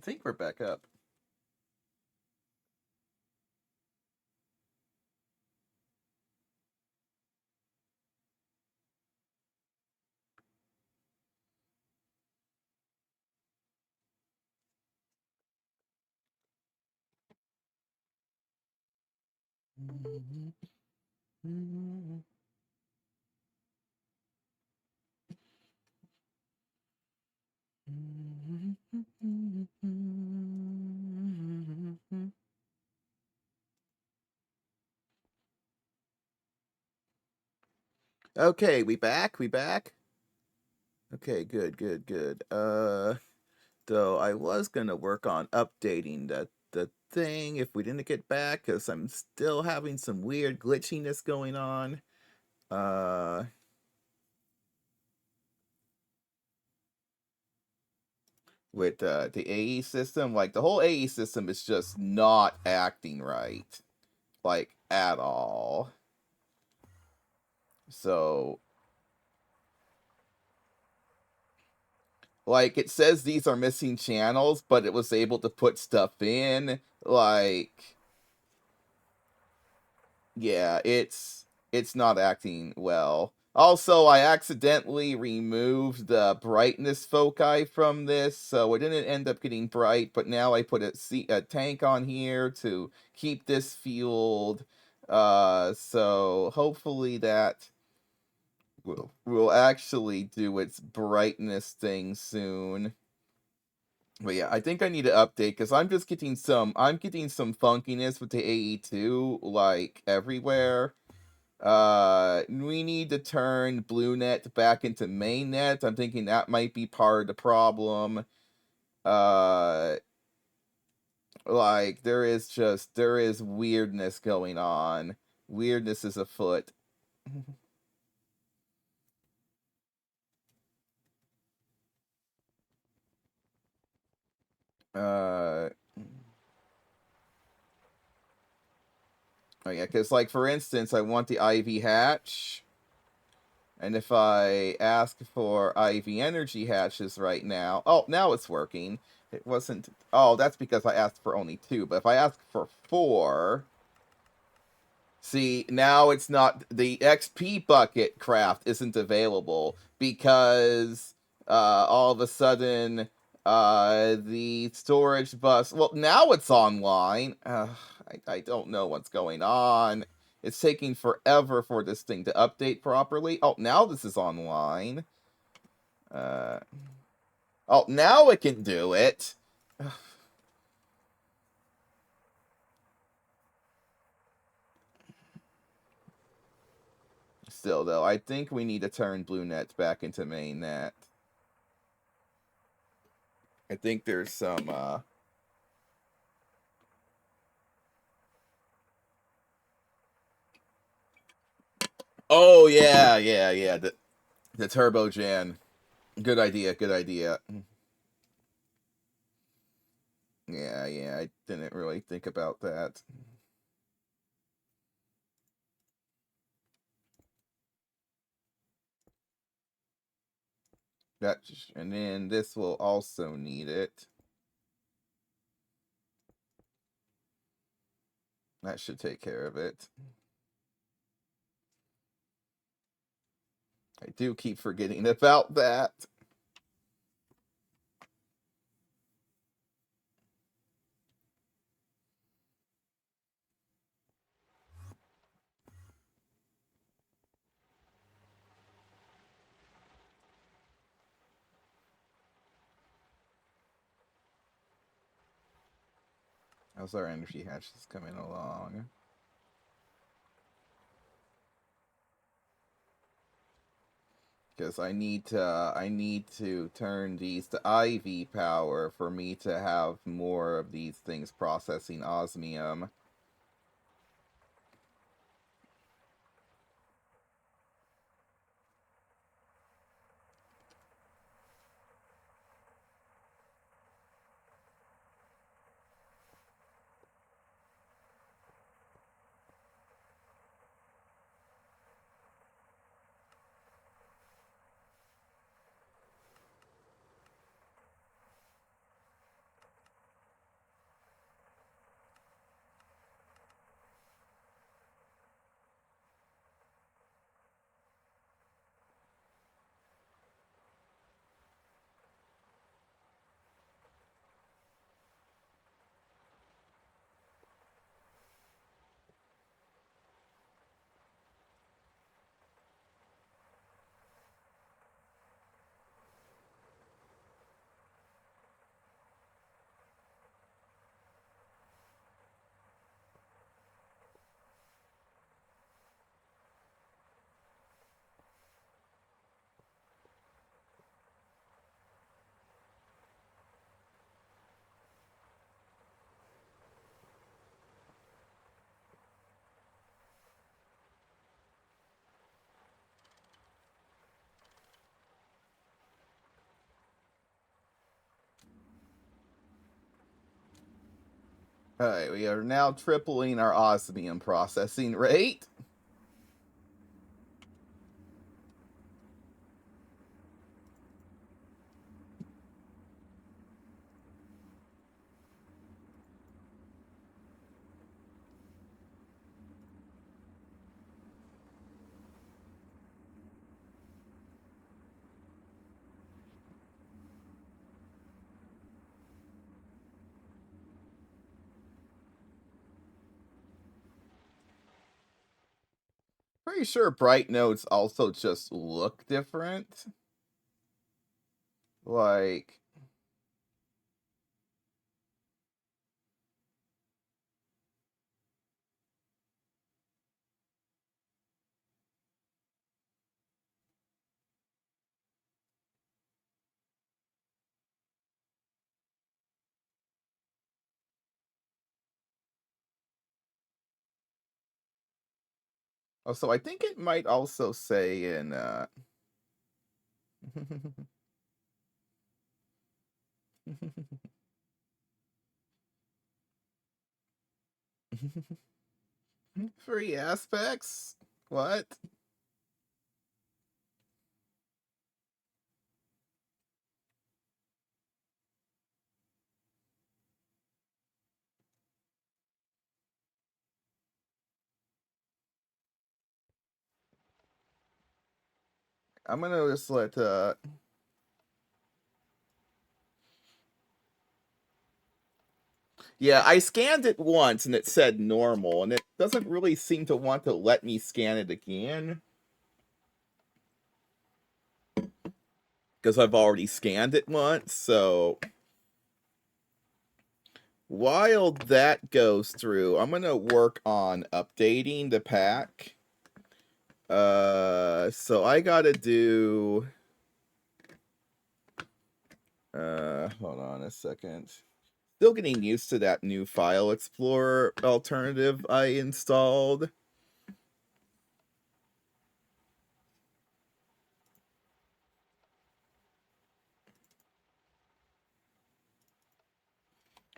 think we're back up. Okay, we back? We back? Okay, good. Though I was gonna work on updating the thing if we didn't get back, because I'm still having some weird glitchiness going on. Uh, with the AE system, like the whole AE system is just not acting right, like at all. So like it says these are missing channels, but it was able to put stuff in. Like, yeah, it's not acting well. Also, I accidentally removed the brightness foci from this, so it didn't end up getting bright, but now I put a tank on here to keep this fueled. So hopefully that will actually do its brightness thing soon. But yeah, I think I need to update because I'm getting some funkiness with the AE2 like everywhere. We need to turn BlueNet back into mainnet. I'm thinking that might be part of the problem. Uh like there is weirdness going on. Weirdness is afoot. uh oh yeah, because like for instance, I want the IV hatch. And if I ask for IV energy hatches right now... Oh, now it's working. It wasn't... Oh, that's because I asked for only 2. But if I ask for 4... See, now it's not... The XP bucket craft isn't available because all of a sudden the storage bus... Well, now it's online. I don't know what's going on. It's taking forever for this thing to update properly. Oh, now this is online. Oh, now it can do it. Still, though, I think we need to turn BlueNet back into mainnet. I think there's some, Oh, yeah. The turbo gen. Good idea. Yeah, I didn't really think about that. And then this will also need it. That should take care of it. I do keep forgetting about that. How's our energy hatches coming along? Because I need to turn these to IV power for me to have more of these things processing osmium. Alright, we are now tripling our osmium processing rate. Pretty sure bright nodes also just look different. Like, oh, so I think it might also say in, free aspects? What? I'm gonna just let, yeah, I scanned it once and it said normal, and it doesn't really seem to want to let me scan it again. Because I've already scanned it once, so while that goes through, I'm gonna work on updating the pack. So I gotta do, hold on a second. Still getting used to that new file explorer alternative I installed.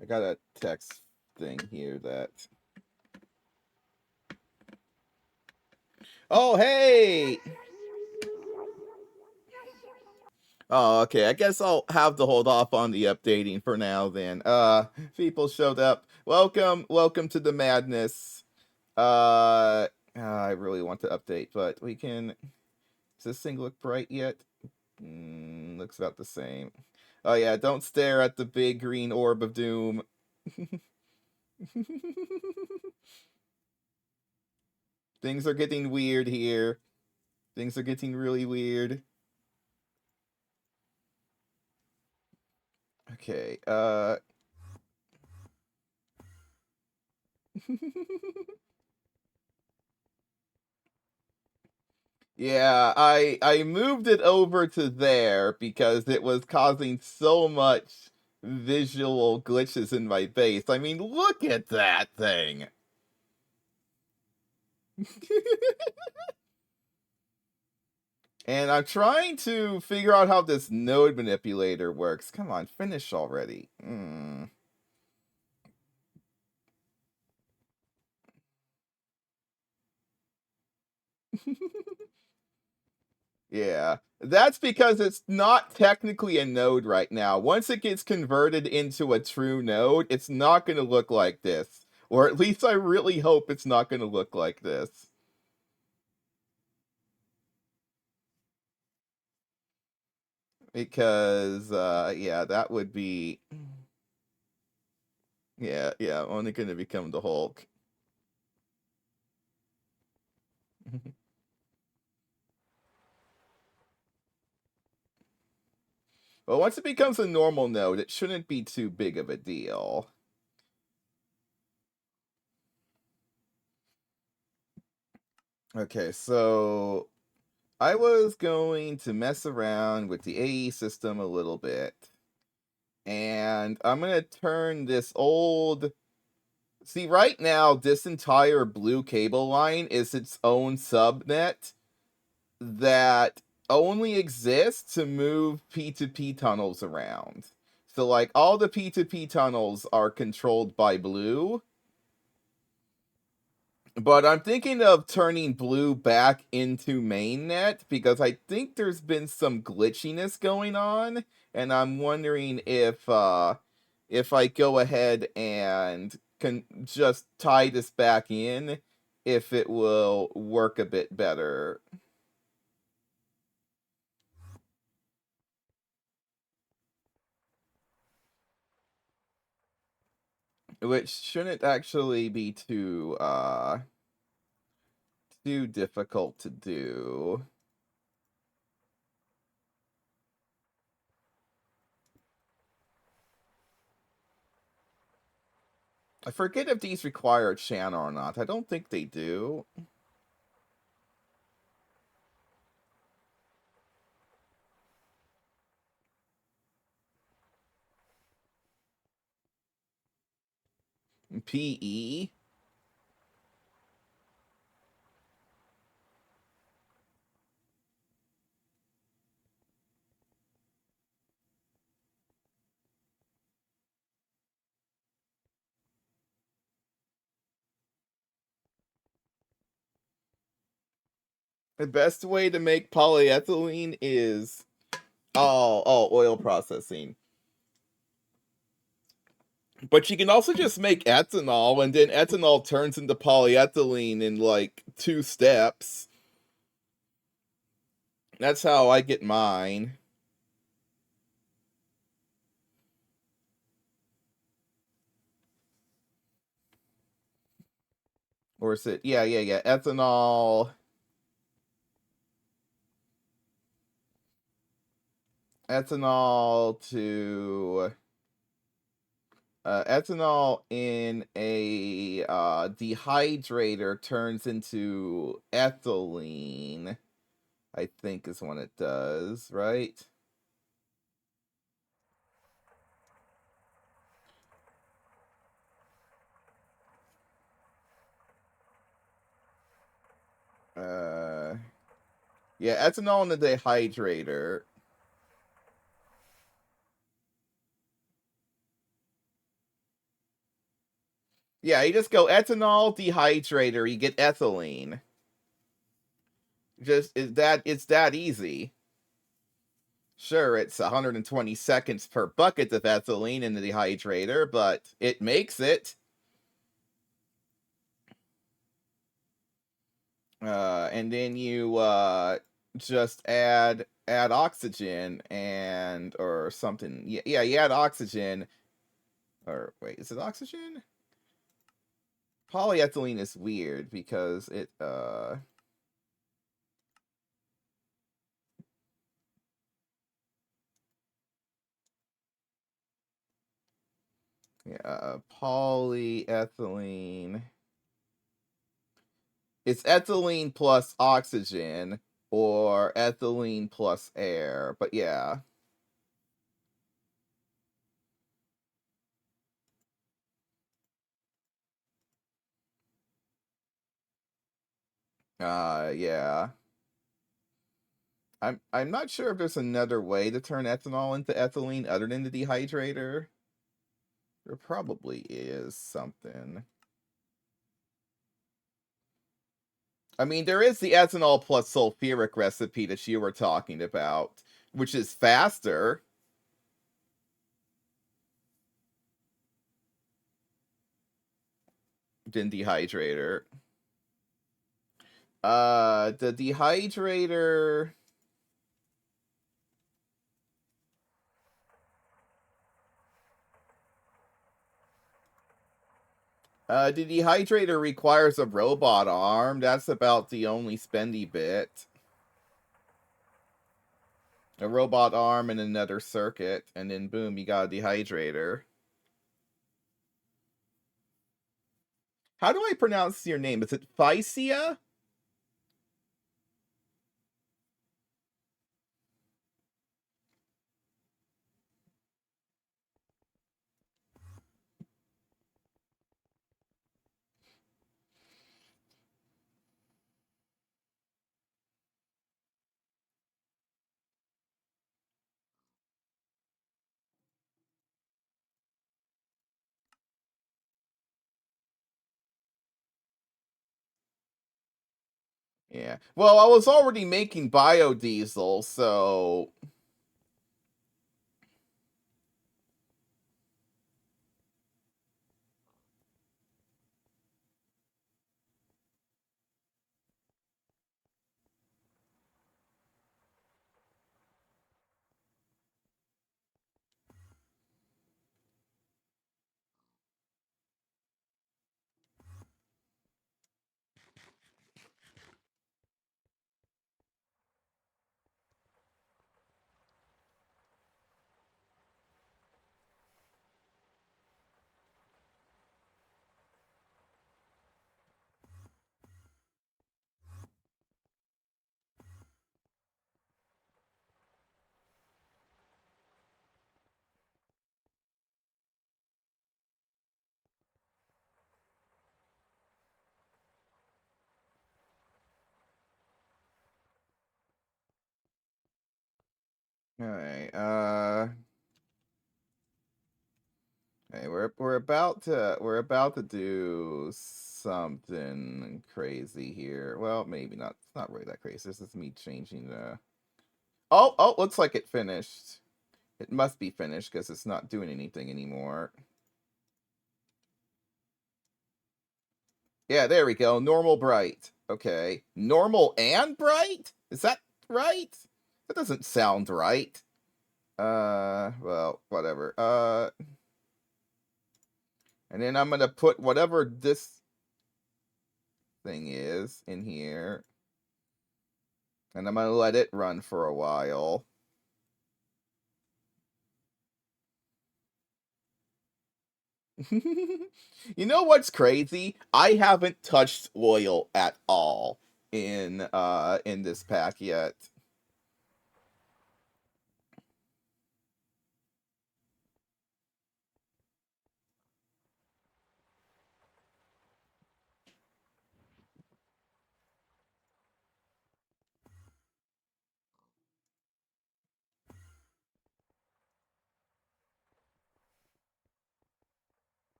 I got a text thing here that, oh hey, oh, okay. I guess I'll have to hold off on the updating for now then. People showed up. Welcome to the madness. I really want to update, but we can. Does this thing look bright yet? Looks about the same. Oh yeah, don't stare at the big green orb of doom. Things are getting weird here. Things are getting really weird. Okay, yeah, I moved it over to there because it was causing so much visual glitches in my base. I mean, look at that thing. And I'm trying to figure out how this node manipulator works. Come on, finish already. Yeah, that's because it's not technically a node right now. Once it gets converted into a true node, it's not going to look like this. Or at least I really hope it's not going to look like this. Because, yeah, that would be... Yeah, only going to become the Hulk. Well, once it becomes a normal node, it shouldn't be too big of a deal. Okay, so I was going to mess around with the AE system a little bit. And I'm going to turn this old... See, right now, this entire blue cable line is its own subnet that only exists to move P2P tunnels around. So, like, all the P2P tunnels are controlled by blue. But I'm thinking of turning blue back into mainnet because I think there's been some glitchiness going on, and I'm wondering if I go ahead and can just tie this back in, if it will work a bit better. Which shouldn't actually be too difficult to do. I forget if these require a channel or not. I don't think they do. PE? The best way to make polyethylene is oil processing. But you can also just make ethanol, and then ethanol turns into polyethylene in like 2 steps. That's how I get mine. Or is it? Yeah. Ethanol. Ethanol to ethanol in a dehydrator turns into ethylene, I think is what it does, right? Uh, yeah, ethanol in the dehydrator. Yeah, you just go ethanol dehydrator, you get ethylene. Just it's that easy. Sure, it's 120 seconds per bucket of ethylene in the dehydrator, but it makes it. And then you just add oxygen and or something. Yeah, you add oxygen. Or wait, is it oxygen? Polyethylene is weird because it yeah, polyethylene. It's ethylene plus oxygen or ethylene plus air. But yeah. Yeah. I'm not sure if there's another way to turn ethanol into ethylene other than the dehydrator. There probably is something. I mean, there is the ethanol plus sulfuric recipe that you were talking about, which is faster than dehydrator. The dehydrator. The dehydrator requires a robot arm. That's about the only spendy bit. A robot arm and another circuit, and then boom, you got a dehydrator. How do I pronounce your name? Is it Physia? Yeah. Well, I was already making biodiesel, so all right. Hey, we're about to do something crazy here. Well, maybe not. It's not really that crazy. This is me changing the. Oh, looks like it finished. It must be finished because it's not doing anything anymore. Yeah, there we go. Normal bright. Okay. Normal and bright? Is that right? That doesn't sound right. Well, whatever. And then I'm gonna put whatever this thing is in here. And I'm gonna let it run for a while. You know what's crazy? I haven't touched oil at all in this pack yet.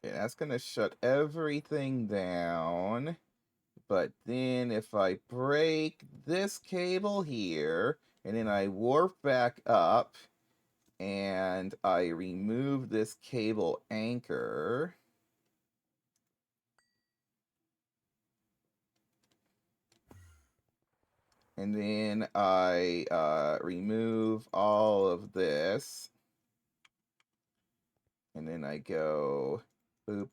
Okay, that's gonna shut everything down. But then if I break this cable here, and then I warp back up, and I remove this cable anchor, and then I remove all of this, and then I go, boop,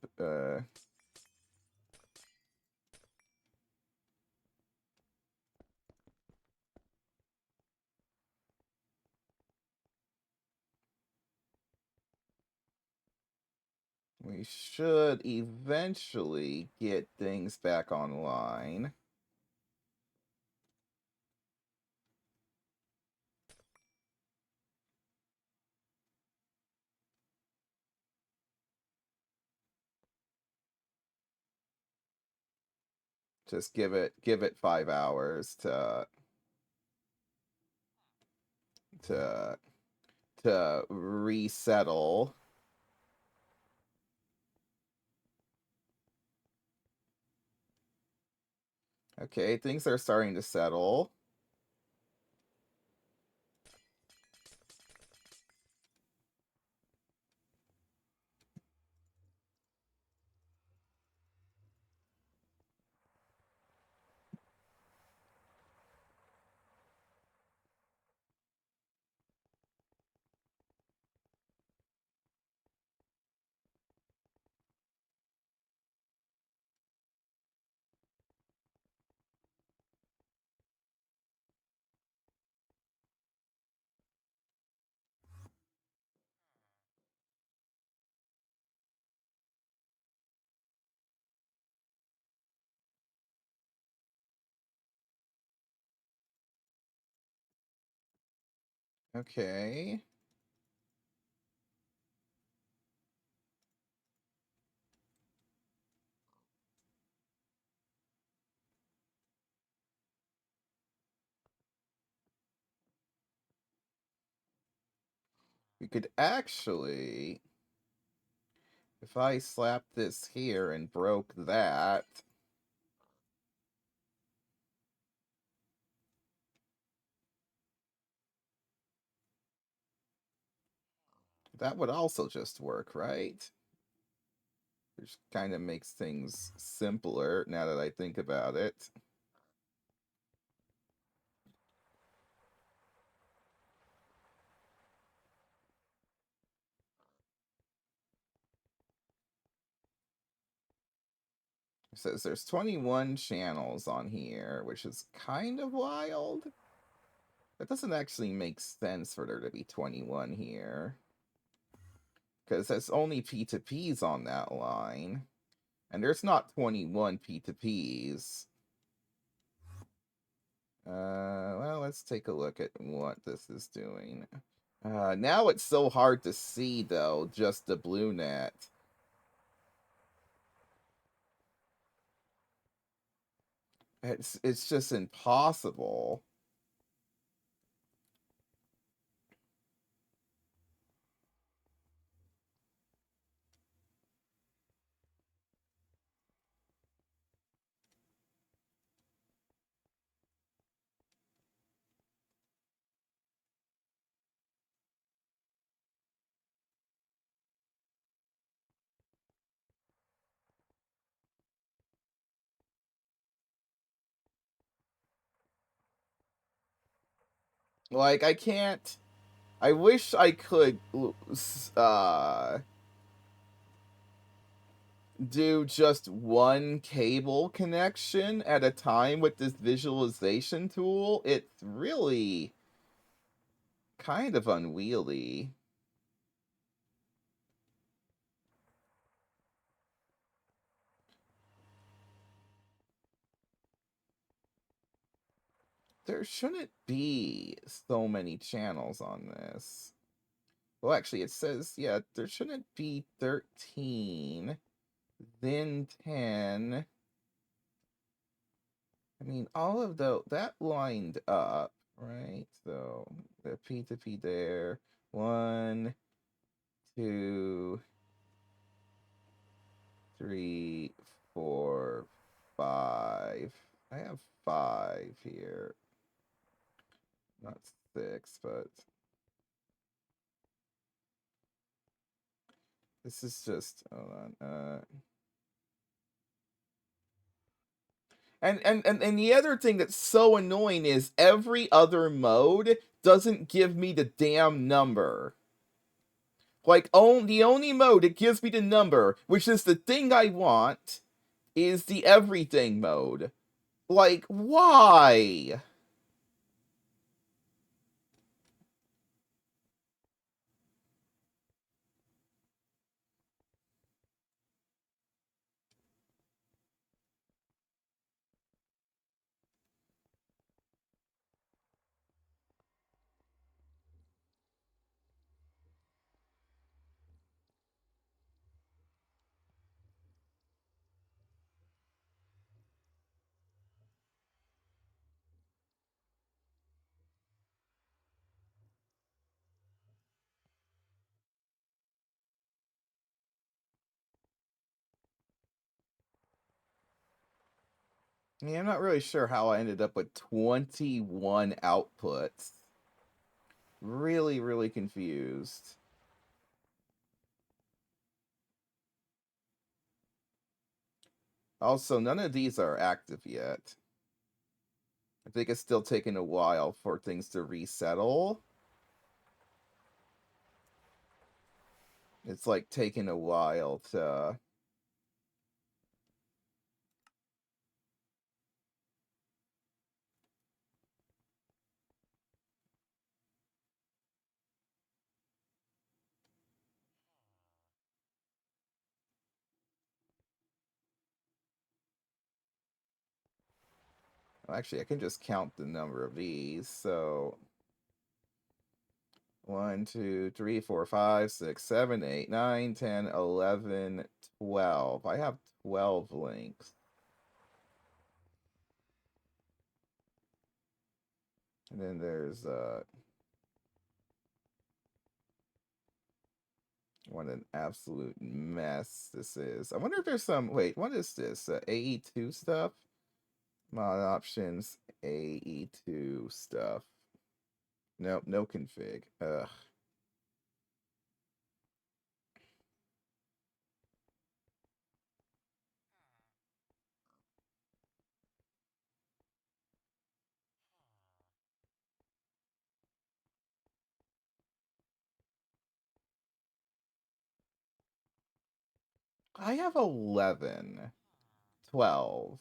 we should eventually get things back online. Just give it 5 hours to to resettle. Okay, things are starting to settle. Okay. We could actually, if I slap this here and broke that, That would also just work, right? Which kind of makes things simpler now that I think about it. It says there's 21 channels on here, which is kind of wild. That doesn't actually make sense for there to be 21 here. Because there's only P2Ps on that line. And there's not 21 P2Ps. Well, let's take a look at what this is doing. Now it's so hard to see, though, just the blue net. It's just impossible. Like, I can't... I wish I could do just one cable connection at a time with this visualization tool. It's really kind of unwieldy. There shouldn't be so many channels on this. Well, actually, it says, yeah, there shouldn't be 13, then 10. I mean, all of that lined up, right? So, the P2P there. 1, 2, 3, 4, 5. I have 5 here. Not 6, but this is just, hold on. And the other thing that's so annoying is every other mode doesn't give me the damn number. Like, the only mode it gives me the number, which is the thing I want, is the everything mode. Like, why? I mean, I'm not really sure how I ended up with 21 outputs. Really, really confused. Also, none of these are active yet. I think it's still taking a while for things to resettle. It's like taking a while to... Actually, I can just count the number of these. So 1, 2, 3, 4, 5, 6, 7, 8, 9, 10, 11, 12. I have 12 links. And then there's what an absolute mess this is. I wonder if there's some... Wait, what is this? AE2 stuff? Mod options, AE2 stuff. Nope, no config. Ugh. I have 11, 12,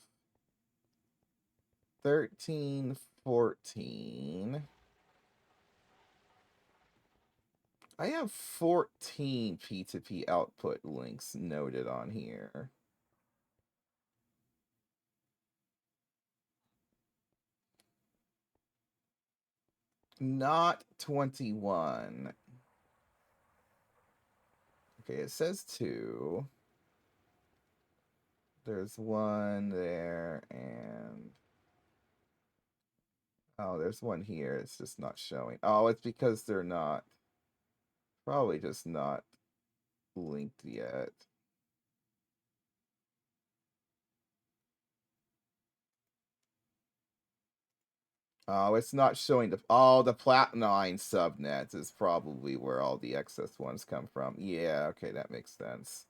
13, 14. I have 14 P2P output links noted on here. Not 21. Okay, it says 2. There's 1 there, and... Oh, there's 1 here. It's just not showing. Oh, it's because they're not... Probably just not linked yet. Oh, it's not showing the... Oh, the Plat9 subnets is probably where all the excess ones come from. Yeah, okay, that makes sense.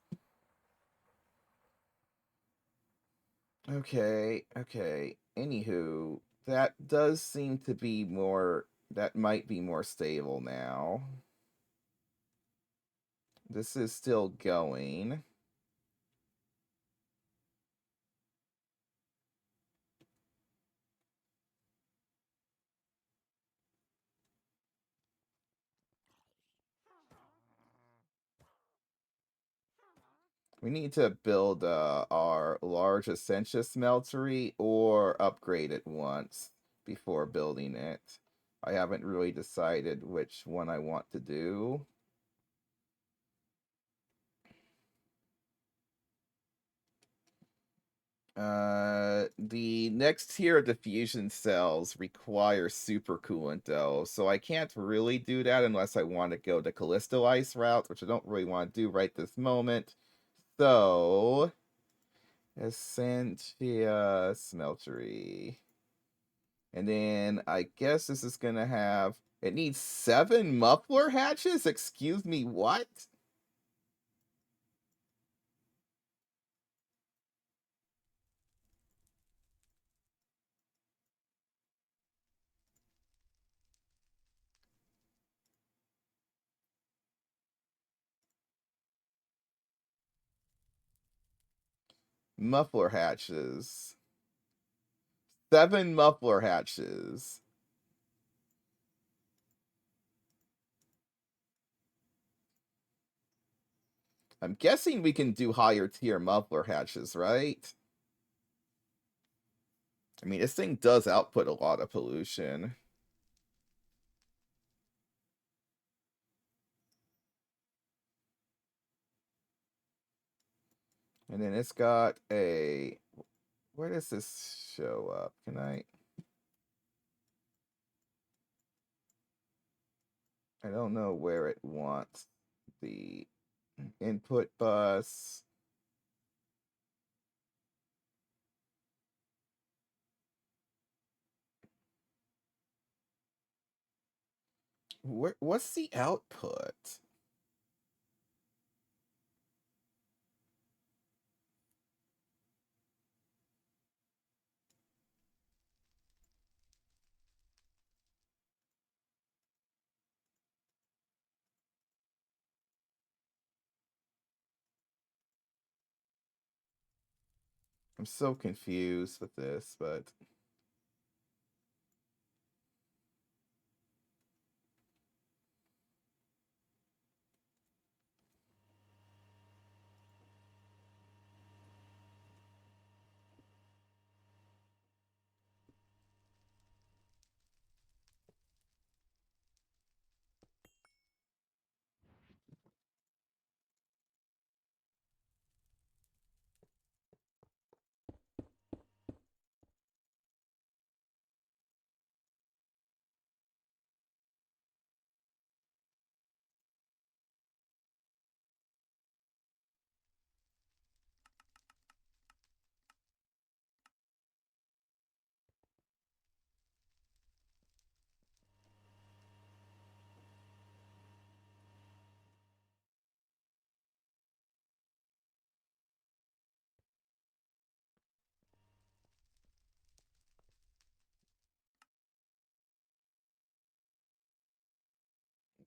Okay, okay. Anywho, that does seem to be more... That might be more stable now. This is still going. We need to build our large Essentia smeltery or upgrade it once before building it. I haven't really decided which one I want to do. The next tier of diffusion cells require supercoolant though, so I can't really do that unless I want to go the Callisto Ice route, which I don't really want to do right this moment. So, Essentia Smeltery. And then I guess this is gonna have... It needs 7 muffler hatches? Excuse me, what? Muffler hatches. 7 muffler hatches. I'm guessing we can do higher tier muffler hatches, right? I mean, this thing does output a lot of pollution. And then it's got a... Where does this show up? Can I... I don't know where it wants the input bus. What's the output? I'm so confused with this, but...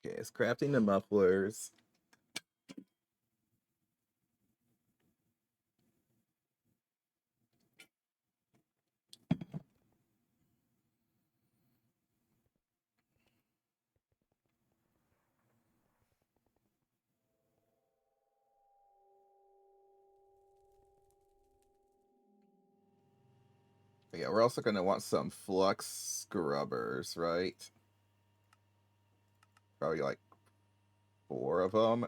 Okay, it's crafting the mufflers. Yeah, we're also going to want some flux scrubbers, right? Probably like 4 of them.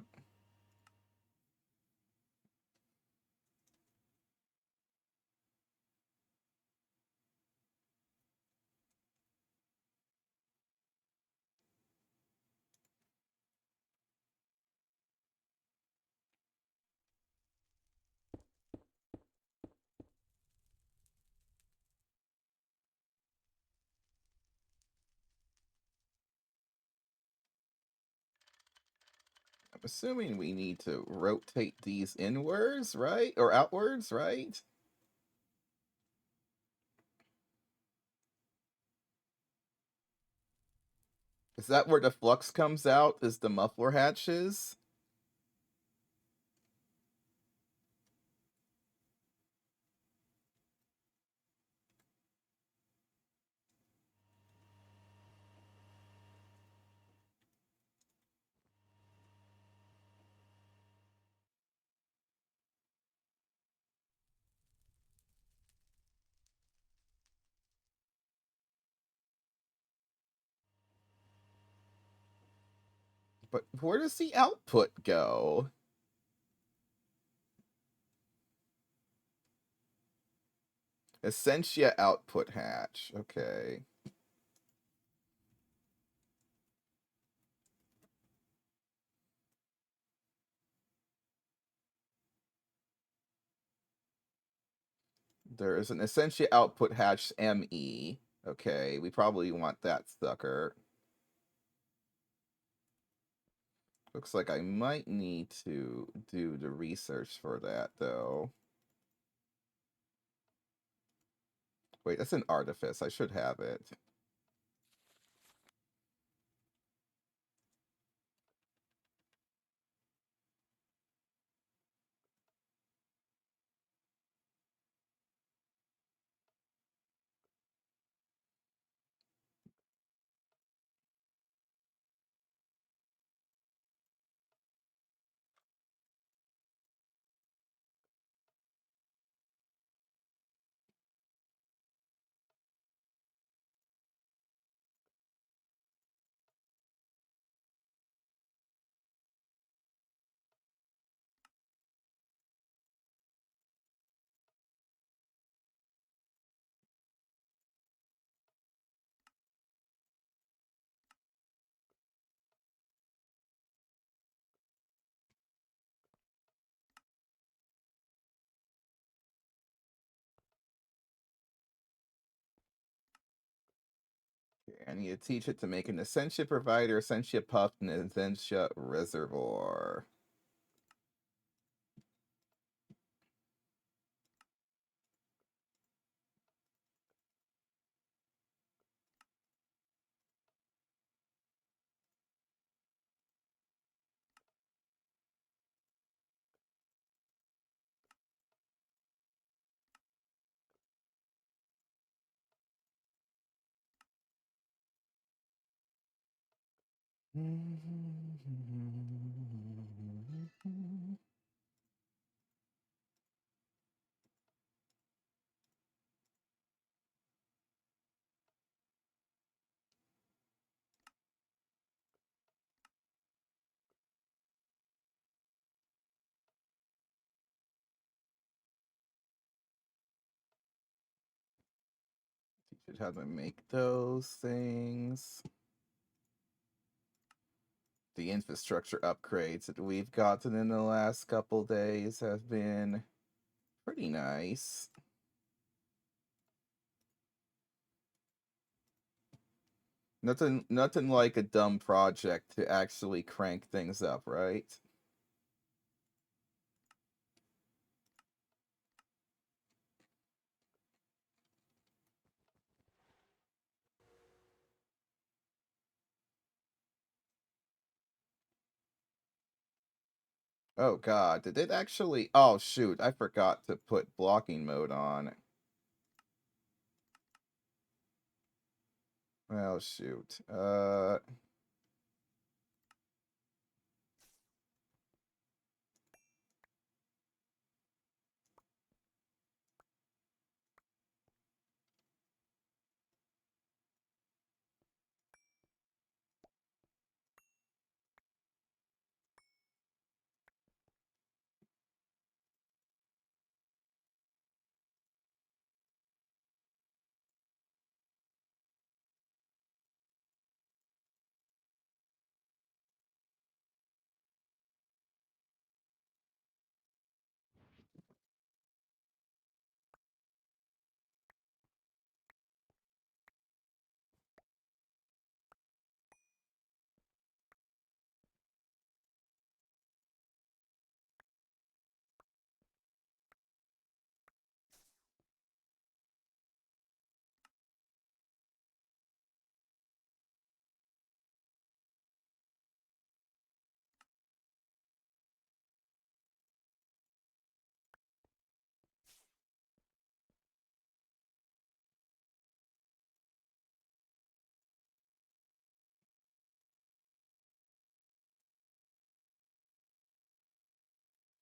I'm assuming we need to rotate these inwards, right? Or outwards, right? Is that where the flux comes out? Is the muffler hatches? But where does the output go? Essentia output hatch. Okay. There is an Essentia output hatch ME. Okay, we probably want that sucker. Looks like I might need to do the research for that, though. Wait, that's an artifice. I should have it. I need to teach it to make an Essentia provider, Essentia puff, and an Essentia reservoir. Teach it how to make those things. The infrastructure upgrades that we've gotten in the last couple days have been pretty nice. Nothing like a dumb project to actually crank things up, right? Oh god, did it actually... Oh shoot, I forgot to put blocking mode on. Well, shoot.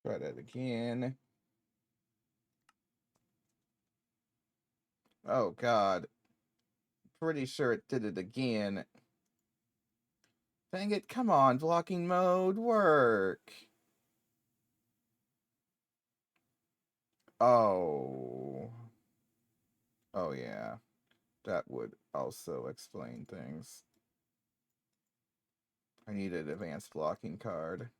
Try that again. Oh god. Pretty sure it did it again. Dang it, come on, blocking mode, work. Oh. Oh yeah. That would also explain things. I need an advanced blocking card.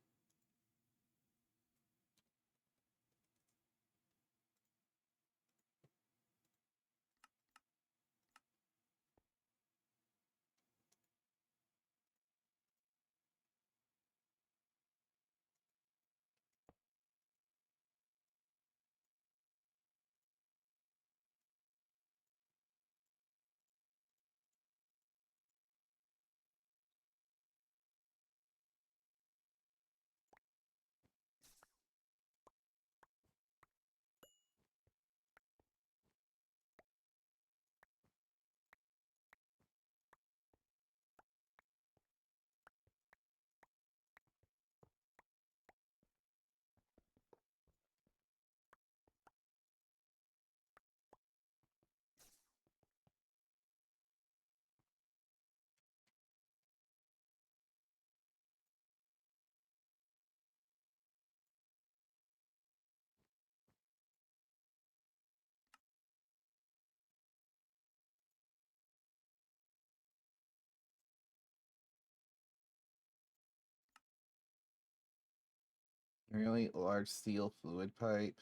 Really large steel fluid pipe.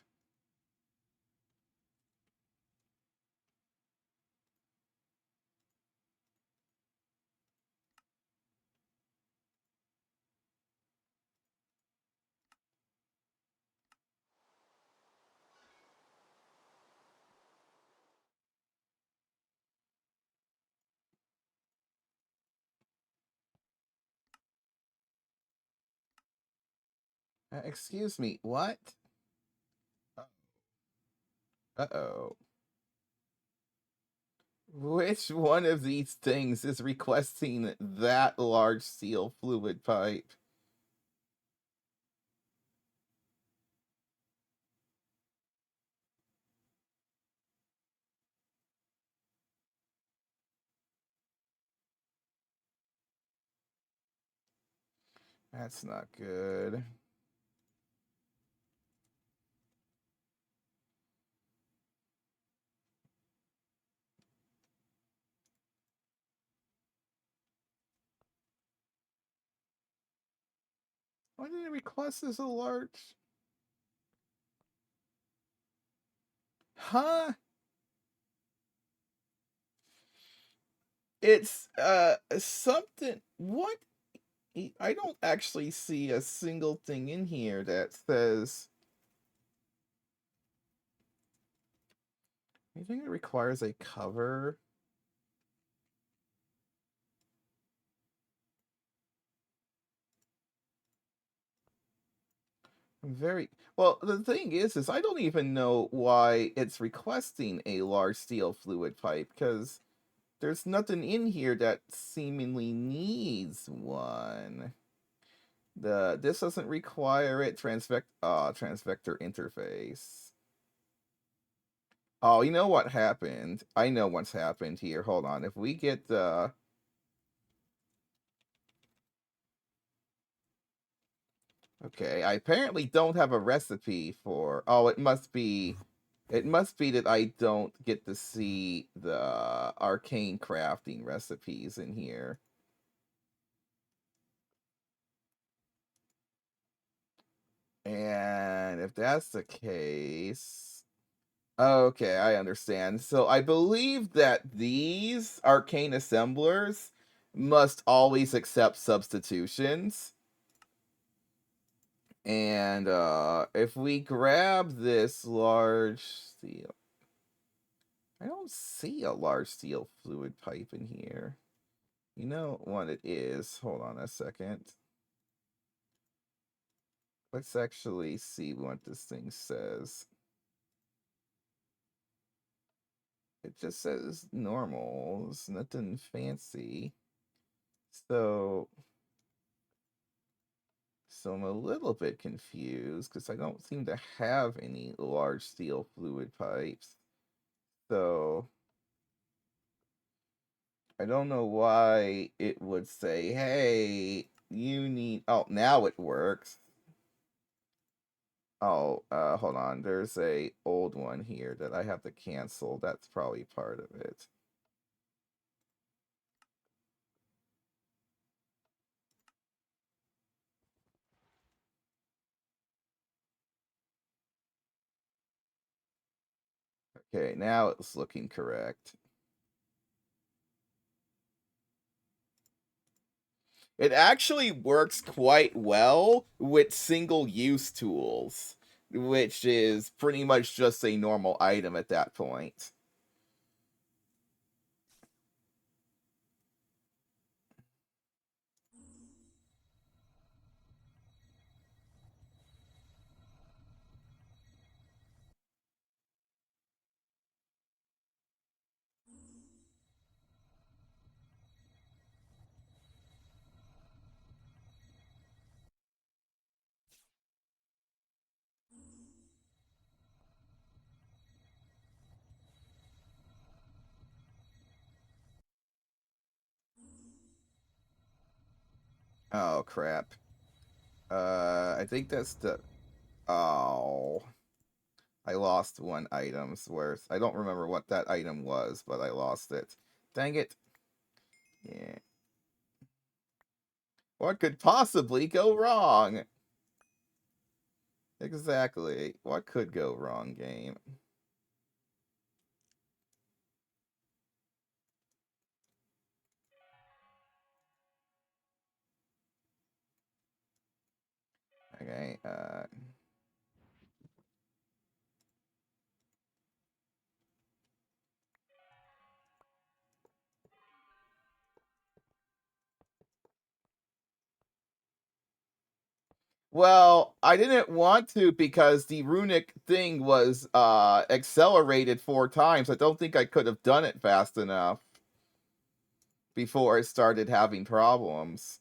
Excuse me, what? Uh-oh. Which one of these things is requesting that large steel fluid pipe? That's not good. Why did it request this a large? Huh? It's something. What? I don't actually see a single thing in here that says anything that requires a cover. Very well. The thing is I don't even know why it's requesting a large steel fluid pipe because there's nothing in here that seemingly needs one. This doesn't require it. Transvector interface. Oh, you know what happened? I know what's happened here. Hold on. If we get the okay, I apparently don't have a recipe for. Oh, it must be. It must be that I don't get to see the arcane crafting recipes in here. And if that's the case, okay, I understand. So I believe that these arcane assemblers must always accept substitutions. And if we grab this large steel, I don't see a large steel fluid pipe in here. You know what it is? Hold on a second. Let's actually see what this thing says. It just says normal. It's nothing fancy. So So I'm a little bit confused because I don't seem to have any large steel fluid pipes. So I don't know why it would say, hey, you need... Oh, now it works. Oh, hold on. There's a old one here that I have to cancel. That's probably part of it. Okay, now it's looking correct. It actually works quite well with single-use tools, which is pretty much just a normal item at that point. Oh, crap. I think that's the... Oh... I lost one item's worth. I don't remember what that item was, but I lost it. Dang it. Yeah. What could possibly go wrong? Exactly. What could go wrong, game? Okay, well, I didn't want to because the runic thing was accelerated 4 times. I don't think I could have done it fast enough before I started having problems.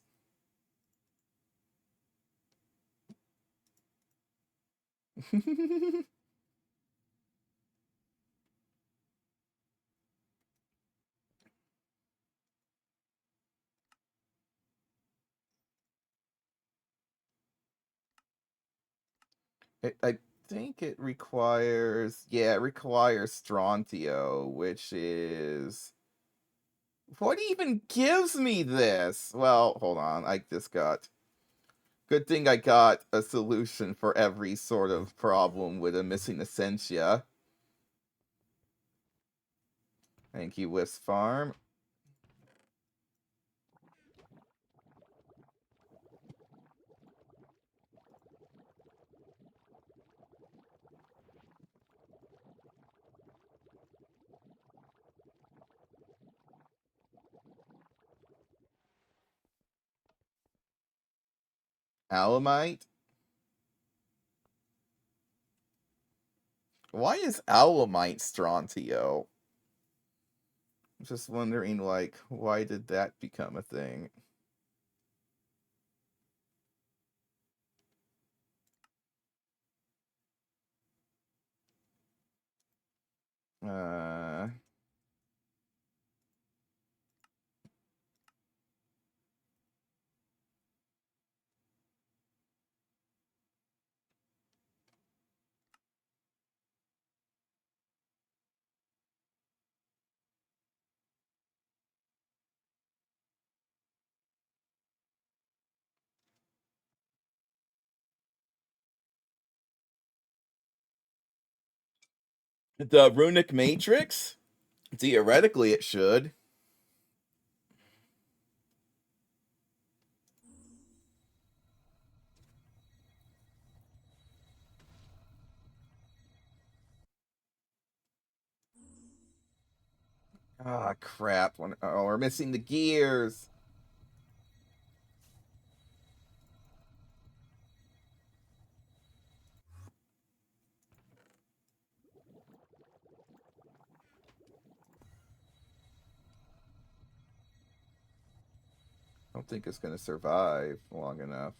I think it requires, yeah, it requires Strontium, which is... What even gives me this? Well, hold on, I just got... Good thing I got a solution for every sort of problem with a missing Essentia. Thank you, Wisp Farm. Alamite? Why is Alamite Strontium? I'm just wondering, like, why did that become a thing? Uh... The Runic Matrix? Theoretically, it should. Ah, crap. Oh, we're missing the gears. I don't think it's going to survive long enough.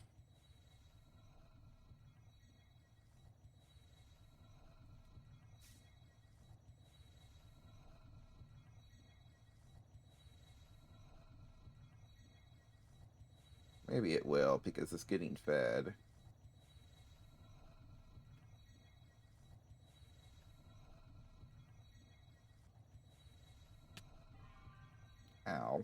Maybe it will, because it's getting fed. Ow.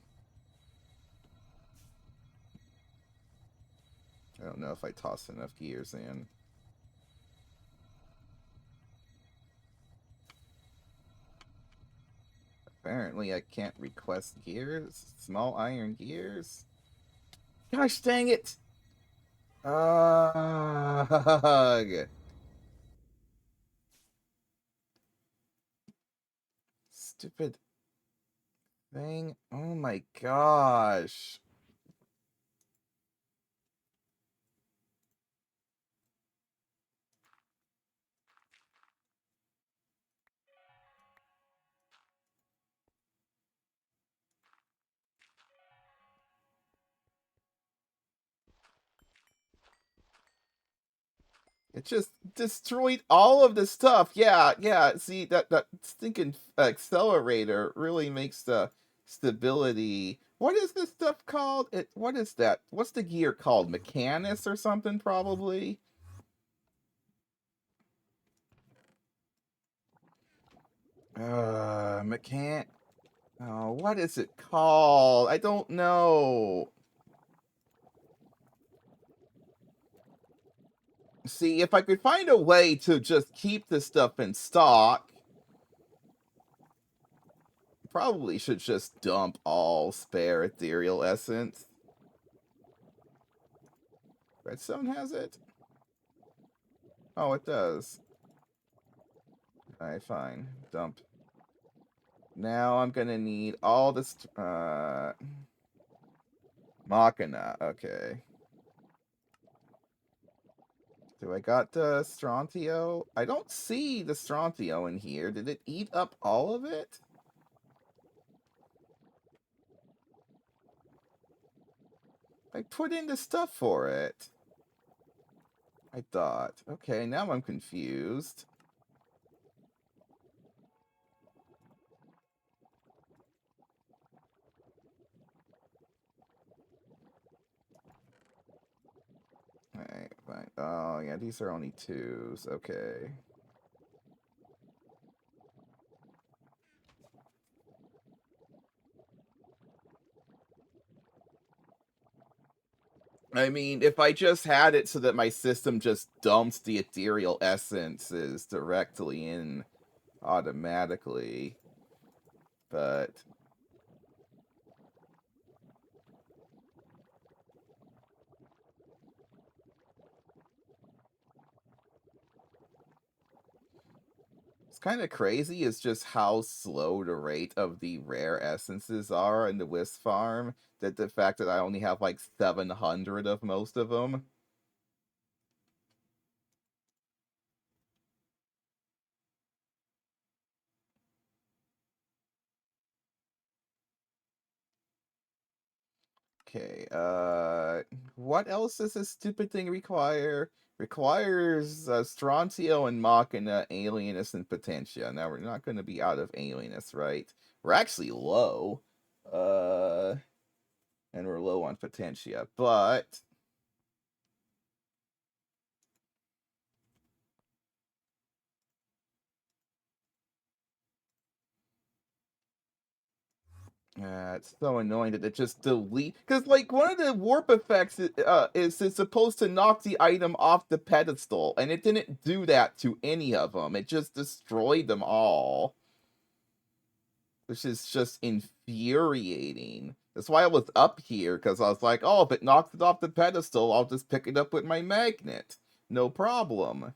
I don't know if I tossed enough gears in. Apparently I can't request gears. Small iron gears? Gosh dang it! Ugh. Stupid thing. Oh my gosh. It just destroyed all of the stuff. Yeah, yeah. See, that stinking accelerator really makes the stability. What is this stuff called? What is that? What's the gear called? Mechanus or something, probably? Mechan... Oh, what is it called? I don't know. See, if I could find a way to just keep this stuff in stock, probably should just dump all spare ethereal essence. Redstone has it? Oh, it does. Alright, fine. Dump. Now I'm gonna need all this, Machina. Okay. Do I got the Strontium? I don't see the Strontium in here. Did it eat up all of it? I put in the stuff for it. I thought. Okay, now I'm confused. Alright, fine. Oh, yeah, these are only twos. Okay. I mean, if I just had it so that my system just dumps the ethereal essences directly in automatically, but it's kind of crazy is just how slow the rate of the rare essences are in the Wisp farm, that the fact that I only have like 700 of most of them. Okay, what else does this stupid thing require? Requires Strontium and Machina, Alienus, and Potentia. Now, we're not going to be out of Alienus, right? We're actually low. Uh, and we're low on Potentia, but... it's so annoying that it just delete, because like one of the warp effects is it's supposed to knock the item off the pedestal, and it didn't do that to any of them. It just destroyed them all, which is just infuriating. That's why I was up here, because I was like, oh, if it knocks it off the pedestal, I'll just pick it up with my magnet. No problem.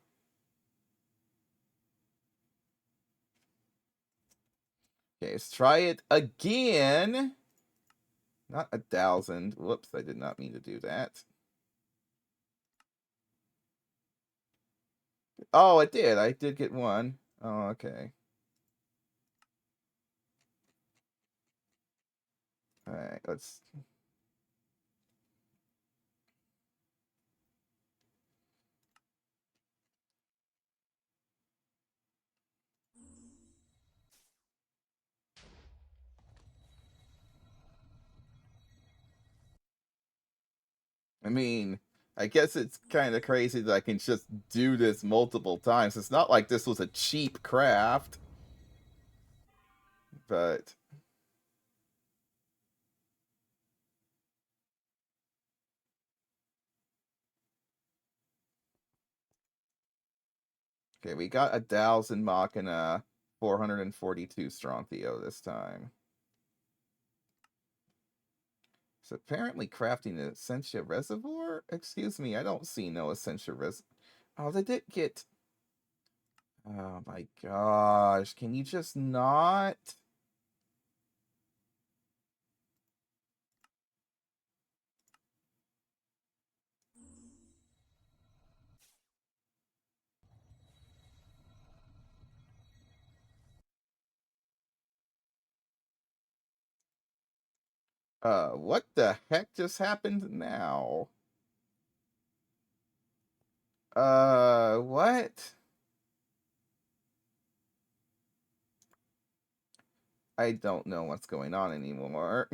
Okay, let's try it again. Not 1,000. Whoops, I did not mean to do that. Oh, it did. I did get one. Oh, okay. Alright, let's... I mean, I guess it's kind of crazy that I can just do this multiple times. It's not like this was a cheap craft, but okay, we got a Dowsing Machina 442 strong Theo this time. So apparently crafting an Essentia Reservoir? Excuse me, I don't see no Essentia Reservoir. Oh, they did get... Oh my gosh, can you just not? What the heck just happened now? What? I don't know what's going on anymore.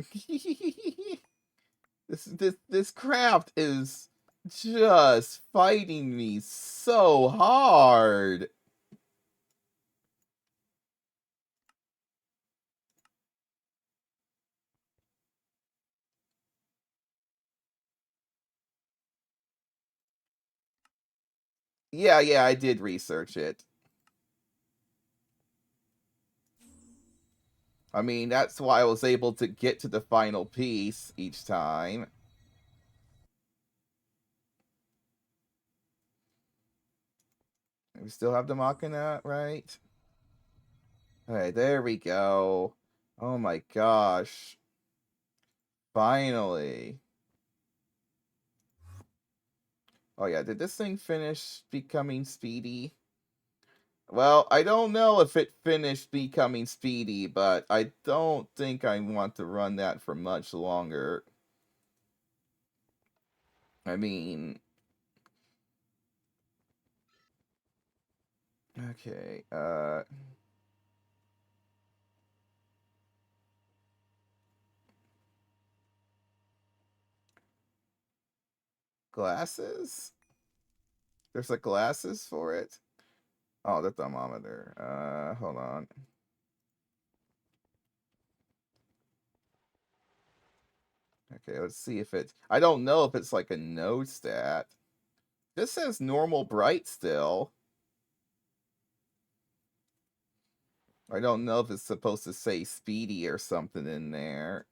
This craft is just fighting me so hard. Yeah, I did research it. I mean, that's why I was able to get to the final piece each time. We still have the Machina, right? Okay, there we go. Oh my gosh. Finally. Oh yeah, did this thing finish becoming speedy? Well, I don't know if it finished becoming speedy, but I don't think I want to run that for much longer. I mean, okay, glasses? There's a glasses for it? Oh, the thermometer. Hold on. Okay, let's see if it's... I don't know if it's like a no stat. This says normal bright still. I don't know if it's supposed to say speedy or something in there.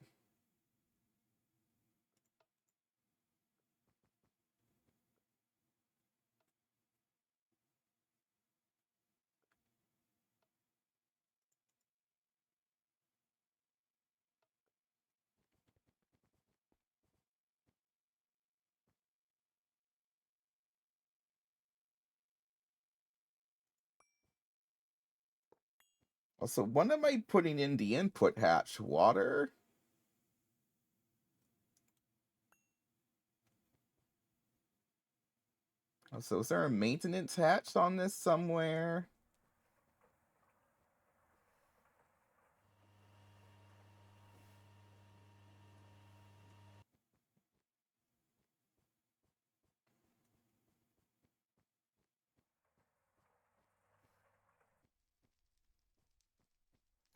Also, when am I putting in the input hatch? Water? So is there a maintenance hatch on this somewhere?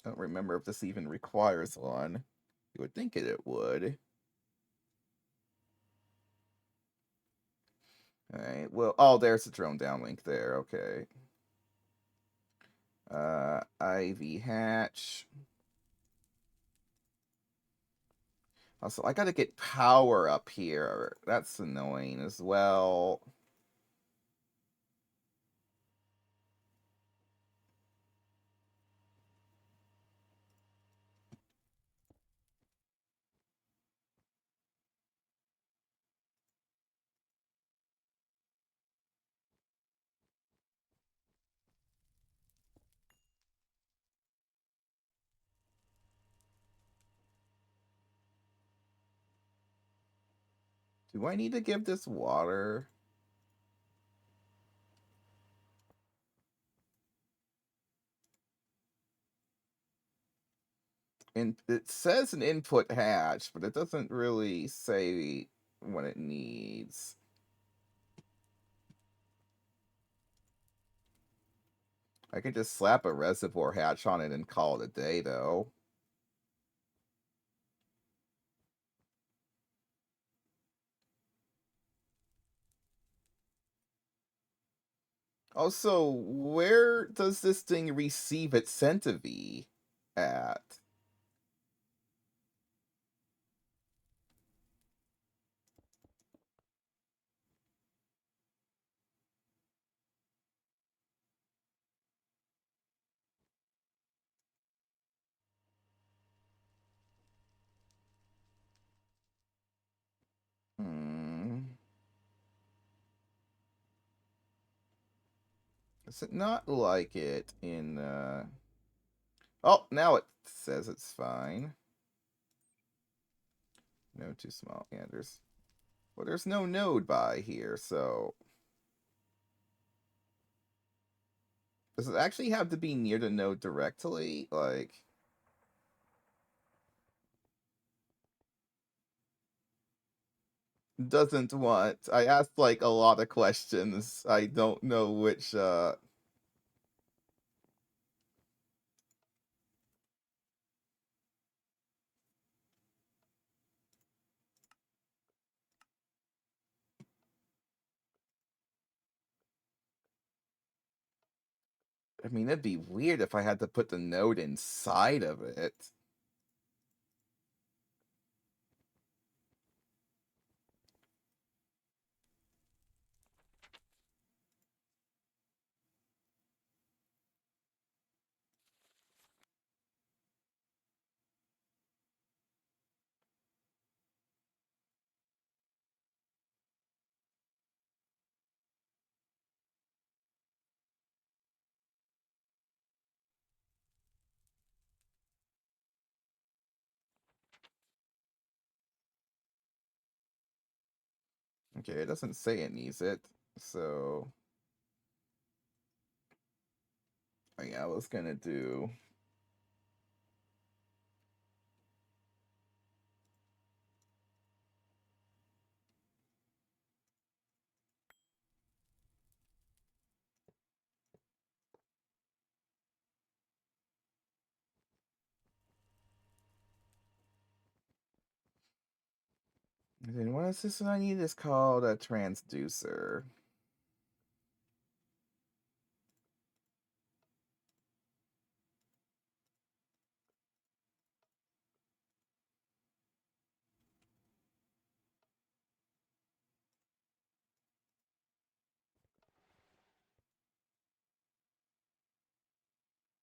I don't remember if this even requires one. You would think it would. Alright, well, oh, there's the drone downlink there, okay. IV hatch. Also, I gotta get power up here. That's annoying as well. Do I need to give this water? And it says an input hatch, but it doesn't really say when it needs. I could just slap a reservoir hatch on it and call it a day, though. Also, where does this thing receive its centivie at? Hmm. Does it not like it in, Oh, now it says it's fine. No too small. Yeah, there's no node by here, so... Does it actually have to be near the node directly? Like... Doesn't want... I asked, like, a lot of questions. I don't know which, I mean, it'd be weird if I had to put the node inside of it. Okay, it doesn't say it needs it, so... Oh, yeah, I was gonna do... And then what is this one I need? It's called a transducer.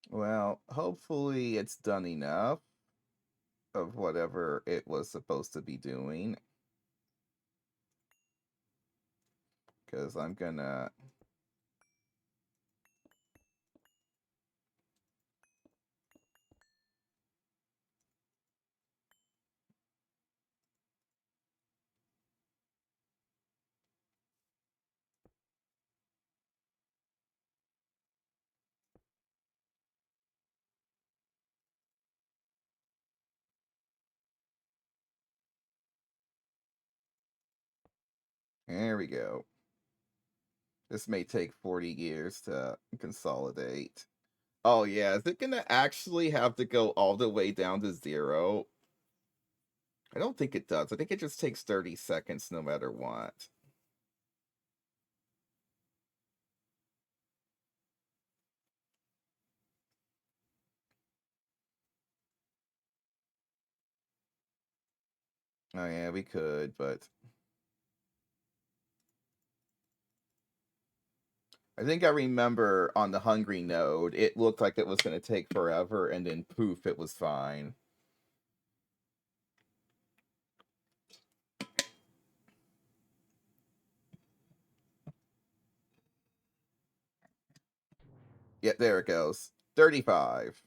Well, hopefully it's done enough of whatever it was supposed to be doing. Because I'm gonna... There we go. This may take 40 years to consolidate. Oh yeah, is it gonna actually have to go all the way down to 0? I don't think it does. I think it just takes 30 seconds no matter what. Oh yeah, we could, but... I think I remember on the Hungry node, it looked like it was going to take forever, and then poof, it was fine. Yeah, there it goes. 35.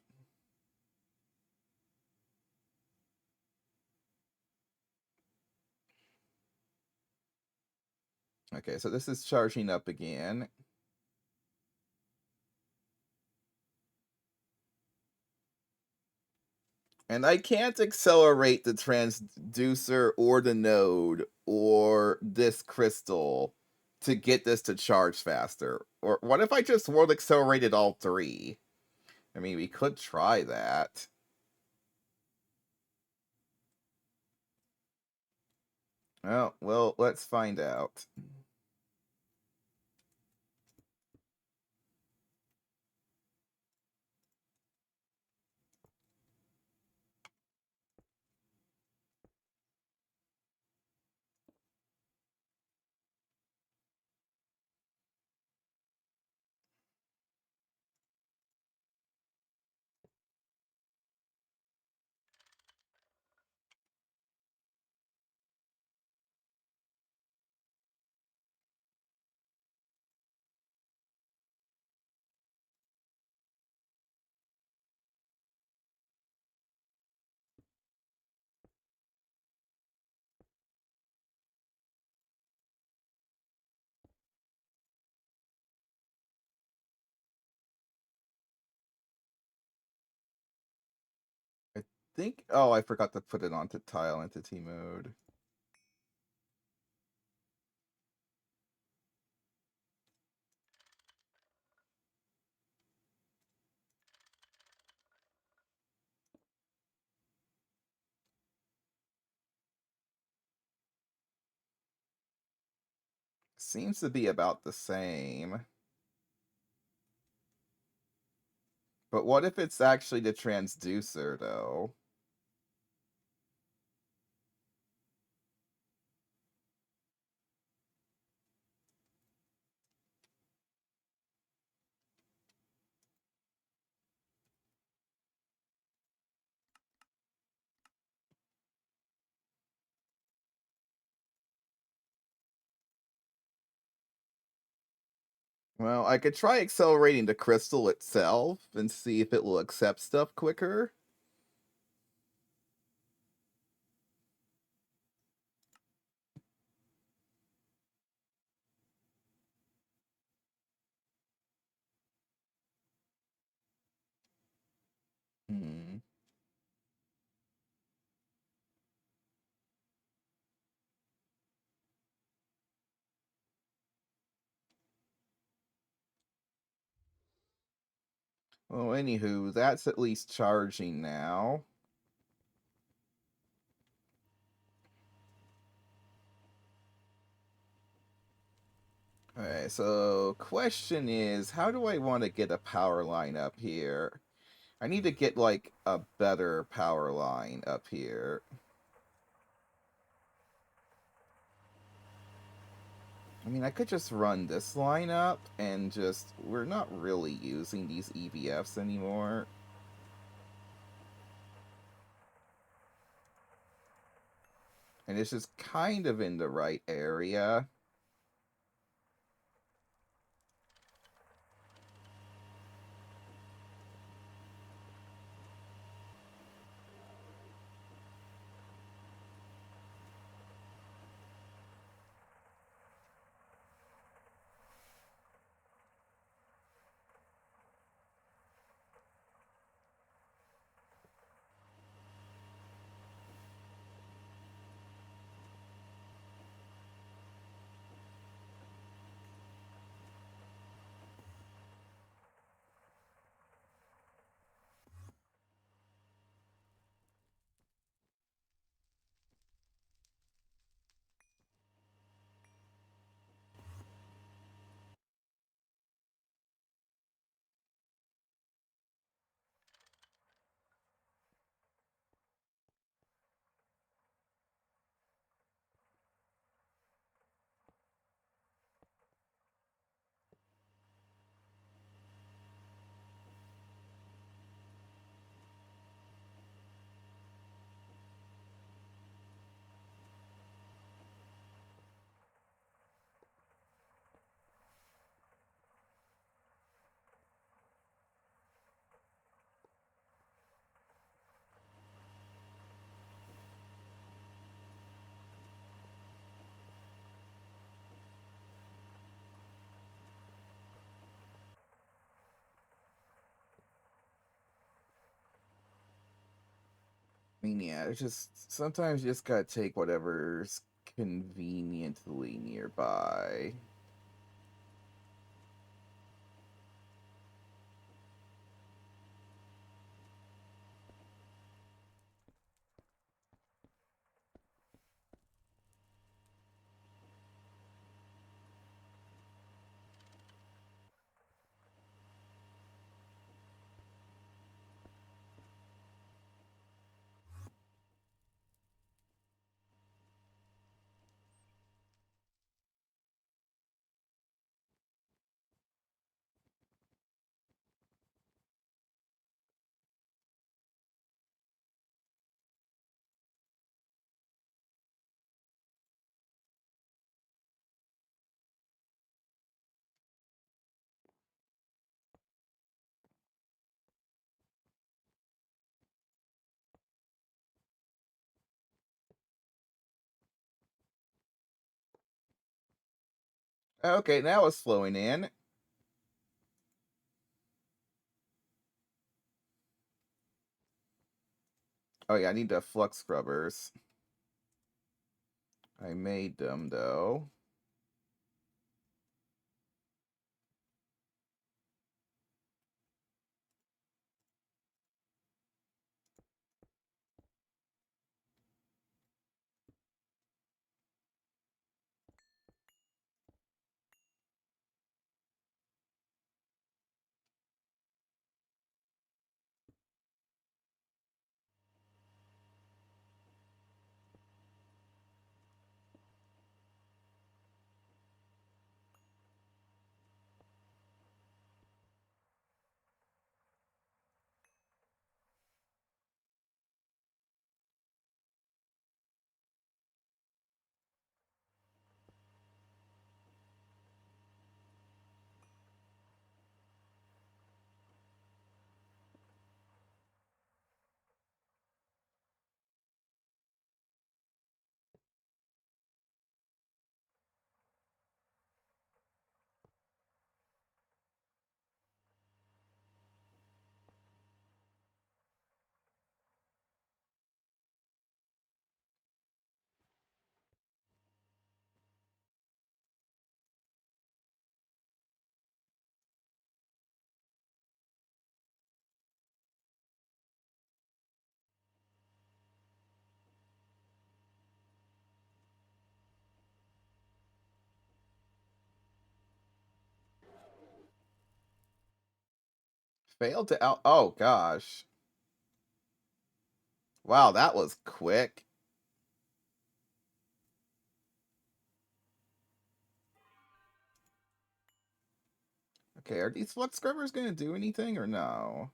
Okay, so this is charging up again. And I can't accelerate the transducer or the node or this crystal to get this to charge faster. Or what if I just world accelerated all three? I mean, we could try that. Well, let's find out. I think... Oh, I forgot to put it onto tile entity mode. Seems to be about the same. But what if it's actually the transducer, though? Well, I could try accelerating the crystal itself and see if it will accept stuff quicker. Hmm. Well, anywho, that's at least charging now. Alright, so question is, how do I want to get a power line up here? I need to get, like, a better power line up here. I mean, I could just run this line up and just... We're not really using these EVFs anymore. And it's just kind of in the right area. mean, yeah, it's just sometimes you just gotta take whatever's conveniently nearby. Okay, now it's flowing in. Oh yeah, I need the flux scrubbers. I made them though. Failed to out. Oh gosh. Wow, that was quick. Okay, are these flux scrubbers gonna do anything or no?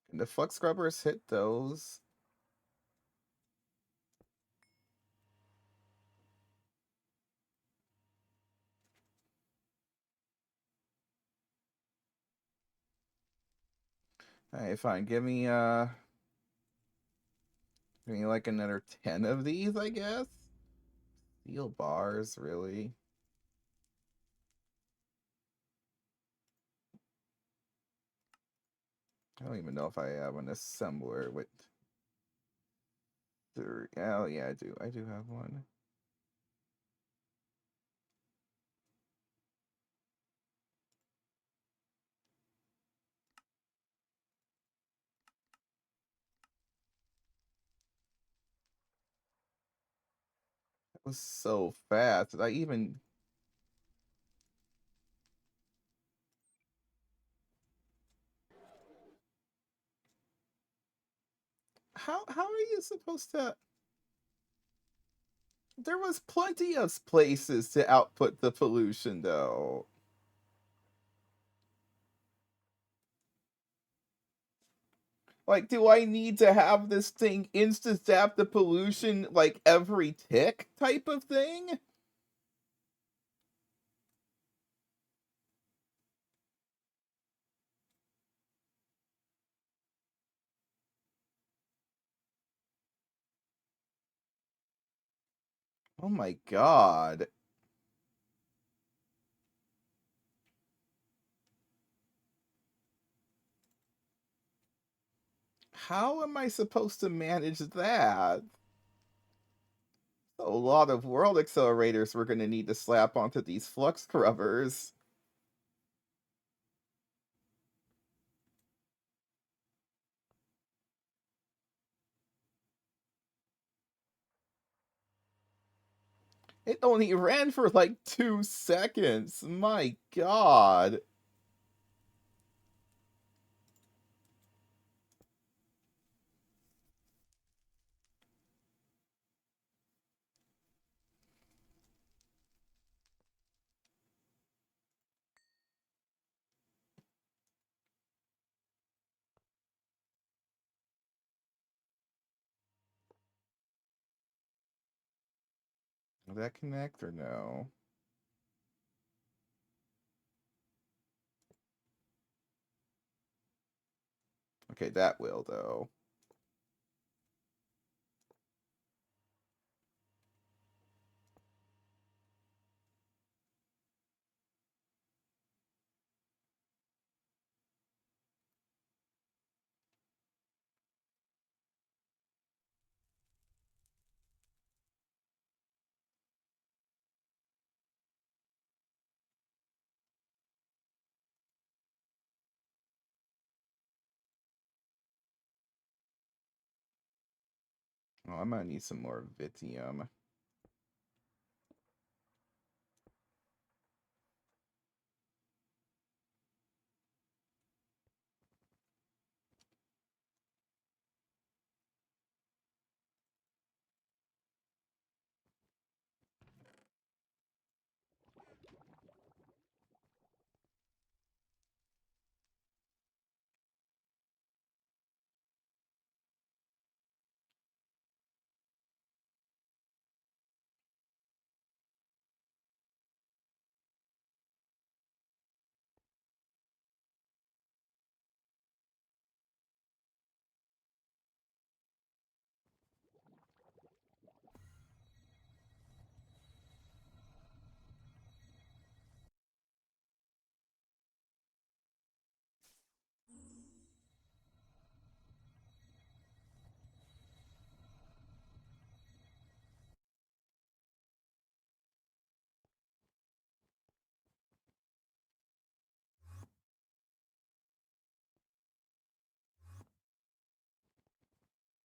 Can the flux scrubbers hit those? Alright, fine. Give me like another 10 of these, I guess. Steel bars, really? I don't even know if I have an assembler with three. Oh yeah, I do. I do have one. It was so fast. I even how are you supposed to? There was plenty of places to output the pollution though. Like, do I need to have this thing insta-zap the pollution, like, every tick type of thing? Oh my god. How am I supposed to manage that? A lot of world accelerators we're gonna need to slap onto these flux scrubbers. It only ran for like 2 seconds. My god. Will that connect or no? Okay, that will though. Oh, I might need some more Vitium.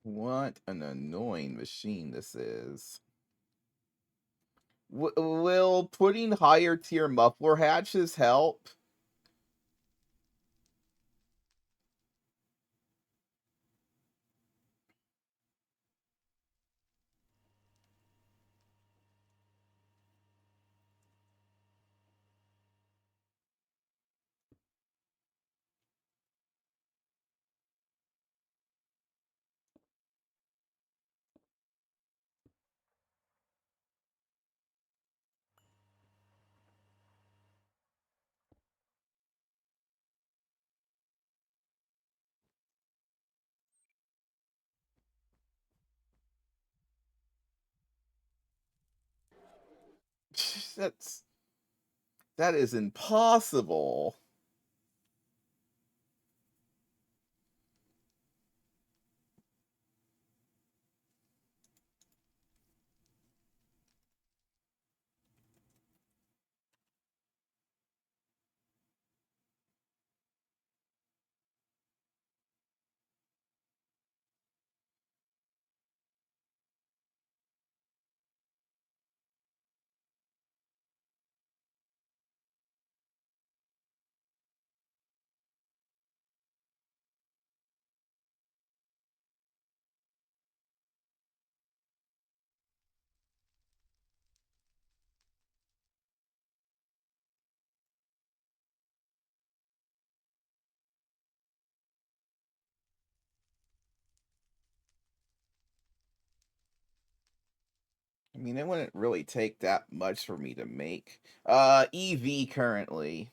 What an annoying machine this is. Will putting higher tier muffler hatches help? That's that is impossible. mean, it wouldn't really take that much for me to make. EV currently.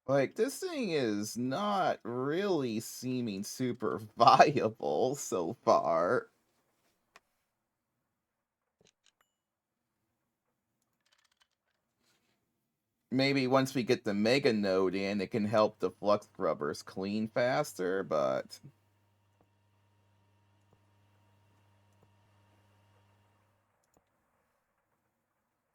Like, this thing is not really seeming super viable so far. Maybe once we get the Mega Node in, it can help the Flux Scrubbers clean faster, but...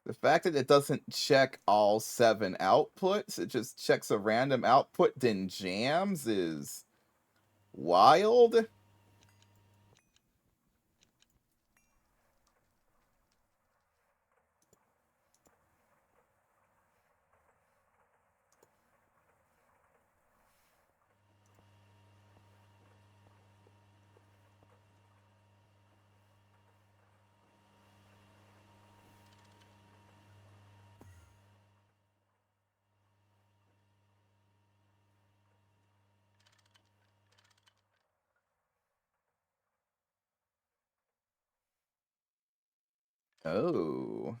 the fact that it doesn't check all 7 outputs, it just checks a random output, then jams, is wild. Oh.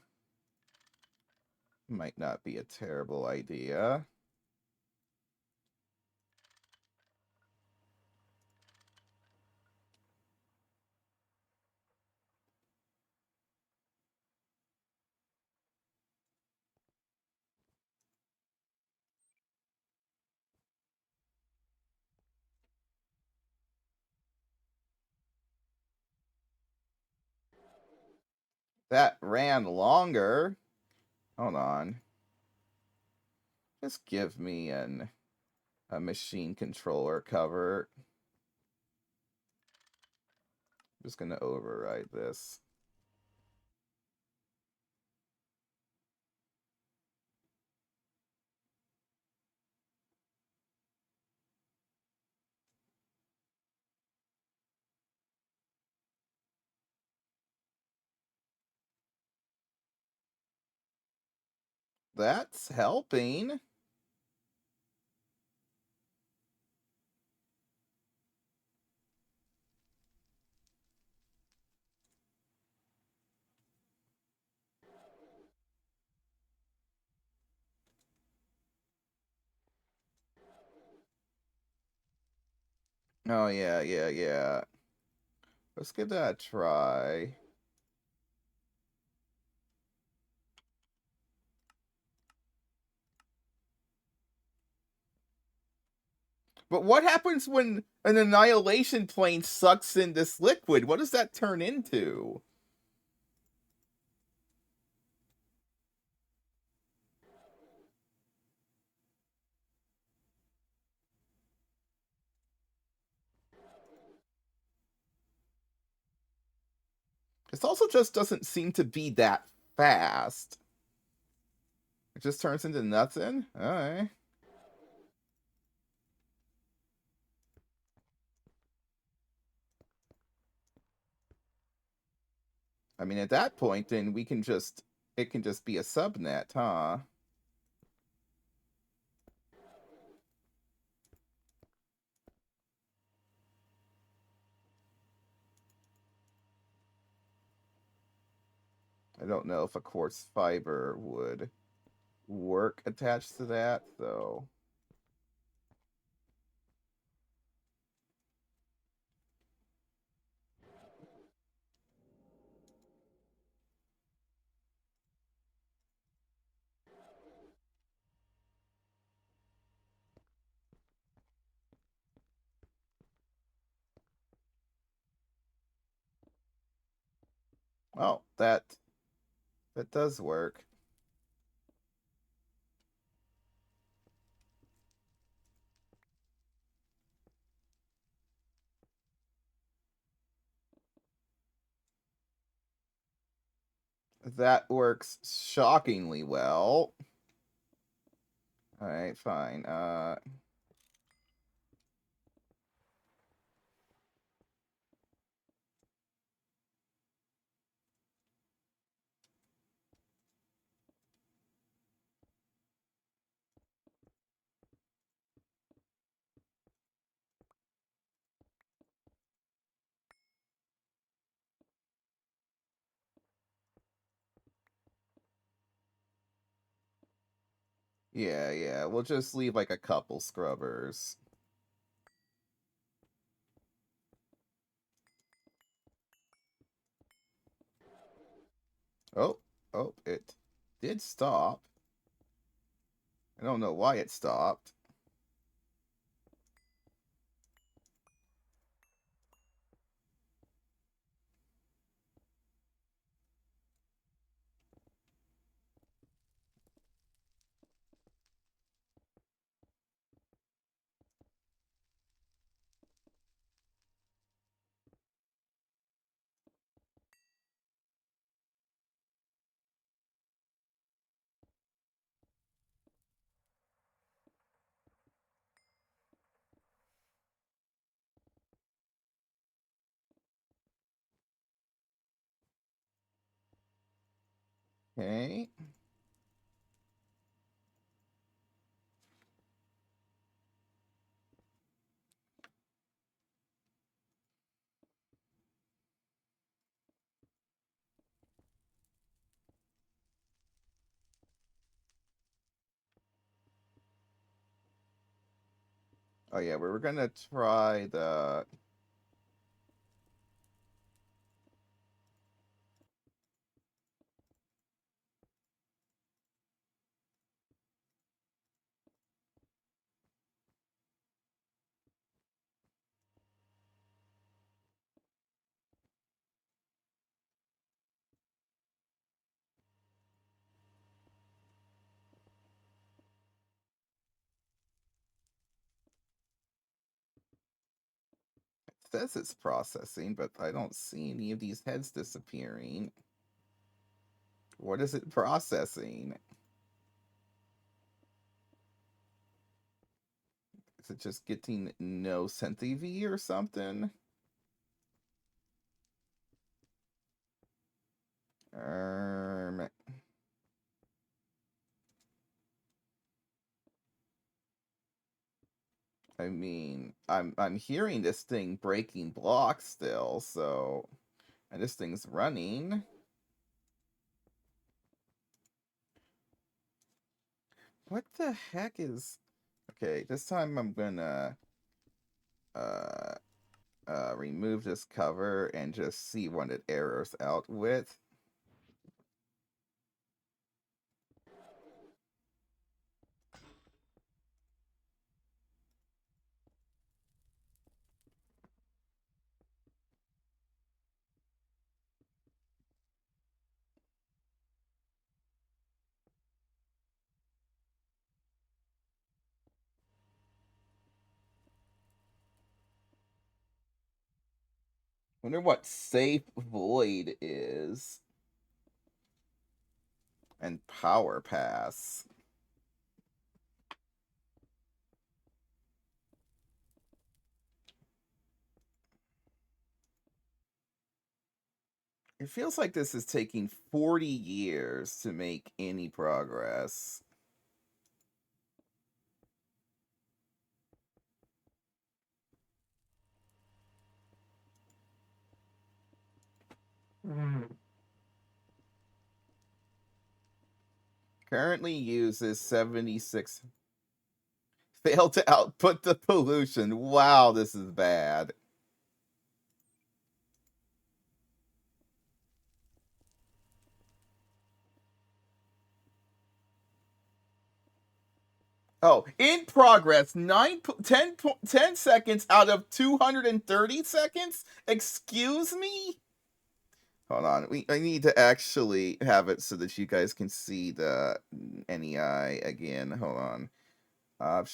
Might not be a terrible idea. That ran longer. Hold on. Just give me a machine controller cover. I'm just gonna override this. That's helping. Oh, yeah, yeah, yeah. Let's give that a try. But what happens when an annihilation plane sucks in this liquid? What does that turn into? This also just doesn't seem to be that fast. It just turns into nothing? Alright. I mean, at that point, then we can just... it can just be a subnet, huh? I don't know if a quartz fiber would work attached to that, though. Well, that does work. That works shockingly well. All right, fine. Yeah. We'll just leave like a couple scrubbers. Oh, it did stop. I don't know why it stopped. Okay. Oh yeah, we were gonna try the. It says it's processing, but I don't see any of these heads disappearing. What is it processing? Is it just getting no V or something? Um, I mean, I'm hearing this thing breaking blocks still, so and this thing's running. What the heck is? Okay, this time I'm gonna uh remove this cover and just see what it errors out with. Wonder what safe void is and power pass. It feels like this is taking 40 years to make any progress. Currently uses 76. Failed to output the pollution. Wow, this is bad. Oh, in progress. 10 seconds out of 230 seconds? Excuse me? Hold on. I need to actually have it so that you guys can see the NEI again. Hold on. Options.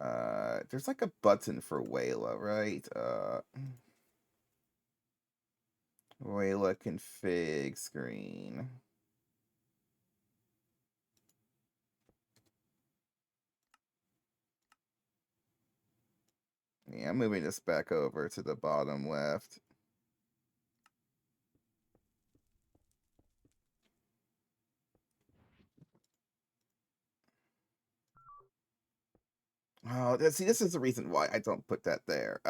There's like a button for Wayla, right? Wayla config screen. Yeah, I'm moving this back over to the bottom left. Oh, see, this is the reason why I don't put that there.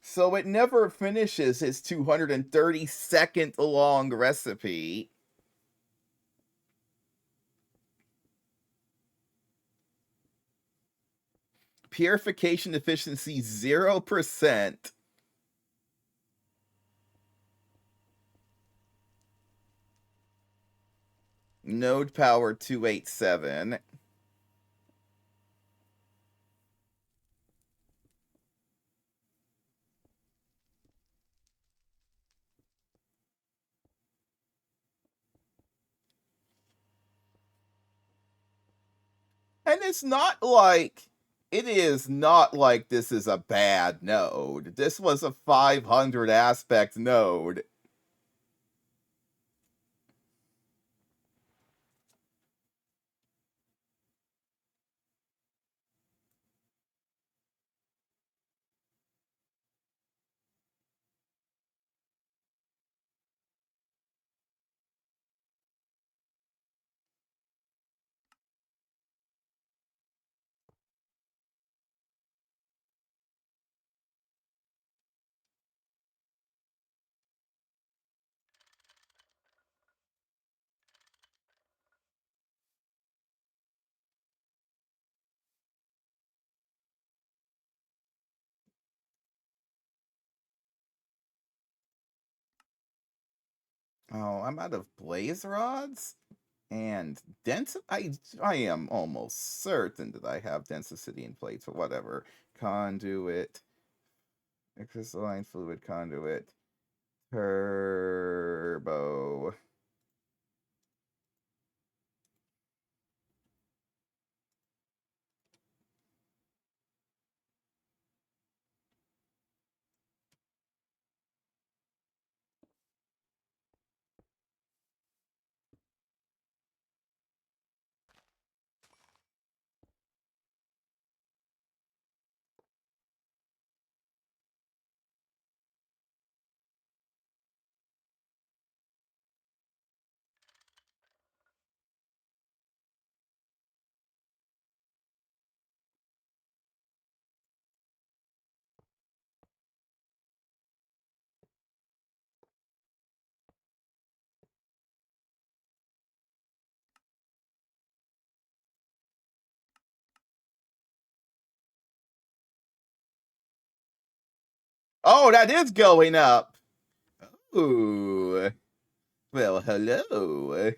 So it never finishes his 230-second long recipe. Purification efficiency 0%. Node power 287. And it's not like it is not like this is a bad node. This was a 500 aspect node. Oh, I'm out of blaze rods and I am almost certain that I have density in plates, but whatever. Conduit, crystalline fluid conduit, turbo. Oh, that is going up. Ooh. Well, hello.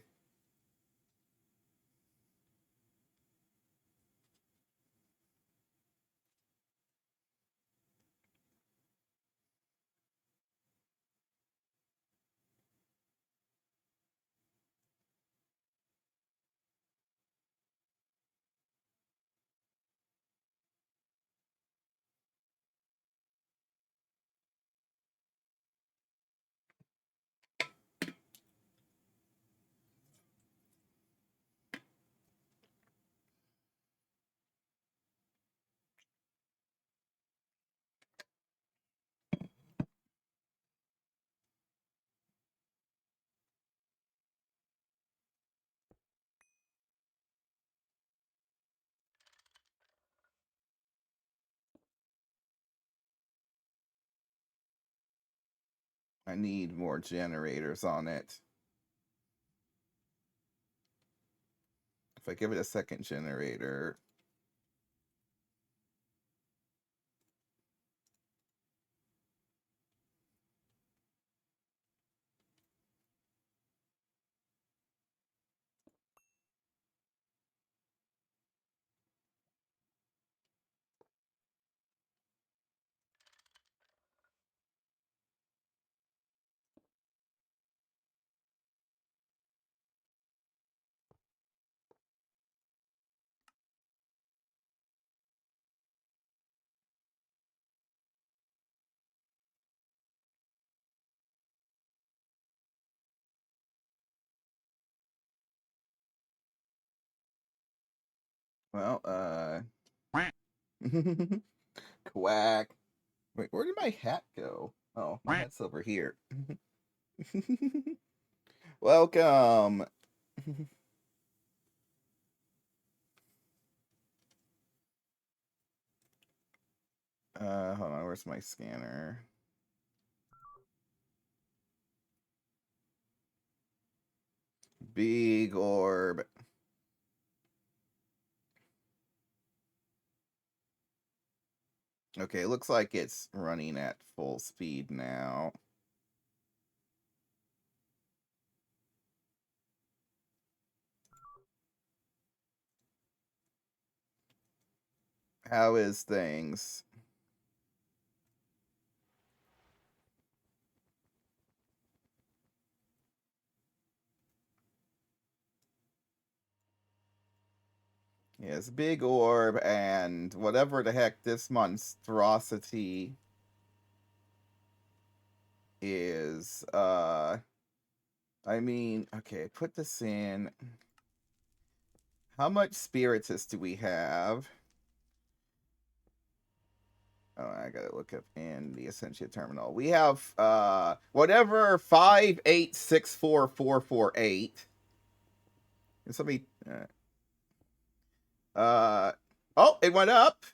I need more generators on it. If I give it a second generator. Well, quack. Wait, where did my hat go? Oh, my hat's over here. Welcome. Hold on, where's my scanner? Big orb. Okay, it looks like it's running at full speed now. How is things? Yes, big orb and whatever the heck this monstrosity is. I mean, okay, put this in. How much spiritus do we have? Oh, I gotta look up in the Essentia terminal. We have whatever 5864448. Somebody oh, it went up.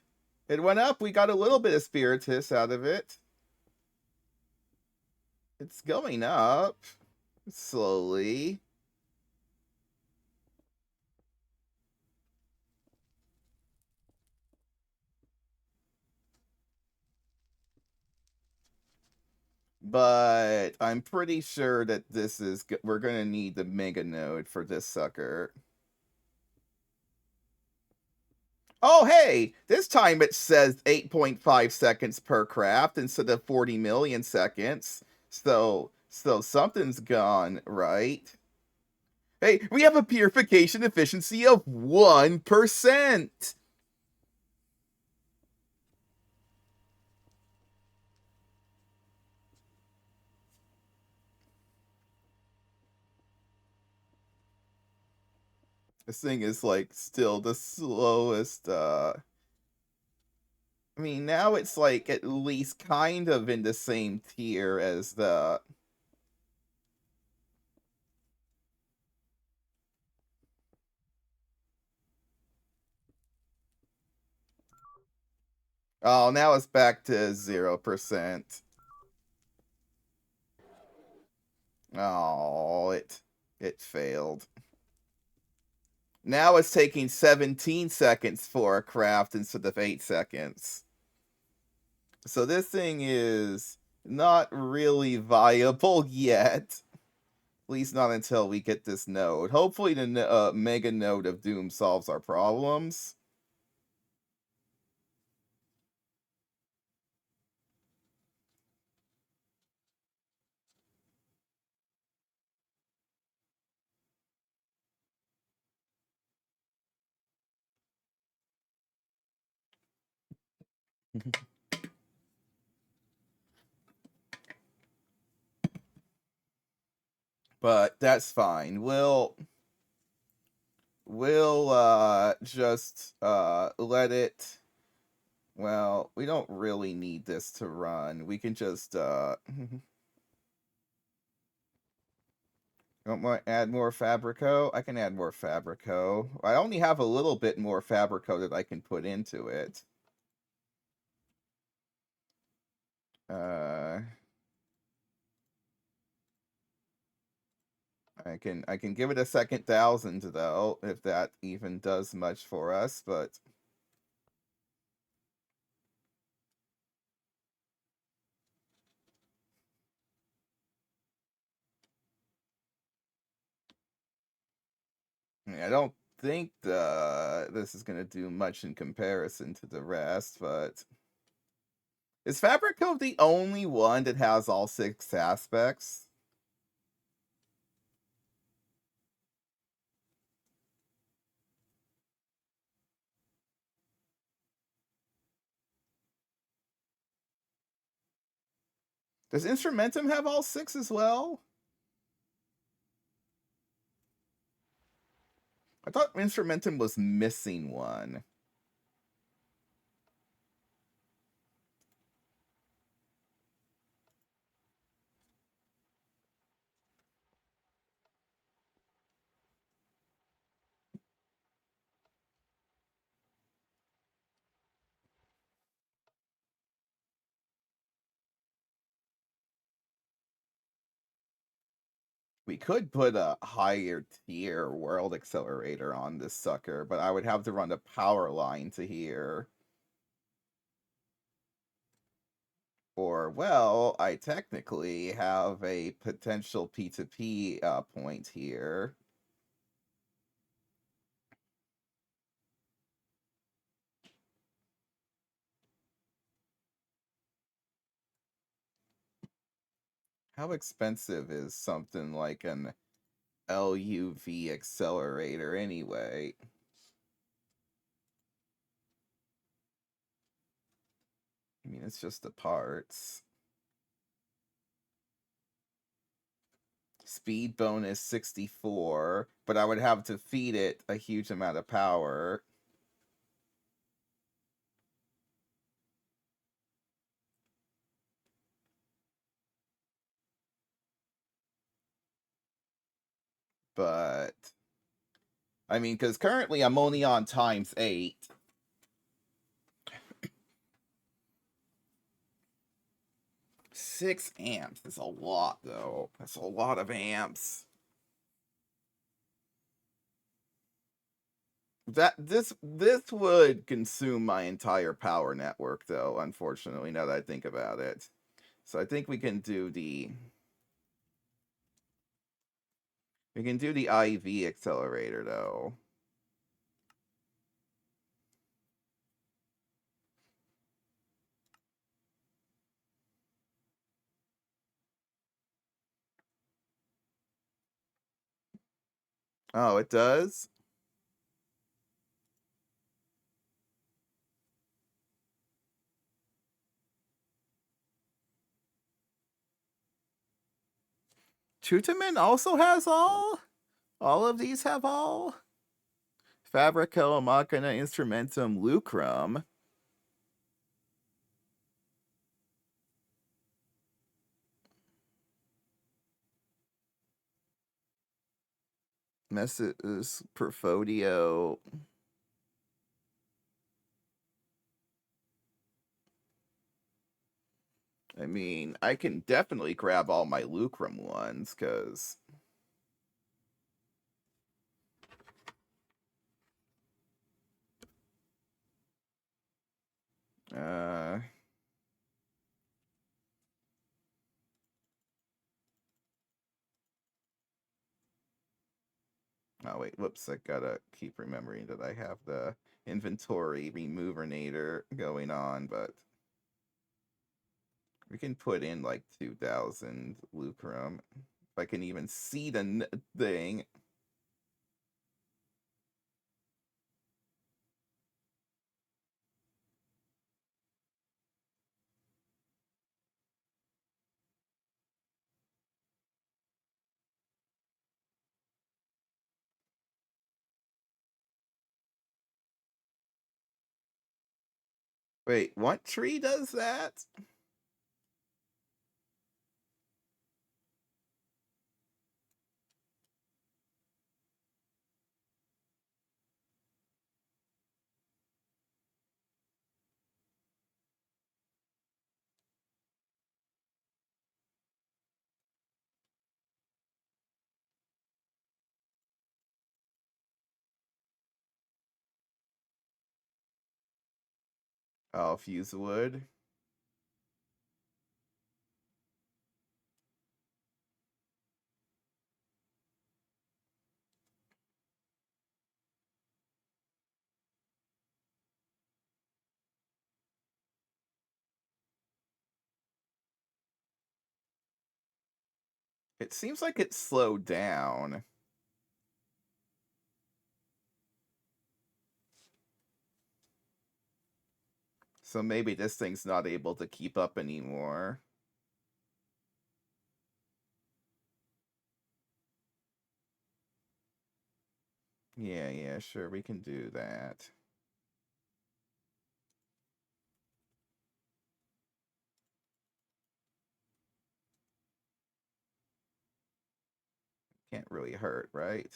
It went up. We got a little bit of spiritus out of it. It's going up slowly. But I'm pretty sure that this is we're gonna need the mega node for this sucker. Oh, hey, this time it says 8.5 seconds per craft instead of 40 million seconds. So something's gone right. Hey, we have a purification efficiency of 1%. This thing is like still the slowest. I mean, now it's like at least kind of in the same tier as the. Oh, now it's back to 0%. Oh, it failed. Now it's taking 17 seconds for a craft instead of 8 seconds. So this thing is not really viable yet. At least not until we get this node. Hopefully the mega node of Doom solves our problems. But that's fine. We'll just let it. Well, we don't really need this to run. We can just don't want to add more Fabrico? I can add more Fabrico. I only have a little bit more Fabrico that I can put into it. I can give it a second 1,000 though, if that even does much for us, but I don't think this is gonna do much in comparison to the rest, but is Fabrico the only one that has all 6 aspects? Does Instrumentum have all 6 as well? I thought Instrumentum was missing one. We could put a higher tier world accelerator on this sucker, but I would have to run a power line to here. Or, well, I technically have a potential P2P point here. How expensive is something like an LuV accelerator anyway? I mean, it's just the parts. Speed bonus 64, but I would have to feed it a huge amount of power. But, I mean, because currently I'm only on ×8. 6 amps is a lot, though. That's a lot of amps. This would consume my entire power network, though, unfortunately, now that I think about it. So I think we can do the IV accelerator, though. Oh, it does? Tutamin also has all? All of these have all? Fabrico, Machina, Instrumentum, Lucrum. Messes, Perfodio. I mean, I can definitely grab all my Lucrum ones, because... Uh... Oh, wait, whoops, I gotta keep remembering that I have the inventory removernator going on, but... We can put in, like, 2,000 Lucrum. If I can even see the thing. Wait, what tree does that? Oh, fuse wood. It seems like it slowed down. So maybe this thing's not able to keep up anymore. Yeah, sure, we can do that. Can't really hurt, right?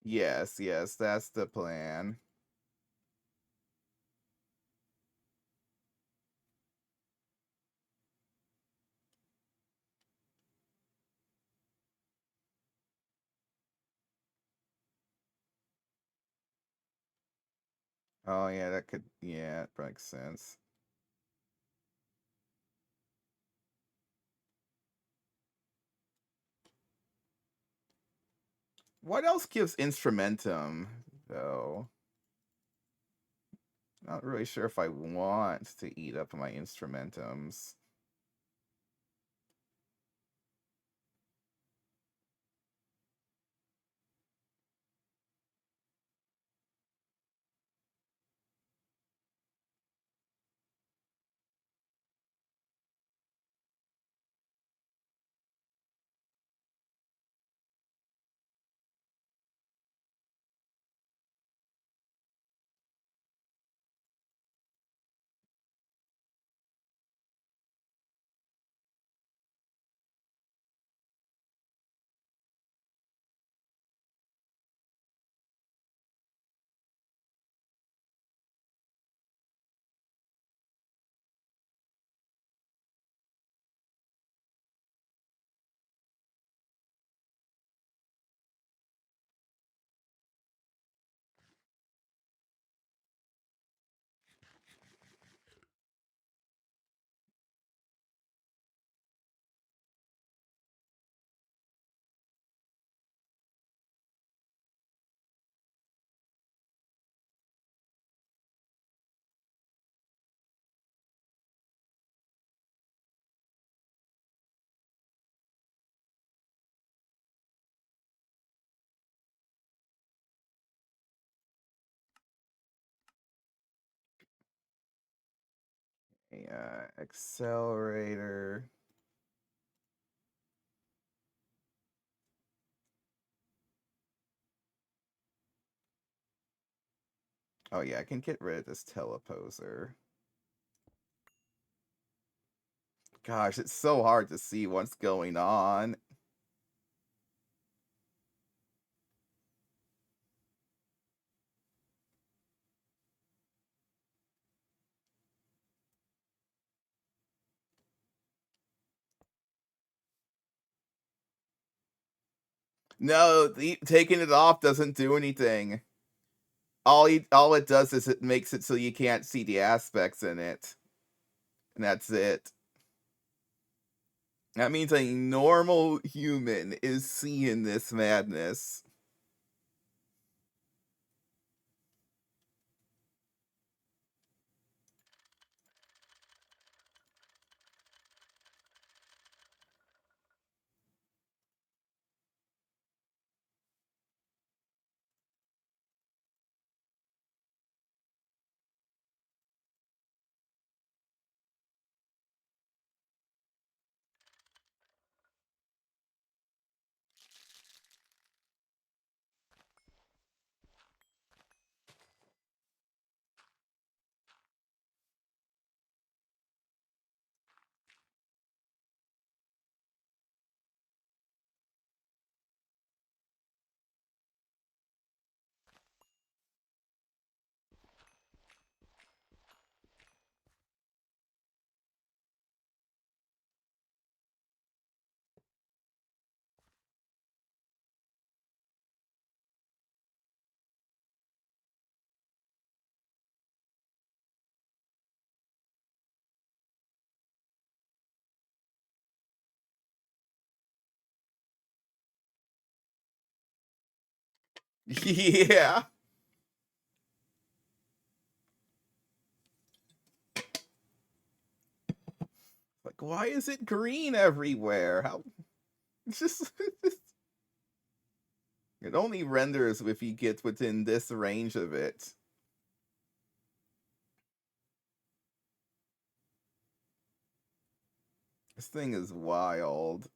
Yes, that's the plan. Oh yeah, that could, yeah, that makes sense. What else gives instrumentum, though? Not really sure if I want to eat up my instrumentums. Accelerator. Oh yeah, I can get rid of this teleposer. Gosh, it's so hard to see what's going on. No, taking it off doesn't do anything. All it does is it makes it so you can't see the aspects in it. And that's it. That means a normal human is seeing this madness. Yeah. Like, why is it green everywhere? How? It's just it only renders if you get within this range of it. This thing is wild.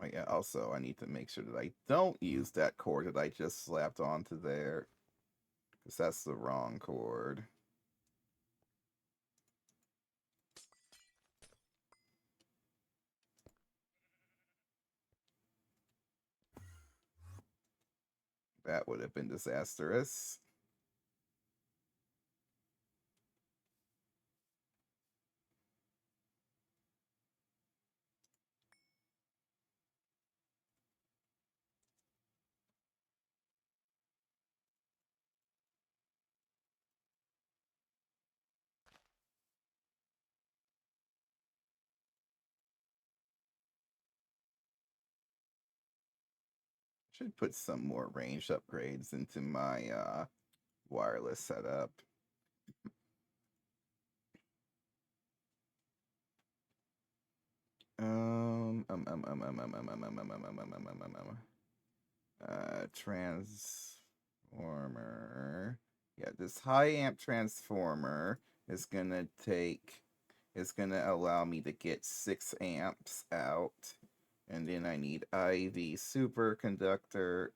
Oh, yeah, also, I need to make sure that I don't use that cord that I just slapped onto there. Because that's the wrong cord. That would have been disastrous. Should put some more range upgrades into my wireless setup. Transformer. Yeah, this high amp transformer is gonna allow me to get 6 amps out. And then I need IV superconductor.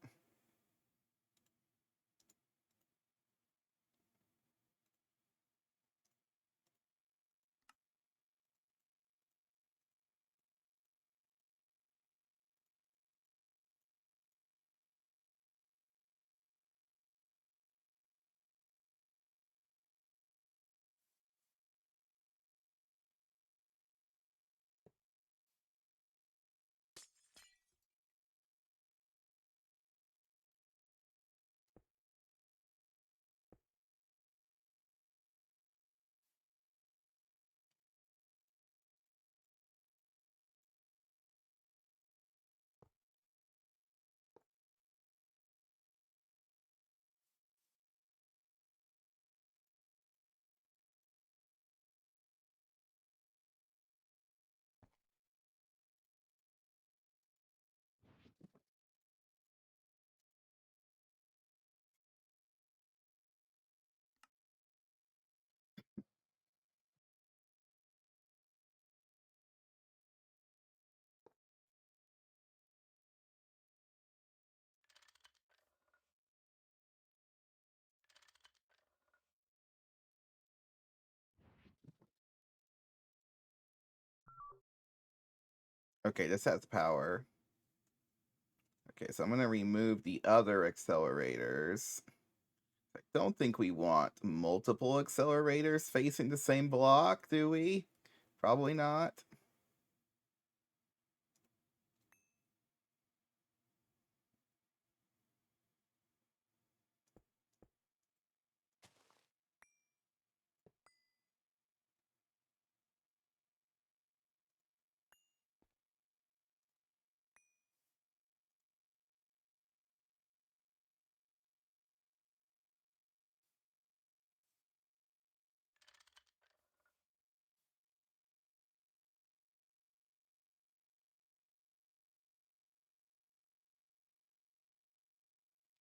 Okay, this has power. Okay, so I'm gonna remove the other accelerators. I don't think we want multiple accelerators facing the same block, do we? Probably not.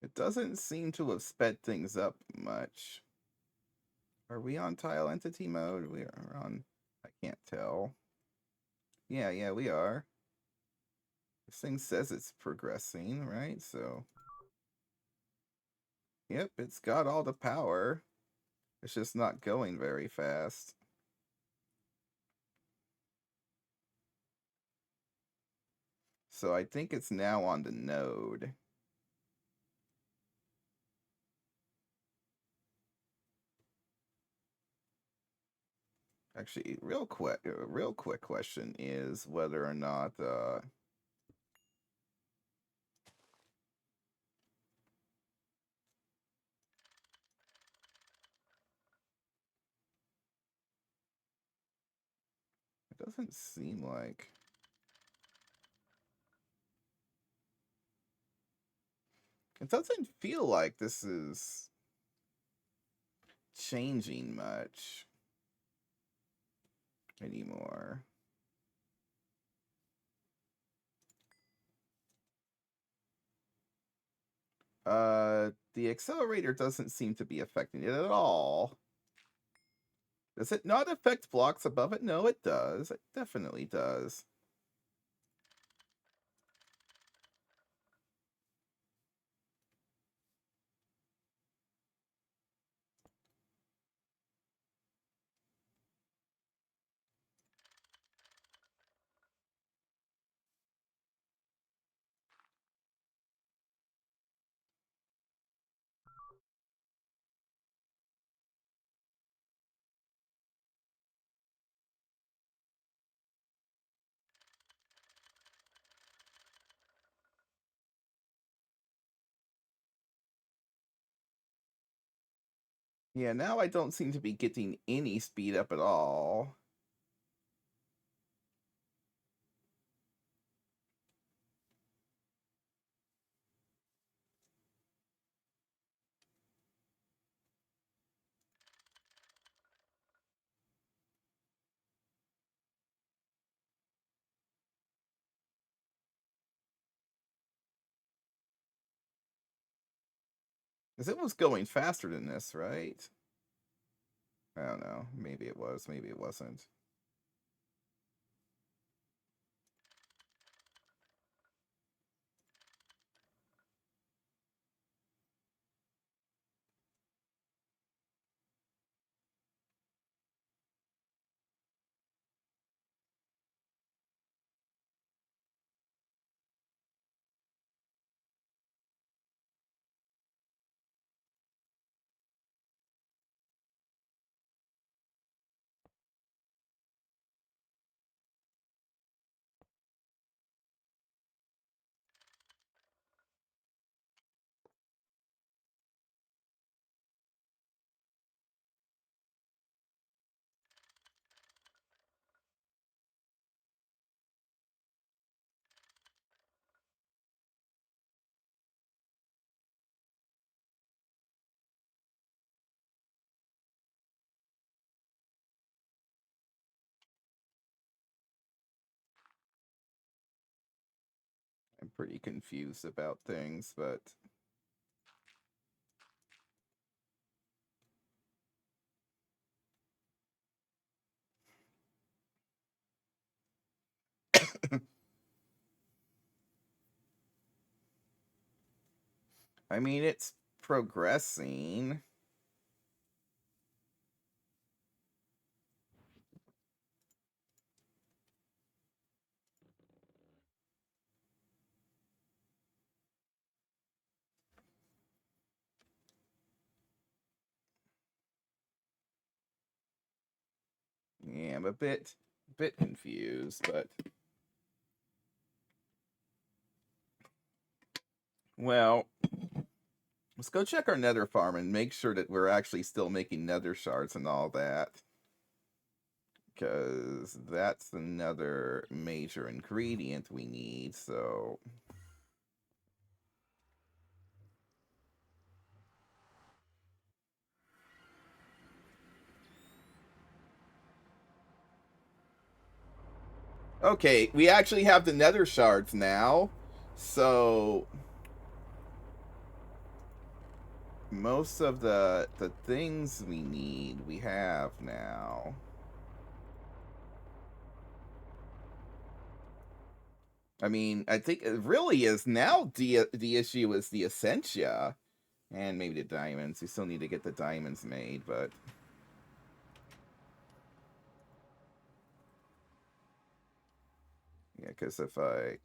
It doesn't seem to have sped things up much. Are we on tile entity mode? We are on... I can't tell. Yeah, we are. This thing says it's progressing, right? So... Yep, it's got all the power. It's just not going very fast. So I think it's now on the node. Actually, real quick question is whether or not Doesn't seem like... It doesn't feel like this is changing much anymore. The accelerator doesn't seem to be affecting it at all. Does it not affect blocks above it? No, it does. It definitely does. Yeah, now I don't seem to be getting any speed up at all. Because it was going faster than this, right? I don't know. Maybe it was. Maybe it wasn't. I'm pretty confused about things, but... I mean, it's progressing. Yeah, I'm a bit confused, but... Well, let's go check our nether farm and make sure that we're actually still making nether shards and all that. Because that's another major ingredient we need, so... Okay, we actually have the nether shards now, so... Most of the things we need, we have now. I mean, I think it really is now the issue is the Essentia. And maybe the diamonds. We still need to get the diamonds made, but... Yeah, because if I...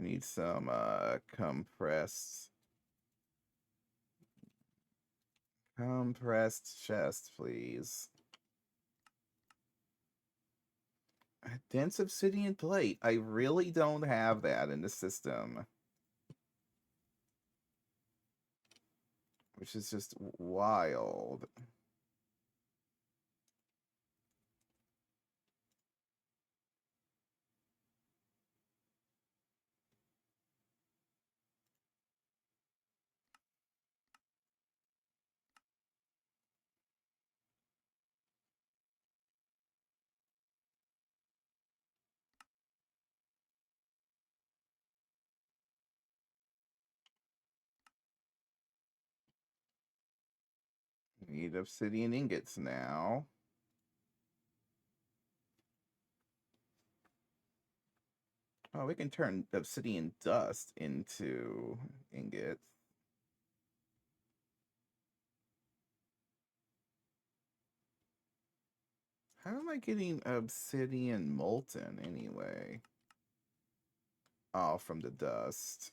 need some compressed Compressed chest, please. A dense obsidian plate. I really don't have that in the system. Which is just wild. Need obsidian ingots now. Oh, we can turn obsidian dust into ingots. How am I getting obsidian molten anyway? Oh, from the dust.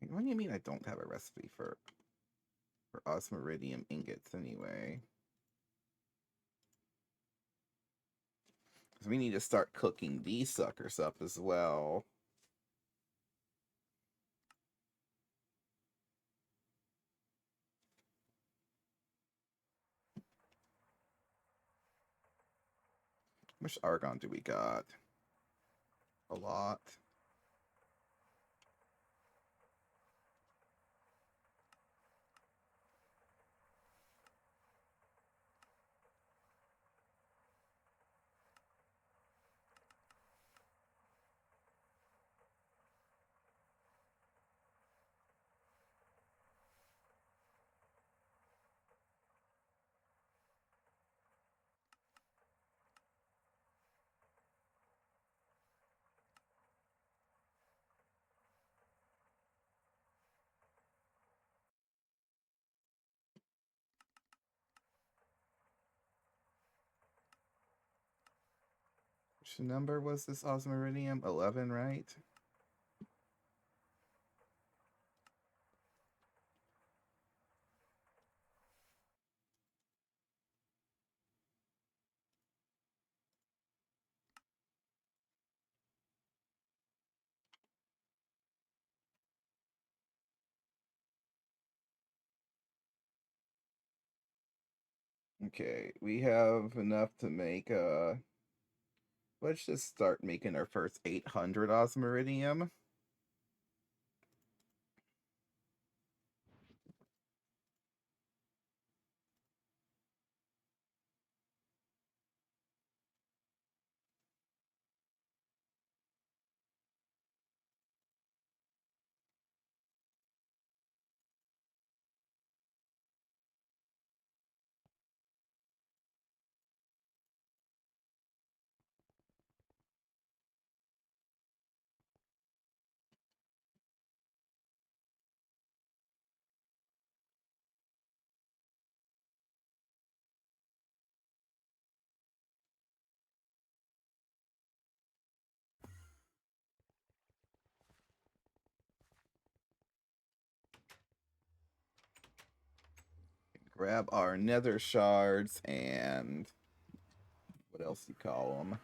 What do you mean I don't have a recipe for osmiridium ingots anyway? Because we need to start cooking these suckers up as well. How much argon do we got? A lot. Which number was this osmiridium? 11, right? Okay, we have enough to make let's just start making our first 800 osmiridium. Grab our nether shards and what else you call them?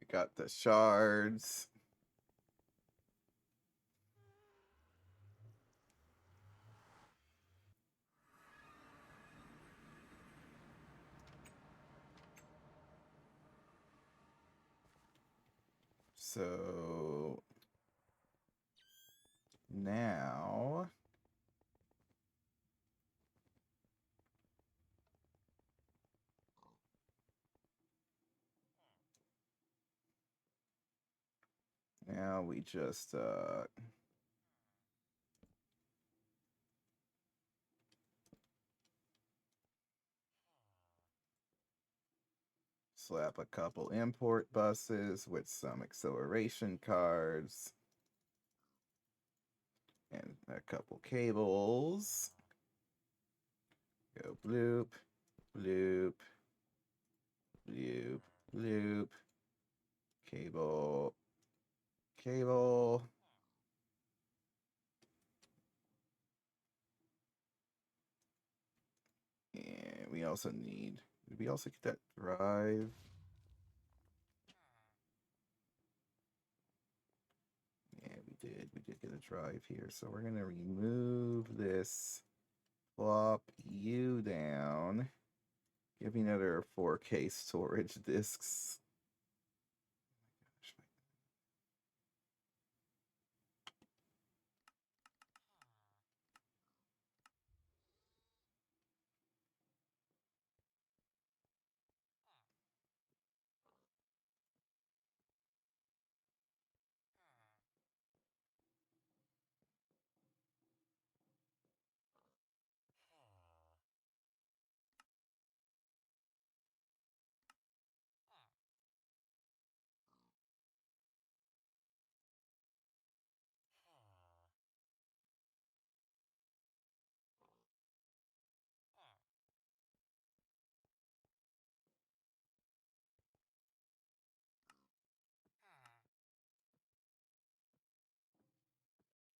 We got the shards. So now we just slap a couple import buses with some acceleration cards and a couple cables. Go bloop, bloop, bloop, bloop, cable, cable. And we also need, did we also get that drive? Yeah, we did. We did get a drive here. So we're going to remove this, plop you down. Give me another 4K storage discs.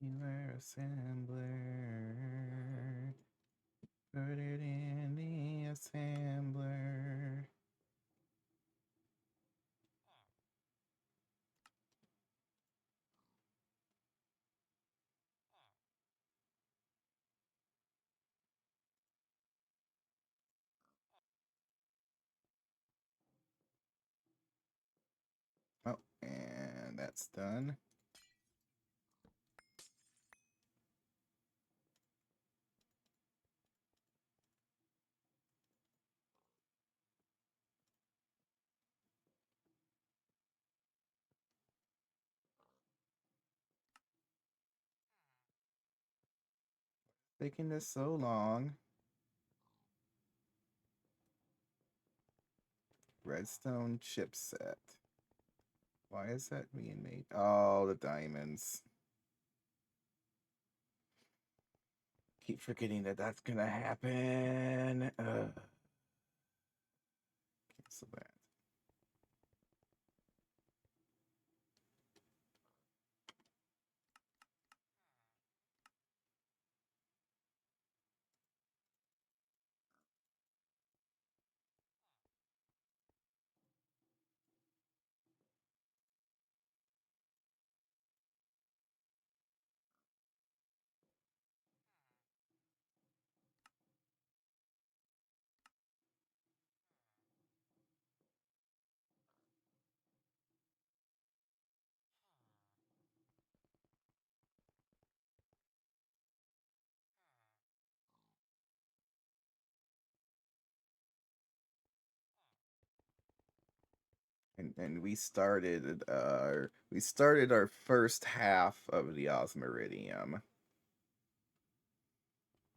Anywhere assembler. Put it in the assembler. Oh, and that's done. Taking this so long. Redstone chipset. Why is that being made? Oh, the diamonds. Keep forgetting that that's gonna happen. Cancel that. And we started our first half of the Osmiridium.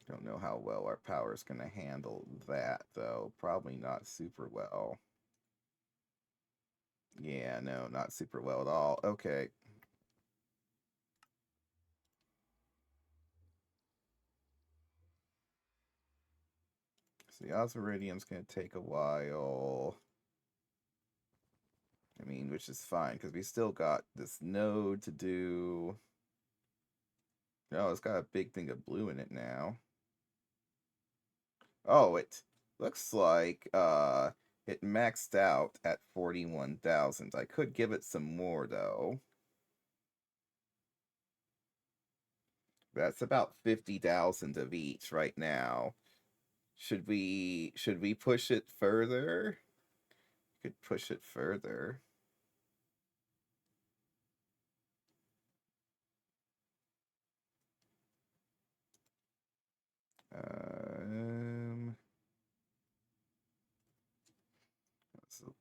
Don't know how well our power is gonna handle that though. Probably not super well. Yeah, no, not super well at all. Okay. So the Osmiridium's gonna take a while. I mean, which is fine because we still got this node to do. Oh, it's got a big thing of blue in it now. Oh, it looks like It maxed out at 41,000. I could give it some more though. That's about 50,000 of each right now. Should we push it further? Could push it further. So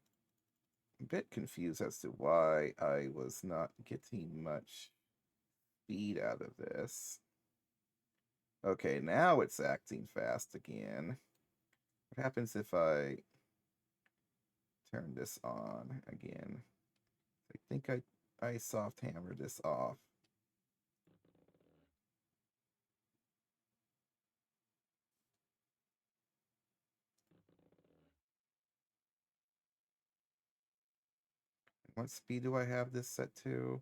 a bit confused as to why I was not getting much speed out of this. Okay, now it's acting fast again. What happens if I turn this on again? I think I soft hammer this off. What speed do I have this set to?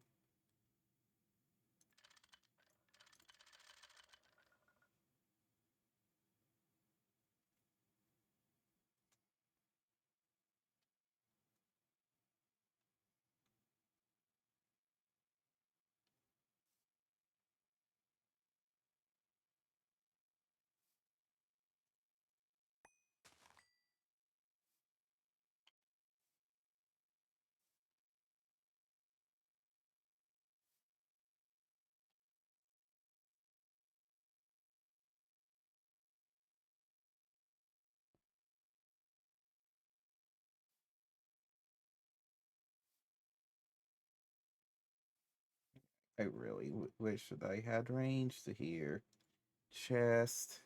I really wish that I had range to here. Chest.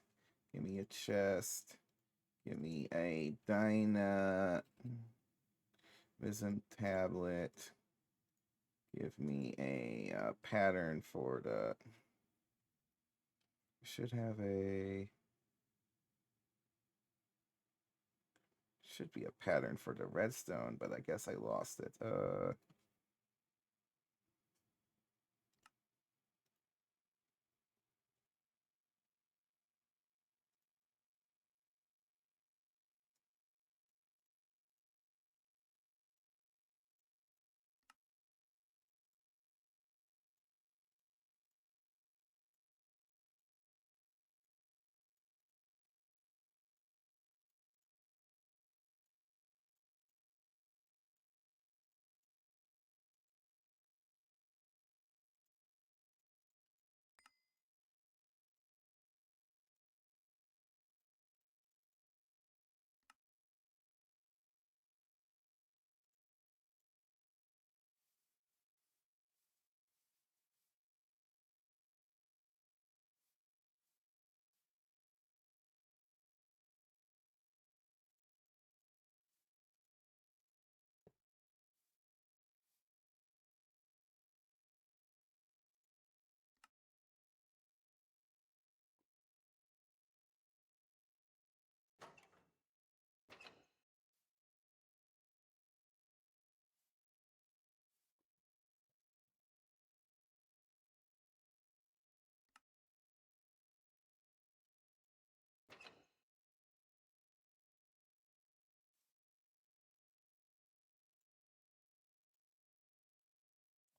Give me a chest. Give me a dynamism tablet. Give me a pattern for the. Should have a. Should be a pattern for the redstone, but I guess I lost it.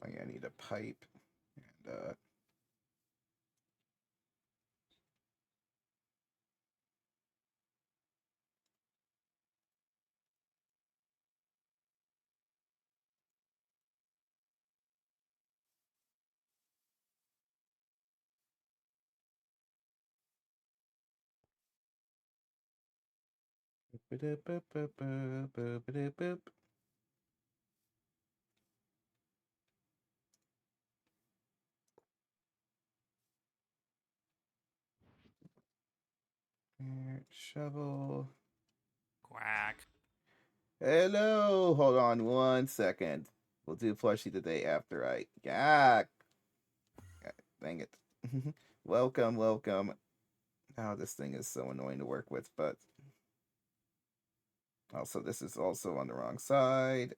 I need a pipe and shovel. Quack. Hello, hold on 1 second. We'll do plushie the day after I. Yeah, dang it. Welcome, welcome. Oh, this thing is so annoying to work with, but also this is also on the wrong side.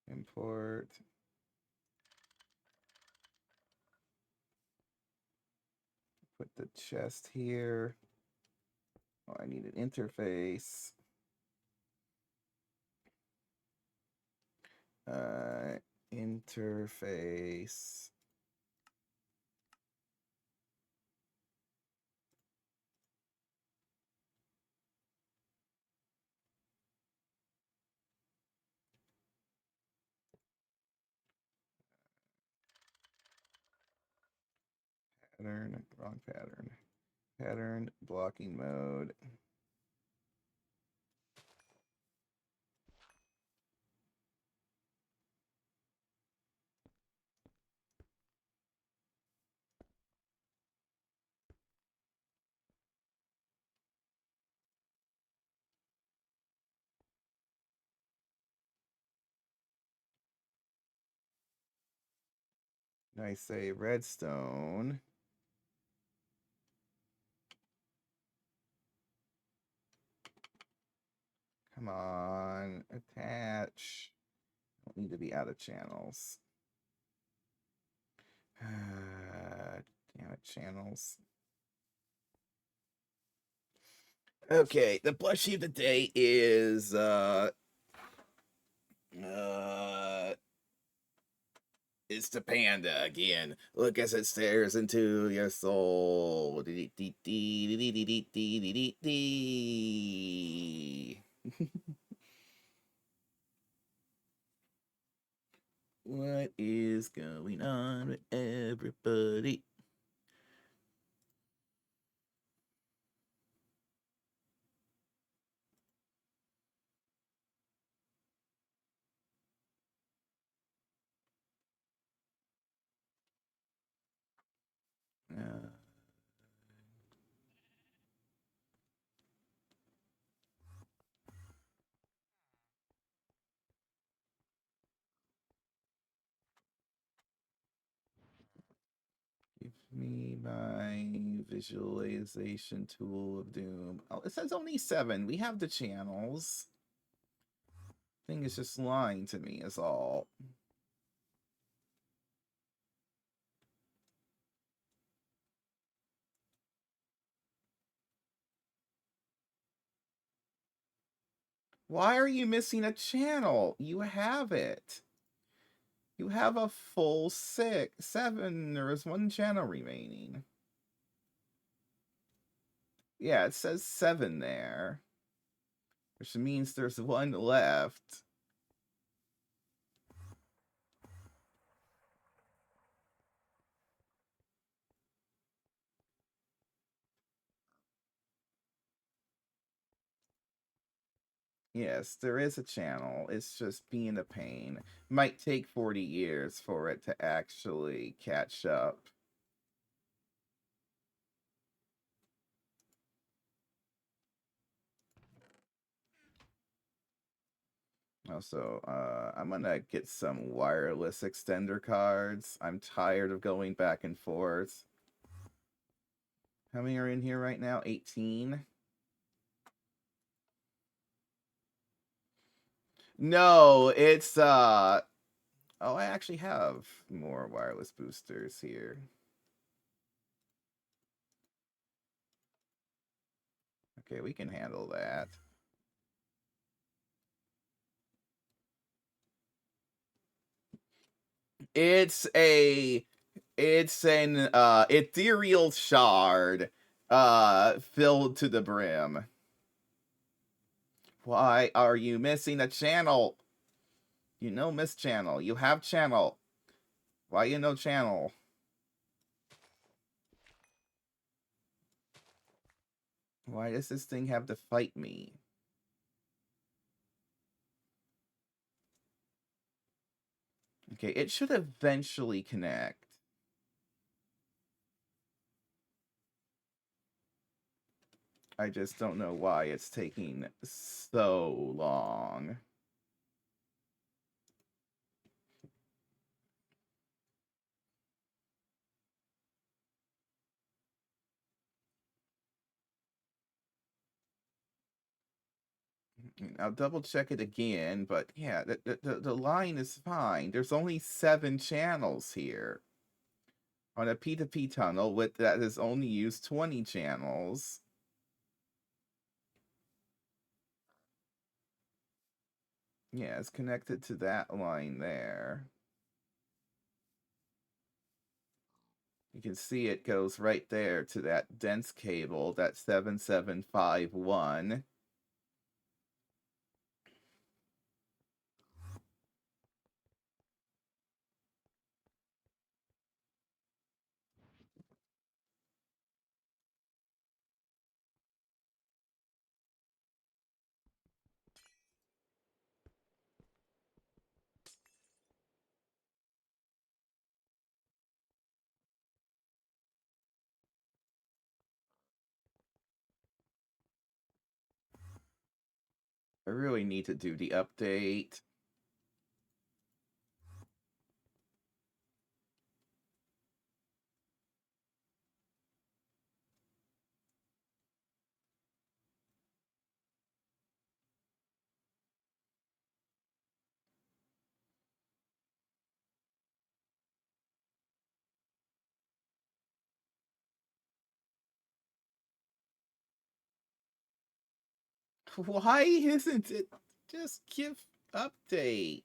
Import. Put the chest here. Oh, I need an interface. Interface. Pattern, wrong pattern. Pattern, blocking mode. I say redstone. Come on, attach. Don't need to be out of channels. Damn it, channels. Okay, the plushie of the day is it's the panda again. Look as it stares into your soul. What is going on with everybody? Give me my visualization tool of doom. Oh, it says only 7. We have the channels. Thing is just lying to me is all. Why are you missing a channel? You have it. You have a full 7. There is 1 channel remaining. Yeah, it says 7 there. Which means there's 1 left. Yes, there is a channel. It's just being a pain. Might take 40 years for it to actually catch up. Also, I'm gonna get some wireless extender cards. I'm tired of going back and forth. How many are in here right now? 18? No, it's oh, I actually have more wireless boosters here. Okay, we can handle that. It's an ethereal shard filled to the brim. Why are you missing a channel? You know miss channel. You have channel. Why you no channel? Why does this thing have to fight me? Okay, it should eventually connect. I just don't know why it's taking so long. I'll double check it again, but yeah, the line is fine. There's only 7 channels here. on a P2P tunnel that has only used 20 channels. Yeah, it's connected to that line there. You can see it goes right there to that dense cable, that 7751. I really need to do the update. Why isn't it just give update?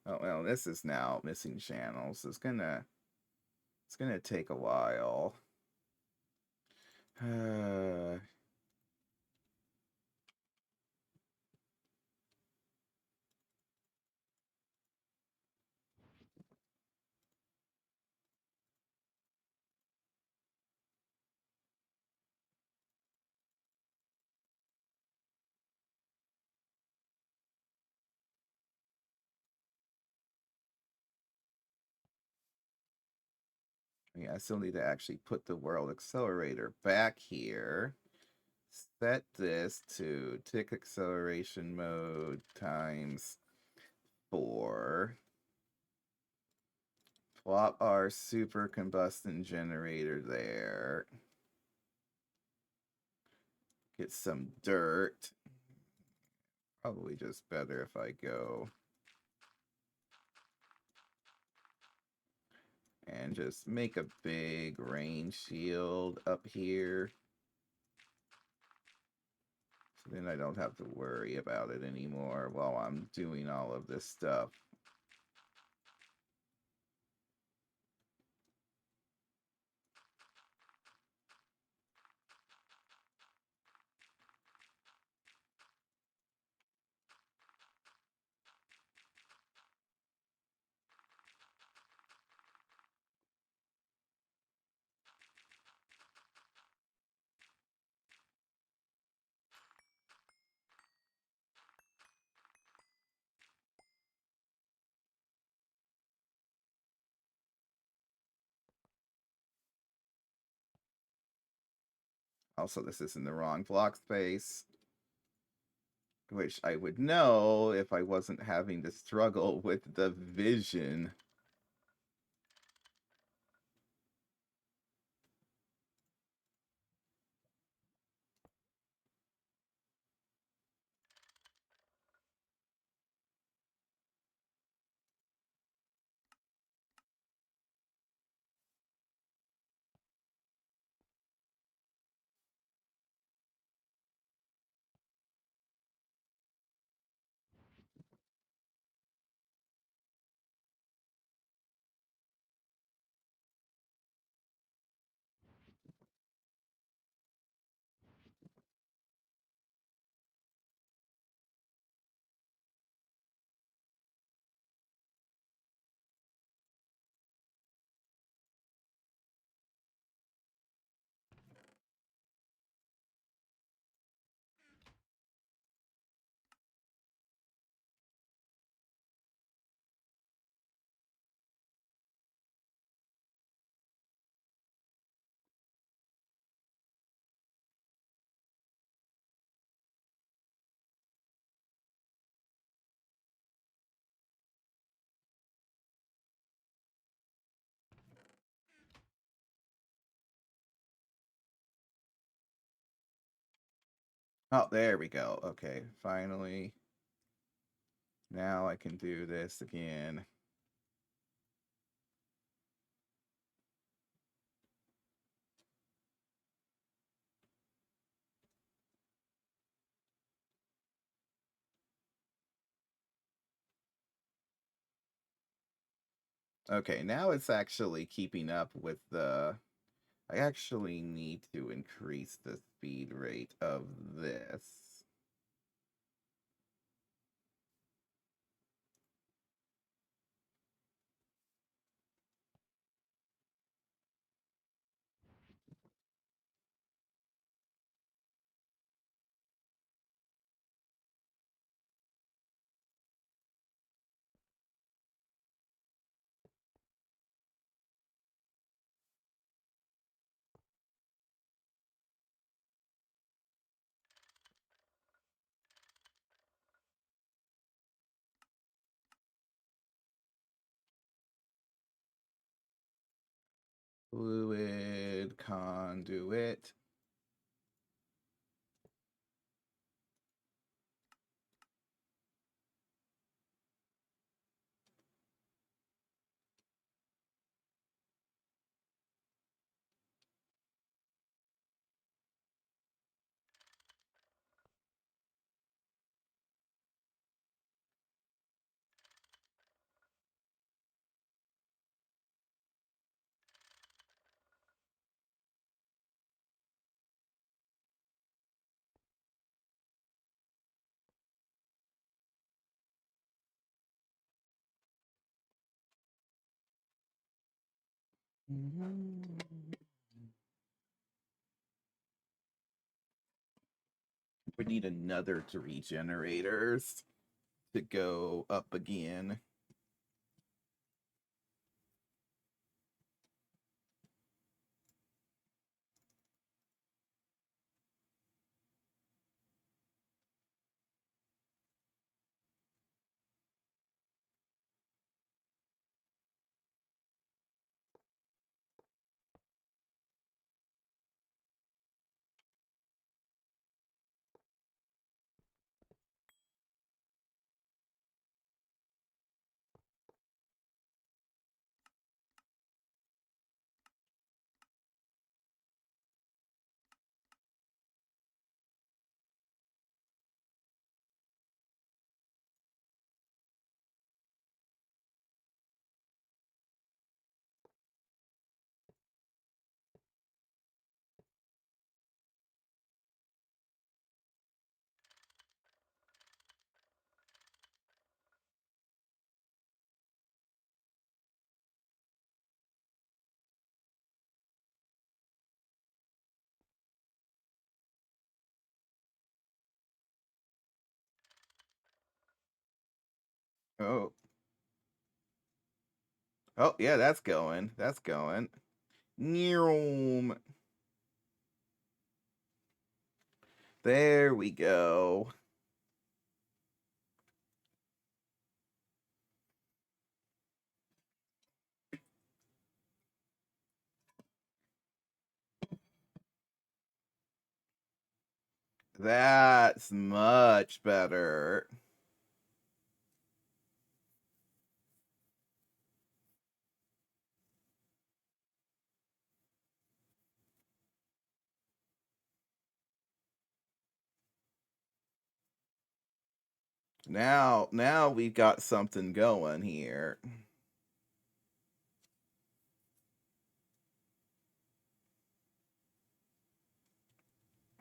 Oh well, this is now missing channels. It's gonna take a while. Yeah, I still need to actually put the world accelerator back here. Set this to tick acceleration mode times 4. Plop our super combustion generator there. Get some dirt. Probably just better if I go and just make a big rain shield up here. So then I don't have to worry about it anymore while I'm doing all of this stuff. Also, this is in the wrong block space, which I would know if I wasn't having to struggle with the vision. Oh, there we go. Okay, finally. Now I can do this again. Okay, now it's actually keeping up with the... I actually need to increase the speed rate of this. Fluid conduit. We need another 3 generators to go up again. Oh. Oh, yeah, that's going. That's going. Neom. There we go. That's much better. Now we've got something going here.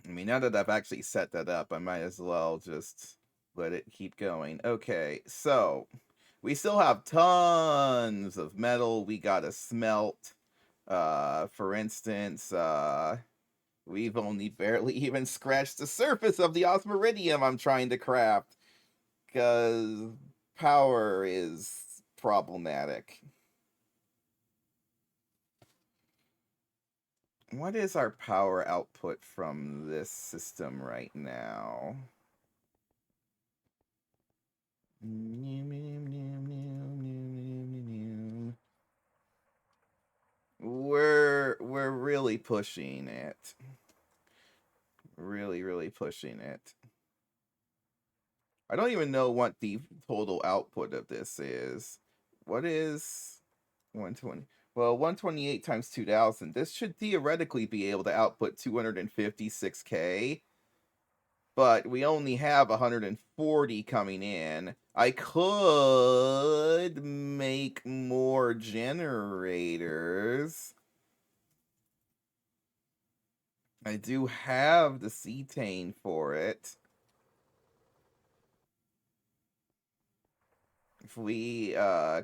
I mean, now that I've actually set that up, I might as well just let it keep going. Okay, so we still have tons of metal we gotta smelt. For instance, we've only barely even scratched the surface of the osmiridium I'm trying to craft, because power is problematic. What is our power output from this system right now? We're really pushing it. Really pushing it. I don't even know what the total output of this is. What is 120? Well, 128 times 2000. This should theoretically be able to output 256K. but we only have 140 coming in. I could make more generators. I do have the cetane for it. If we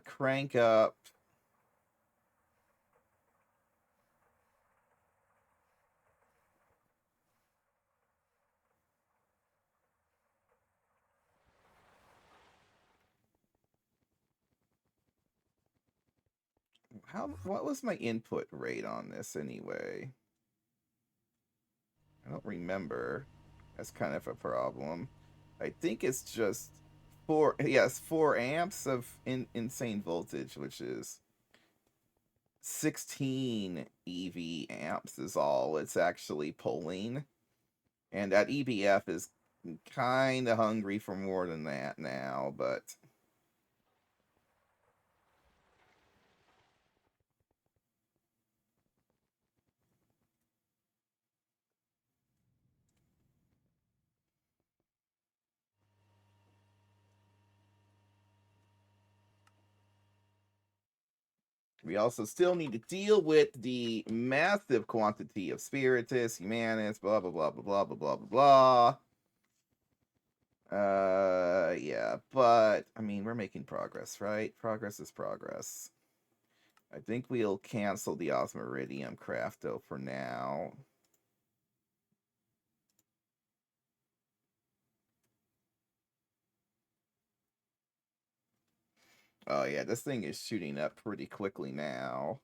crank up, what was my input rate on this anyway? I don't remember. That's kind of a problem. I think it's just 4 amps of insane voltage, which is 16 EV amps is all it's actually pulling. And that EBF is kind of hungry for more than that now, but we also still need to deal with the massive quantity of Spiritus, Humanus, blah blah blah blah blah blah blah blah blah. Yeah, but I mean, we're making progress, right? Progress is progress. I think we'll cancel the Osmiridium Crafto for now. Oh yeah, this thing is shooting up pretty quickly now.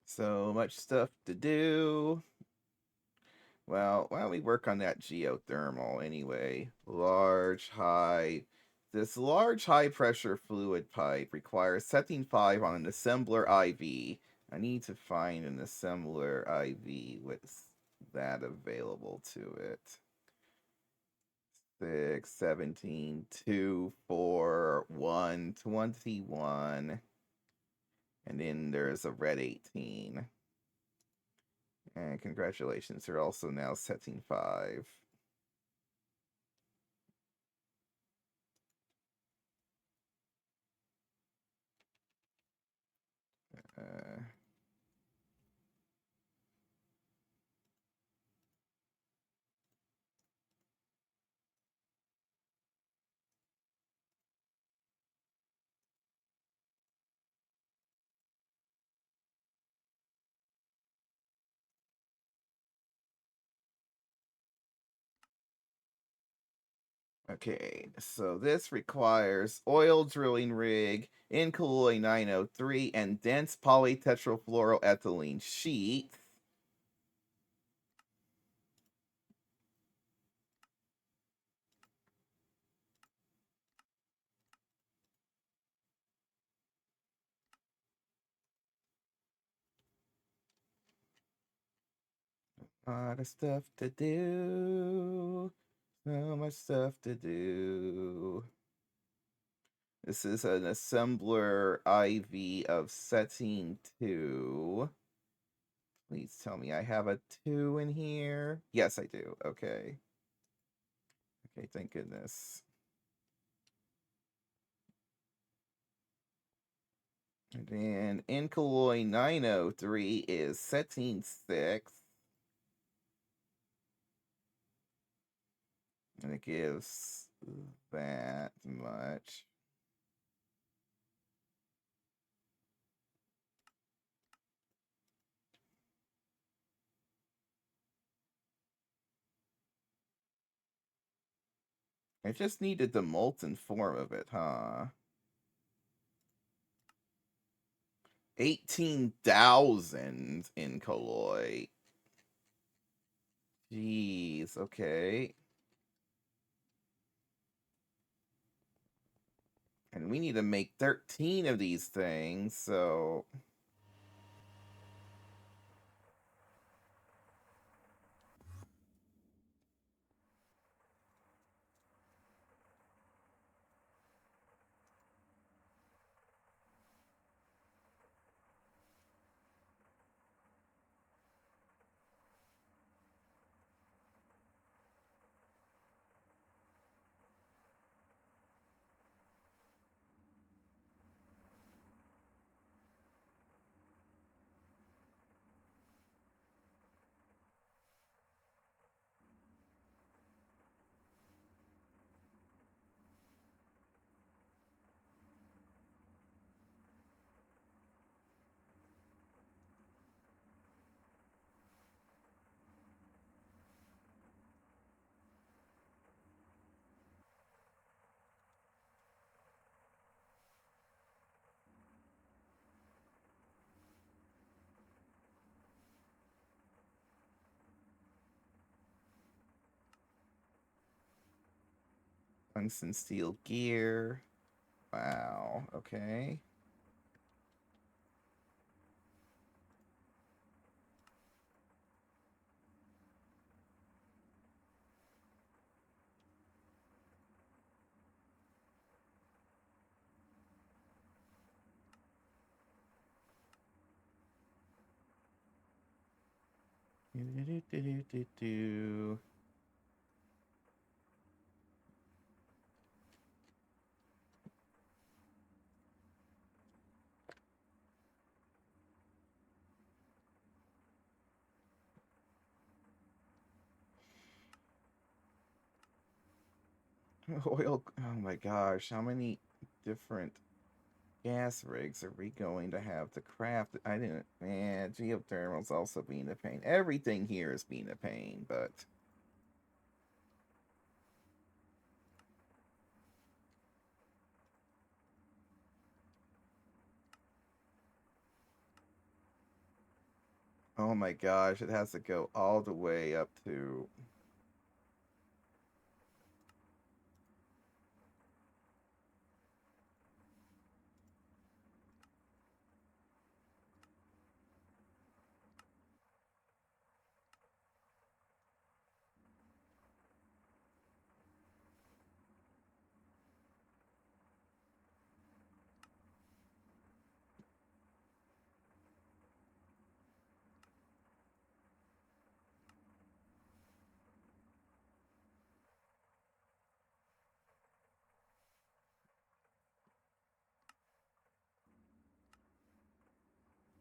So much stuff to do. Well, why don't we work on that geothermal anyway? This large high pressure fluid pipe requires setting 5 on an assembler IV. I need to find an assembler IV with that available to it. 6, 17, 2, 4, 1, 21. And then there's a red 18. And congratulations, they're also now setting 5. Uh, Okay, so this requires oil drilling rig, Incolloy 903, and dense polytetrafluoroethylene sheet. A lot of stuff to do. So much stuff to do. This is an assembler IV of setting 2. Please tell me I have a 2 in here. Yes, I do. Okay. Okay, thank goodness. And then Incolloy 903 is setting 6. And it gives that much. I just needed the molten form of it, huh? 18,000 in colloid. Jeez, okay. And we need to make 13 of these things, so Tungsten steel gear. Wow, okay. Do. Oil. Oh my gosh, how many different gas rigs are we going to have to craft? I didn't. Man, geothermal's also being a pain. Everything here is being a pain, but. Oh my gosh, it has to go all the way up to.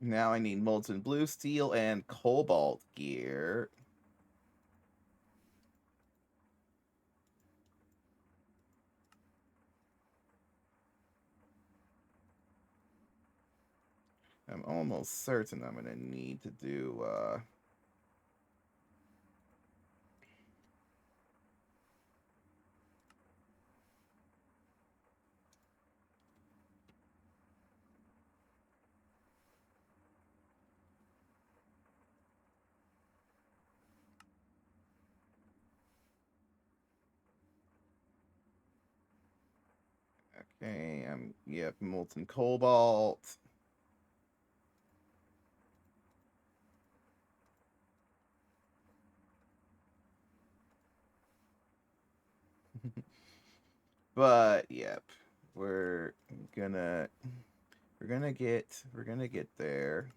Now I need molten blue steel and cobalt gear. I'm almost certain I'm gonna need to do okay, yep, molten cobalt. But yep, we're gonna we're gonna get there.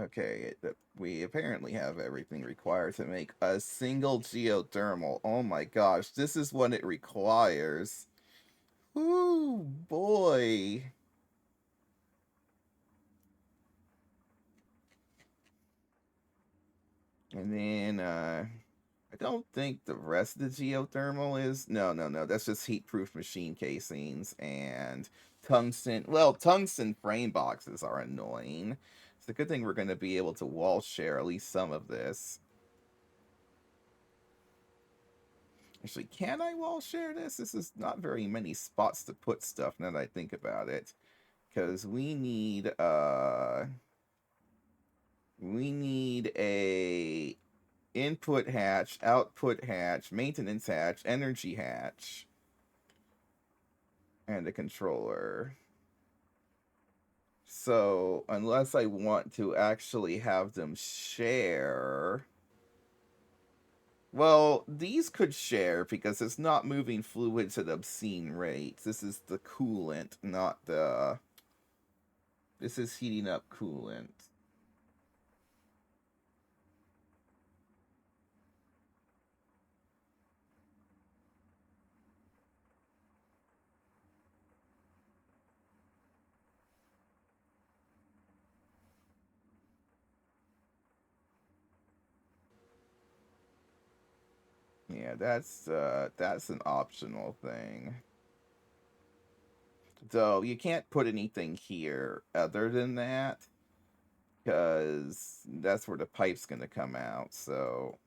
Okay, we apparently have everything required to make a single geothermal. Oh my gosh, this is what it requires. Ooh, boy. And then I don't think the rest of the geothermal is. No, no, no. That's just heat-proof machine casings and tungsten. Well, tungsten frame boxes are annoying. It's a good thing we're going to be able to wall share at least some of this. Actually, can I wall share this? This is not very many spots to put stuff now that I think about it. Because we need a input hatch, output hatch, maintenance hatch, energy hatch, and a controller. So, unless I want to actually have them share. Well, these could share because it's not moving fluids at obscene rates. This is the coolant, not the. This is heating up coolant. Yeah, that's an optional thing. Though you can't put anything here other than that, because that's where the pipe's going to come out, so...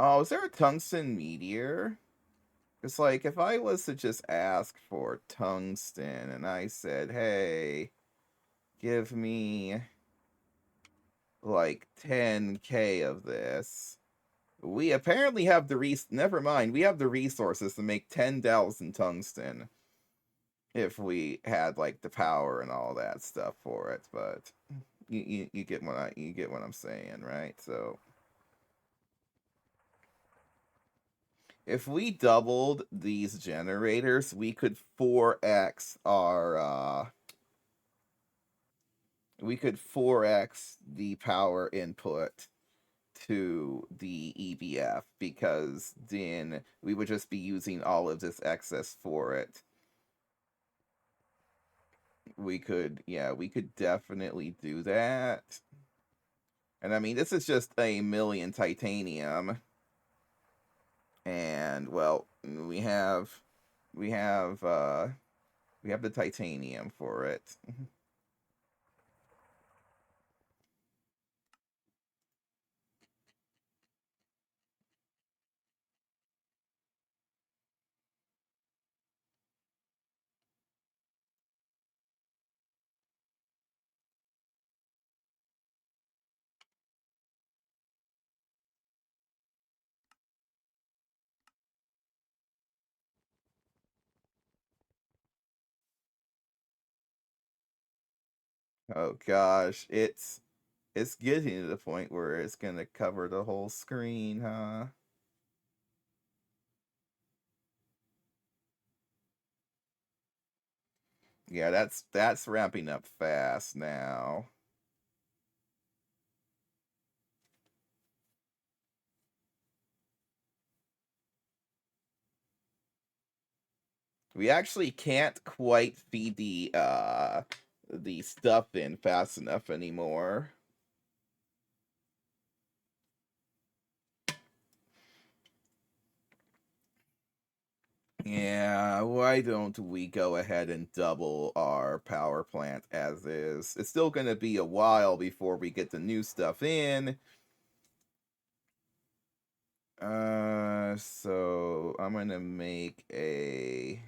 Oh, is there a tungsten meteor? It's like, if I was to just ask for tungsten, and I said, hey, give me, like, 10k of this... We apparently have the never mind, we have the resources to make 10,000 tungsten. If we had, like, the power and all that stuff for it, but... You get what I'm saying, right? So... If we doubled these generators, we could 4x our, we could 4x the power input to the EBF, because then we would just be using all of this excess for it. We could, yeah, we could definitely do that. And I mean, this is just 1,000,000 titanium. And, well, we have the titanium for it. Oh gosh, it's getting to the point where it's gonna cover the whole screen, huh? Yeah, that's ramping up fast now. We actually can't quite feed the stuff in fast enough anymore. Yeah, why don't we go ahead and double our power plant as is? It's still gonna be a while before we get the new stuff in. So I'm gonna make a...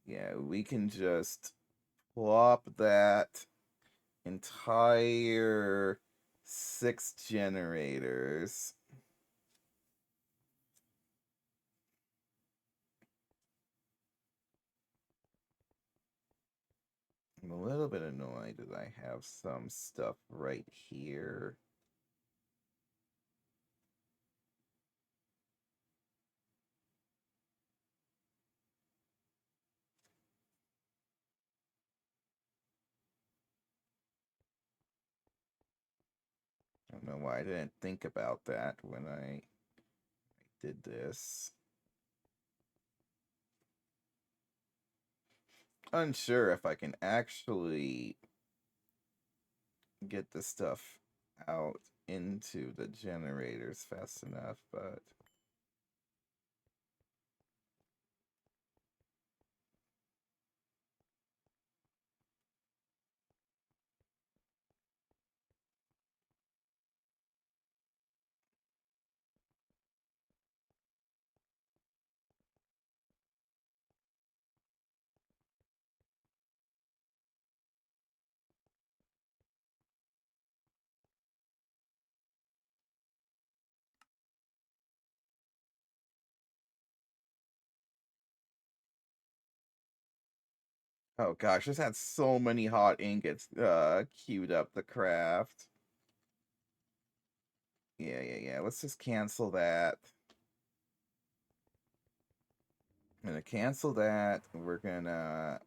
Yeah, we can just plop that entire 6 generators. I'm a little bit annoyed that I have some stuff right here. I don't know why I didn't think about that when I did this. Unsure if I can actually get the stuff out into the generators fast enough, but... Oh gosh, this had so many hot ingots queued up the craft. Yeah. Let's just cancel that. I'm gonna cancel that. We're gonna...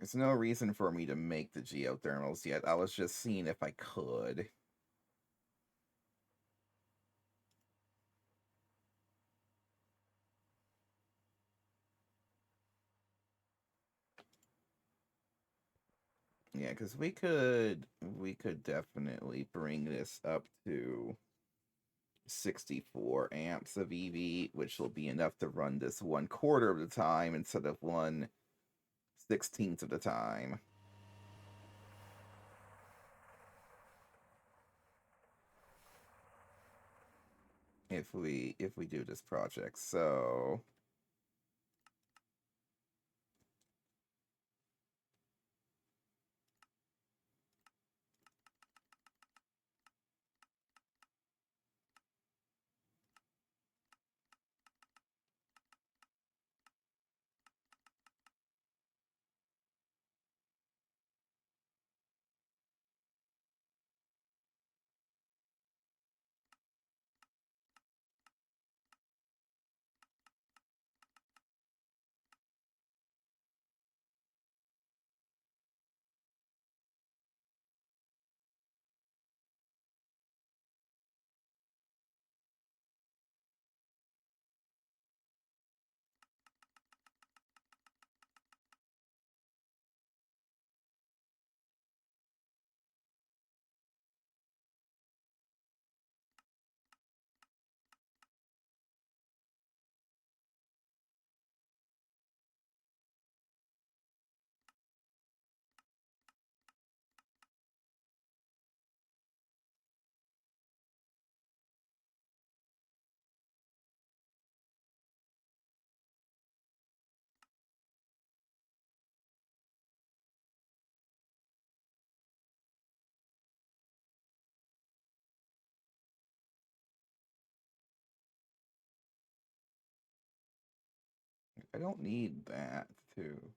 There's no reason for me to make the geothermals yet. I was just seeing if I could. Yeah, because we could definitely bring this up to 64 amps of EV, which will be enough to run this 1/4 of the time instead of 1/16 of the time. If we do this project. So I don't need that to.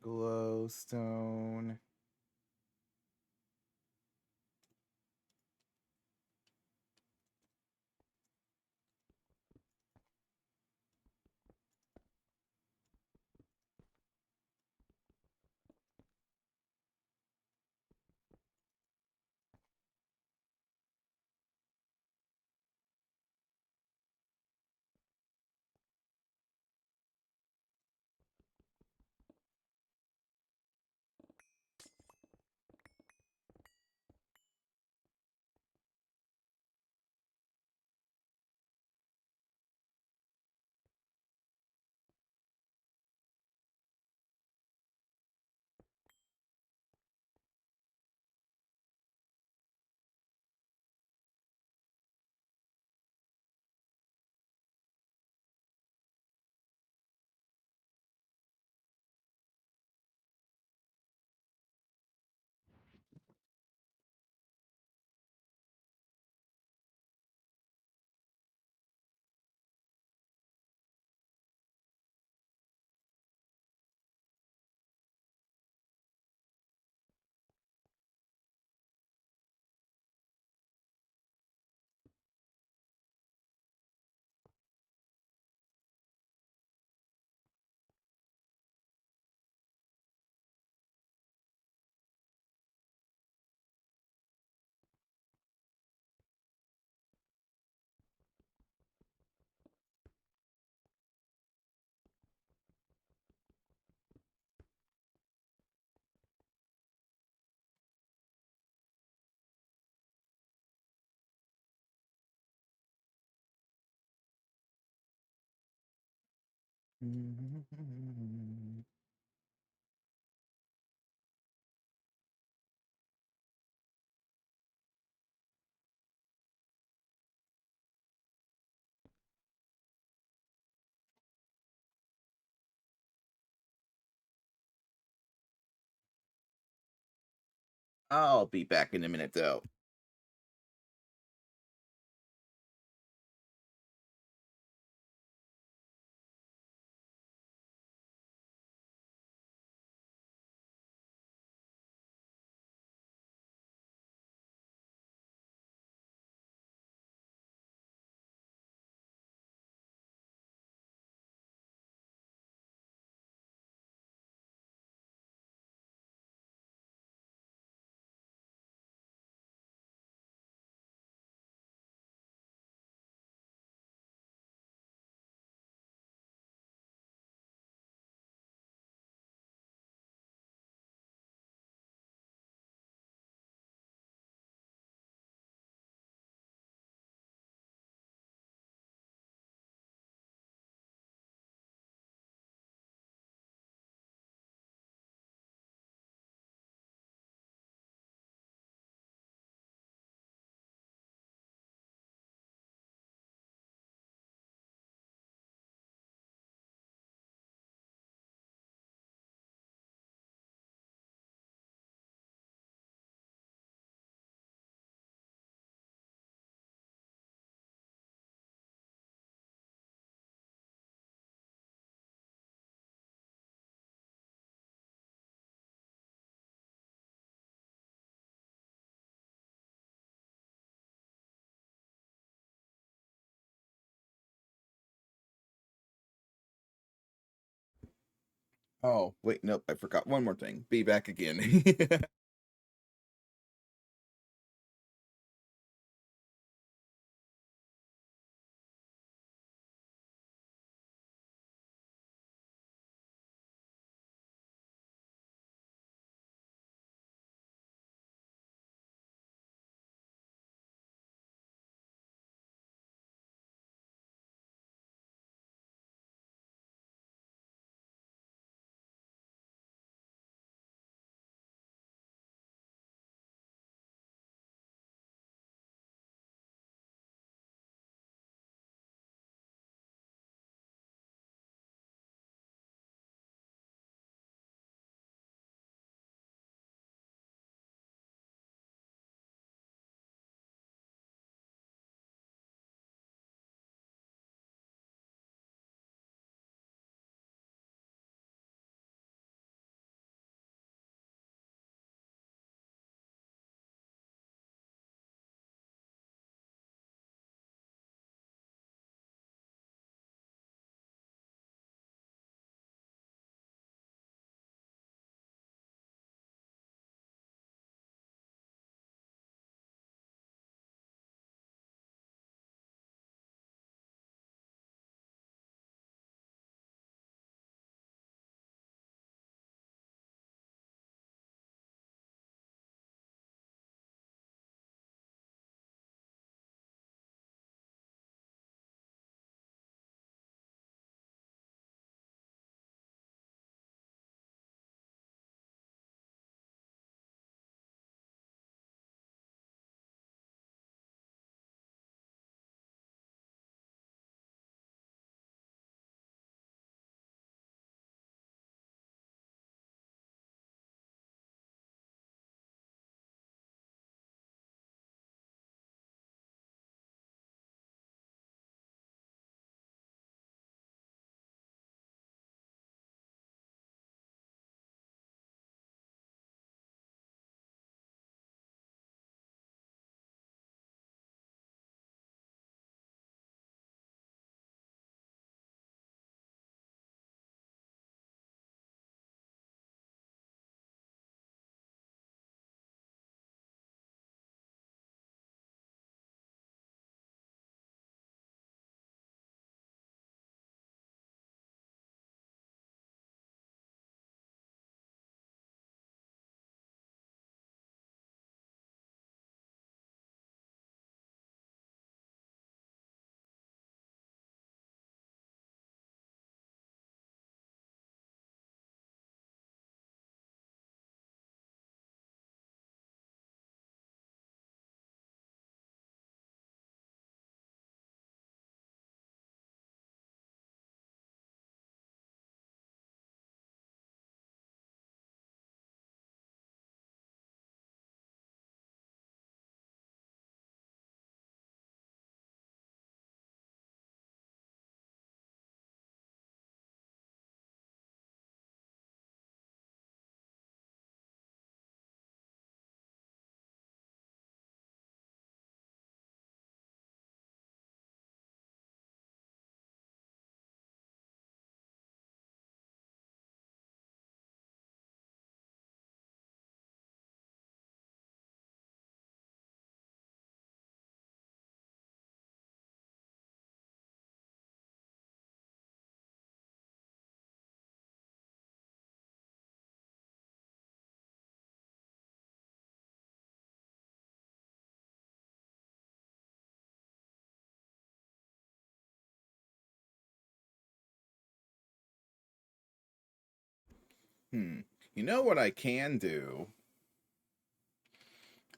Glowstone. I'll be back in a minute, though. Oh, wait, nope, I forgot one more thing. Be back again. You know what I can do?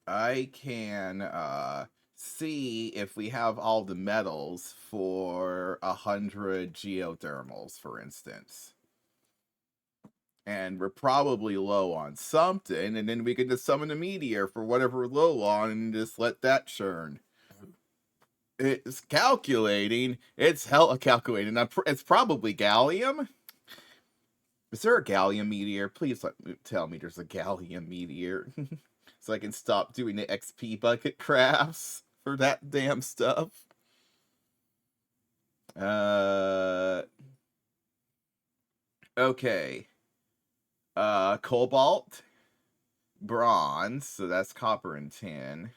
I can see if we have all the metals for 100 geothermals, for instance. And we're probably low on something, and then we can just summon a meteor for whatever we're low on and just let that churn. It's calculating. It's hella calculating. It's probably gallium. Is there a gallium meteor? Please tell me there's a gallium meteor. So I can stop doing the XP bucket crafts for that damn stuff. Okay. Cobalt, bronze, so that's copper and tin.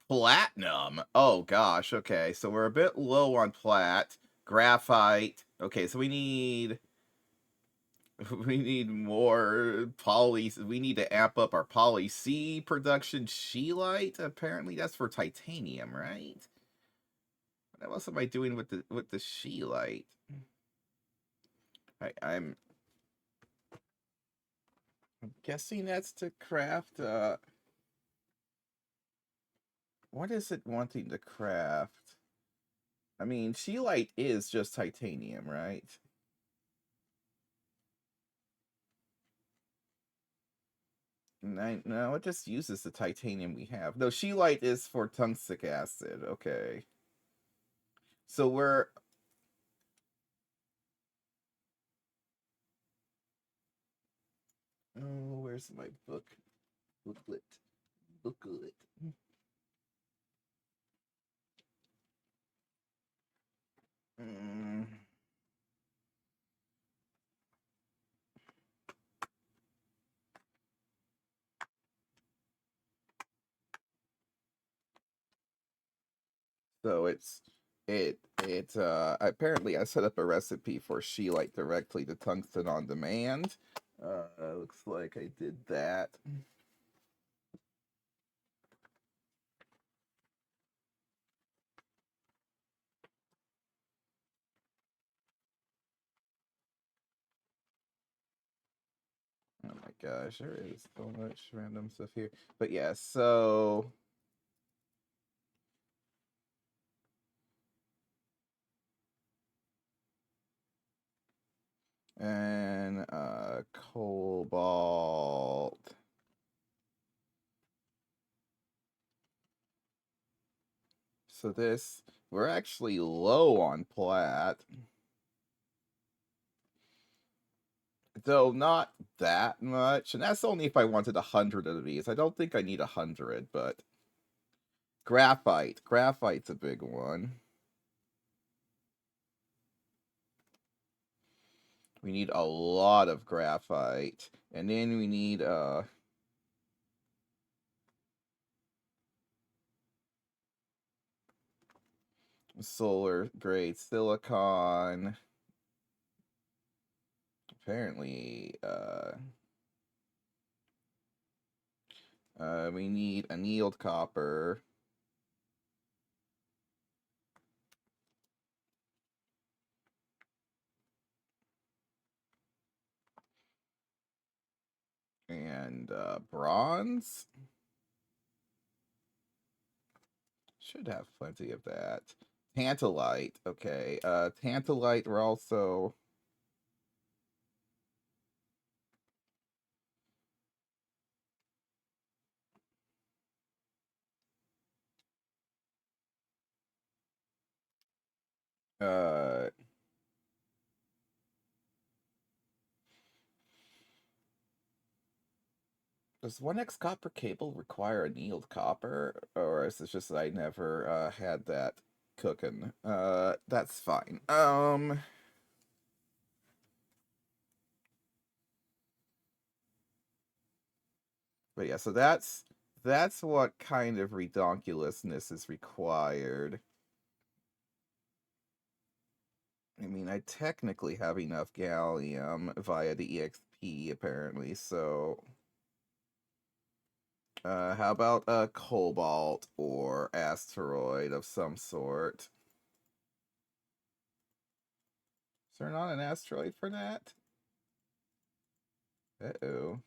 Platinum. Oh gosh, okay. So we're a bit low on plat. Graphite. Okay, so we need more poly. We need to amp up our poly C production. Scheelite. Apparently that's for titanium, right? What else am I doing with the scheelite? I'm guessing that's to craft. What is it wanting to craft? I mean, scheelite is just titanium, right? No, it just uses the titanium we have. No, scheelite is for tungstic acid. Okay. So we're... Oh, where's my booklet? Booklet. Mm. So apparently I set up a recipe for scheelite directly to tungsten on demand. Looks like I did that. Oh my gosh, there is so much random stuff here. But yeah, so and cobalt. So this, we're actually low on plat. Though not that much. And that's only if I wanted 100 of these. I don't think I need 100, but graphite. Graphite's a big one. We need a lot of graphite. And then we need solar grade silicon. Apparently we need annealed copper. And bronze. Should have plenty of that. Tantalite. Okay. Tantalite, we're also... Uh, does 1x copper cable require annealed copper? Or is it just that I never had that cooking? That's fine. But yeah, so that's what kind of redonkulousness is required. I mean, I technically have enough gallium via the EXP, apparently, so... how about a cobalt or asteroid of some sort? Is there not an asteroid for that? Uh-oh.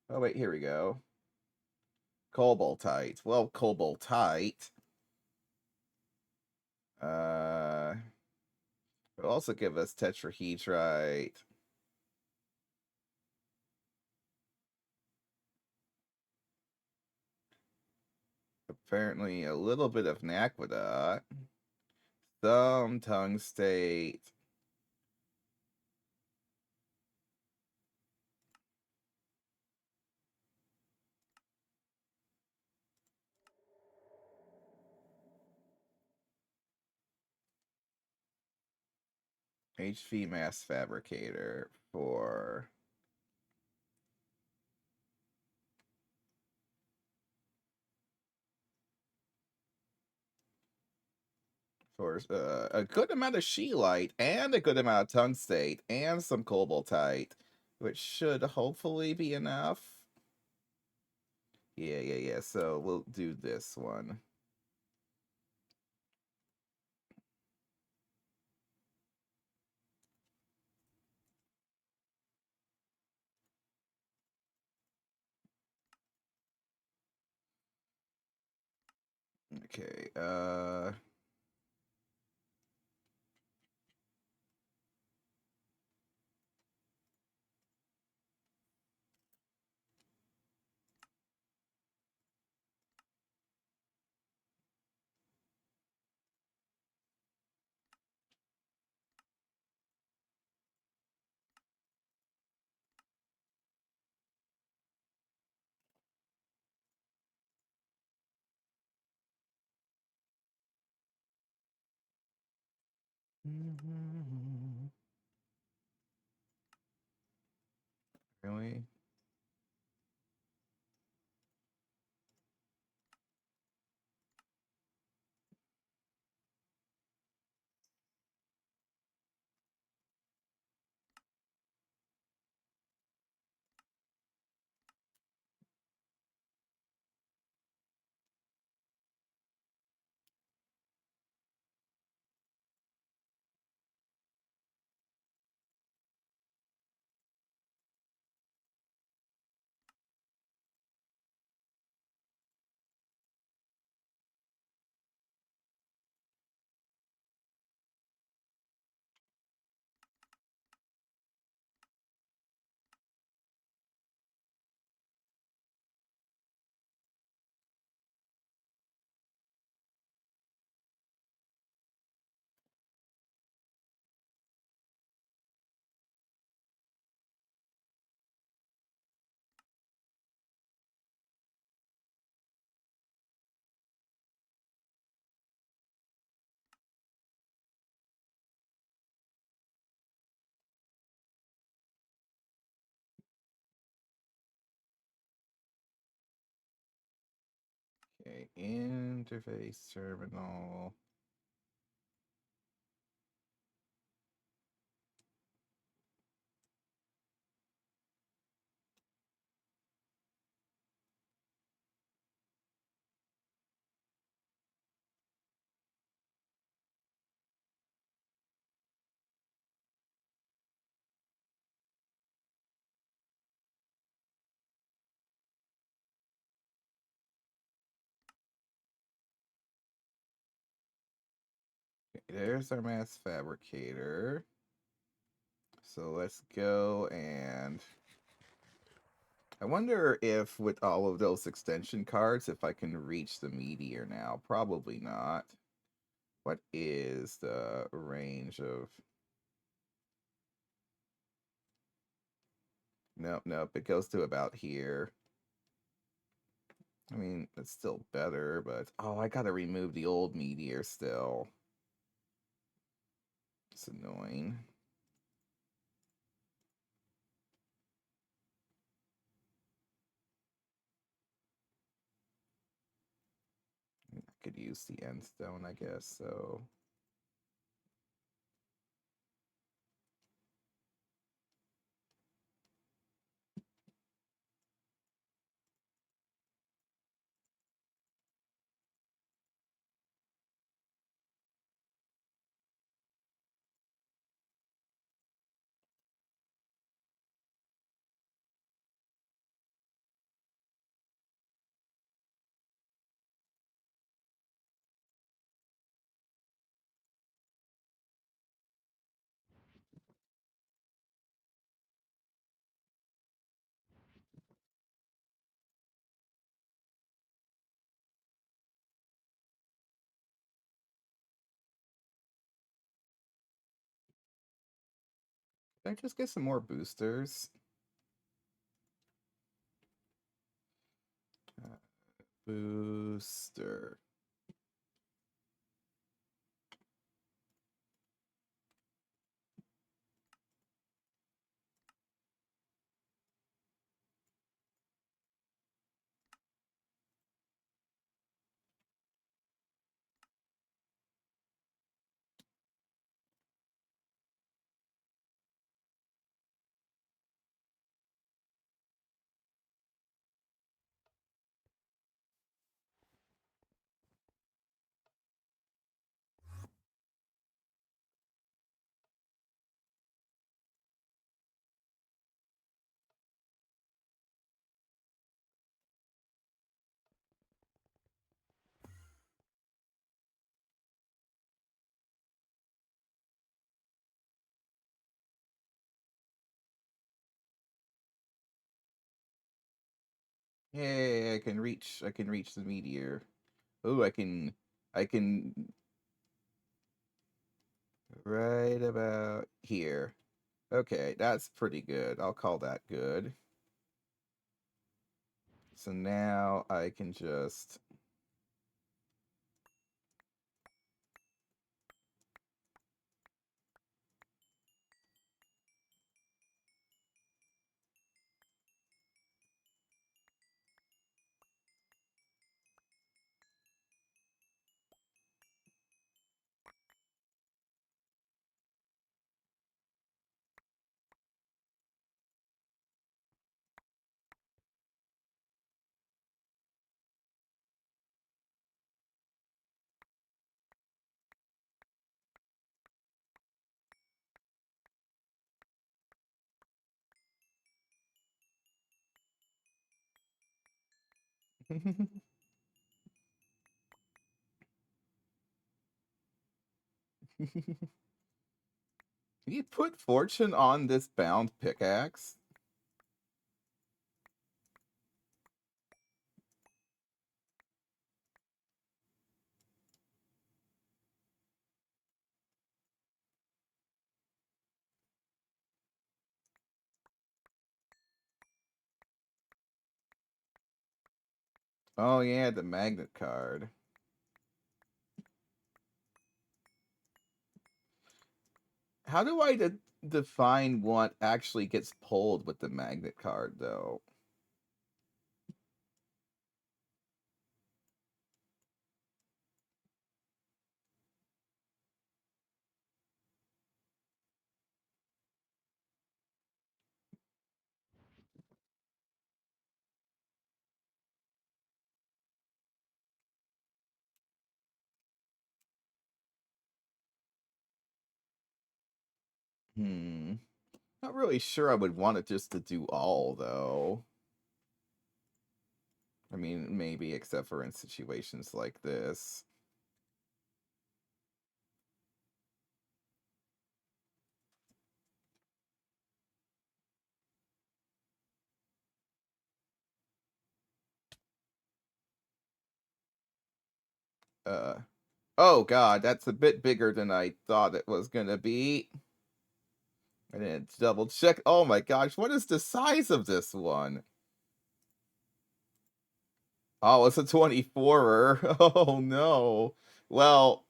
Oh, wait, here we go. Cobaltite. Well, Cobaltite. It'll also give us tetrahedrite. Apparently a little bit of naquidot. Some tungstate. HV mass fabricator for a good amount of scheelite and a good amount of tungstate and some cobaltite, which should hopefully be enough. Yeah. So we'll do this one. Okay. Really? Okay, interface terminal. Okay, there's our mass fabricator. So let's go and I wonder if with all of those extension cards, if I can reach the meteor now. Probably not. What is the range of... Nope. It goes to about here. I mean, it's still better, but... Oh, I gotta remove the old meteor still. It's annoying. I could use the end stone, I guess, so... Can I just get some more boosters? Booster. Yay, I can reach the meteor. Oh, I can right about here. Okay, that's pretty good. I'll call that good. So now I can just Can you put fortune on this bound pickaxe? Oh yeah, the magnet card. How do I define what actually gets pulled with the magnet card, though? Hmm. Not really sure I would want it just to do all, though. I mean, maybe except for in situations like this. Uh, oh god, that's a bit bigger than I thought it was gonna be. I didn't double check. Oh my gosh, what is the size of this one? Oh, it's a 24er. Oh no. Well,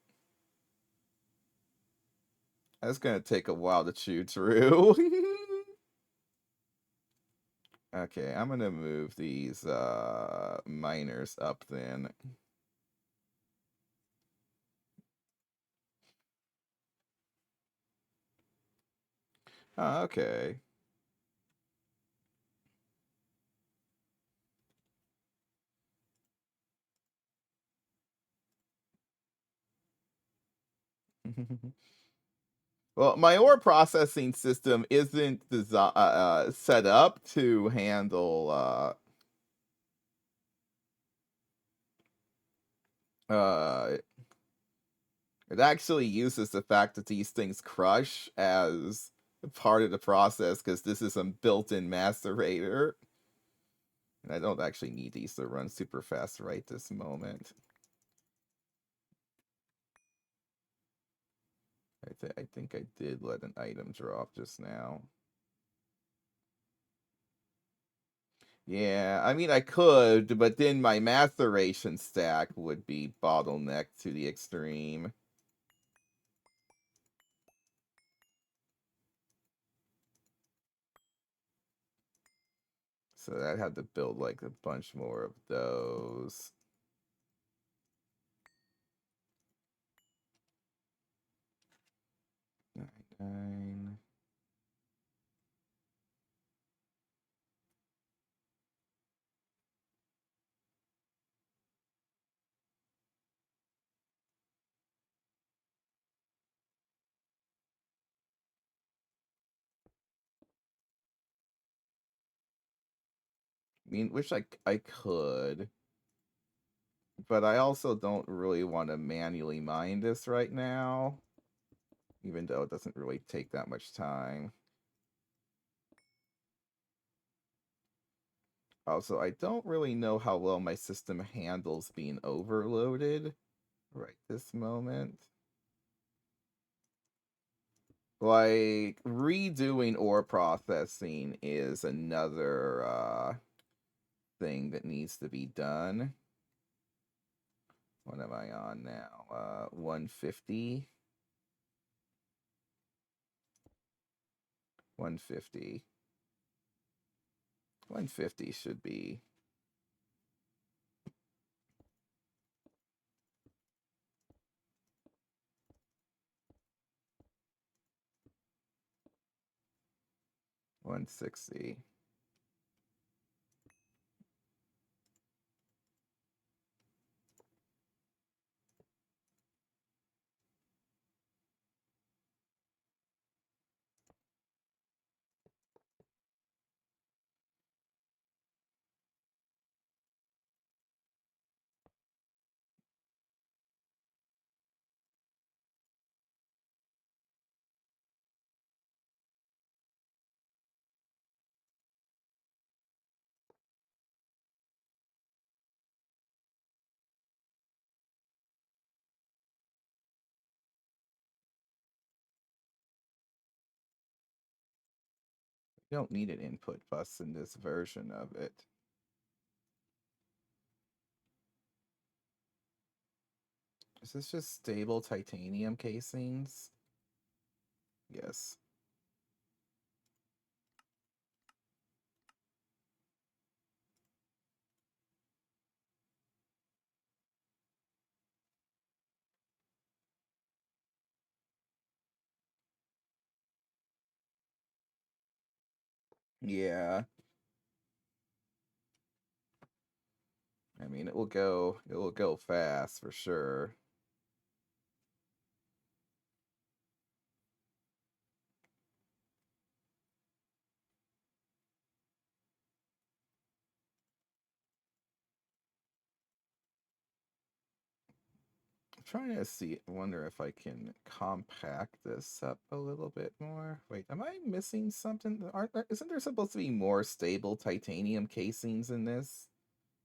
that's gonna take a while to chew through. Okay, I'm gonna move these miners up then. Oh, okay. Well, my ore processing system isn't set up to handle uh it actually uses the fact that these things crush as part of the process because this is a built-in macerator. And I don't actually need these to run super fast right this moment. I think I did let an item drop just now. Yeah, I mean I could, but then my maceration stack would be bottlenecked to the extreme. So I'd have to build like a bunch more of those. Nine. I mean, wish I could, but I also don't really want to manually mine this right now, even though it doesn't really take that much time. Also, I don't really know how well my system handles being overloaded right this moment. Like, redoing ore processing is another thing that needs to be done. What am I on now? 150. 150. 150 should be. $160. You don't need an input bus in this version of it. Is this just stable titanium casings? Yes. Yeah. I mean, it will go fast for sure. I'm trying to see, wonder if I can compact this up a little bit more. Wait, am I missing something? Isn't there supposed to be more stable titanium casings in this?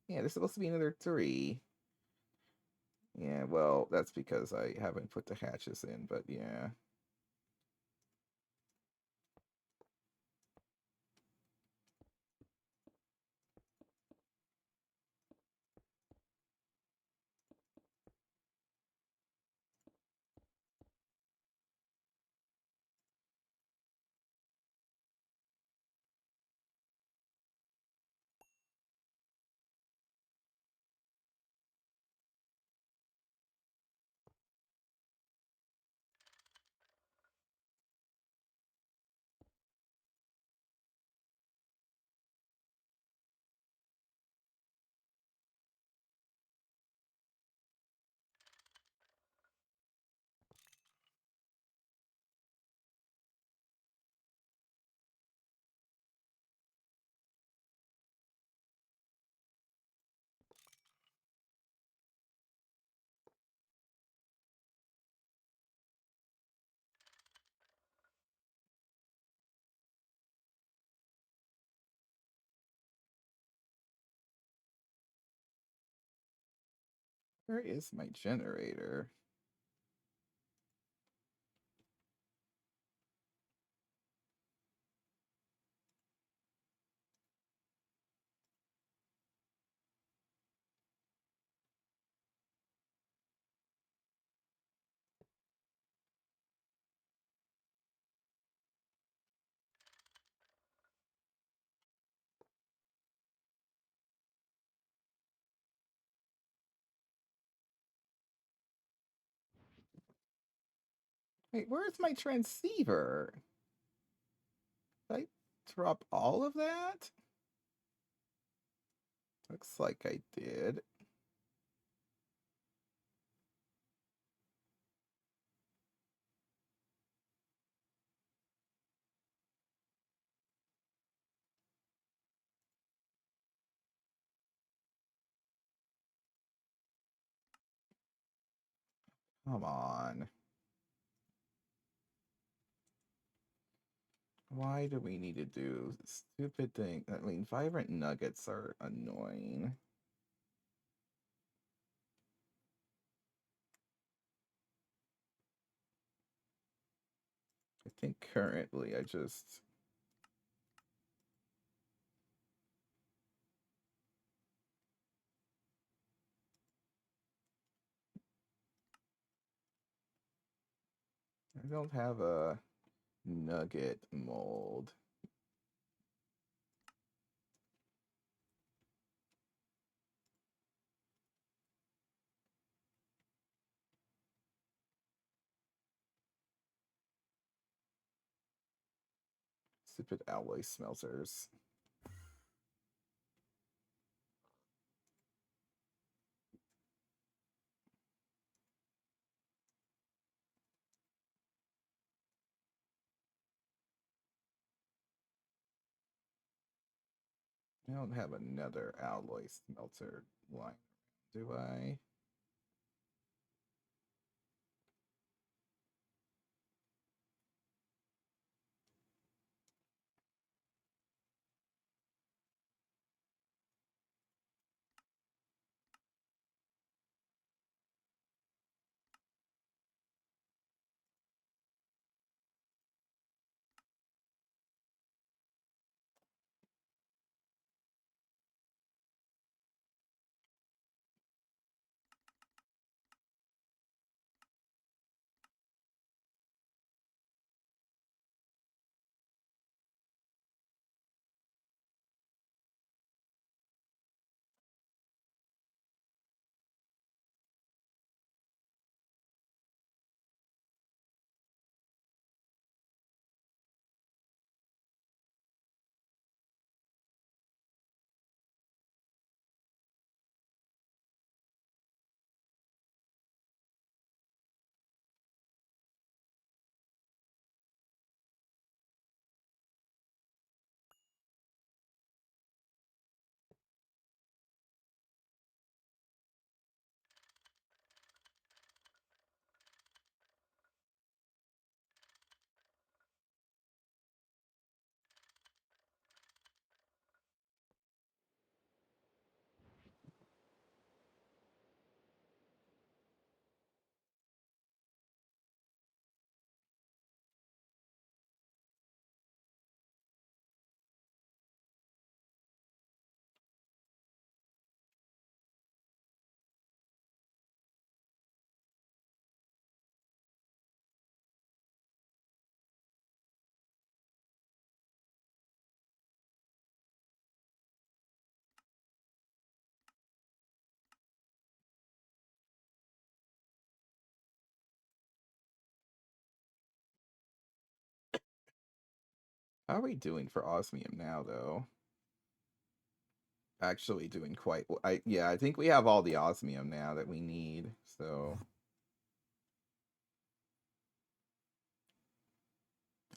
Yeah, there's supposed to be another 3. Yeah, well, that's because I haven't put the hatches in, but yeah. Where is my generator? Wait, where's my transceiver? Did I drop all of that? Looks like I did. Come on. Why do we need to do stupid things? I mean, vibrant nuggets are annoying. I think currently I just... I don't have a nugget mold. Stupid alloy smelters. I don't have another alloy smelter line, do I? How are we doing for osmium now, though? Actually doing quite well. I think we have all the osmium now that we need, so...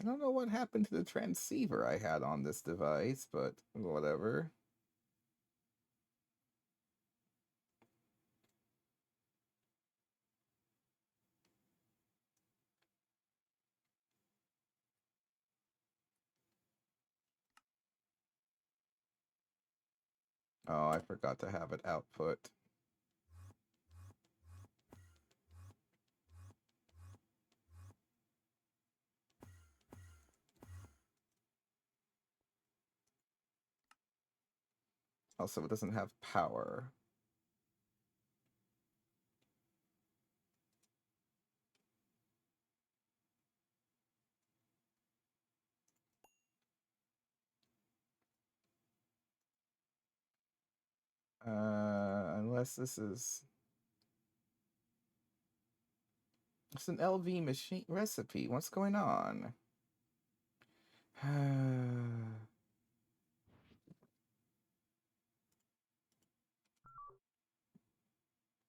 I don't know what happened to the transceiver I had on this device, but whatever. Oh, I forgot to have it output. Also, it doesn't have power. Unless this is... It's an LV machine recipe. What's going on?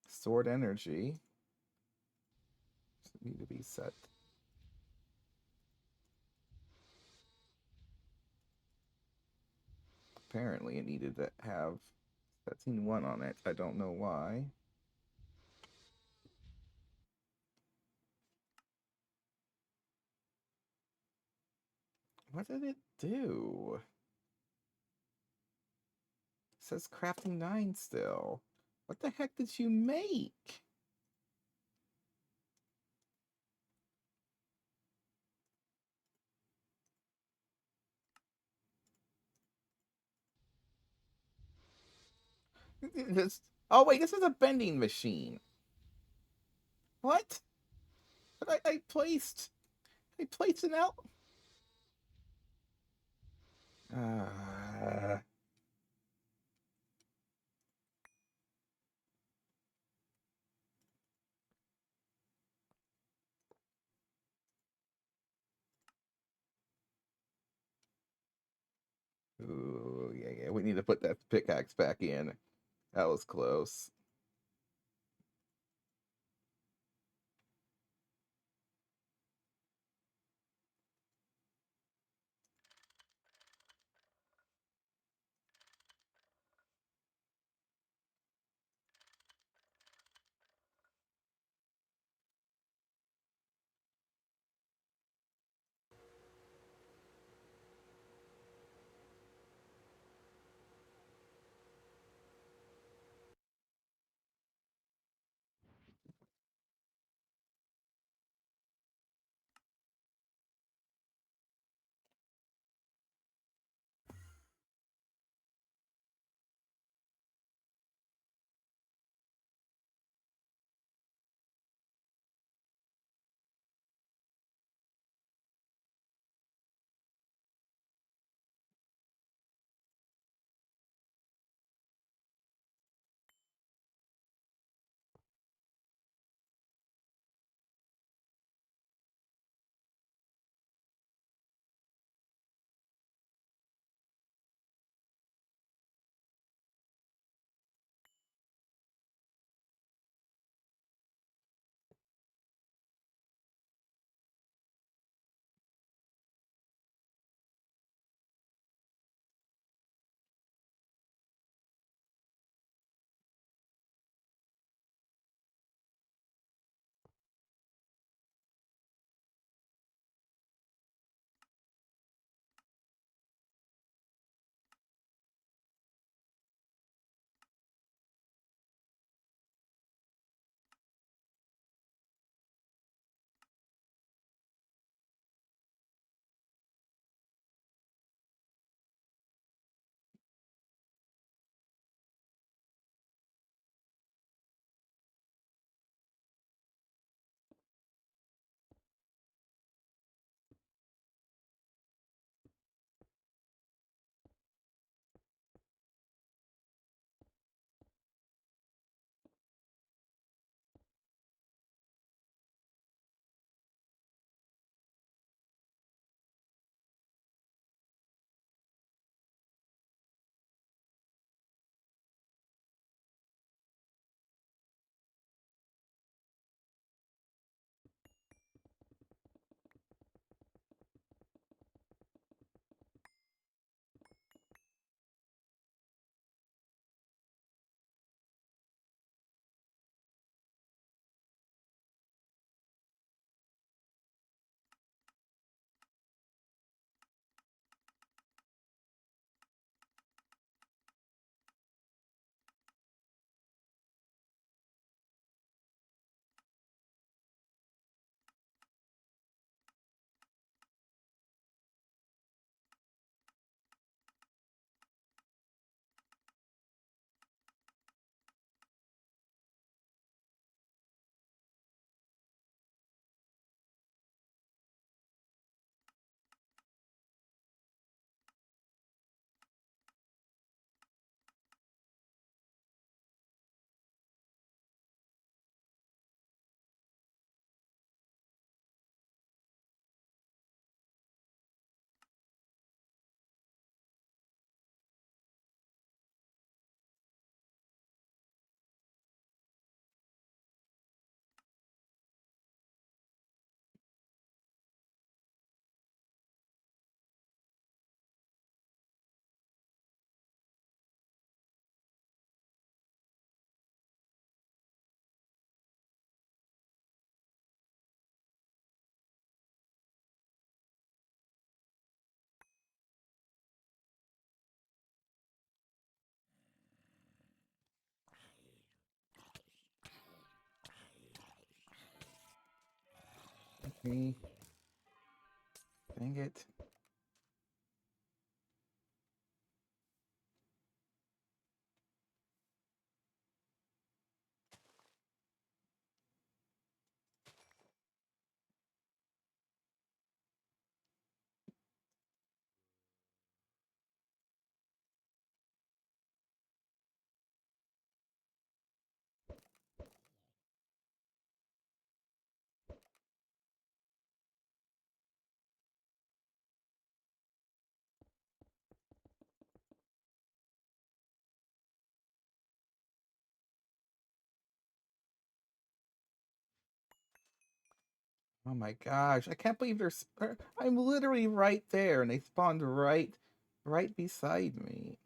Stored energy. Need to be set. Apparently, it needed to have setting 1 on it. I don't know why. What did it do? It says crafting 9 still. What the heck did you make? This, oh wait, this is a bending machine. What? But I placed an out. Uh, ooh, yeah. We need to put that pickaxe back in. That was close. Me. Dang it. Oh my gosh, I can't believe I'm literally right there and they spawned right beside me.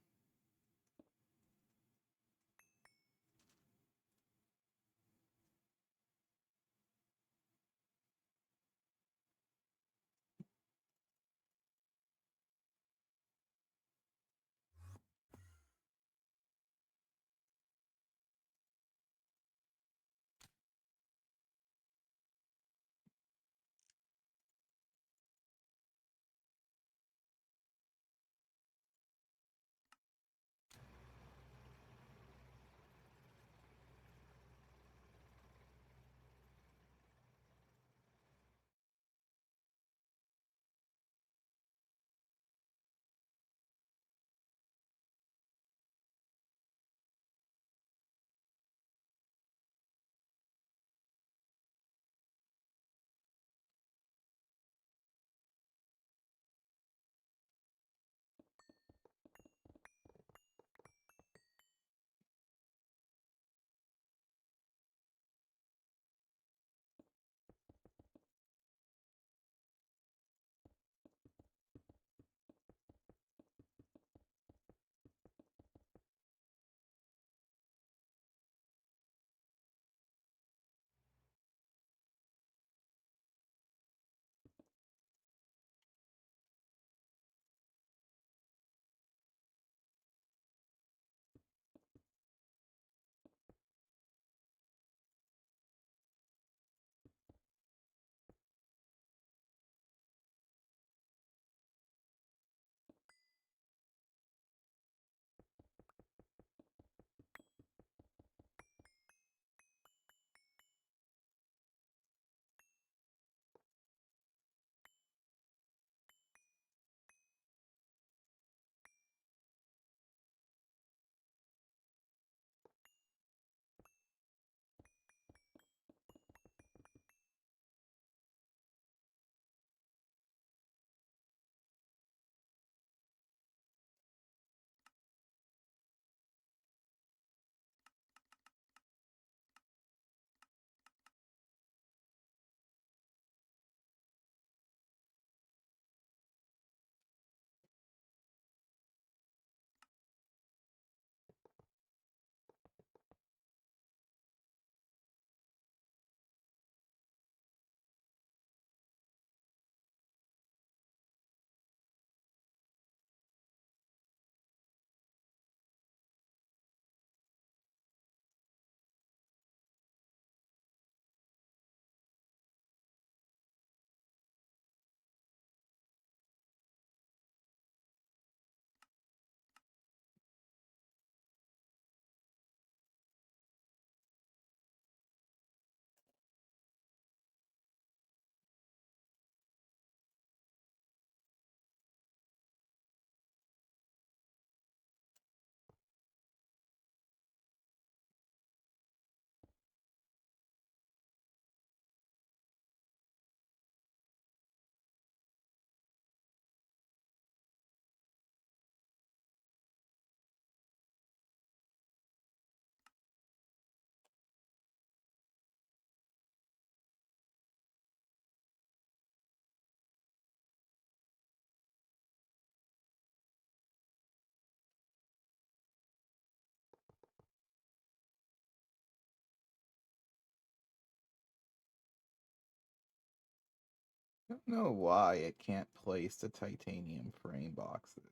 I don't know why it can't place the titanium frame boxes.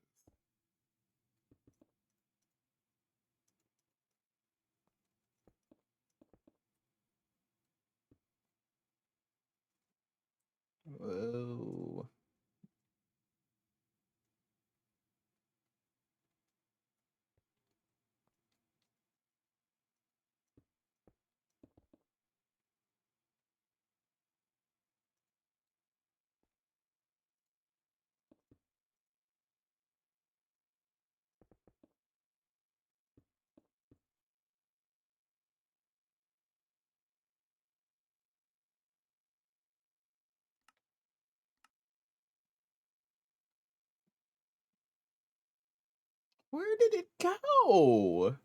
Where did it go?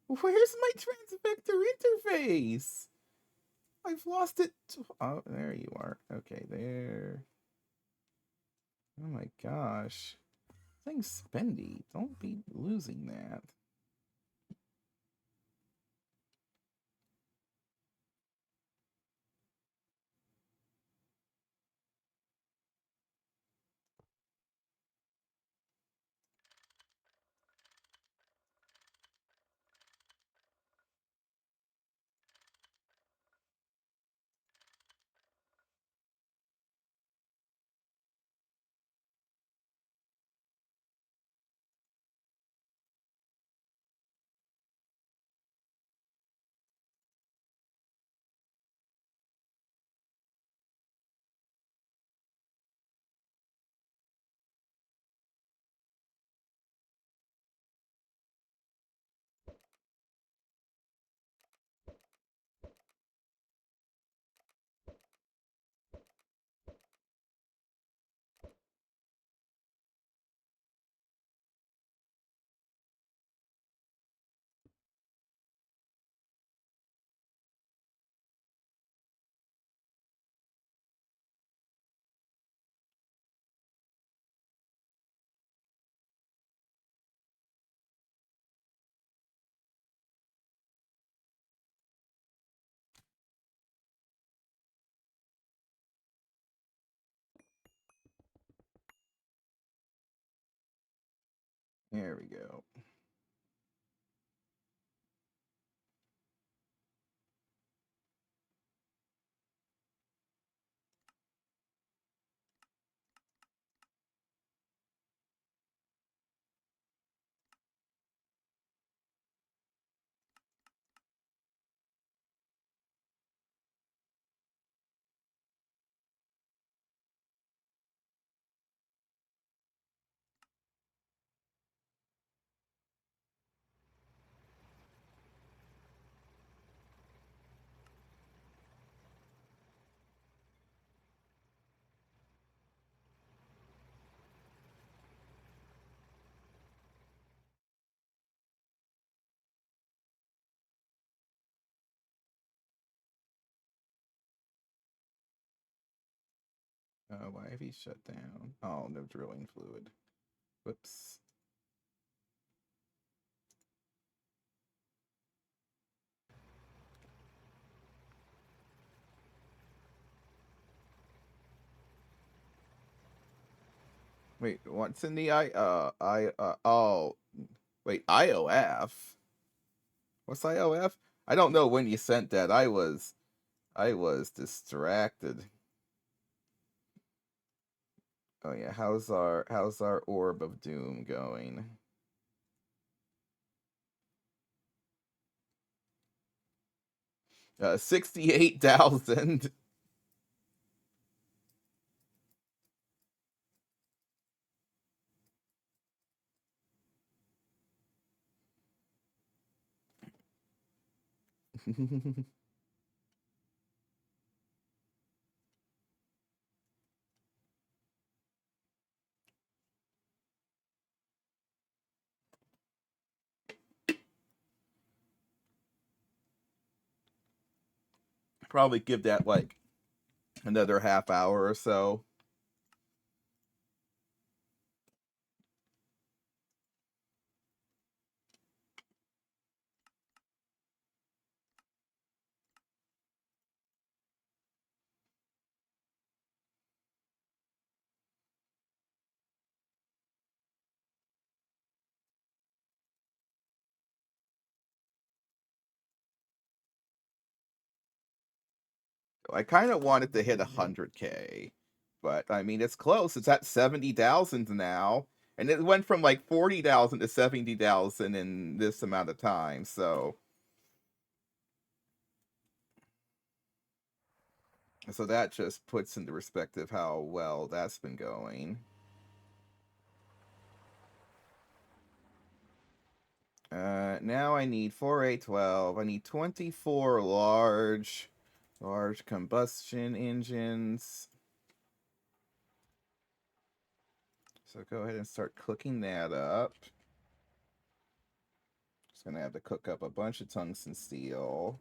Where's my transvector interface? I've lost it. Oh, there you are. Okay, there. Oh my gosh. Thing's spendy. Don't be losing that. There we go. Why have he shut down? Oh, no drilling fluid. Whoops. Wait, what's in the oh, wait, IOF? What's IOF? I don't know when you sent that. I was distracted. Oh yeah, how's our orb of doom going? 68,000. Probably give that like another half hour or so. I kind of wanted to hit 100K, but I mean it's close. It's at 70,000 now, and it went from like 40,000 to 70,000 in this amount of time. So that just puts into perspective how well that's been going. Now I need 4A12. I need 24 large combustion engines. So go ahead and start cooking that up. Gonna have to cook up a bunch of tungsten steel.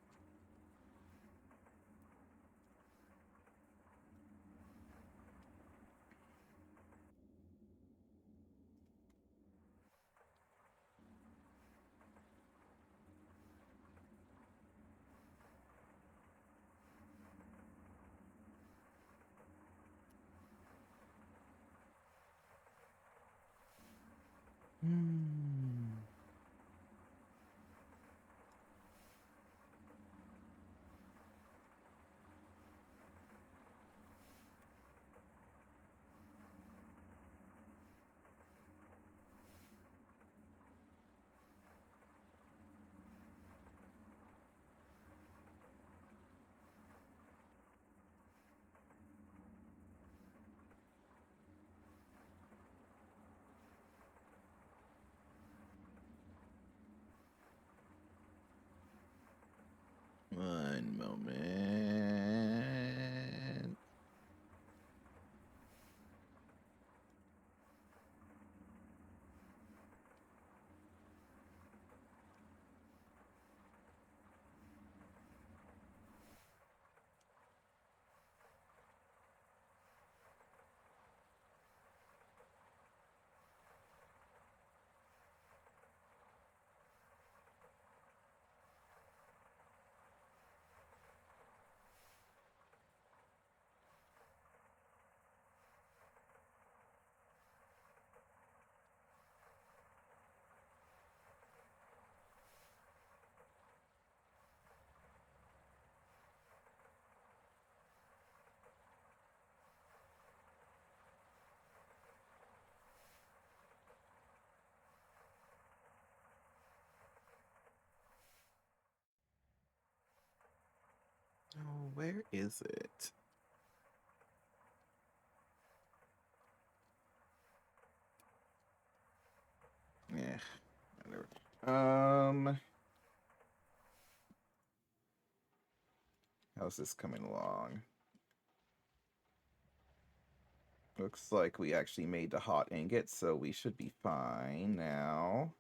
One moment. Oh, where is it? Yeah, whatever. How's this coming along? Looks like we actually made the hot ingot, so we should be fine now.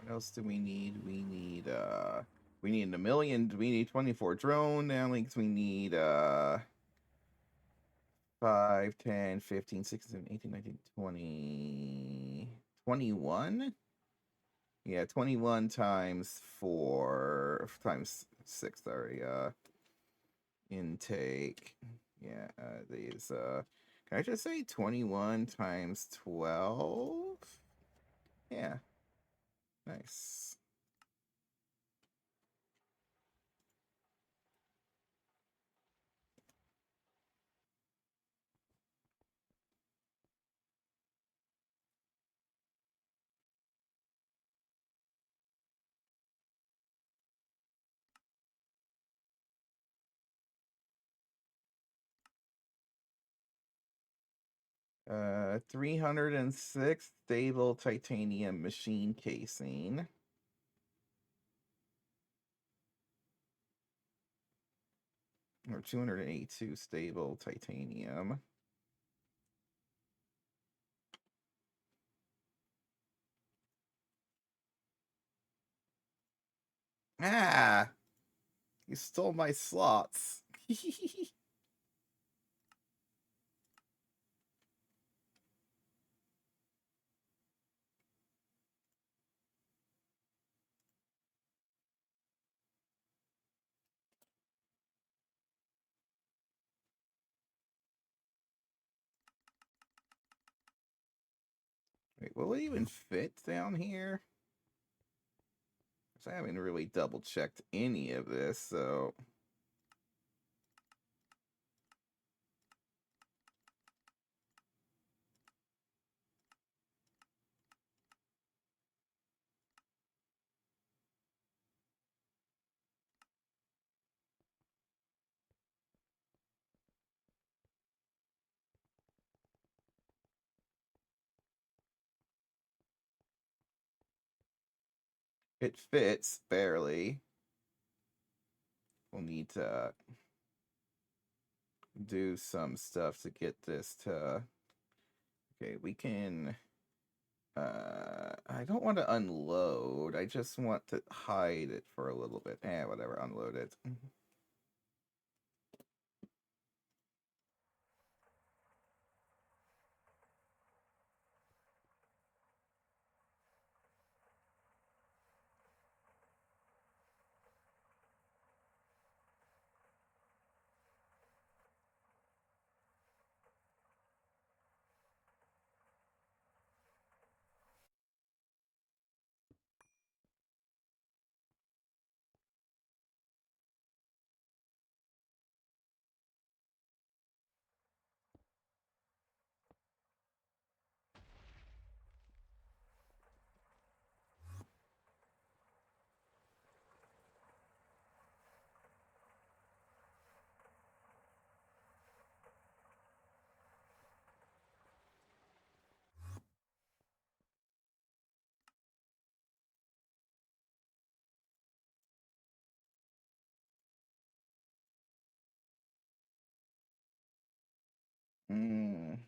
What else do we need? We need a million. We need 24 drone downlinks. We need 5, 10, 15, 16, 18, 19, 20, 21. Yeah, 21 times 4 times 6, sorry. Intake. Yeah, these can I just say 21 times 12? Yeah. Nice. 306 stable titanium machine casing. Or 282 stable titanium. Ah! You stole my slots. Wait, will it even fit down here? I haven't really double checked any of this, so. It fits barely. We'll need to do some stuff to get this to. Okay, we can. I don't want to unload. I just want to hide it for a little bit. Whatever, unload it. Mm.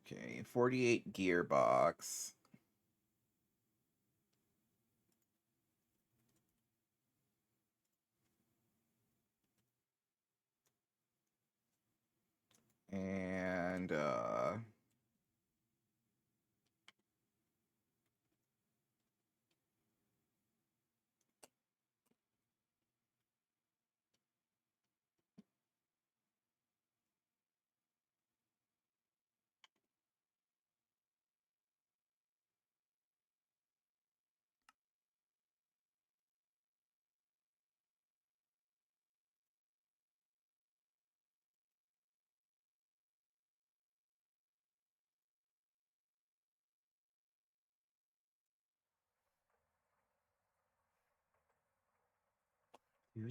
Okay, 48 gearbox. And do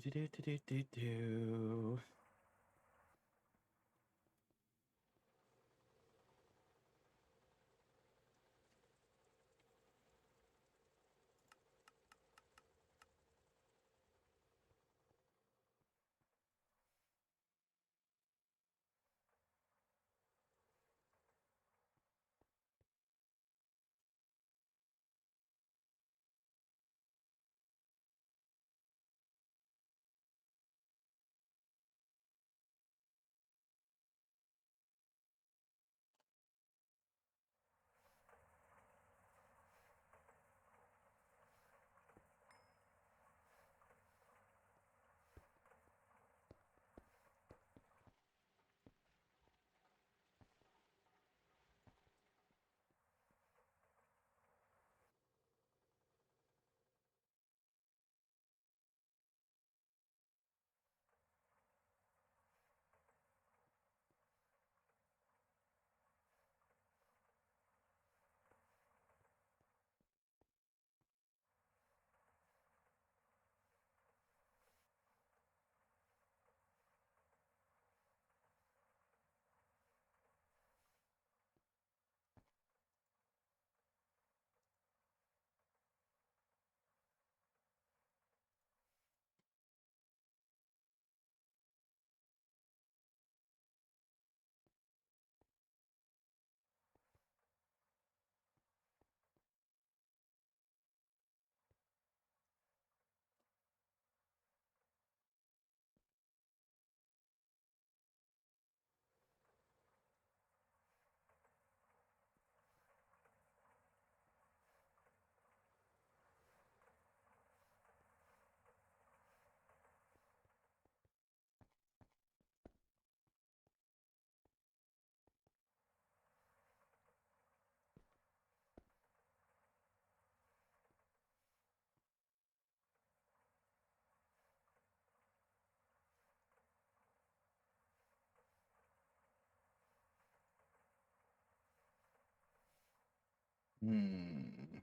do do do do do. Hmm.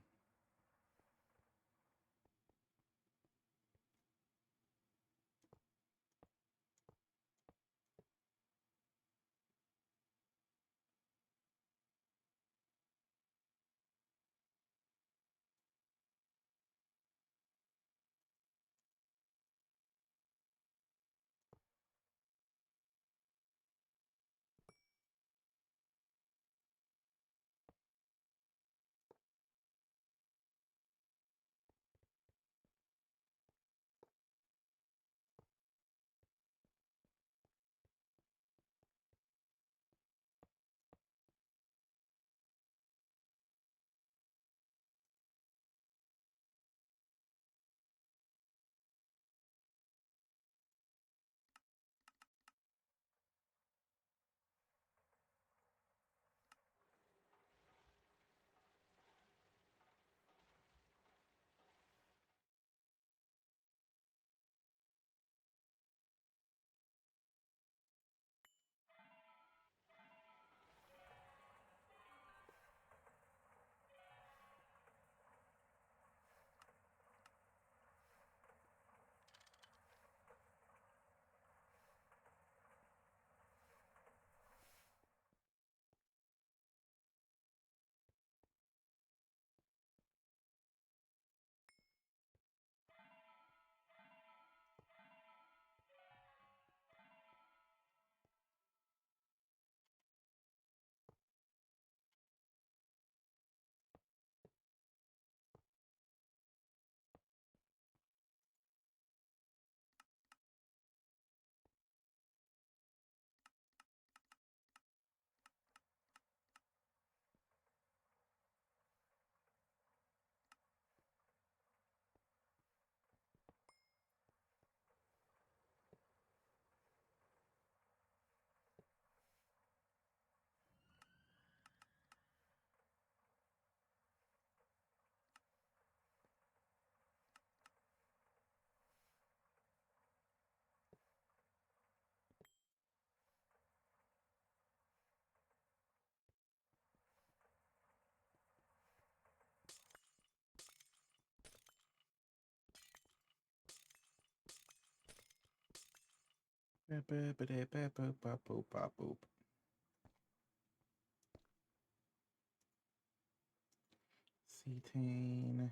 Cetane.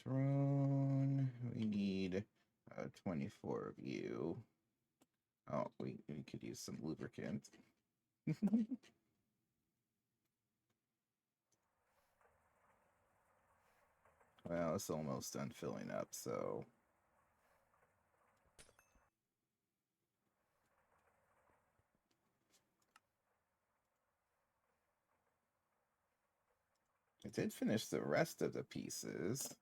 Drone. We need 24 of you. Oh, we could use some lubricant. Well, it's almost done filling up, so. I did finish the rest of the pieces.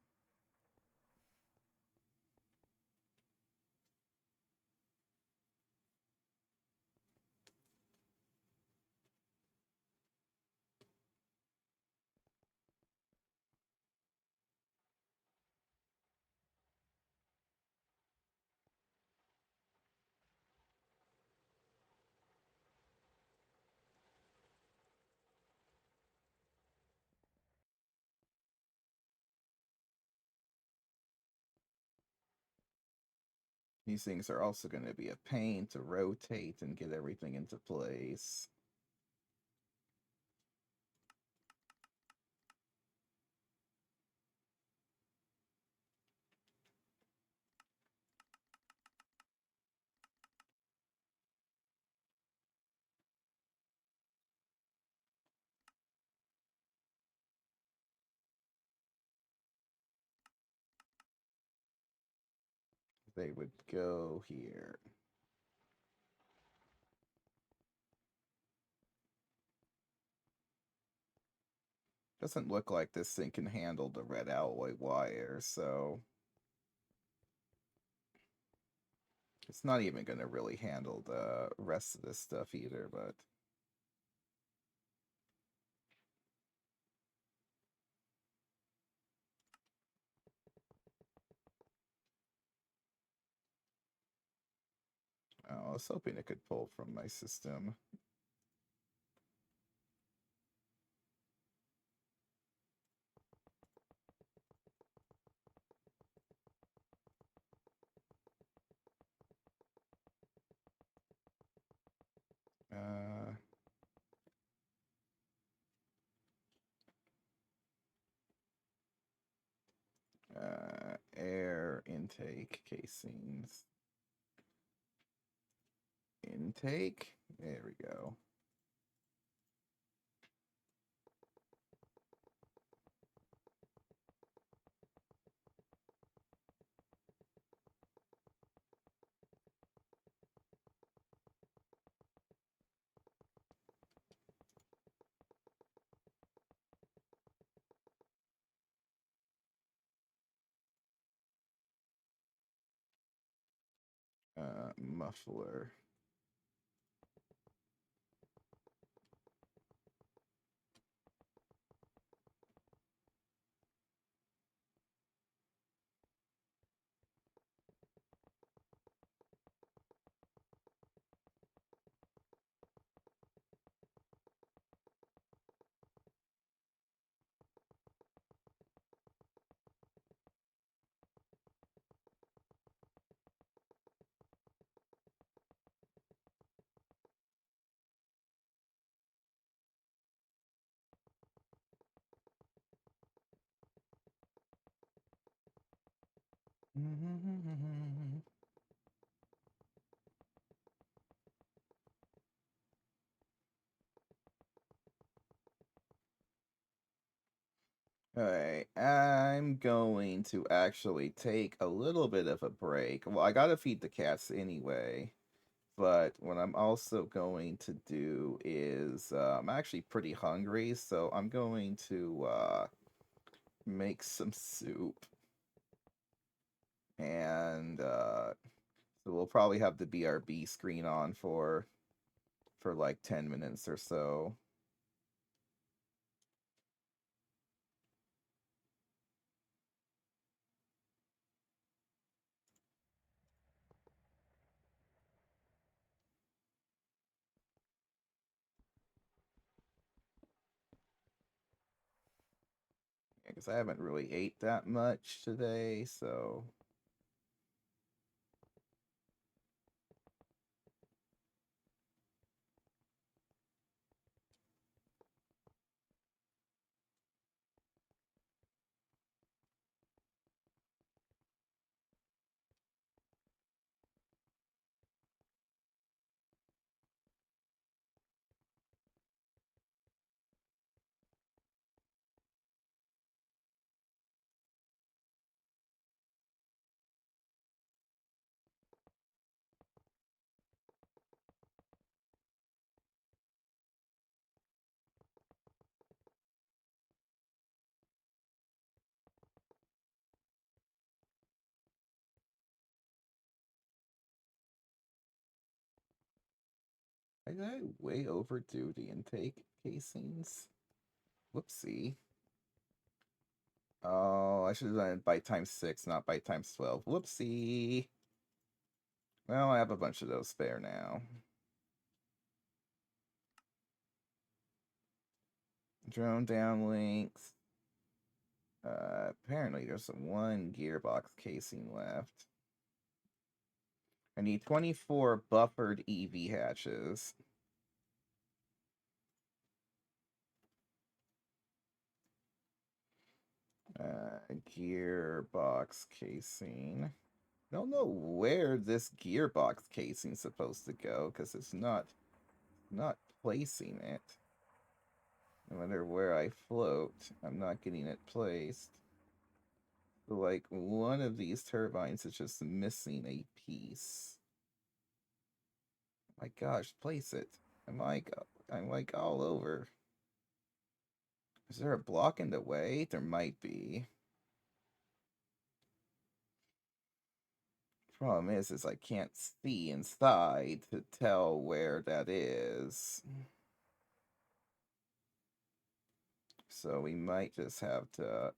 These things are also going to be a pain to rotate and get everything into place. They would go here. Doesn't look like this thing can handle the red alloy wire, so it's not even going to really handle the rest of this stuff either, but oh, I was hoping it could pull from my system. Uh, Air intake casings. Intake? There we go. Muffler. Alright, I'm going to actually take a little bit of a break. Well, I gotta feed the cats anyway, but what I'm also going to do is I'm actually pretty hungry, so I'm going to make some soup. And so we'll probably have the BRB screen on for like 10 minutes or so. Because I haven't really ate that much today, so did I way overdo the intake casings? Whoopsie. Oh, I should have done it by times 6, not by times 12. Whoopsie. Well, I have a bunch of those spare now. Drone downlinks. Apparently there's some one gearbox casing left. I need 24 buffered EV hatches. Gearbox casing. I don't know where this gearbox casing's supposed to go, because it's not placing it. No matter where I float, I'm not getting it placed. So, like, one of these turbines is just missing a piece. My gosh, place it. I'm like all over. Is there a block in the way? There might be. Problem is I can't see inside to tell where that is. So we might just have to.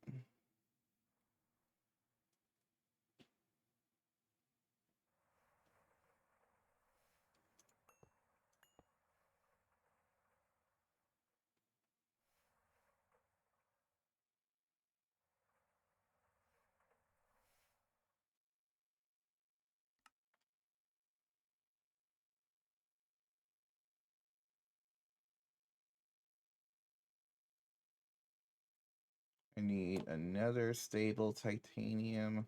I need another stable titanium.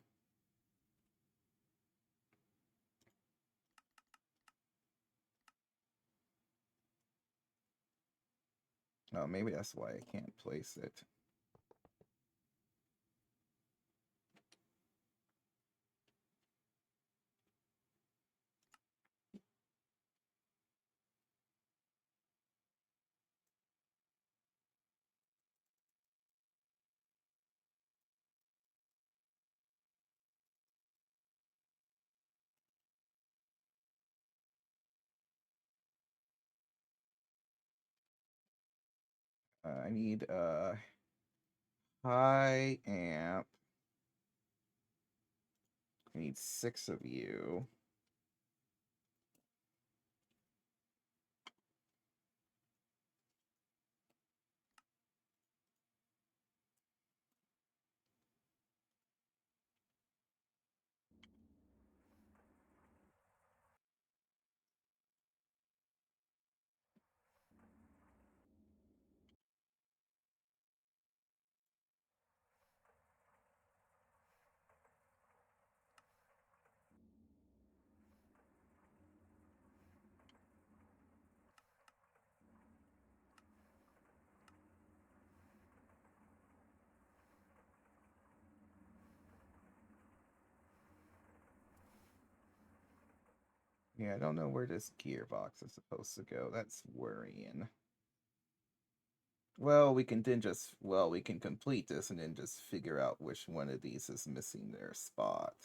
Oh, maybe that's why I can't place it. I need high amp. I need 6 of you. Yeah, I don't know where this gearbox is supposed to go. That's worrying. Well, we can complete this and then just figure out which one of these is missing their spot.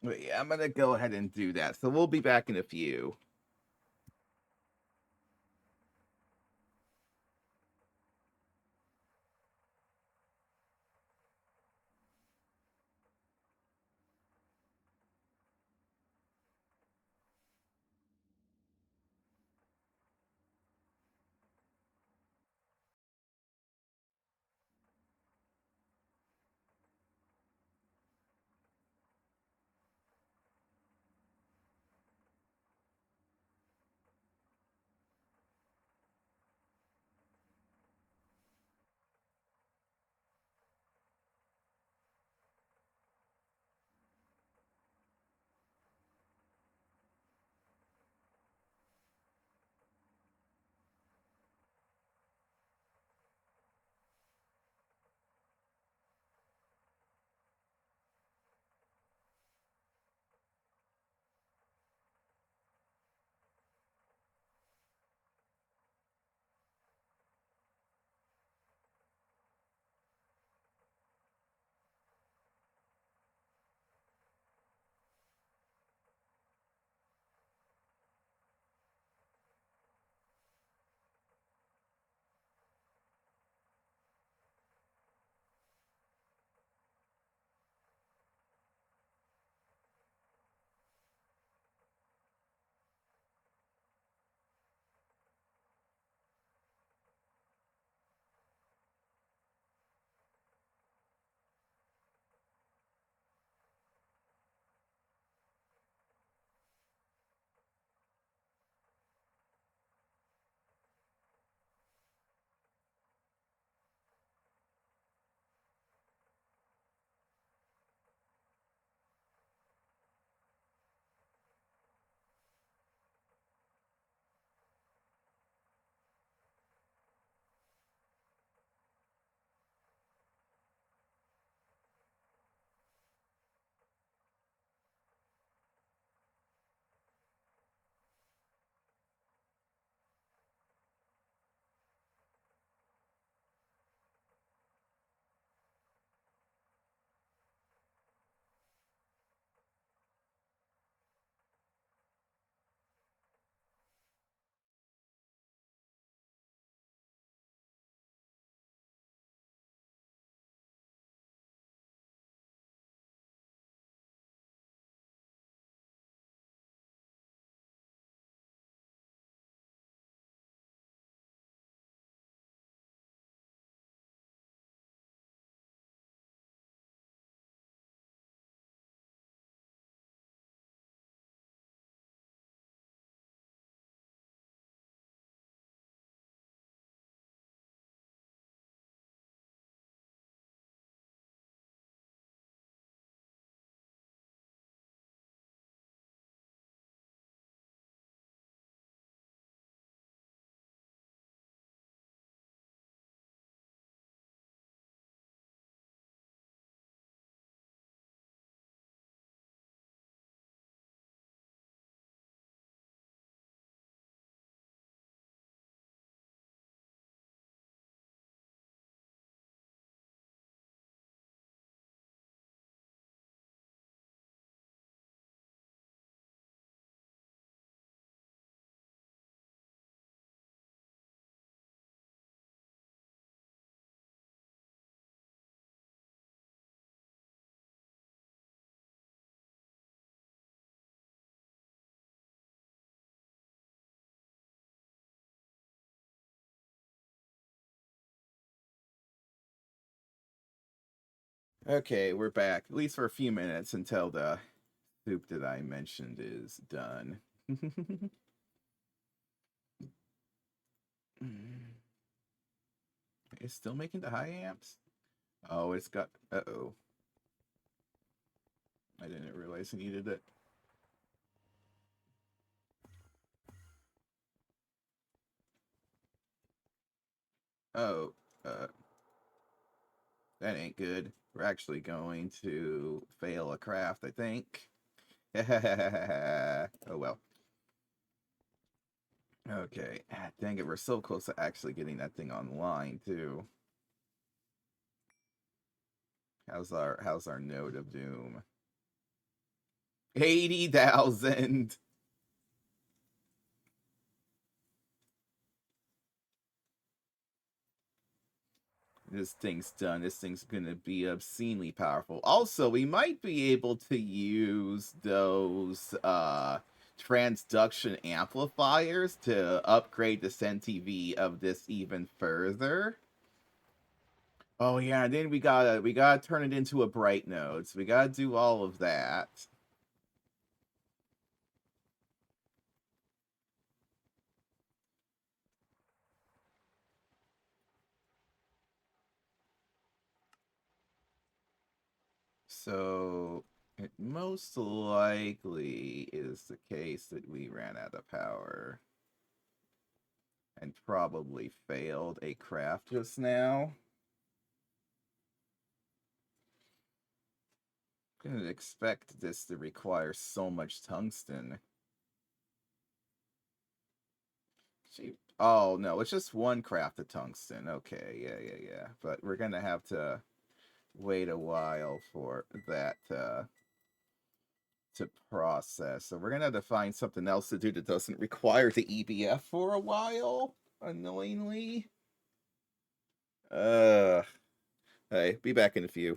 But yeah, I'm gonna go ahead and do that. So we'll be back in a few. Okay, we're back. At least for a few minutes until the soup that I mentioned is done. It's still making the high amps? Oh, it's got... Uh-oh. I didn't realize I needed it. Oh, that ain't good. We're actually going to fail a craft, I think. Oh, well. Okay. Dang it, we're so close to actually getting that thing online, too. How's our Node of Doom? 80,000! This thing's done. This thing's gonna be obscenely powerful. Also, we might be able to use those transduction amplifiers to upgrade the CentiV of this even further. Oh yeah, and then we gotta turn it into a bright node. So we gotta do all of that. So it most likely is the case that we ran out of power and probably failed a craft just now. Didn't expect this to require so much tungsten. Oh no, it's just one craft of tungsten. Okay, yeah. But we're gonna have to wait a while for that to process. So we're gonna have to find something else to do that doesn't require the EBF for a while. Annoyingly. Hey, be back in a few.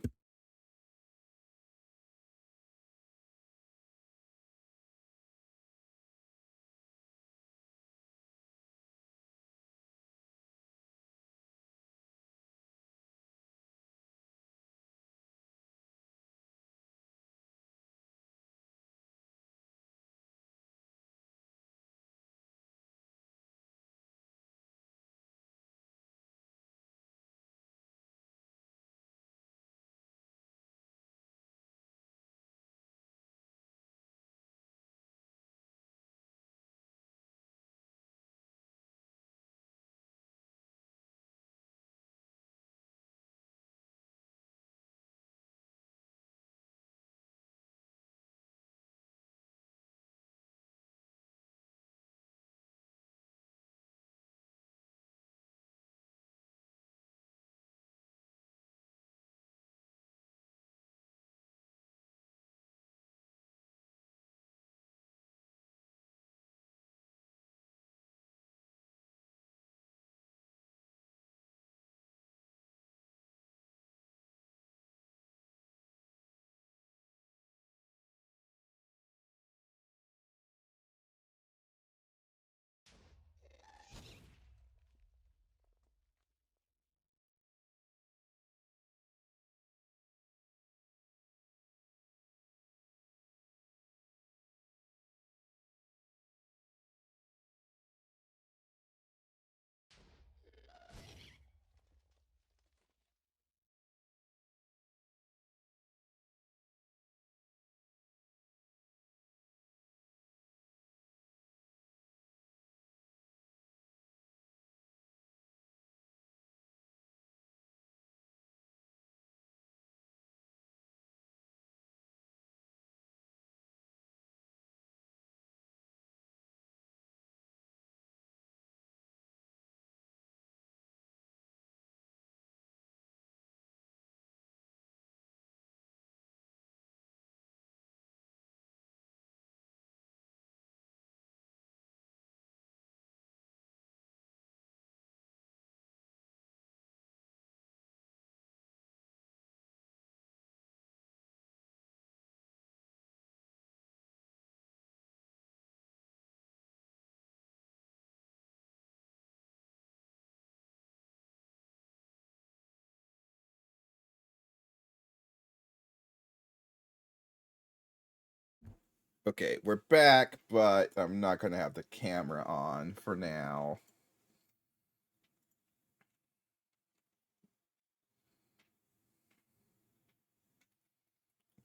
Okay, we're back, but I'm not going to have the camera on for now.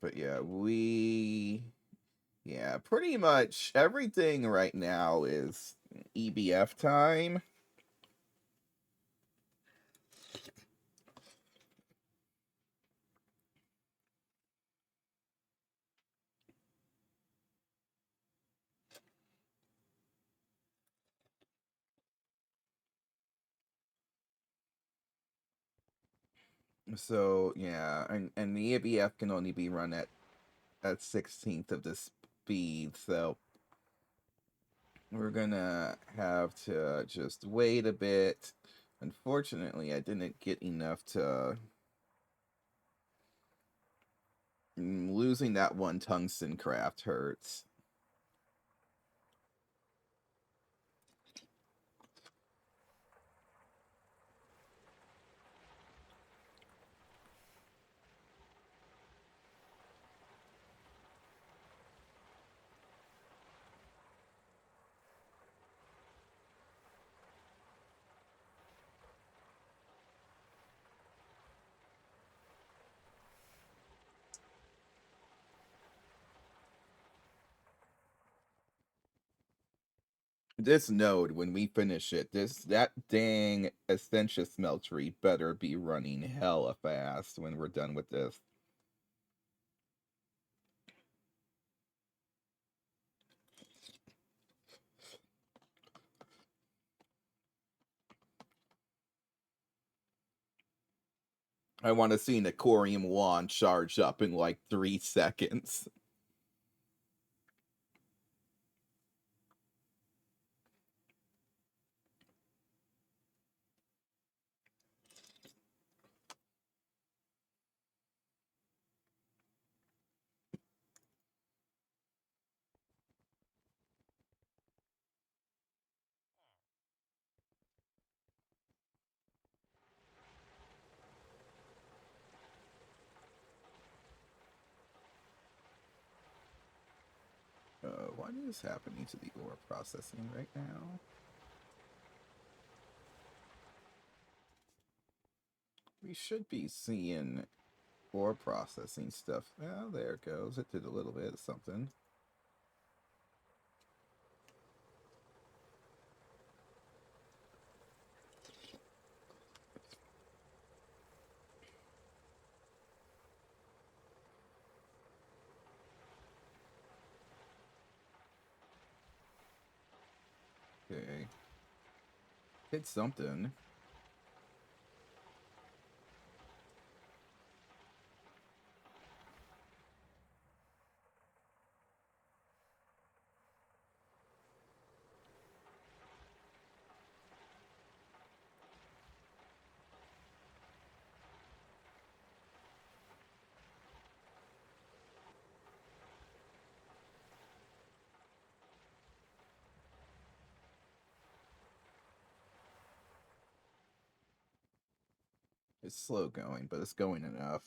But yeah, pretty much everything right now is EBF time. So yeah, and the EBF can only be run at 16th of the speed, so we're gonna have to just wait a bit. Unfortunately, I didn't get enough to... losing that one tungsten craft hurts. This node, when we finish it, that dang Essentia smeltery better be running hella fast when we're done with this. I want to see an Ichorium wand charge up in like 3 seconds. What is happening to the ore processing right now? We should be seeing ore processing stuff. Oh, there it goes. It did a little bit of something. Okay. Hit something. It's slow going, but it's going enough.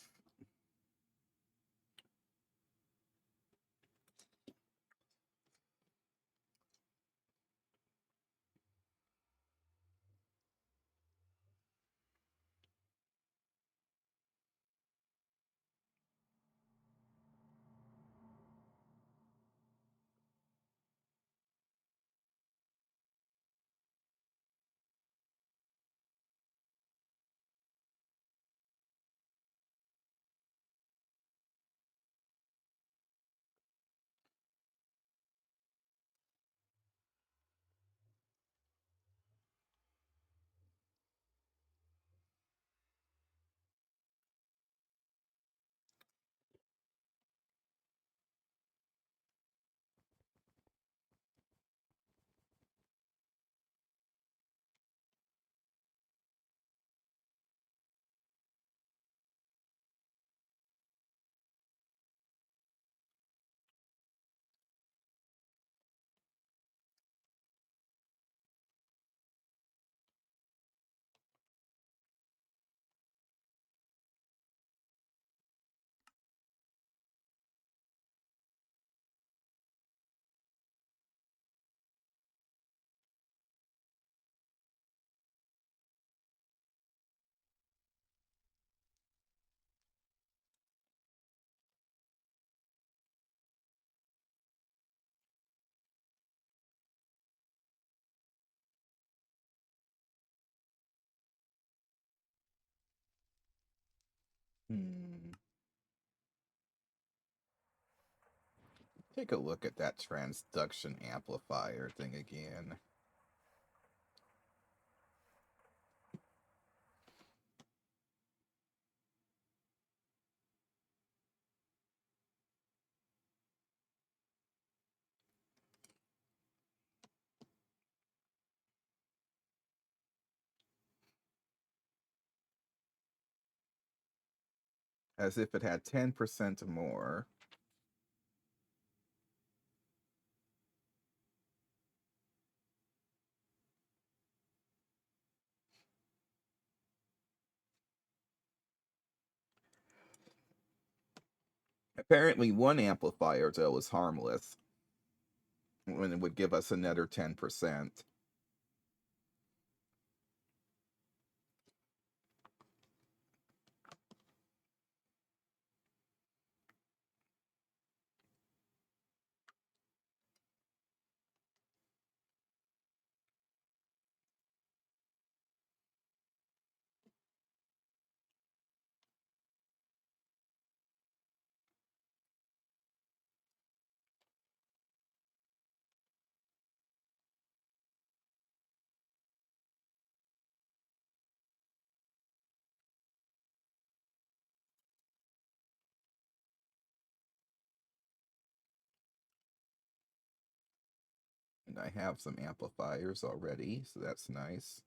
Hmm. Take a look at that transduction amplifier thing again. As if it had 10% more. Apparently, one amplifier, though, is harmless. When it would give us another 10%. And I have some amplifiers already, so that's nice.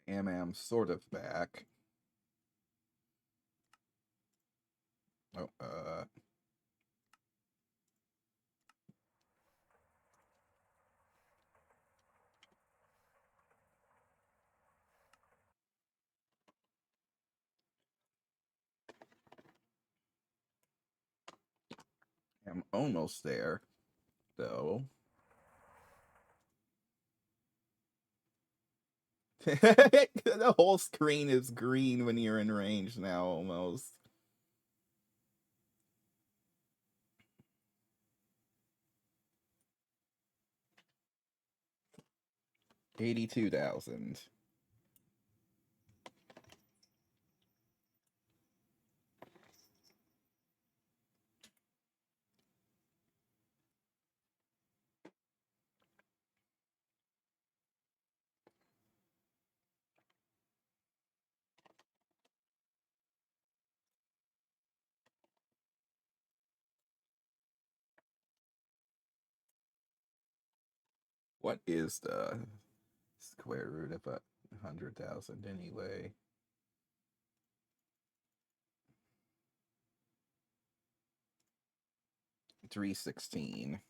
Am sort of back. Oh, I'm almost there, though. The whole screen is green when you're in range now, almost. 82,000. What is the square root of 100,000 anyway? 316.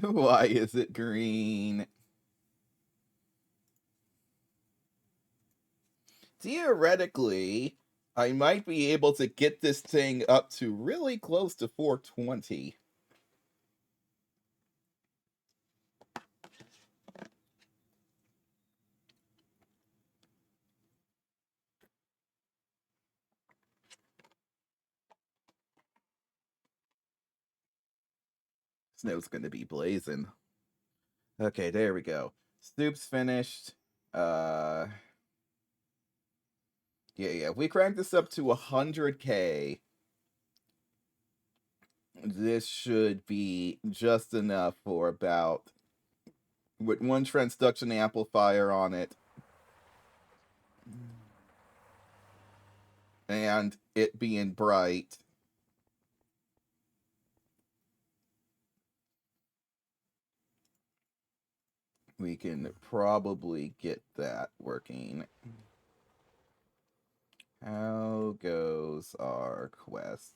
Why is it green? Theoretically, I might be able to get this thing up to really close to 420. Snow's gonna be blazing. Okay, there we go. Snoop's finished. Yeah, if we crank this up to 100K, this should be just enough for about, with one transduction amplifier on it, and it being bright. We can probably get that working. How goes our quest?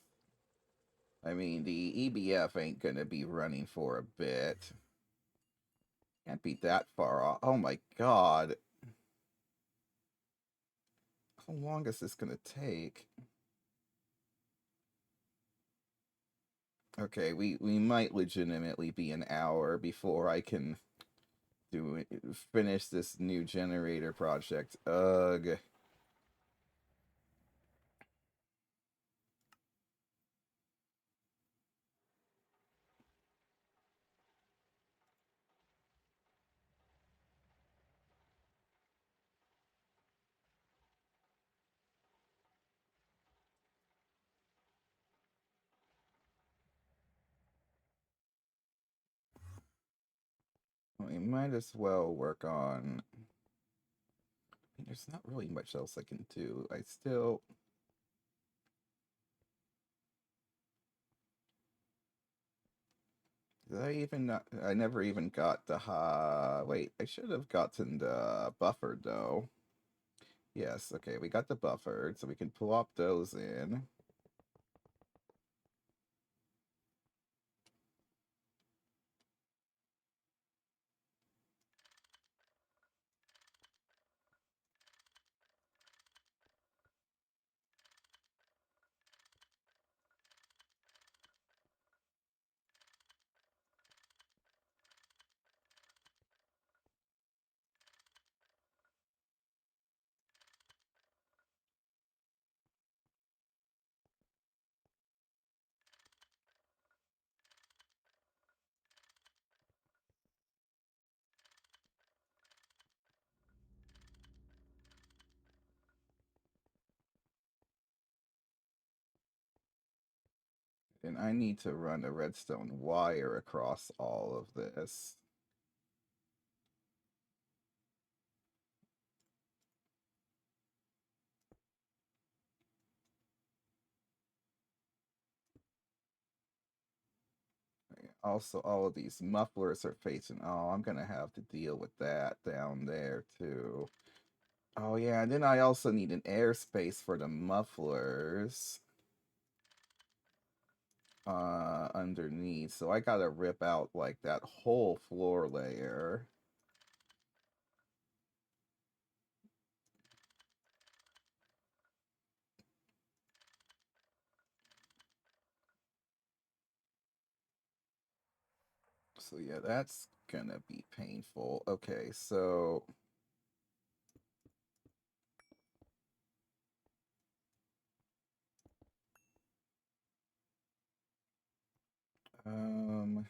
I mean, the EBF ain't gonna be running for a bit. Can't be that far off. Oh my god. How long is this gonna take? Okay, we might legitimately be an hour before I can finish this new generator project. Ugh. We might as well work on. There's not really much else I can do. I still. Did I even not? I never even got the wait, I should have gotten the buffered though. Yes, okay, we got the buffered, so we can plop those in. And I need to run a redstone wire across all of this. Also, all of these mufflers are facing. Oh, I'm gonna have to deal with that down there too. Oh yeah, and then I also need an airspace for the mufflers underneath. So I gotta rip out like that whole floor layer. So yeah, that's gonna be painful. Okay, so um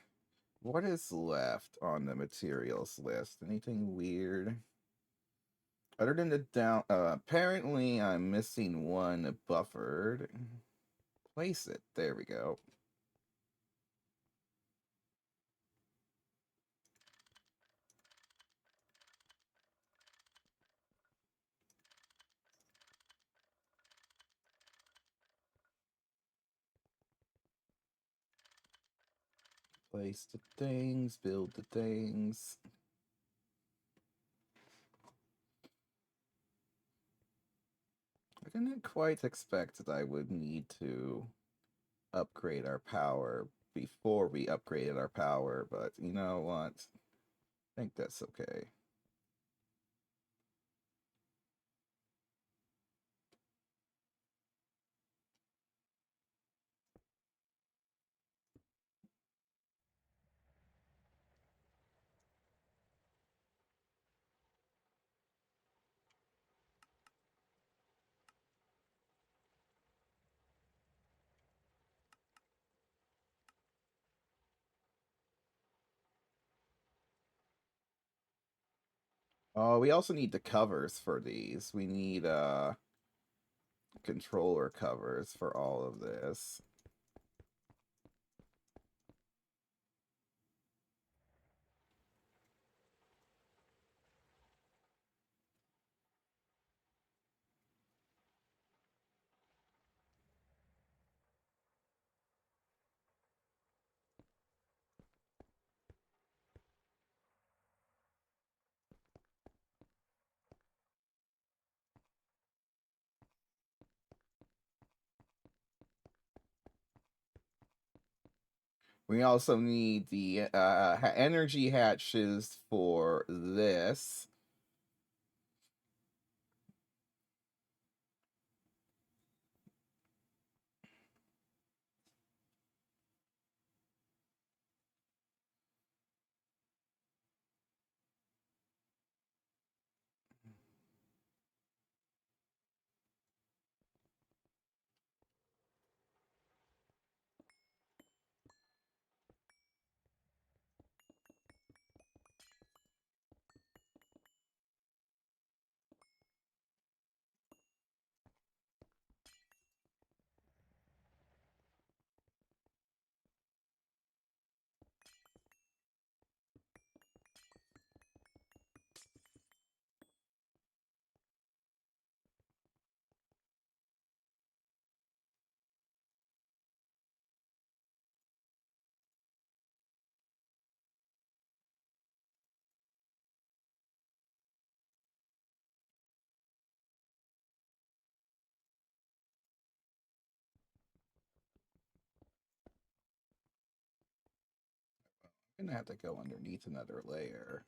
what is left on the materials list? Anything weird? Other than the down apparently I'm missing one buffered. Place it. There we go. Place the things, build the things. I didn't quite expect that I would need to upgrade our power before we upgraded our power, but you know what? I think that's okay. Oh, we also need the covers for these. We need controller covers for all of this. We also need the energy hatches for this. I'm gonna have to go underneath another layer.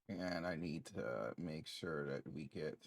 And I need to make sure that we get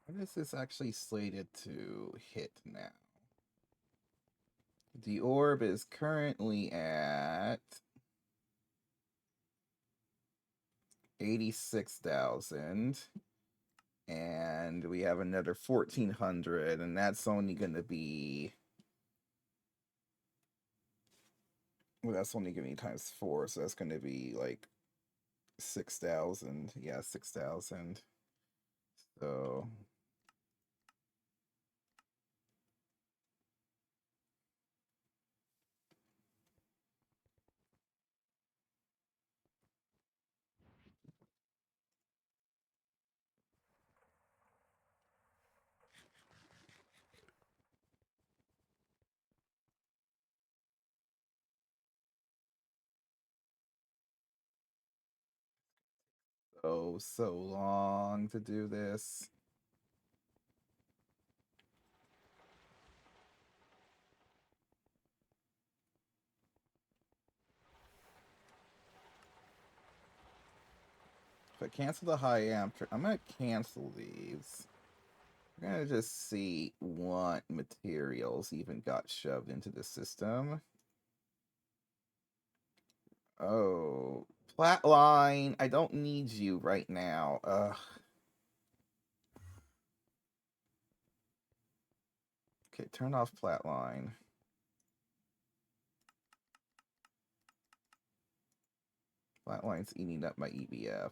What is this actually slated to hit now? The orb is currently at 86,000. And we have another 1,400, and that's only going to be... Well, that's only going to be times 4, so that's going to be like 6,000. Yeah, 6,000. So... Oh, so long to do this. If I cancel the high amp, I'm going to cancel these. I'm going to just see what materials even got shoved into the system. Oh, Flatline, I don't need you right now. Ugh. Okay, turn off Flatline. Flatline's eating up my EBF.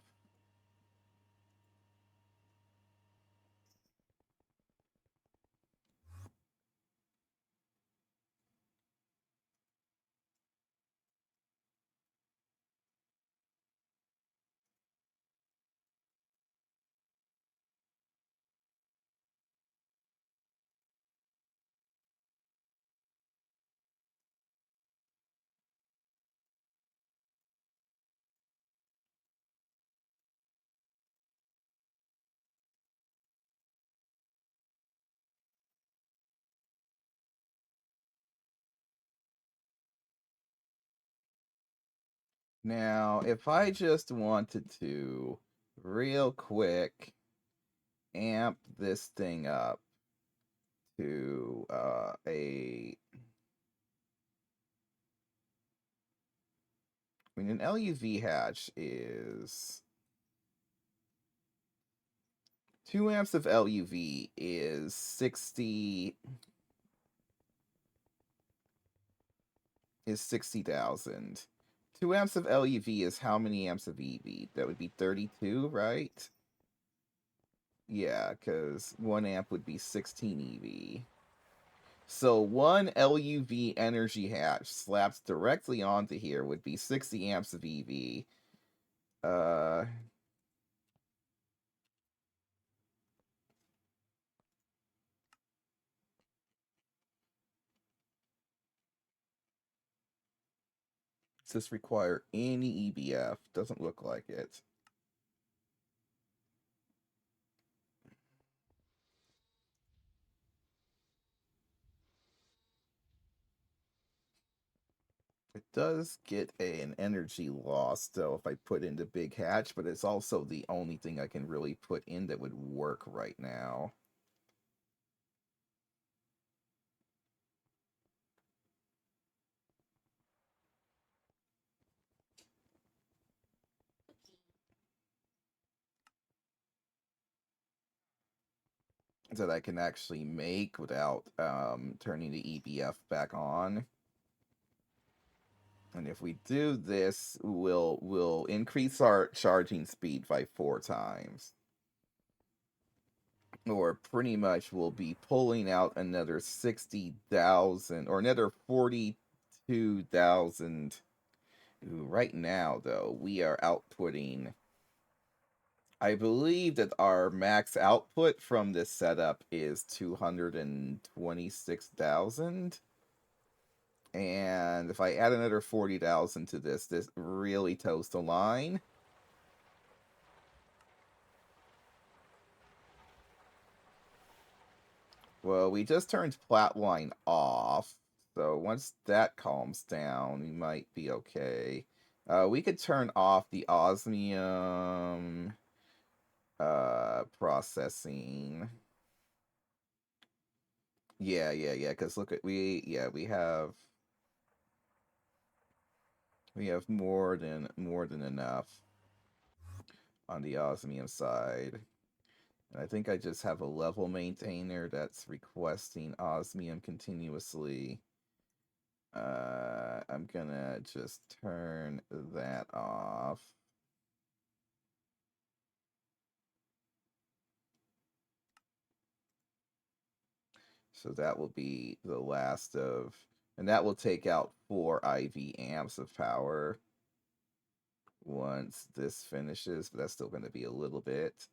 Now, if I just wanted to, real quick, amp this thing up to I mean, an LuV hatch is 2 amps of LuV is 60,000. 2 amps of LuV is how many amps of EV? That would be 32, right? Yeah, because 1 amp would be 16 EV. So 1 LuV energy hatch slapped directly onto here would be 60 amps of EV. Uh, does this require any EBF? Doesn't look like it. It does get an energy loss, though, if I put in the big hatch, but it's also the only thing I can really put in that would work right now. That I can actually make without turning the EBF back on. And if we do this, we'll increase our charging speed by 4 times. Or pretty much we'll be pulling out another 60,000 or another 42,000. Right now, though, we are outputting. I believe that our max output from this setup is 226,000. And if I add another 40,000 to this really toes the line. Well, we just turned Flatline off, so once that calms down, we might be okay. We could turn off the osmium processing. Yeah. Because look at we have more than enough on the osmium side. And I think I just have a level maintainer that's requesting osmium continuously. I'm gonna just turn that off. So that will be the last of, and that will take out 4 IV amps of power once this finishes, but that's still going to be a little bit.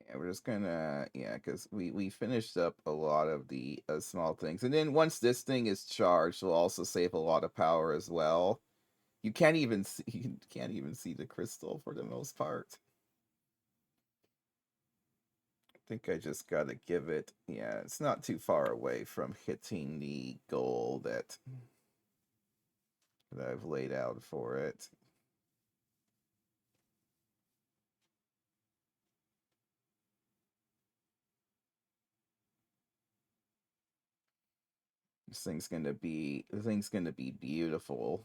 Yeah, we're just gonna, because we finished up a lot of the small things, and then once this thing is charged, we'll also save a lot of power as well. You can't even see the crystal for the most part. I think I just gotta give it. Yeah, it's not too far away from hitting the goal that I've laid out for it. The thing's gonna be beautiful.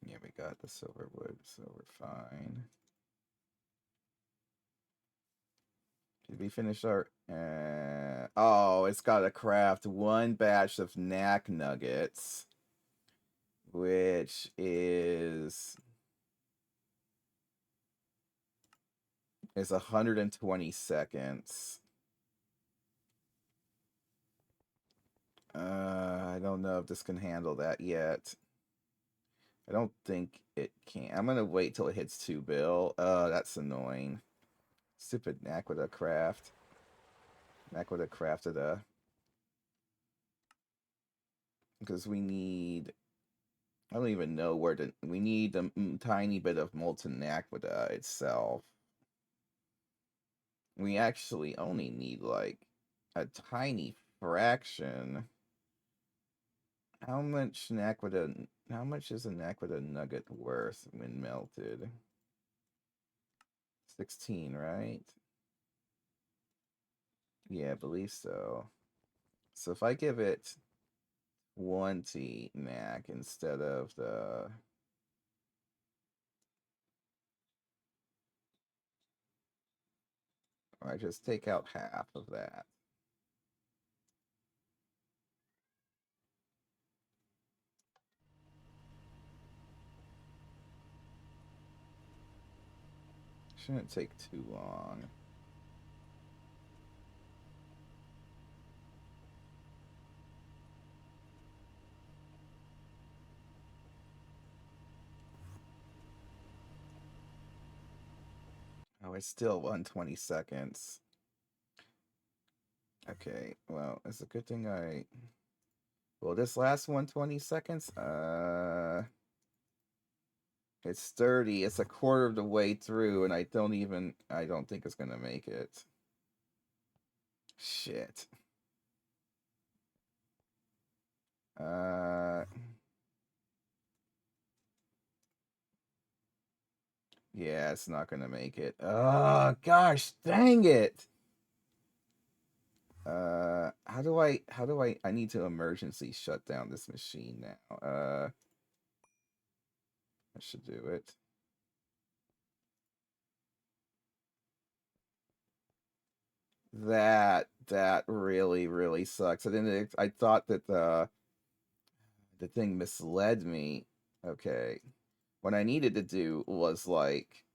Yeah, we got the silver wood, so we're fine. Did we finish our? Oh, it's got to craft one batch of knack nuggets, which is 120 seconds. I don't know if this can handle that yet. I don't think it can. I'm gonna wait till it hits 2 bill. That's annoying. Stupid knack with a craft. Knack with a crafted a. Because we need. I don't even know where to. We need a tiny bit of molten naquita itself. We actually only need like a tiny fraction. How much naquita? How much is a naquita nugget worth when melted? 16, right? Yeah, I believe so. So if I give it 20 knack instead of the. Or I just take out half of that. Shouldn't take too long. Oh, it's still 120 seconds. Okay, well, it's a good thing I. Well, this last 120 seconds, it's 30. It's a quarter of the way through, and I don't think it's gonna make it. Shit. Uh, yeah, it's not gonna make it. Oh, gosh, dang it. I need to emergency shut down this machine now. I should do it. That really really sucks. I thought that the thing misled me. Okay, what I needed to do was like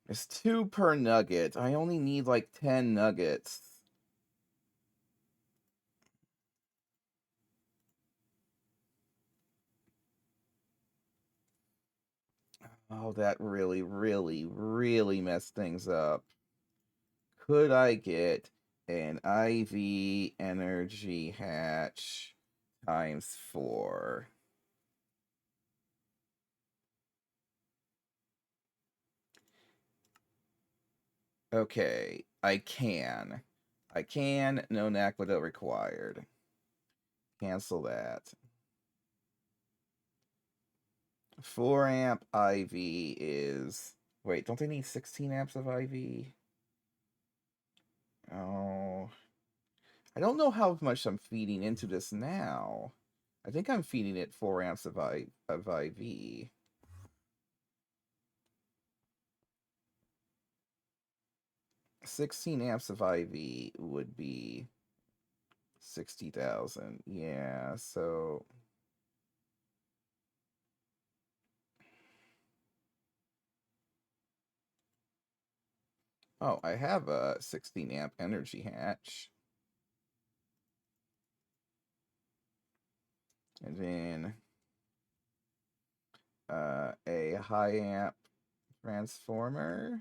it's 2 per nugget. I only need like 10 nuggets. Oh, that really really really messed things up. Could I get an IV energy hatch times 4. Okay, I can. No Naquita required. Cancel that. 4 amp IV is... Wait, don't they need 16 amps of IV? Oh... I don't know how much I'm feeding into this now. I think I'm feeding it 4 amps of IV. 16 amps of IV would be 60,000. Yeah, so... Oh, I have a 16 amp energy hatch. And then a high amp transformer.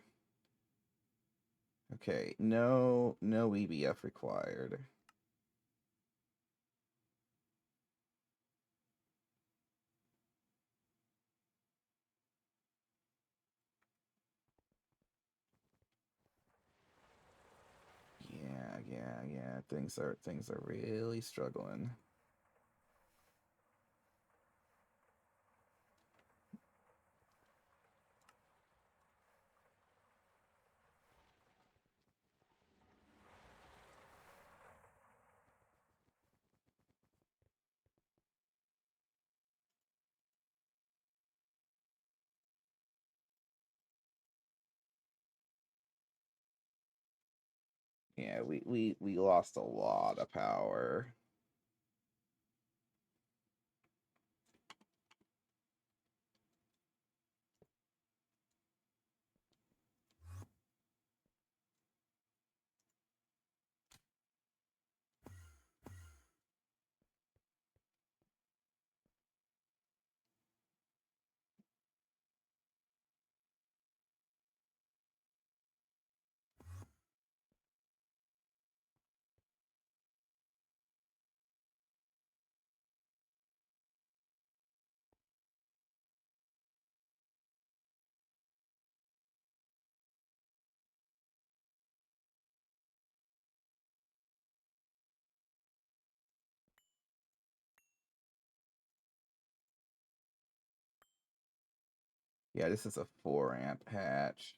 Okay, no EBF required. Yeah. Things are really struggling. Yeah, we lost a lot of power. Yeah, this is a 4 amp hatch.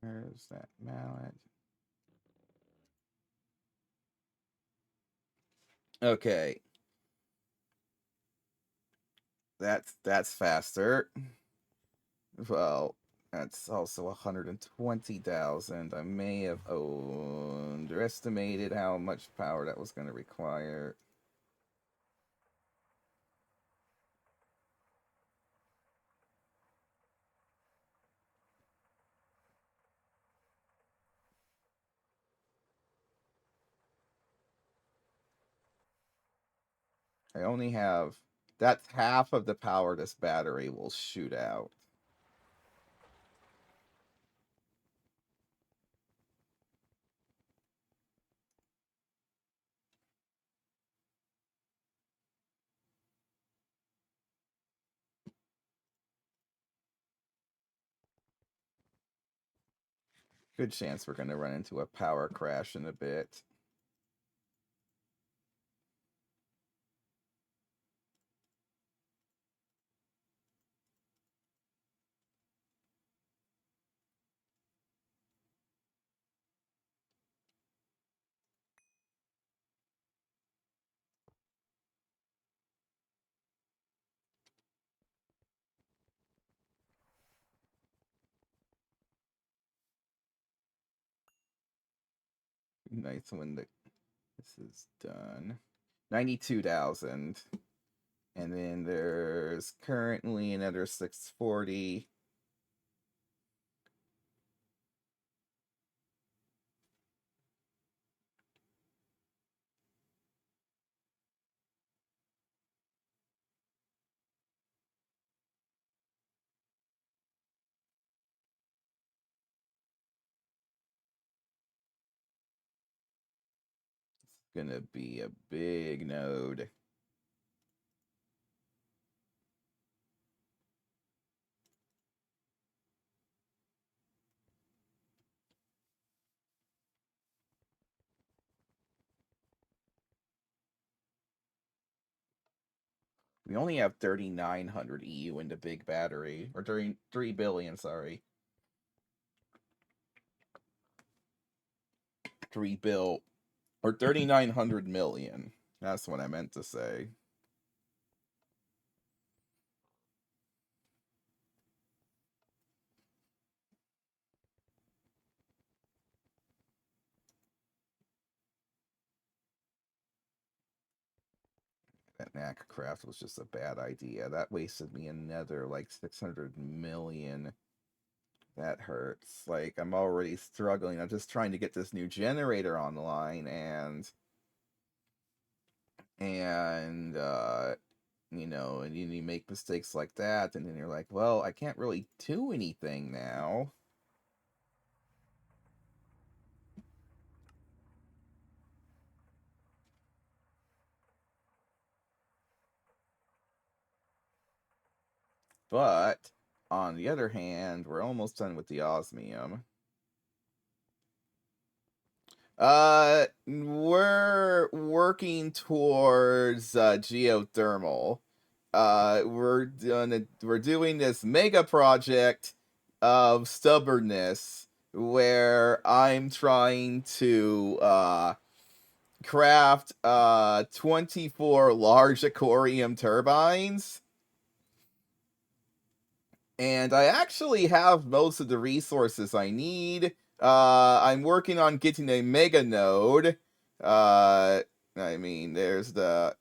Where's that mallet? Okay. That's faster. Well, that's also 120,000. I may have underestimated how much power that was going to require. I only have... That's half of the power this battery will shoot out. Good chance we're going to run into a power crash in a bit. Nice when this is done. 92,000. And then there's currently another 640. Gonna be a big node. We only have 3,900 EU in the big battery, or 3 billion, sorry. 3 bill, or 3,900 million. That's what I meant to say. That knack craft was just a bad idea. That wasted me another like 600 million. That hurts. Like, I'm already struggling. I'm just trying to get this new generator online, and you know, and you make mistakes like that, and then you're like, well, I can't really do anything now. But on the other hand, we're almost done with the osmium. We're working towards geothermal. We're doing this mega project of stubbornness where I'm trying to craft 24 large Ichorium turbines. And I actually have most of the resources I need. I'm working on getting a mega node. I mean, there's the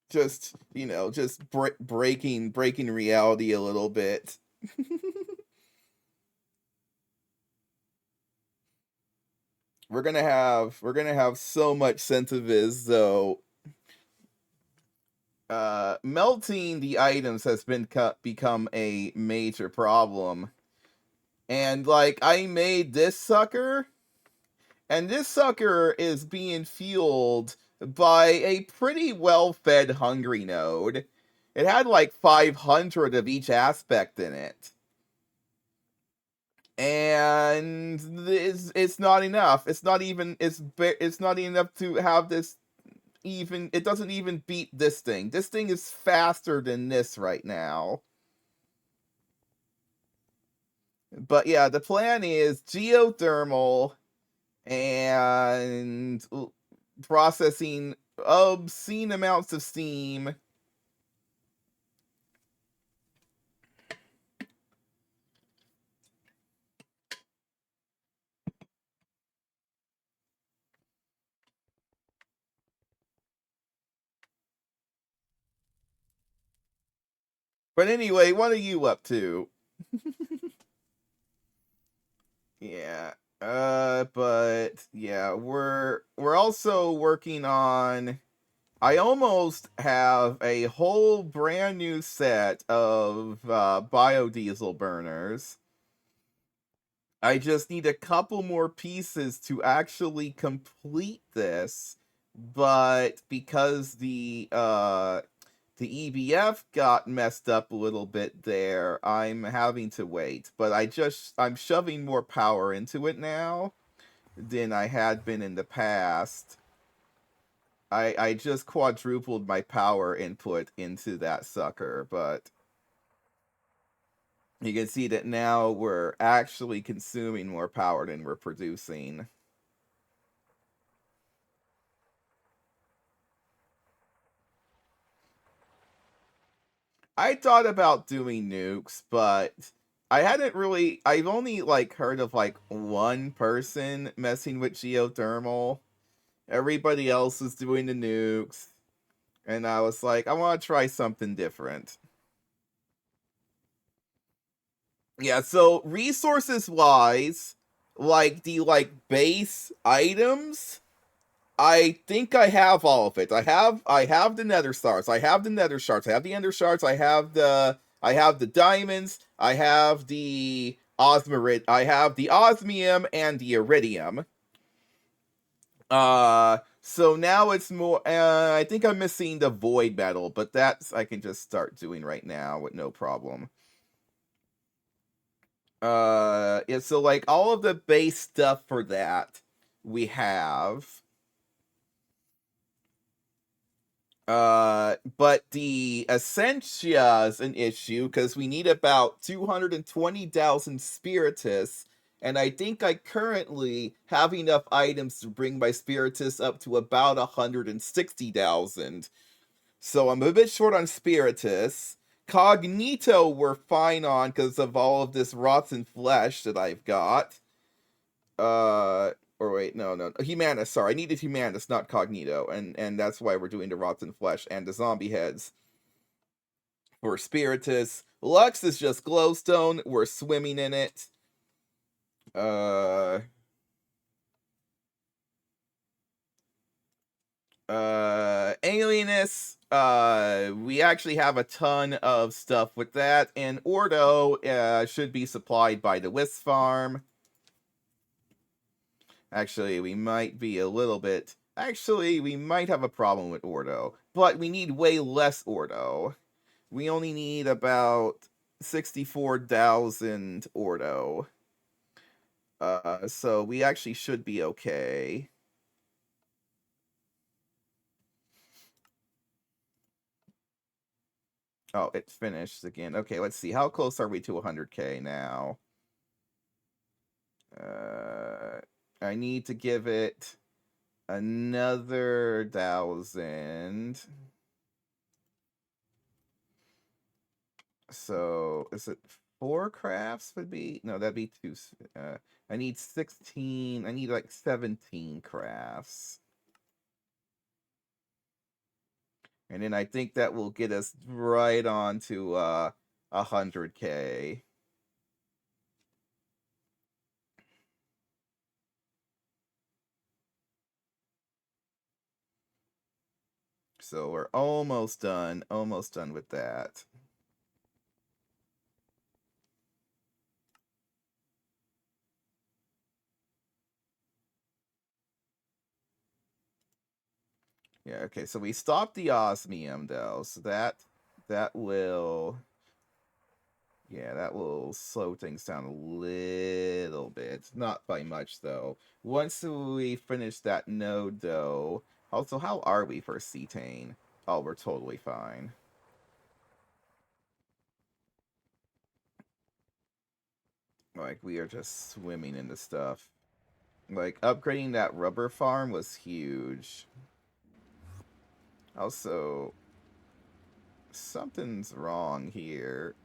just, you know, just breaking reality a little bit. We're gonna have so much centivis though. Melting the items has become a major problem. And like, I made this sucker, and this sucker is being fueled by a pretty well-fed hungry node. It had like 500 of each aspect in it. And it's not enough. It's not even it's not enough to have this even. It doesn't even beat this thing. This thing is faster than this right now. But yeah, the plan is geothermal and processing obscene amounts of steam. But anyway, what are you up to? Yeah. But yeah, we're also working on. I almost have a whole brand new set of biodiesel burners. I just need a couple more pieces to actually complete this, but because the EBF got messed up a little bit there, I'm having to wait. But I'm shoving more power into it now than I had been in the past. I just quadrupled my power input into that sucker, but you can see that now we're actually consuming more power than we're producing. I thought about doing nukes, but I've only like heard of like one person messing with geothermal. Everybody else was doing the nukes. And I was like, I want to try something different. Yeah, so resources wise, like the base items, I think I have all of it. I have the nether stars, I have the nether shards, I have the ender shards, I have the diamonds, I have the I have the osmium and the iridium. So now it's more, I think I'm missing the void metal, but that's I can just start doing right now with no problem. Yeah, so like all of the base stuff for that we have. But the Essentia is an issue because we need about 220,000 Spiritus, and I think I currently have enough items to bring my Spiritus up to about 160,000. So I'm a bit short on Spiritus. Cognito we're fine on because of all of this rotten flesh that I've got. Or wait, no. Humanus, sorry. I needed Humanus, not Cognito. And that's why we're doing the rotten flesh and the zombie heads. For Spiritus. Lux is just glowstone. We're swimming in it. Alienus, we actually have a ton of stuff with that, and Ordo should be supplied by the Wisp farm. Actually, we might be a little bit. Actually, we might have a problem with Ordo, but we need way less Ordo. We only need about 64,000 Ordo. So we actually should be okay. Oh, it finished again. Okay, let's see. How close are we to 100k now? I need to give it another 1,000. So, is it 4 crafts would be? No, that'd be 2. I need 16. I need like 17 crafts. And then I think that will get us right on to 100k. So we're almost done with that. Yeah, okay, so we stopped the osmium though, so that will, yeah, that will slow things down a little bit. Not by much though. Once we finish that node though, also how are we for cetane? Oh, we're totally fine. Like, we are just swimming into stuff. Like, upgrading that rubber farm was huge. Also, something's wrong here.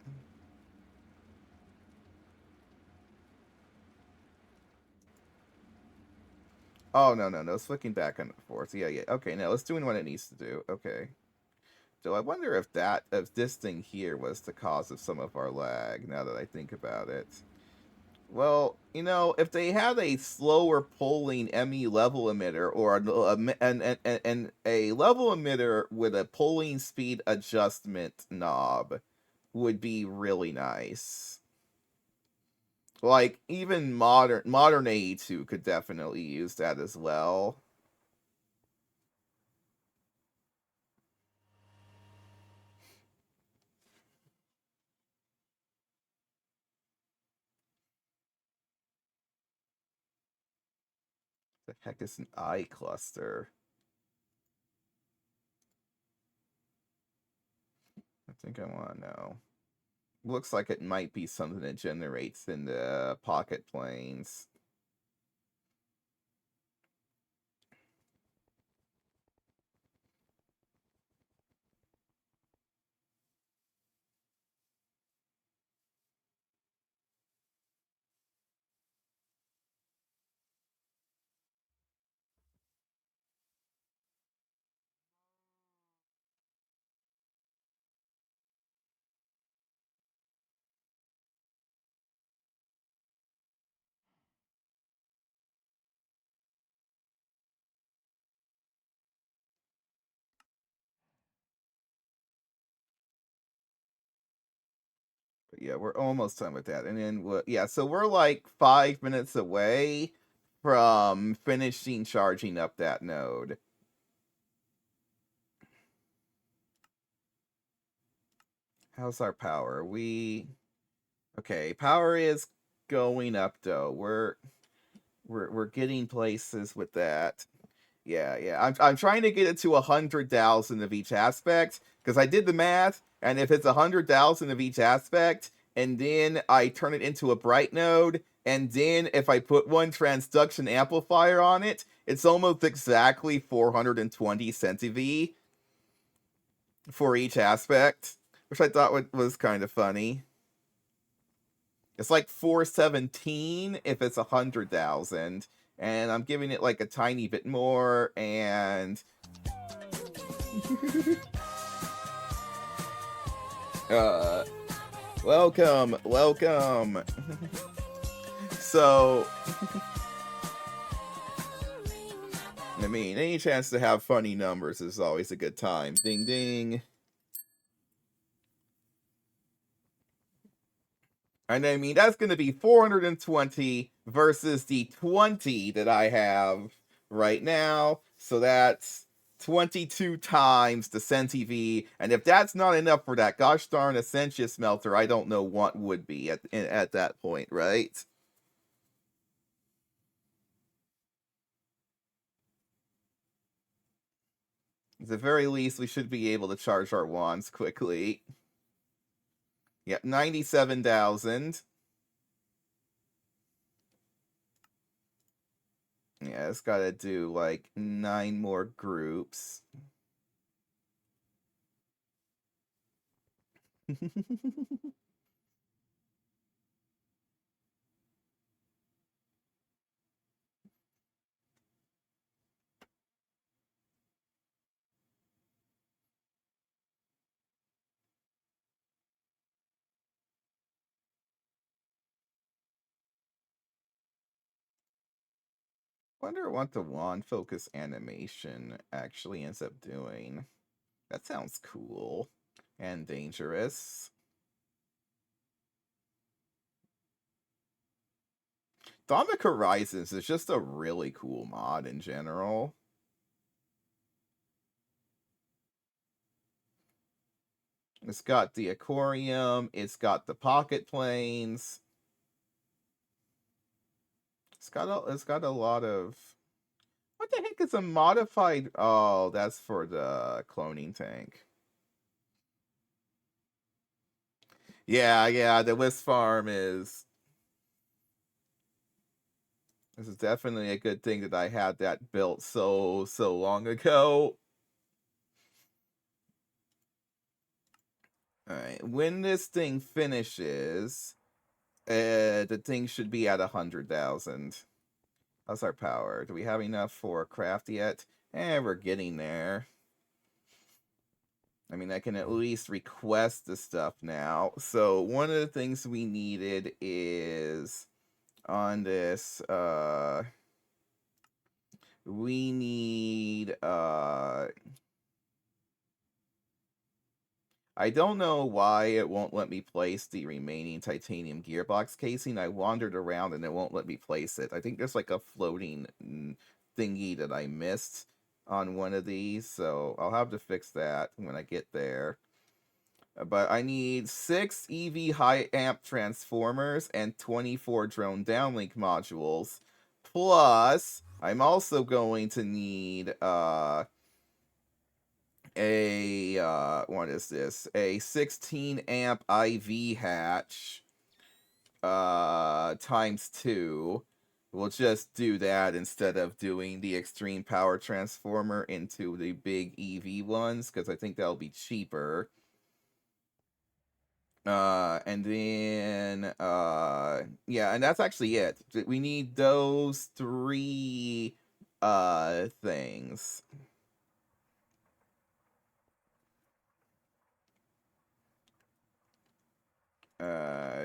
Oh, no. It's flicking back and forth. Yeah. Okay, now it's doing what it needs to do. Okay. So I wonder if this thing here was the cause of some of our lag, now that I think about it. Well, if they had a slower polling ME level emitter or a level emitter with a polling speed adjustment knob would be really nice. Like, even modern AE2 could definitely use that as well. The heck is an eye cluster? I think I want to know. Looks like it might be something that generates in the pocket planes. Yeah, we're almost done with that. And then, yeah, so we're like 5 minutes away from finishing charging up that node. How's our power? Okay, power is going up though. We're getting places with that. Yeah. I'm trying to get it to 100,000 of each aspect because I did the math, and if it's 100,000 of each aspect, and then I turn it into a bright node, and then if I put one transduction amplifier on it, it's almost exactly 420 centiV for each aspect, which I thought was kind of funny. It's like 417 if it's 100,000, and I'm giving it like a tiny bit more, and uh, welcome. So, I mean, any chance to have funny numbers is always a good time. Ding ding. And I mean, that's going to be 420 versus the 20 that I have right now. So that's 22 times the centi-V. And if that's not enough for that gosh darn Essentia smelter, I don't know what would be at that point, right? At the very least, we should be able to charge our wands quickly. Yep, 97,000. Yeah, it's got to do like 9 more groups. Wonder what the wand focus animation actually ends up doing. That sounds cool and dangerous. Dawnwick Horizons is just a really cool mod in general. It's got the Ichorium, it's got the pocket planes. It's got a lot of, what the heck is a modified? Oh, that's for the cloning tank. Yeah, the Wisp farm is. This is definitely a good thing that I had that built so long ago. Alright, when this thing finishes, the thing should be at 100,000. How's our power? Do we have enough for a craft yet? We're getting there. I mean, I can at least request the stuff now. So one of the things we needed is on this, we need, I don't know why it won't let me place the remaining titanium gearbox casing. I wandered around and it won't let me place it. I think there's like a floating thingy that I missed on one of these, so I'll have to fix that when I get there. But I need 6 EV high amp transformers and 24 drone downlink modules. Plus, I'm also going to need what is this? A 16 amp IV hatch times 2. We'll just do that instead of doing the extreme power transformer into the big EV ones, because I think that'll be cheaper. And then yeah, and that's actually it. We need those 3 things.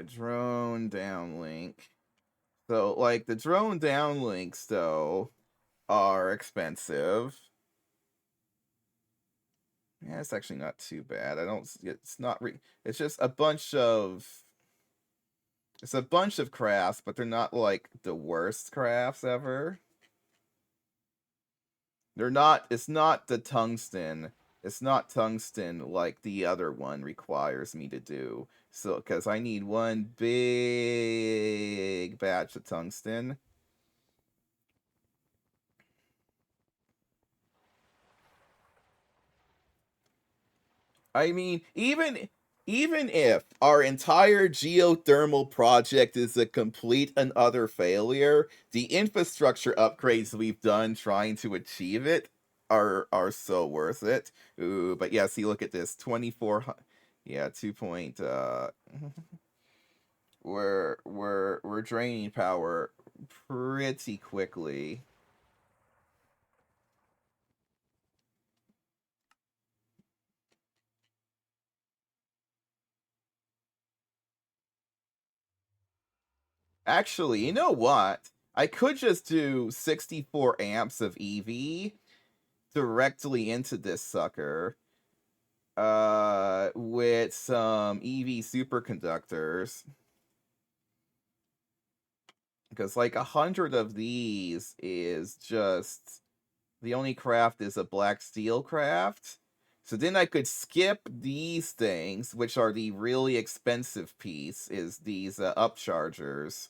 Drone downlink. So, like, the drone downlinks, though, are expensive. Yeah, it's actually not too bad. I don't. It's not. It's just a bunch of. It's a bunch of crafts, but they're not like the worst crafts ever. They're not. It's not the tungsten. It's not tungsten like the other one requires me to do. So, because I need one big batch of tungsten. I mean, even if our entire geothermal project is a complete and utter failure, the infrastructure upgrades we've done trying to achieve it are so worth it. Ooh, but yeah, see, look at this, 24. Yeah, 2 point. We're draining power pretty quickly. Actually, you know what? I could just do 64 amps of EV directly into this sucker with some EV superconductors, because like 100 of these is just the only craft is a black steel craft. So then I could skip these things, which are the really expensive piece, is these upchargers,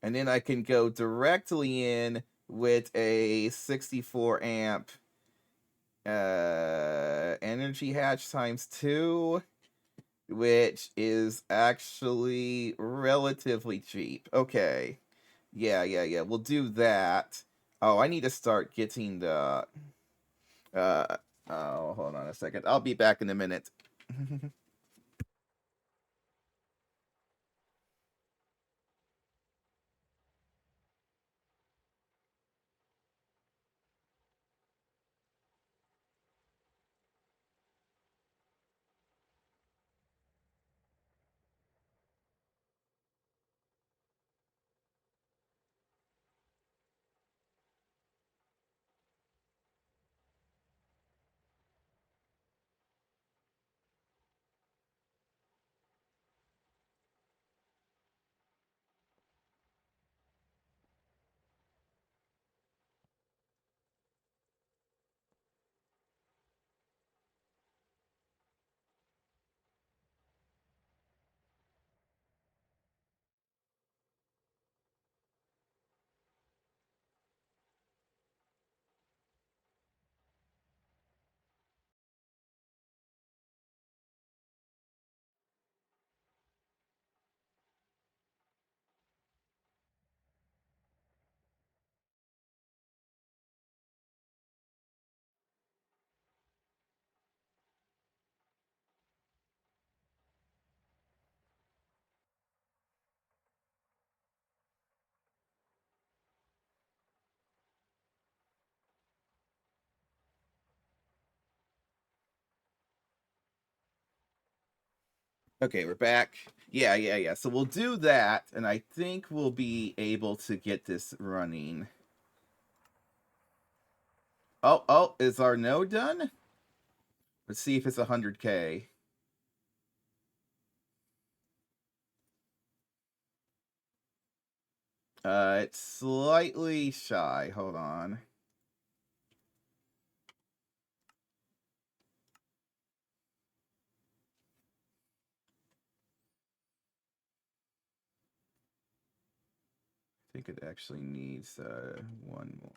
and then I can go directly in with a 64 amp energy hatch times 2, which is actually relatively cheap. Okay. Yeah. We'll do that. Oh, I need to start getting the uh oh, hold on a second. I'll be back in a minute. Okay, we're back. Yeah. So we'll do that, and I think we'll be able to get this running. Oh, is our node done? Let's see if it's 100K. It's slightly shy. Hold on. I think it actually needs one more.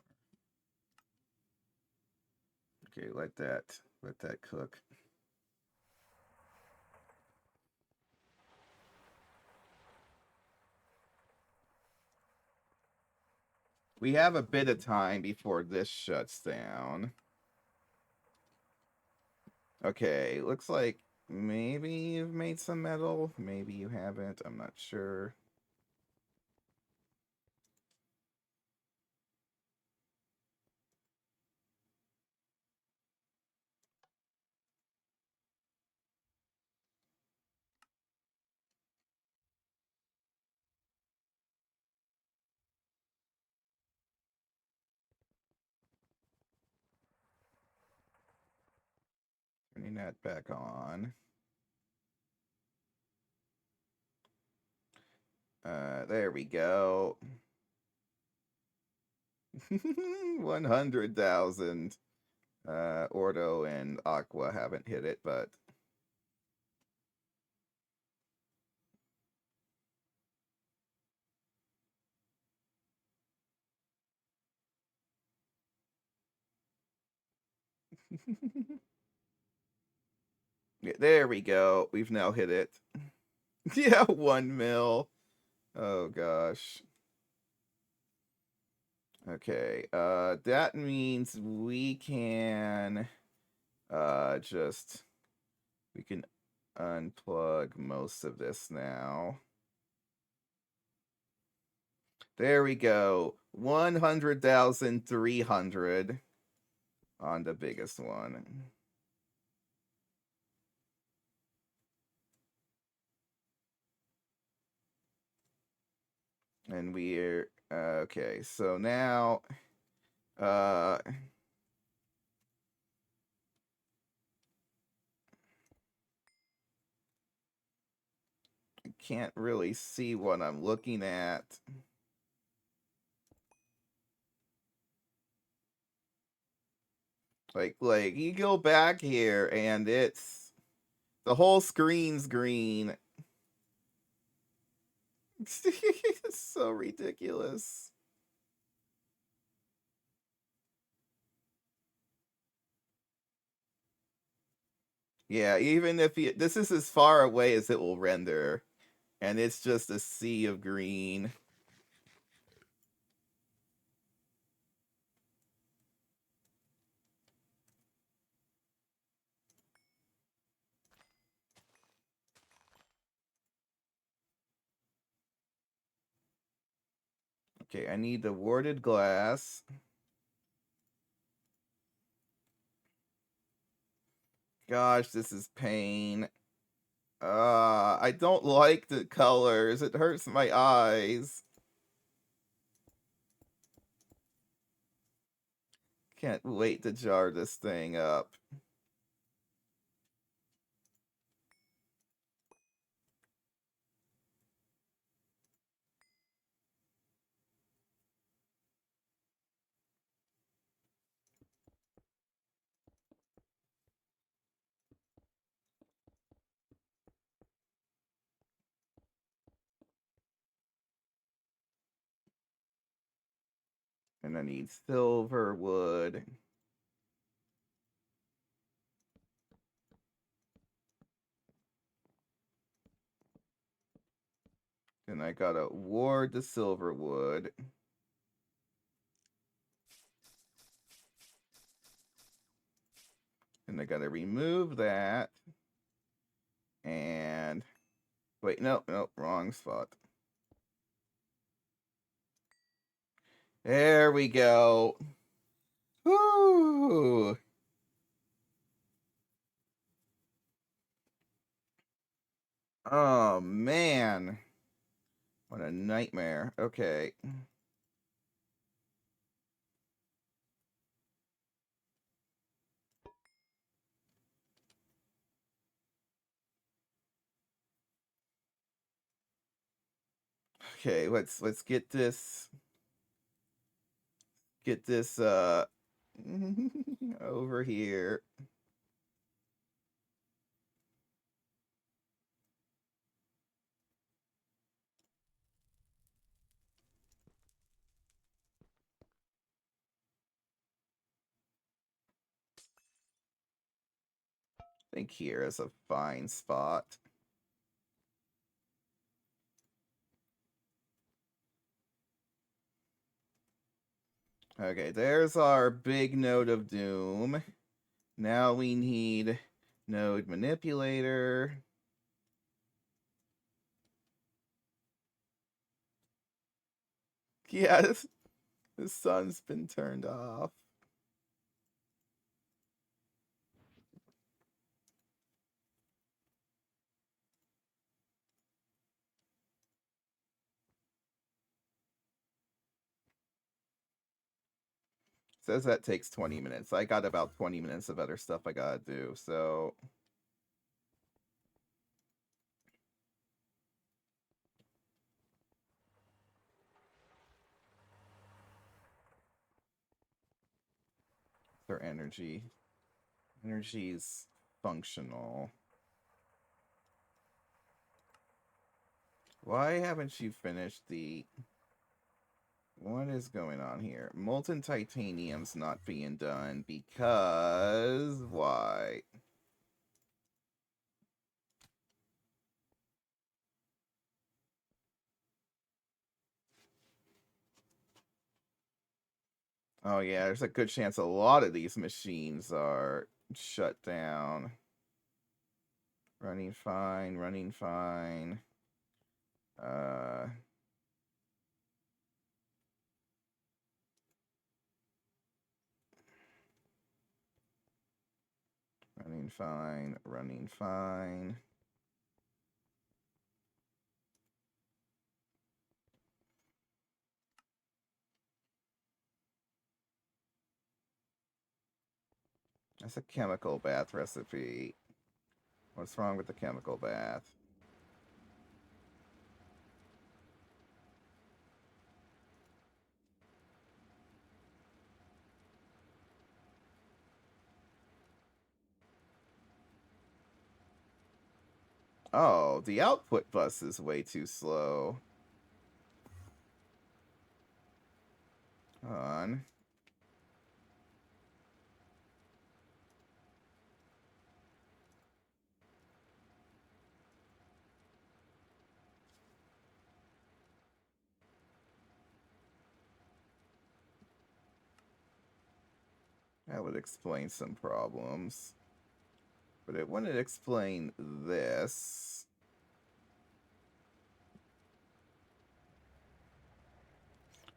Okay, let that cook. We have a bit of time before this shuts down. Okay, looks like maybe you've made some metal. Maybe you haven't. I'm not sure. Turning that back on. There we go. 100,000. Ordo and Aqua haven't hit it, but yeah, there we go. We've now hit it. Yeah, 1 mil. Oh gosh. Okay, that means we can just we can unplug most of this now. There we go. 100,300 on the biggest one. And we're okay, so now I can't really see what I'm looking at. Like you go back here and it's the whole screen's green. It's so ridiculous. Yeah, even if you, this is as far away as it will render, and it's just a sea of green. Okay, I need the warded glass. Gosh, this is pain. I don't like the colors. It hurts my eyes. Can't wait to jar this thing up. And I need silver wood. And I gotta ward the silver wood. And I gotta remove that. And wait, nope, wrong spot. There we go. Woo! Oh man. What a nightmare. Okay. Okay, let's get this over here. I think here is a fine spot. Okay, there's our big node of doom. Now we need node manipulator. Yes, the sun's been turned off. Says that takes 20 minutes. I got about 20 minutes of other stuff I gotta do, so Their energy. Energy's functional. Why haven't you finished the... What is going on here? Molten titanium's not being done because... Why? Oh yeah, there's a good chance a lot of these machines are shut down. Running fine, running fine. Uh... Running fine, running fine. That's a chemical bath recipe. What's wrong with the chemical bath? Oh, the output bus is way too slow. Hold on. That would explain some problems. But it wouldn't explain this.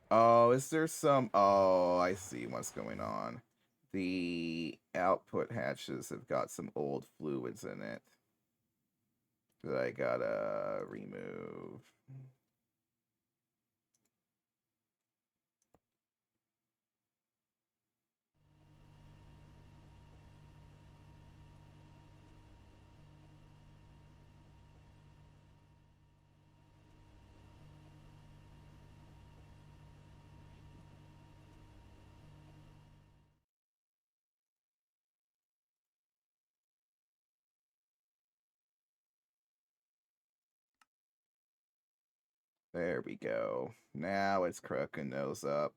Oh, is there some... Oh, I see what's going on. The output hatches have got some old fluids in it that I gotta remove. There we go. Now it's crooking nose up.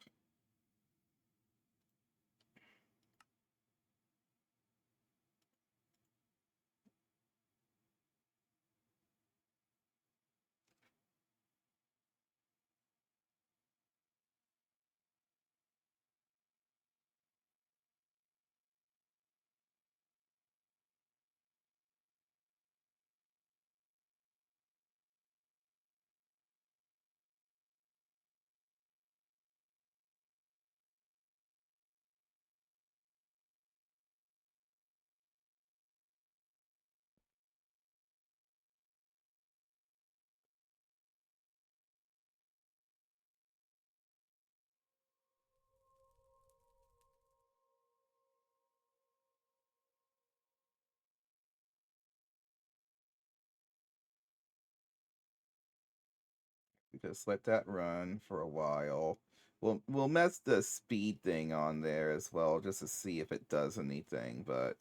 Just let that run for a while. We'll mess the speed thing on there as well, just to see if it does anything, but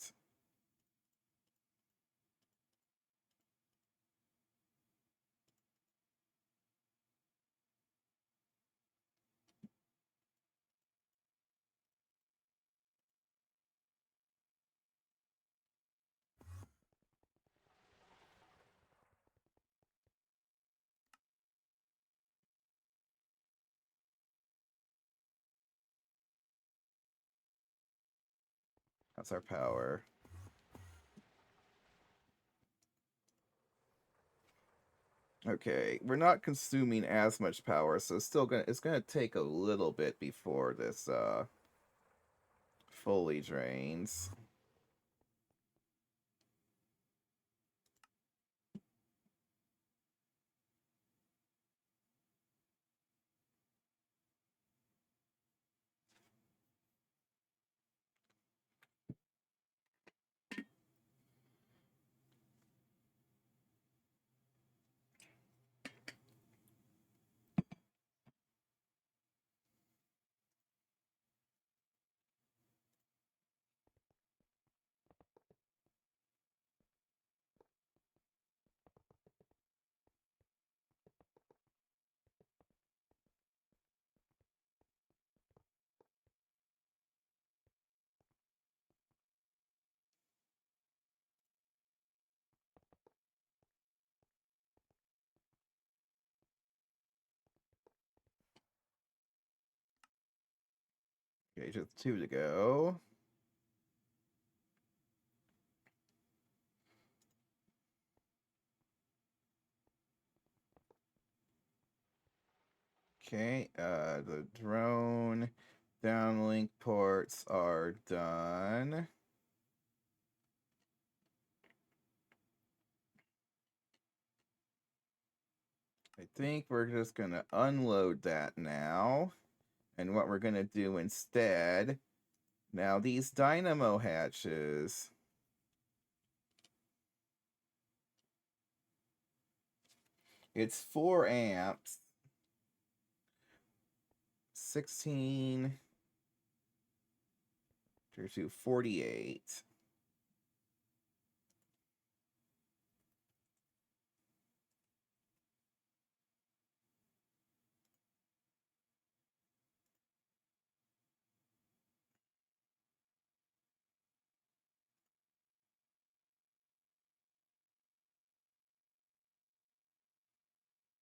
that's our power. Okay, we're not consuming as much power, so it's gonna take a little bit before this fully drains. Okay, just 2 to go. Okay, the drone downlink ports are done. I think we're just going to unload that now. And what we're going to do instead, now these dynamo hatches, it's 4 amps, 16 to 48.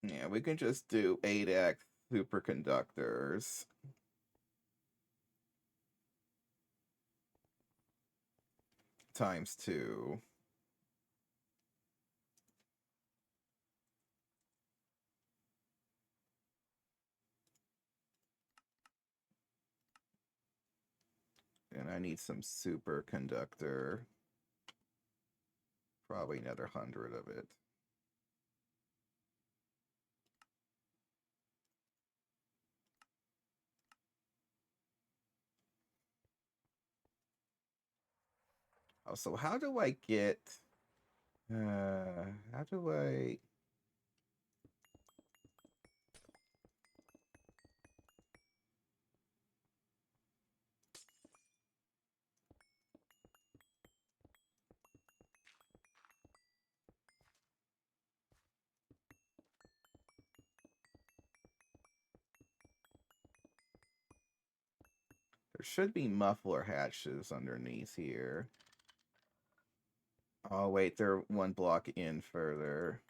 Yeah, we can just do 8x superconductors. Times 2. And I need some superconductor. Probably another 100 of it. Oh, so how do I get... how do I... There should be muffler hatches underneath here. Oh, wait, they're 1 block in further.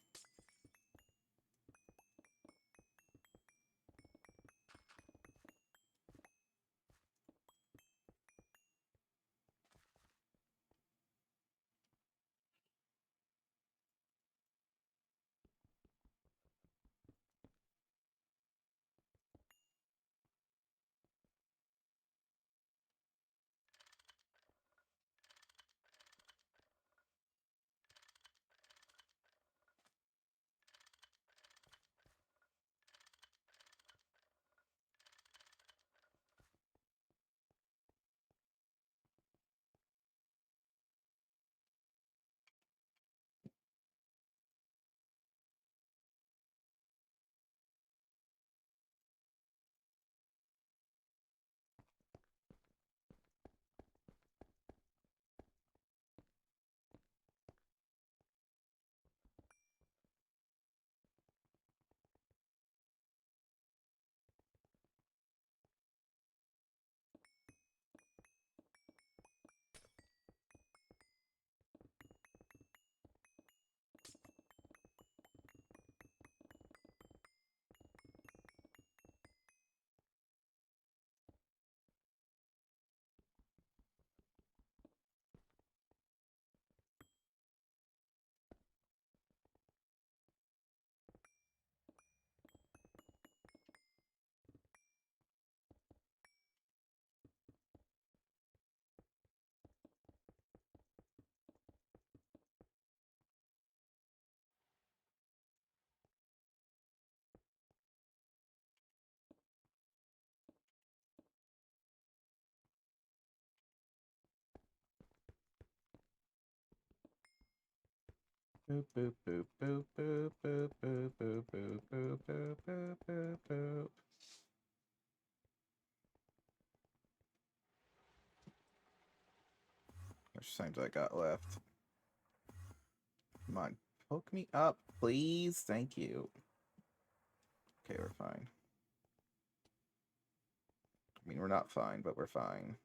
Boop, boop, boop, boop, boop, boop, boop, boop, boop, boop, boop, boop, boop, boop. How much time do I got left? Come on, poke me up, please. Thank you. Okay, we're fine. I mean, we're not fine, but we're fine.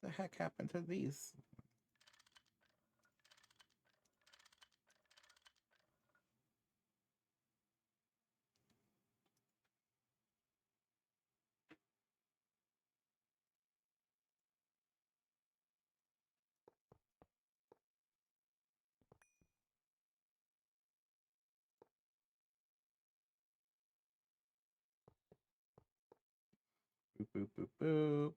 The heck happened to these? Boop, boop, boop, boop.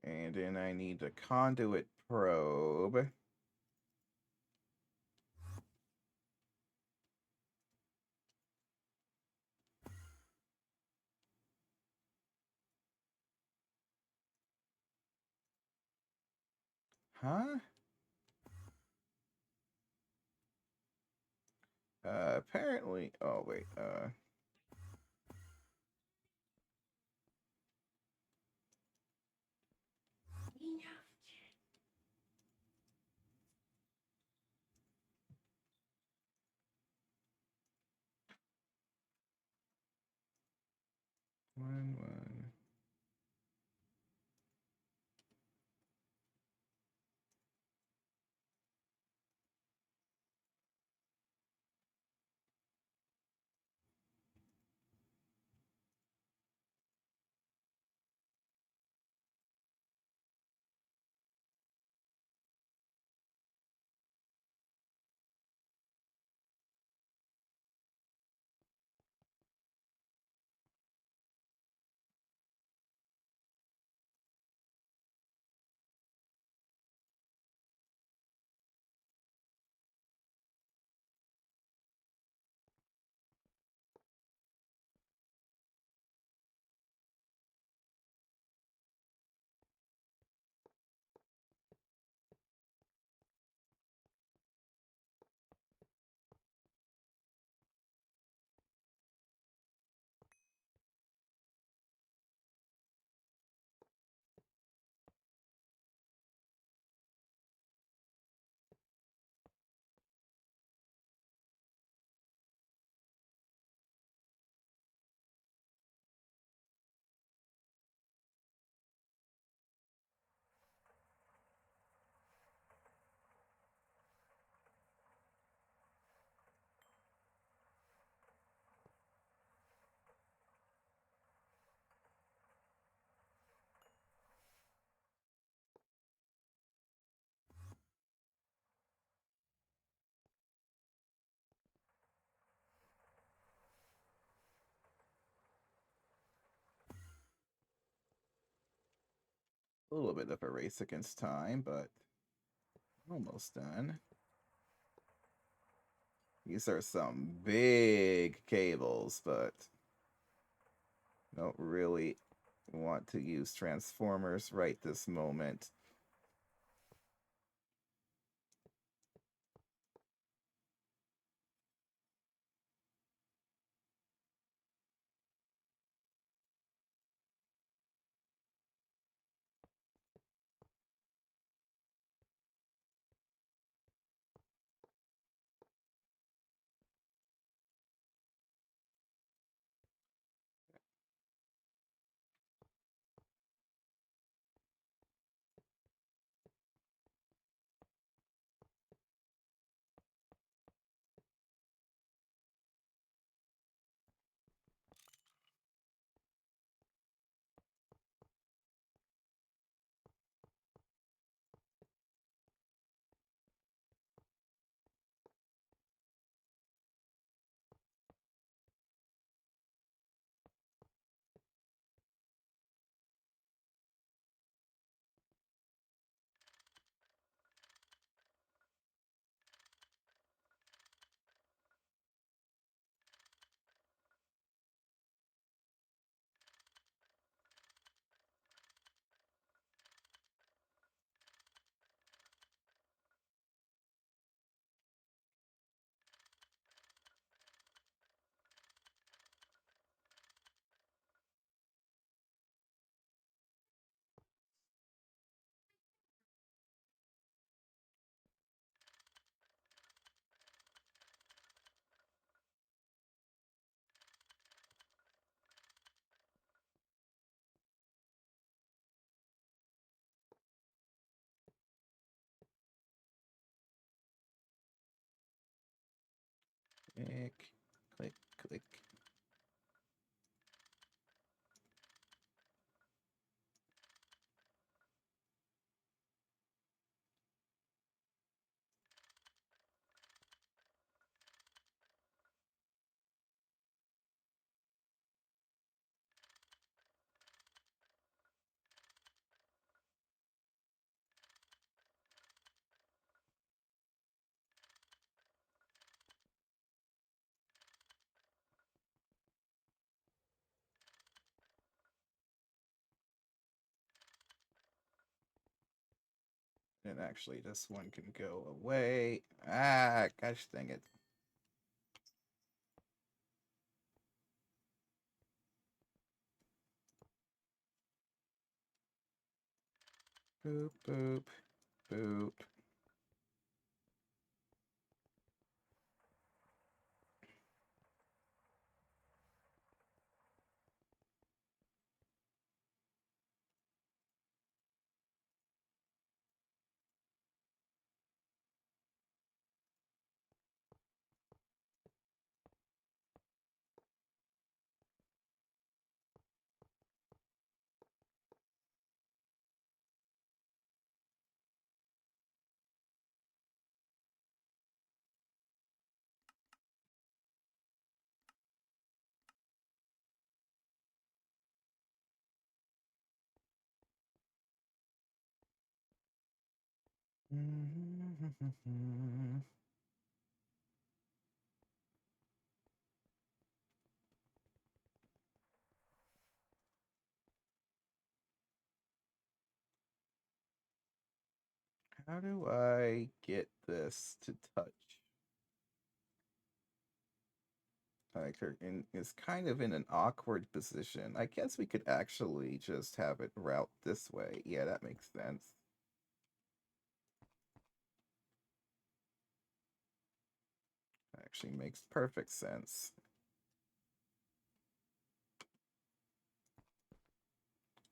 And then I need the conduit probe. Huh? Apparently. Oh, wait. One. A little bit of a race against time, but almost done. These are some big cables, but don't really want to use transformers right this moment. Click, click, click. And actually, this one can go away. Ah, gosh dang it. Boop, boop, boop. How do I get this to touch? Like, it's kind of in an awkward position. I guess we could actually just have it route this way. Yeah, that makes sense. Actually makes perfect sense.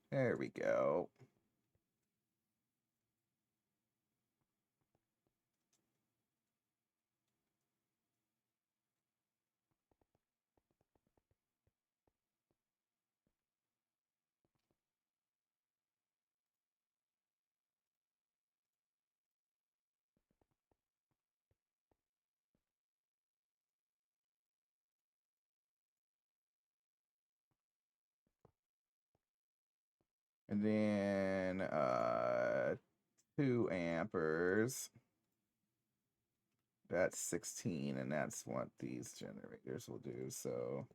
There we go. And then 2 amperes. That's 16, and that's what these generators will do. So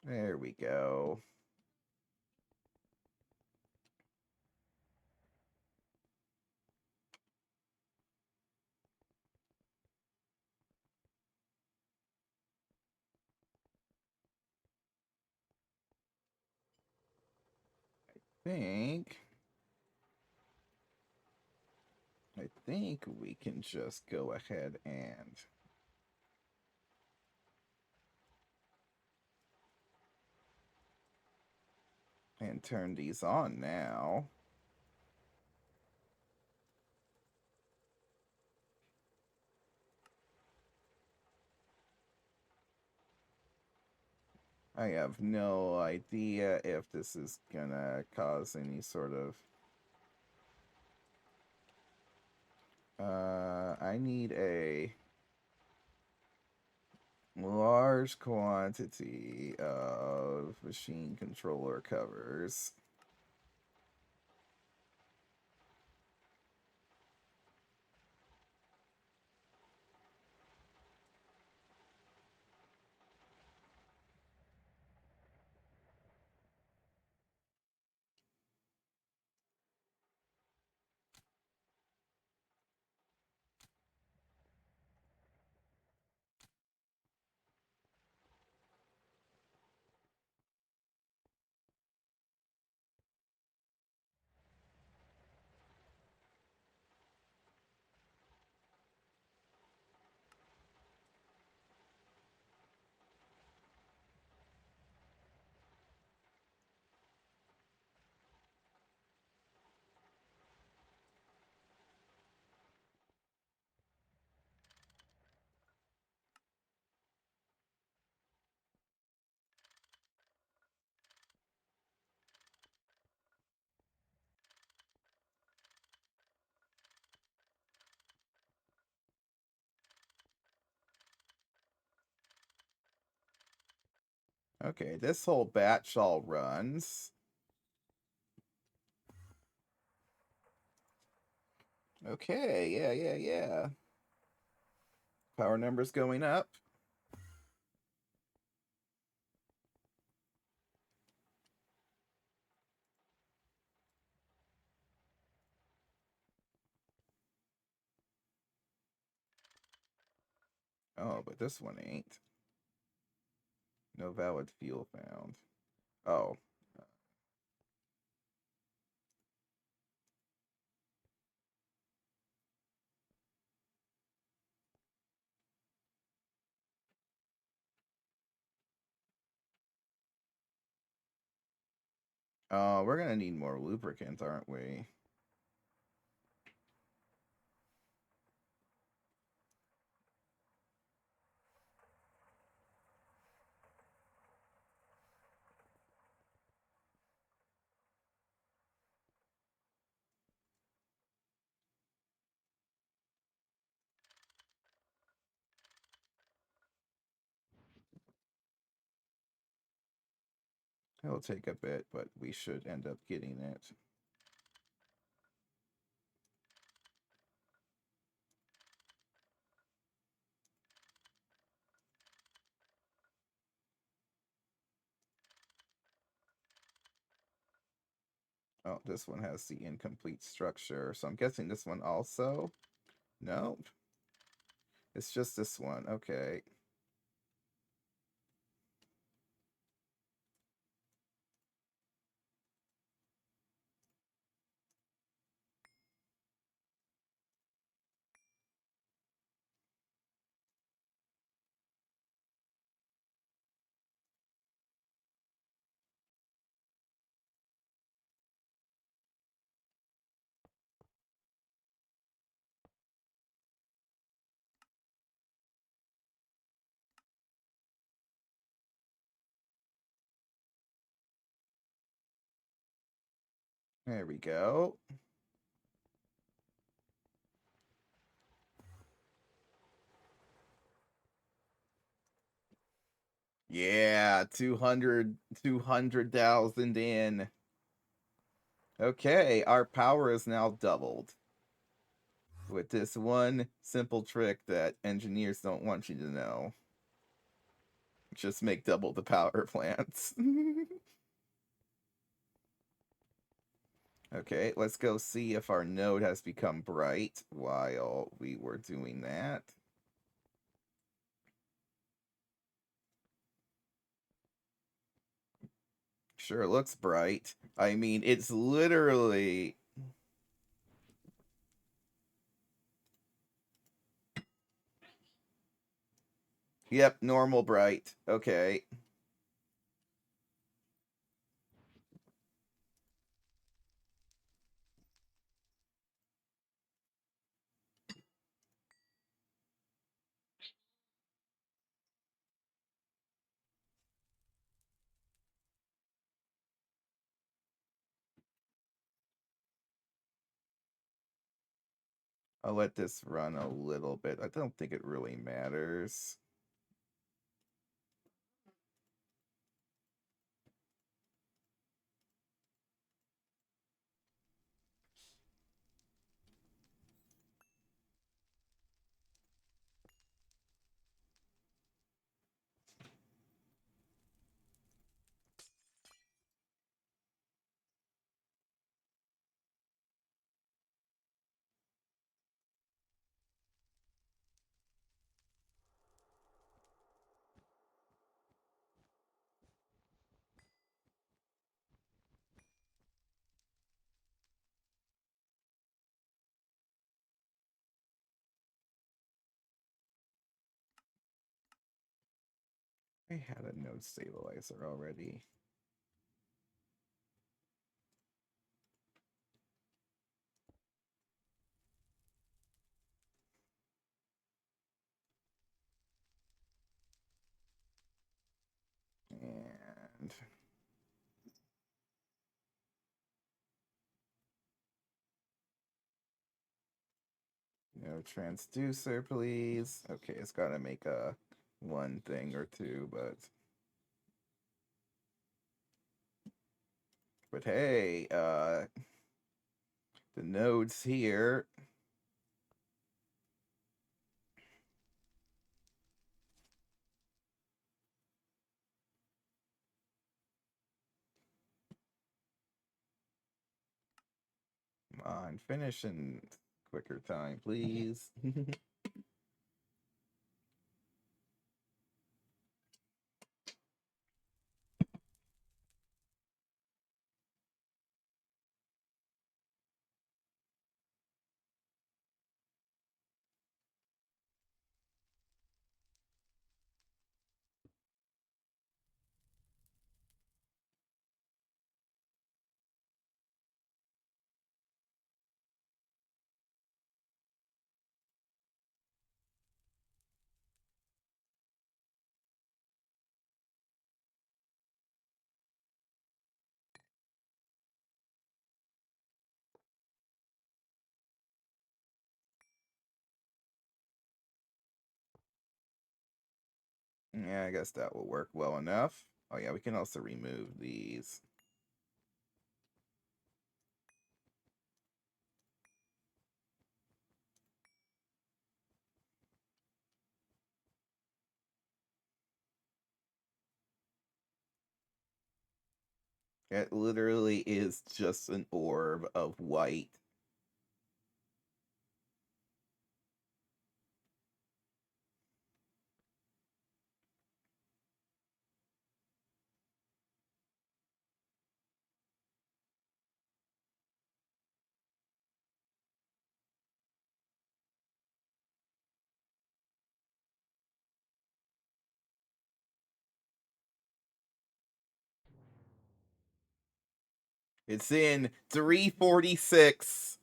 there we go. I think we can just go ahead and turn these on now. I have no idea if this is gonna cause any sort of I need a large quantity of machine controller covers. Okay, this whole batch all runs. Okay, yeah. Power numbers going up. Oh, but this one ain't. No valid fuel found. Oh. Oh, we're gonna need more lubricant, aren't we? It'll take a bit, but we should end up getting it. Oh, this one has the incomplete structure, so I'm guessing this one also? No. It's just this one. Okay. There we go. Yeah, 200,000 in. Okay, our power is now doubled. With this one simple trick that engineers don't want you to know. Just make double the power plants. Okay, let's go see if our node has become bright while we were doing that. Sure looks bright. I mean, it's literally... Yep, normal bright. Okay. I'll let this run a little bit. I don't think it really matters. I had a node stabilizer already. And no transducer, please. Okay, it's gotta make a one thing or two, but But hey, the nodes here. Come on, finish in quicker time, please. Yeah, I guess that will work well enough. Oh yeah, we can also remove these. It literally is just an orb of white. It's in 346.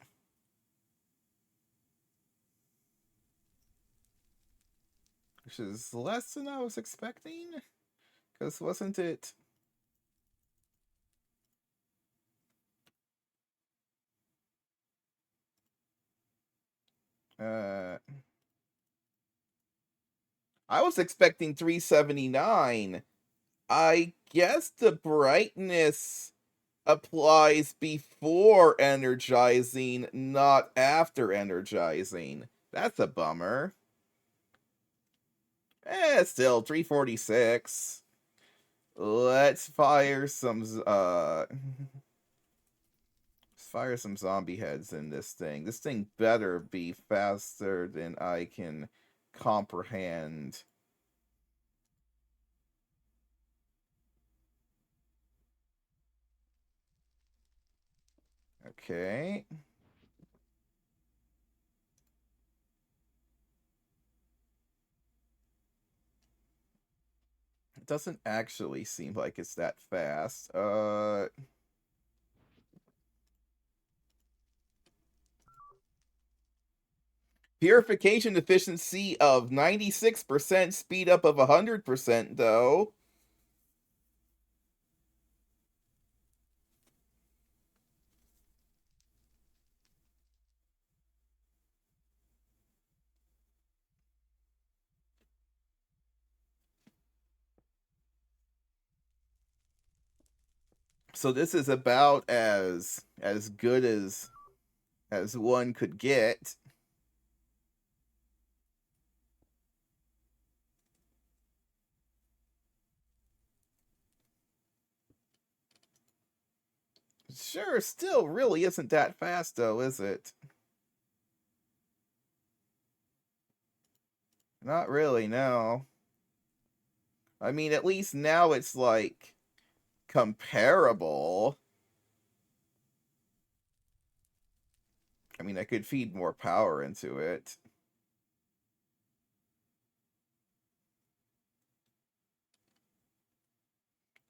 Which is less than I was expecting. Because wasn't it... I was expecting 379. I guess the brightness applies before energizing, not after energizing. That's a bummer. Still 346. Let's fire some let's fire some zombie heads in this thing. This thing better be faster than I can comprehend. Okay. It doesn't actually seem like it's that fast. Purification efficiency of 96%, speed up of 100%, though. So this is about as good as one could get. Sure, still really isn't that fast though, is it? Not really, no. I mean, at least now it's like comparable. I mean, I could feed more power into it.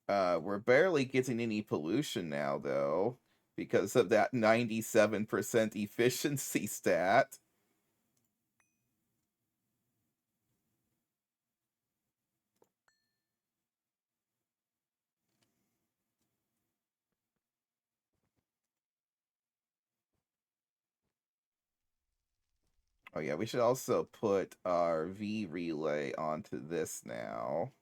We're barely getting any pollution now, though, because of that 97% efficiency stat. Oh yeah, we should also put our V relay onto this now.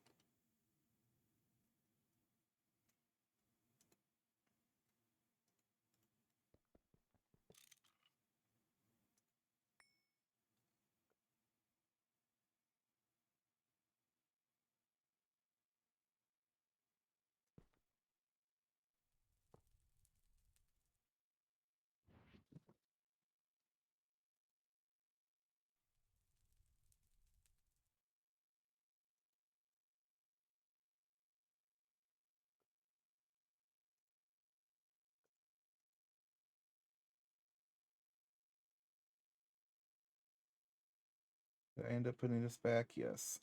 Did I end up putting this back? Yes.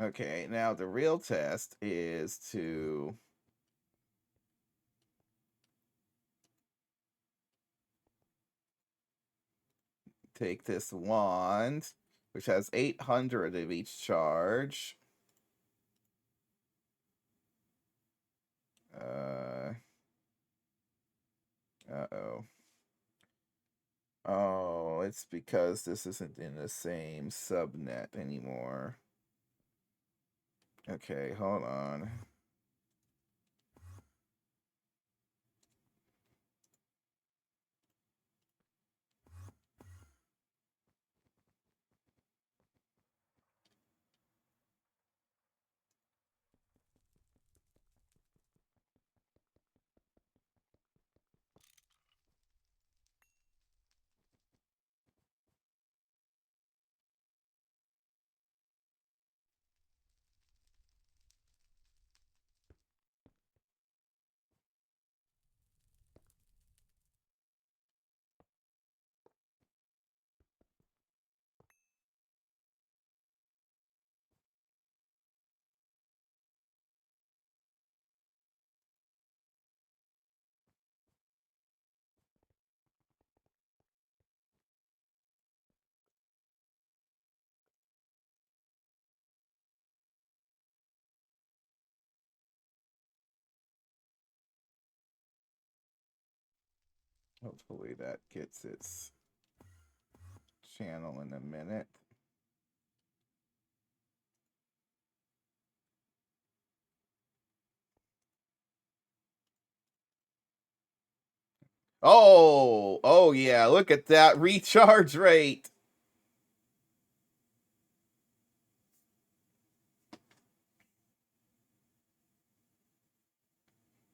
Okay, now the real test is to take this wand, which has 800 of each charge. Uh-oh. Oh, it's because this isn't in the same subnet anymore. Okay, hold on. Hopefully that gets its channel in a minute. Oh yeah, look at that recharge rate.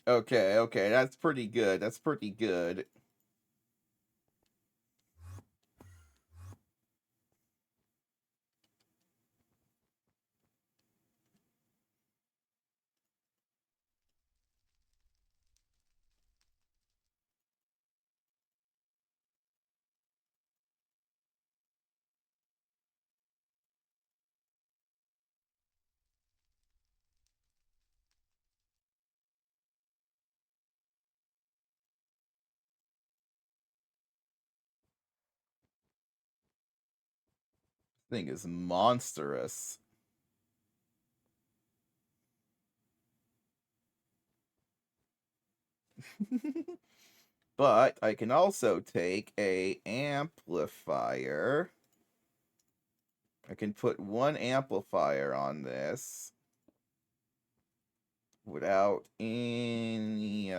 Okay, that's pretty good. That's pretty good. Thing is monstrous. But I can also take a amplifier. I can put one amplifier on this without any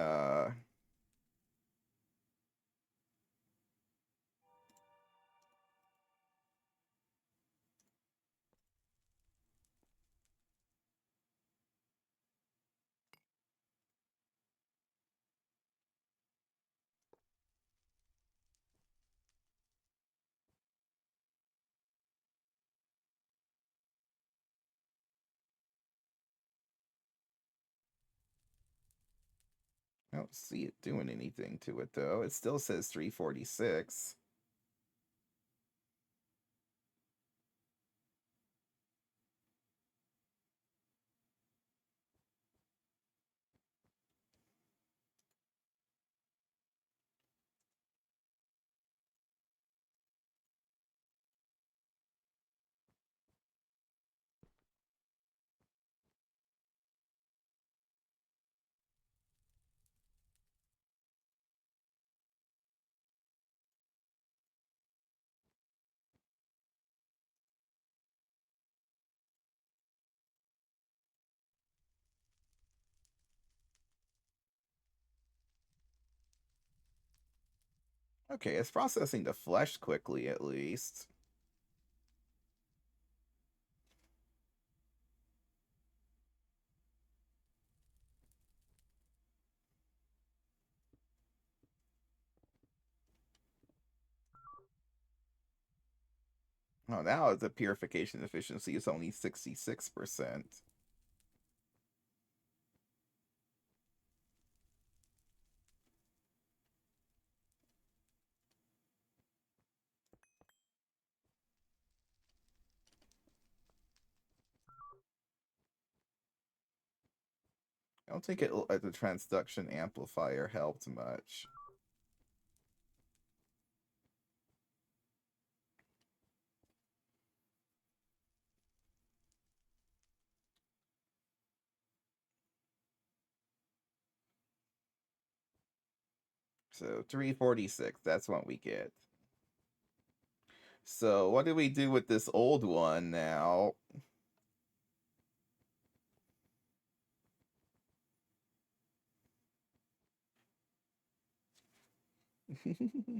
I don't see it doing anything to it though. It still says 346. Okay, it's processing the flesh quickly at least. Oh, now the purification efficiency is only 66%. I don't think the transduction amplifier helped much. So 346, that's what we get. So what do we do with this old one now?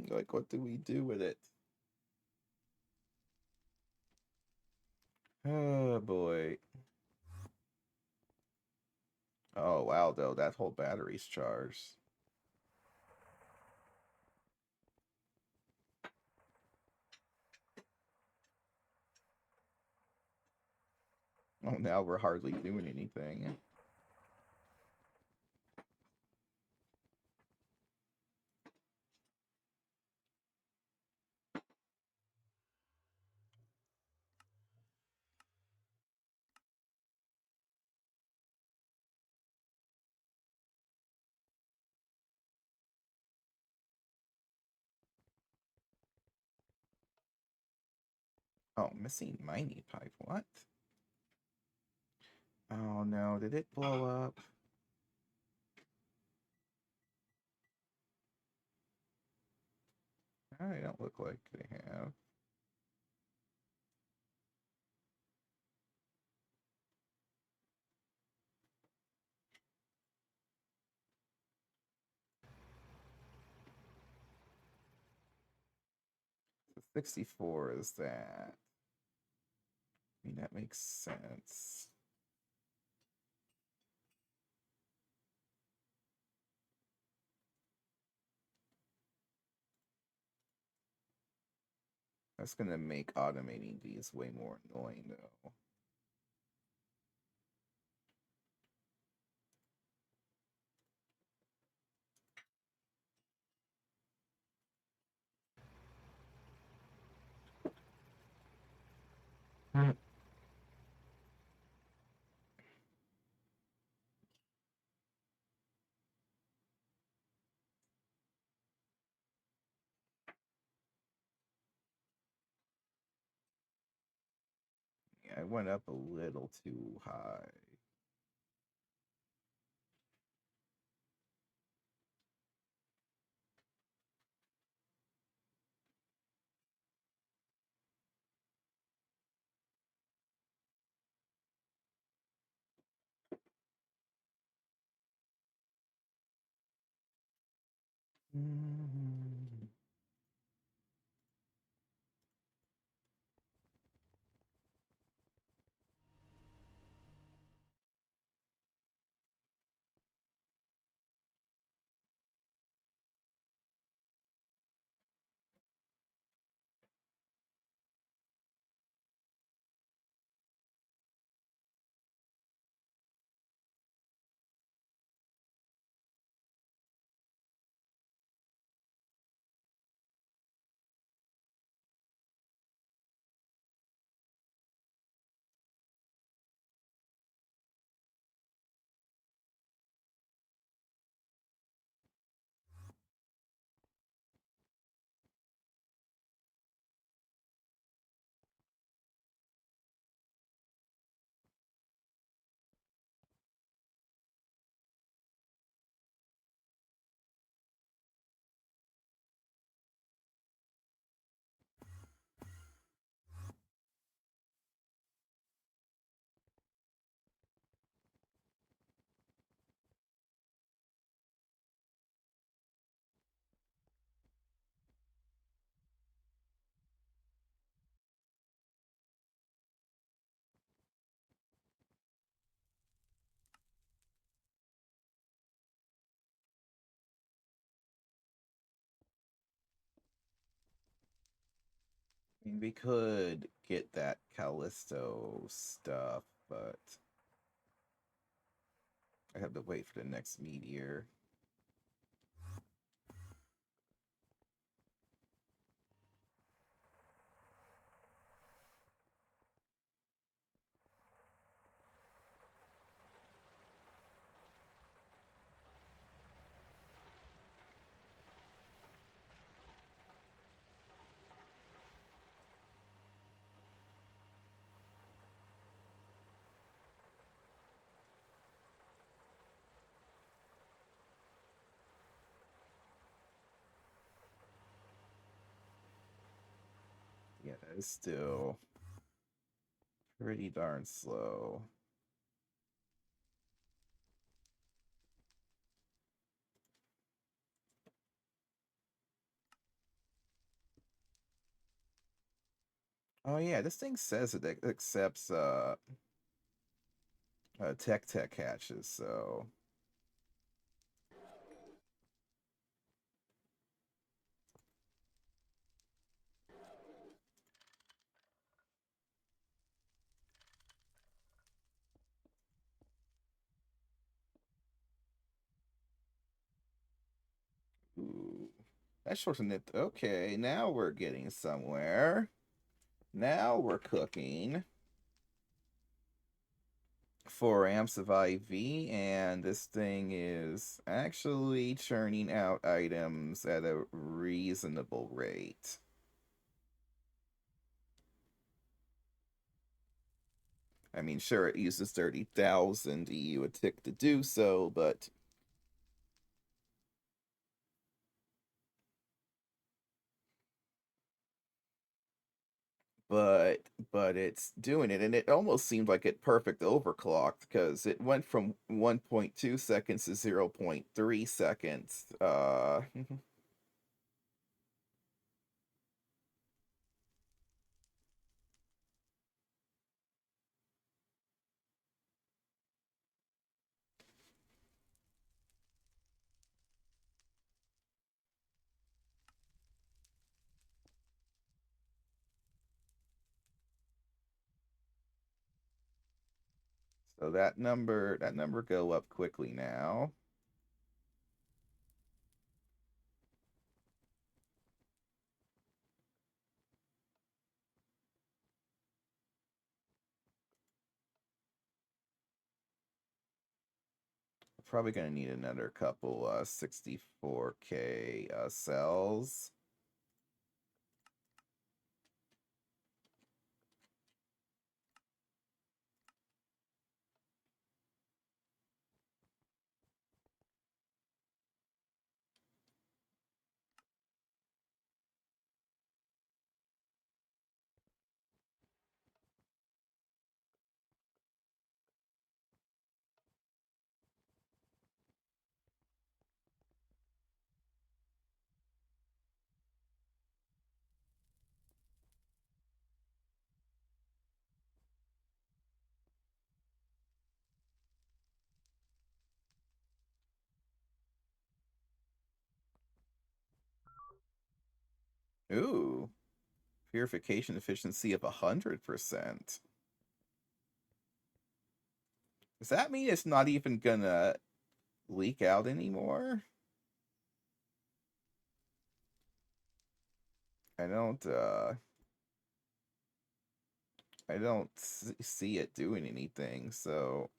Like, what do we do with it? Oh boy. Oh wow, though, that whole battery's charged. Oh, now we're hardly doing anything. Oh, missing mining pipe. What? Oh no, did it blow up? I don't look like they have. So 64 is that. I mean, that makes sense. That's gonna make automating these way more annoying, though. Yeah, I went up a little too high. Mhm. I mean, we could get that Callisto stuff, but I have to wait for the next meteor. It's still pretty darn slow. Oh yeah, this thing says it accepts tech hatches, so ooh. That shortened it. Okay, now we're getting somewhere. Now we're cooking. 4 amps of IV, and this thing is actually churning out items at a reasonable rate. I mean, sure, it uses 30,000 EU a tick to do so, but but it's doing it, and it almost seemed like it perfect overclocked because it went from 1.2 seconds to 0.3 seconds. So that number go up quickly now. Probably gonna need another couple 64K cells. Ooh, purification efficiency of 100%. Does that mean it's not even gonna leak out anymore? I don't uh I don't see it doing anything, so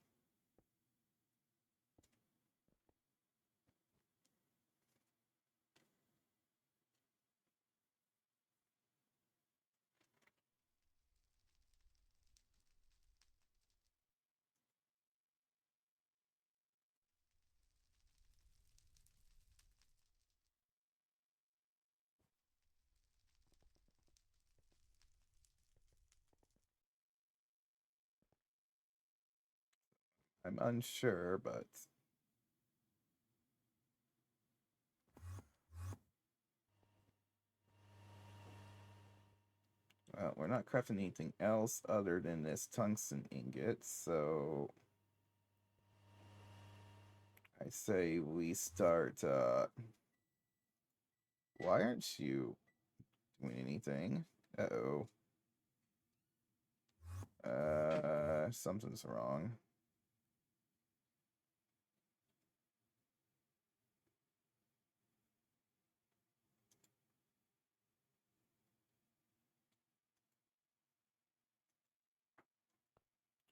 I'm unsure, but we're not crafting anything else other than this tungsten ingot, so I say we start why aren't you doing anything? Uh-oh. Something's wrong.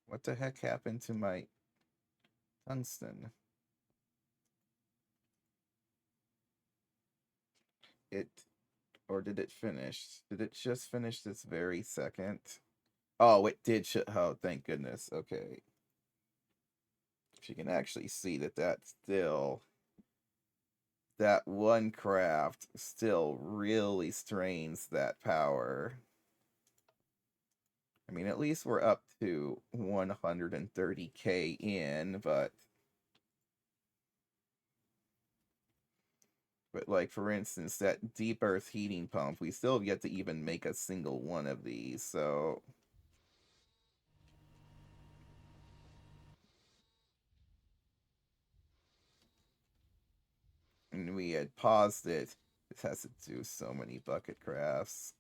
What the heck happened to my tungsten? It, or did it finish? Did it just finish this very second? Oh, it did. Oh, thank goodness. Okay. If you can actually see that one craft still really strains that power. mean, at least we're up to 130k in, but like for instance, that deep earth heating pump, we still have yet to even make a single one of these, so and we had paused it. This has to do so many bucket crafts.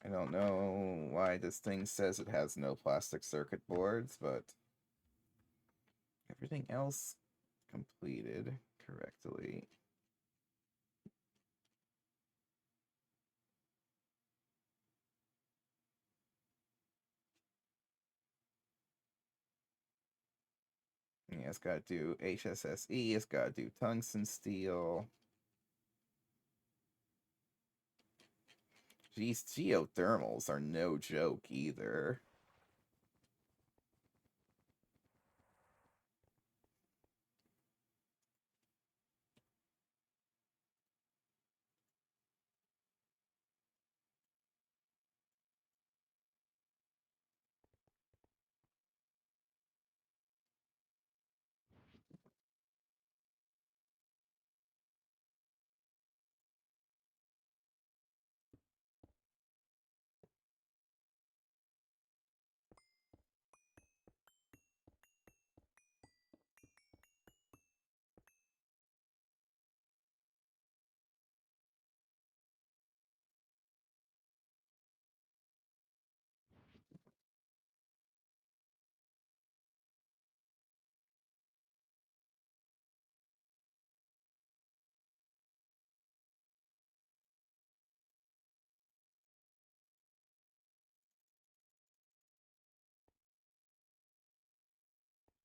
I don't know why this thing says it has no plastic circuit boards, but everything else completed correctly. Yeah, it's got to do HSSE, it's got to do tungsten steel. These geothermals are no joke either.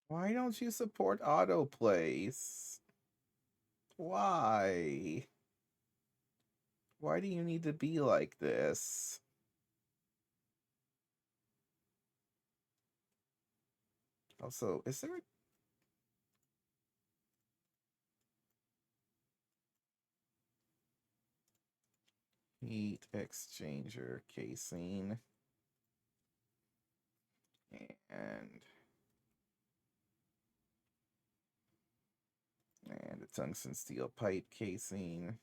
Why don't you support autoplays? Why? Why do you need to be like this? Also, is there a heat exchanger casing? And a tungsten steel pipe casing.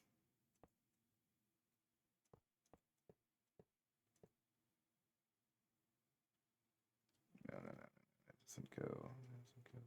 No, no, no, no, that doesn't go. That doesn't go.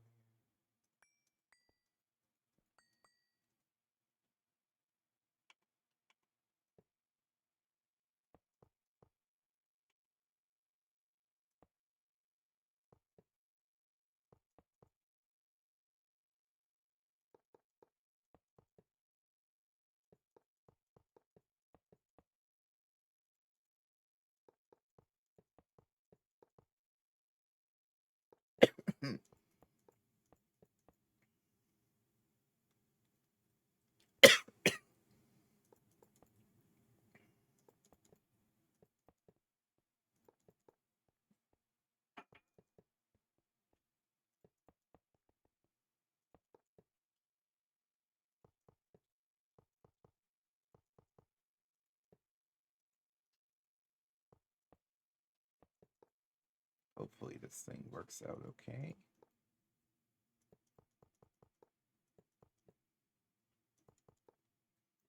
Hopefully this thing works out okay.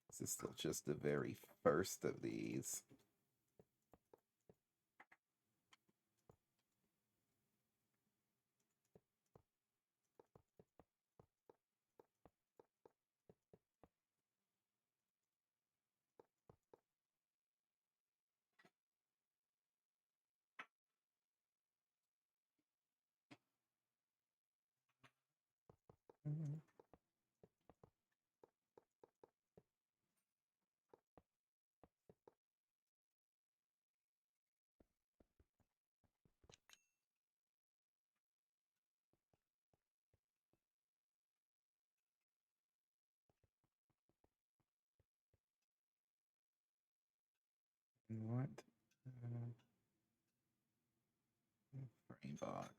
This is still just the very first of these. Mhm. What? Frame box.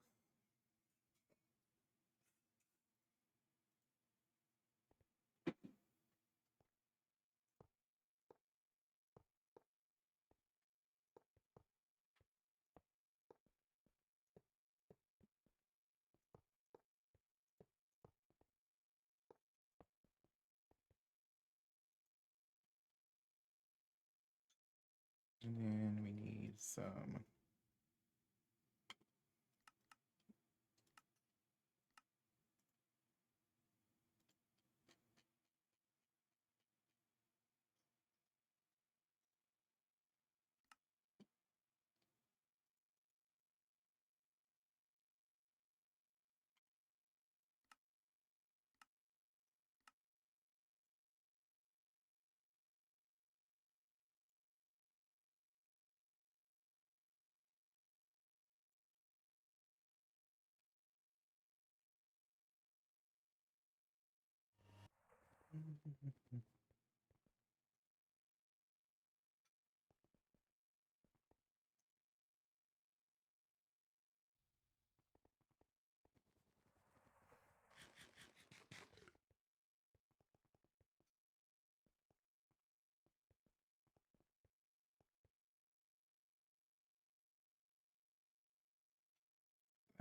And then we need some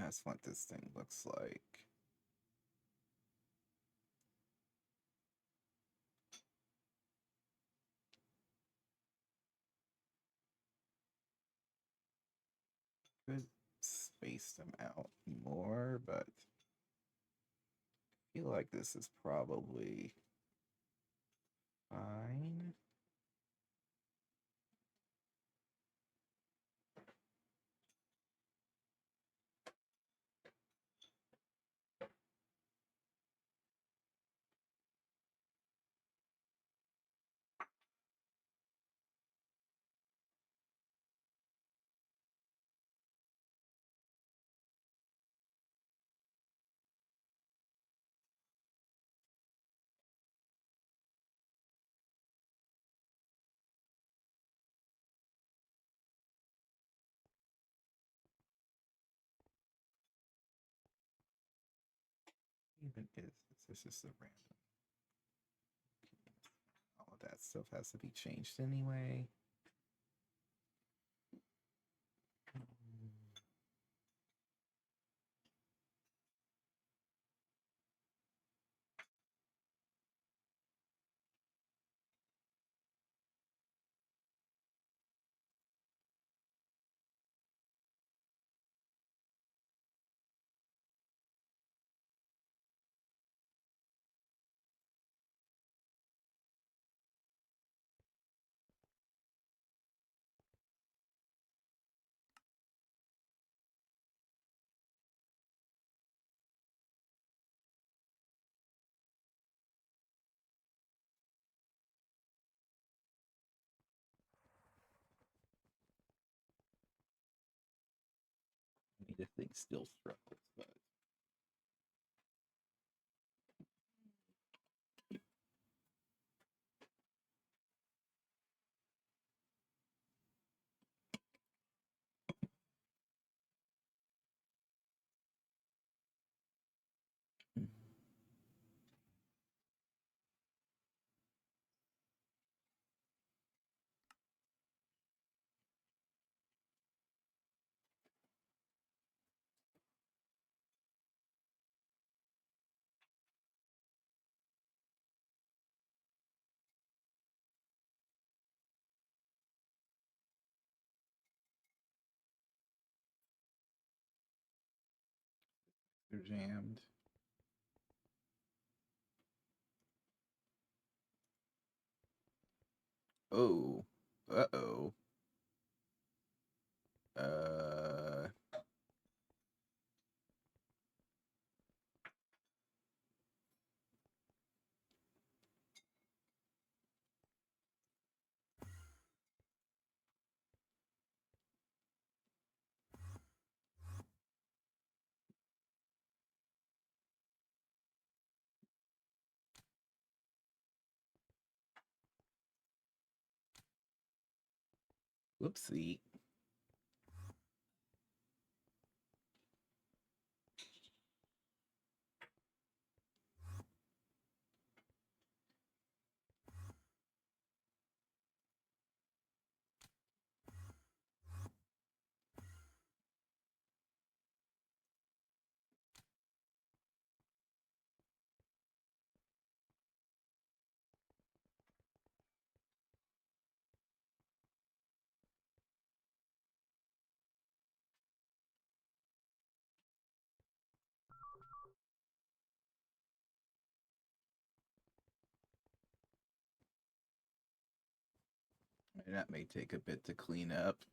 That's what this thing looks like. Could space them out more, but I feel like this is probably fine. Even is this just a random? All of that stuff has to be changed anyway. I mean, the thing still struggles, but they're jammed. Oh, uh-oh. Uh, Whoopsie. That may take a bit to clean up.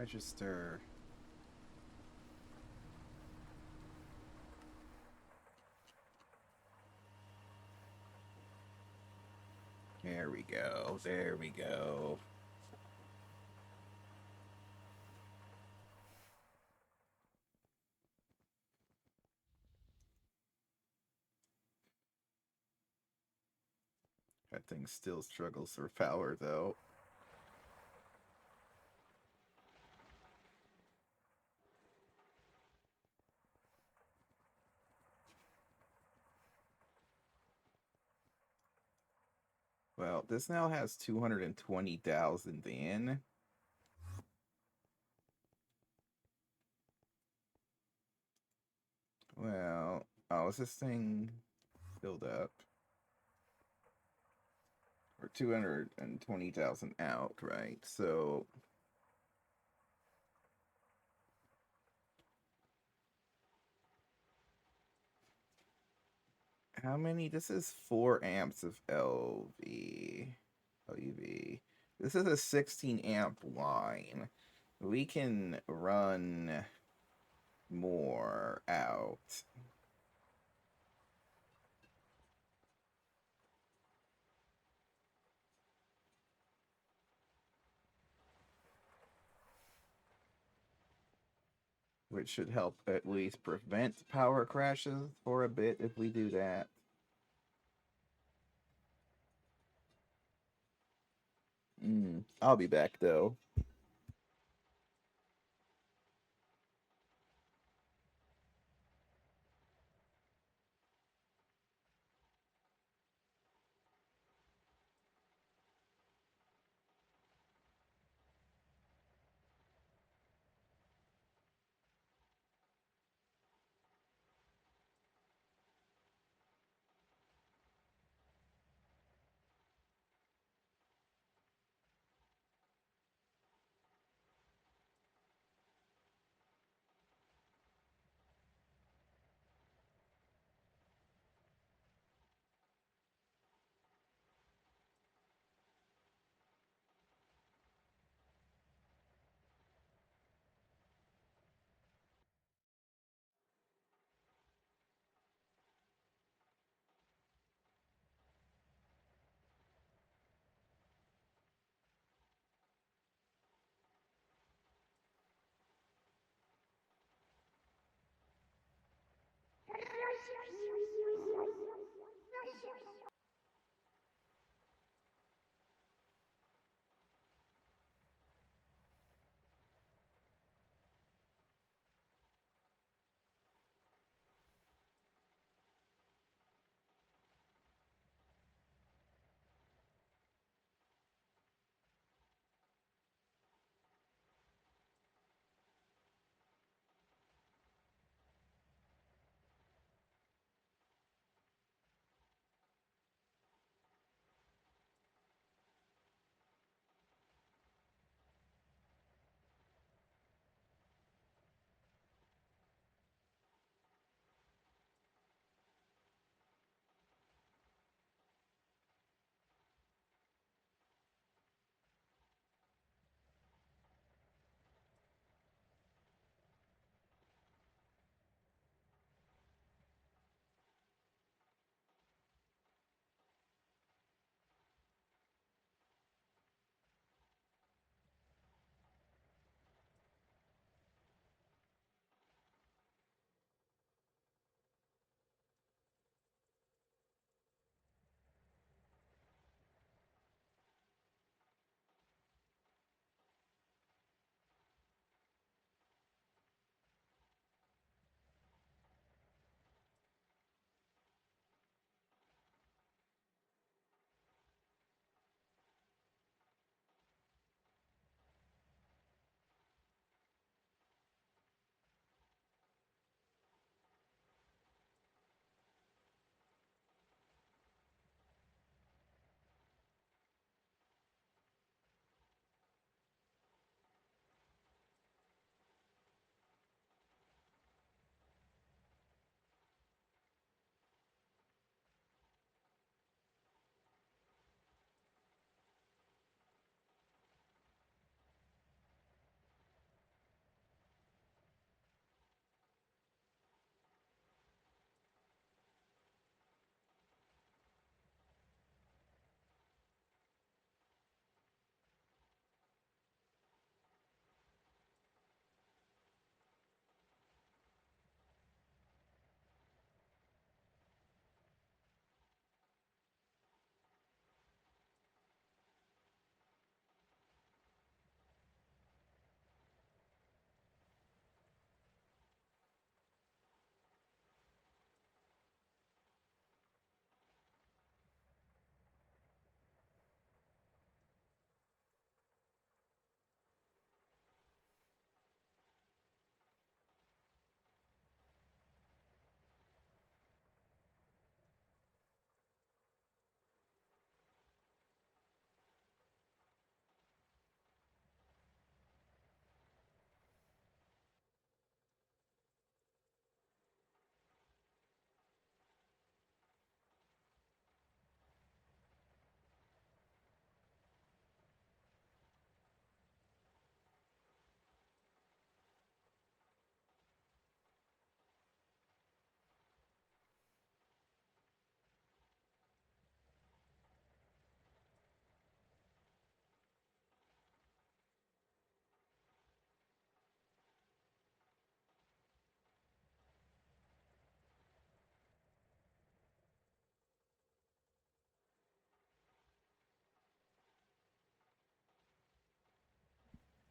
Register. There we go. There we go. That thing still struggles for power, though. Well, this now has 220,000 in. Well, oh, is this thing filled up? Or 220,000 out, right? So how many? This is 4 amps of LuV. This is a 16 amp line. We can run more out. which should help at least prevent power crashes for a bit if we do that. I'll be back though.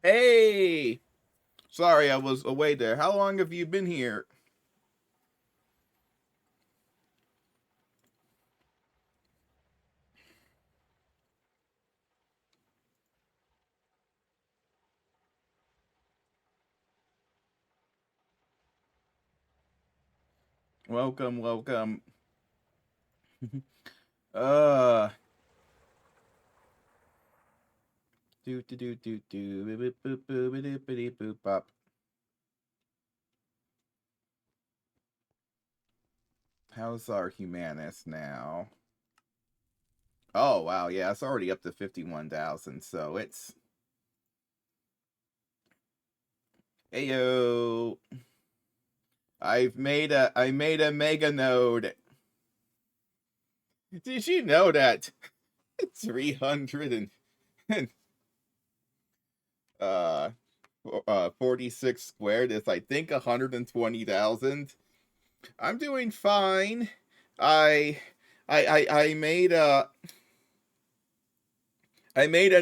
Hey! Sorry, I was away there. How long have you been here? Welcome, welcome. uh. Do do do do do boop boop boop boop boop boop bop. How's our Humanist now? Oh wow, yeah, it's already up to 51,000, so it's Heyo. I made a mega node. Did you know that 300 and uh 46 squared is I think 120,000? I'm doing fine. I I made a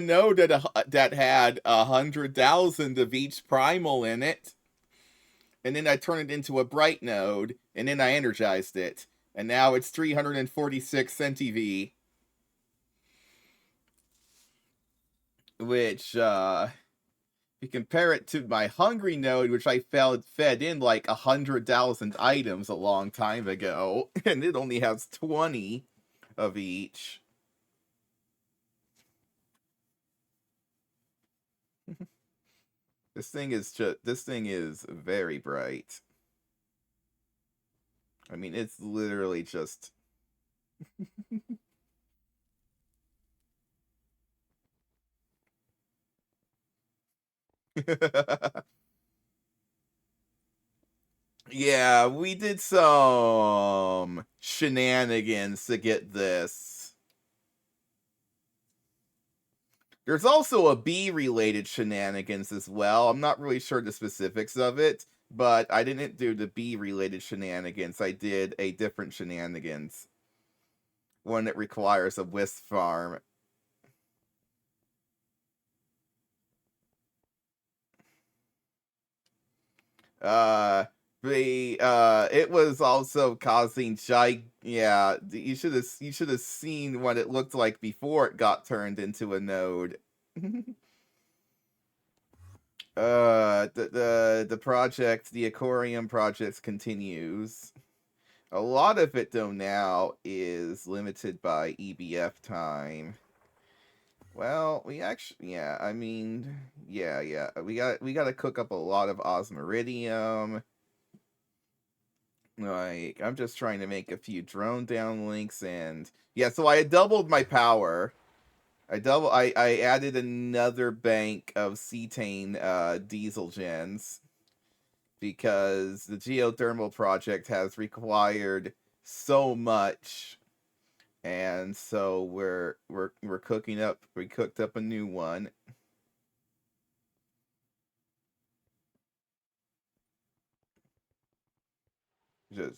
node that had 100,000 of each primal in it, and then I turned it into a bright node, and then I energized it, and now it's 346 centiV, which if you compare it to my hungry node, which I fed in like 100,000 items a long time ago, and it only has 20 of each. This thing is very bright. I mean, it's literally just yeah, we did some shenanigans to get this. There's also a bee related shenanigans as well. I'm not really sure the specifics of it, but I didn't do the bee related shenanigans. I did a different shenanigans. One that requires a wisp farm. Uh it was also causing yeah, you should have seen what it looked like before it got turned into a node. The project, the Ichorium project continues. A lot of it though now is limited by EBF time. Well, we actually, yeah, I mean, yeah, we got to cook up a lot of osmiridium. Like, I'm just trying to make a few drone downlinks, and yeah, so I doubled my power. I added another bank of cetane diesel gens because the geothermal project has required so much, and so we're cooking up. We cooked up a new one.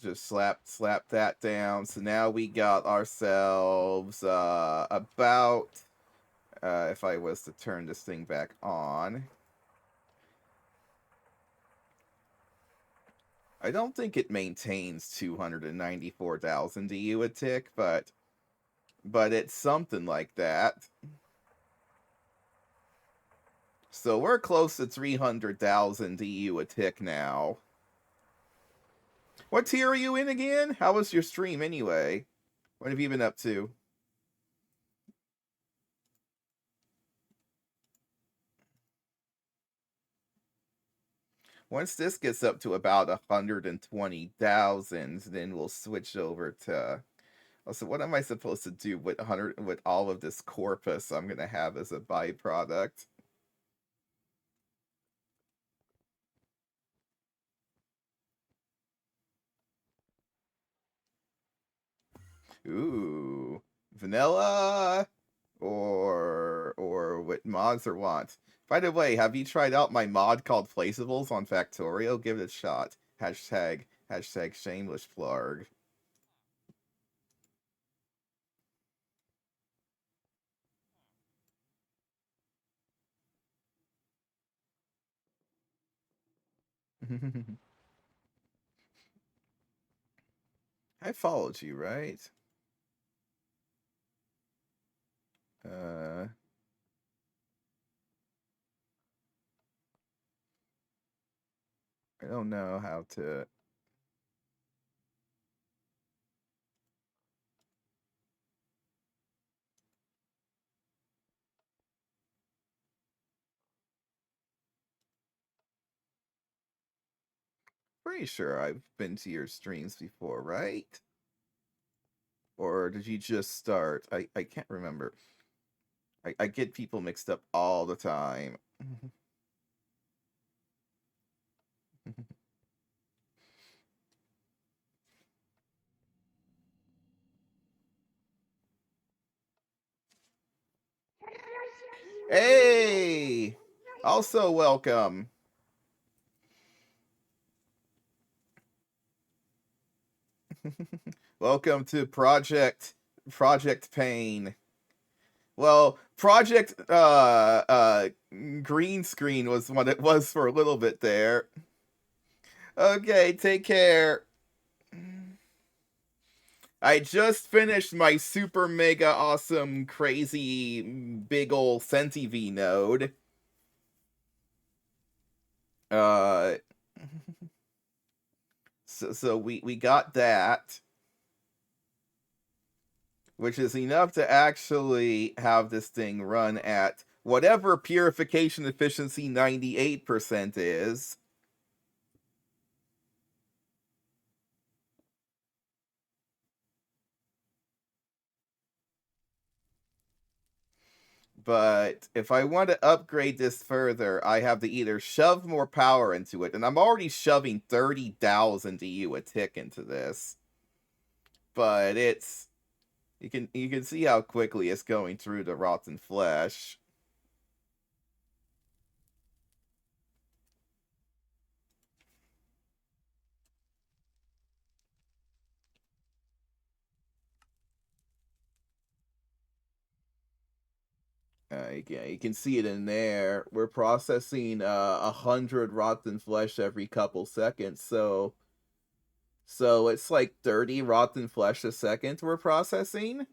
Just slap that down. So now we got ourselves about if I was to turn this thing back on. I don't think it maintains 294,000 DU a tick, but it's something like that. So we're close to 300,000 DU a tick now. What tier are you in again? How was your stream anyway? What have you been up to? Once this gets up to about 120,000, then we'll switch over to. Also, what am I supposed to do with all of this corpus I'm gonna have as a byproduct? Ooh, vanilla or what mods or what? By the way, have you tried out my mod called Placeables on Factorio? Give it a shot. Hashtag shameless plug. I followed you, right? Uh, I don't know how to. Pretty sure I've been to your streams before, right? Or did you just start? I can't remember. I get people mixed up all the time. Hey! Also welcome. Welcome to Project Pain. Well, Project Green Screen was what it was for a little bit there. Okay, take care. I just finished my super mega awesome crazy big ol' CentiV node. Uh so we got that, which is enough to actually have this thing run at whatever purification efficiency 98% is. But if I want to upgrade this further, I have to either shove more power into it, and I'm already shoving 30,000 EU a tick into this. But it's you can see how quickly it's going through the rotten flesh. Yeah, you can see it in there. We're processing 100 rotten flesh every couple seconds, so it's like 30 rotten flesh a second we're processing.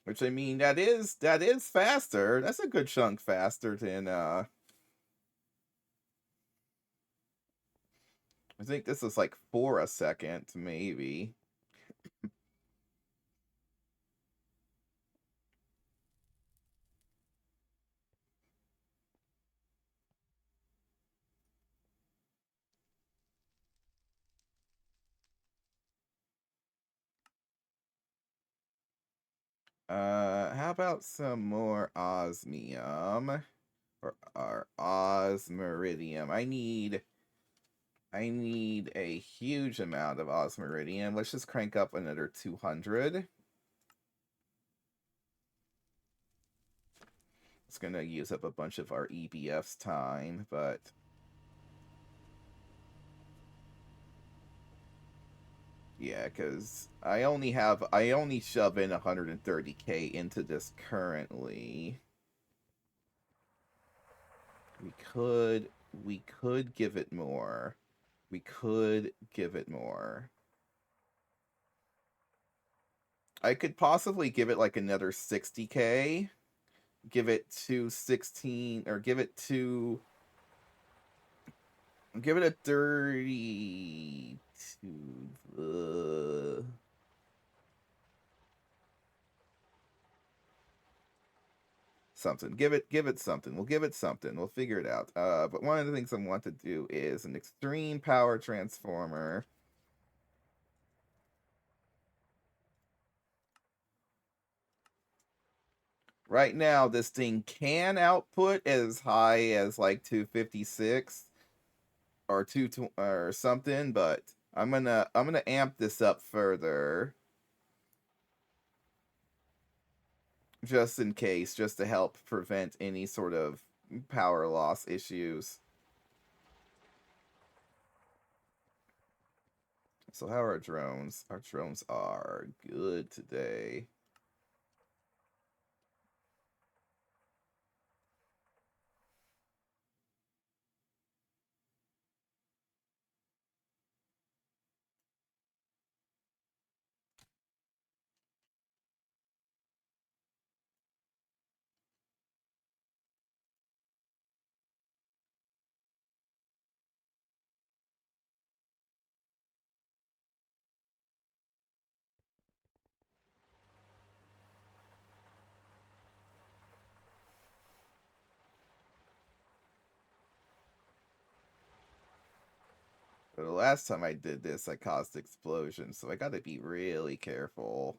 Which, I mean, that is faster. That's a good chunk faster than I think this is like 4 a second, maybe. How about some more osmium? Or osmiridium. I need a huge amount of osmiridium. Let's just crank up another 200. It's gonna use up a bunch of our EBF's time, but yeah, because I only shove in 130k into this currently. We could give it more. We could give it more. I could possibly give it like another 60k. Give it to 16, or give it a 32. Something. Give it something. We'll give it something. We'll figure it out. But one of the things I want to do is an extreme power transformer. Right now, this thing can output as high as like 256 or 2 or something, but I'm gonna amp this up further just in case, just to help prevent any sort of power loss issues. So how are our drones? Our drones are good today. But the last time I did this, I caused explosions, so I gotta be really careful.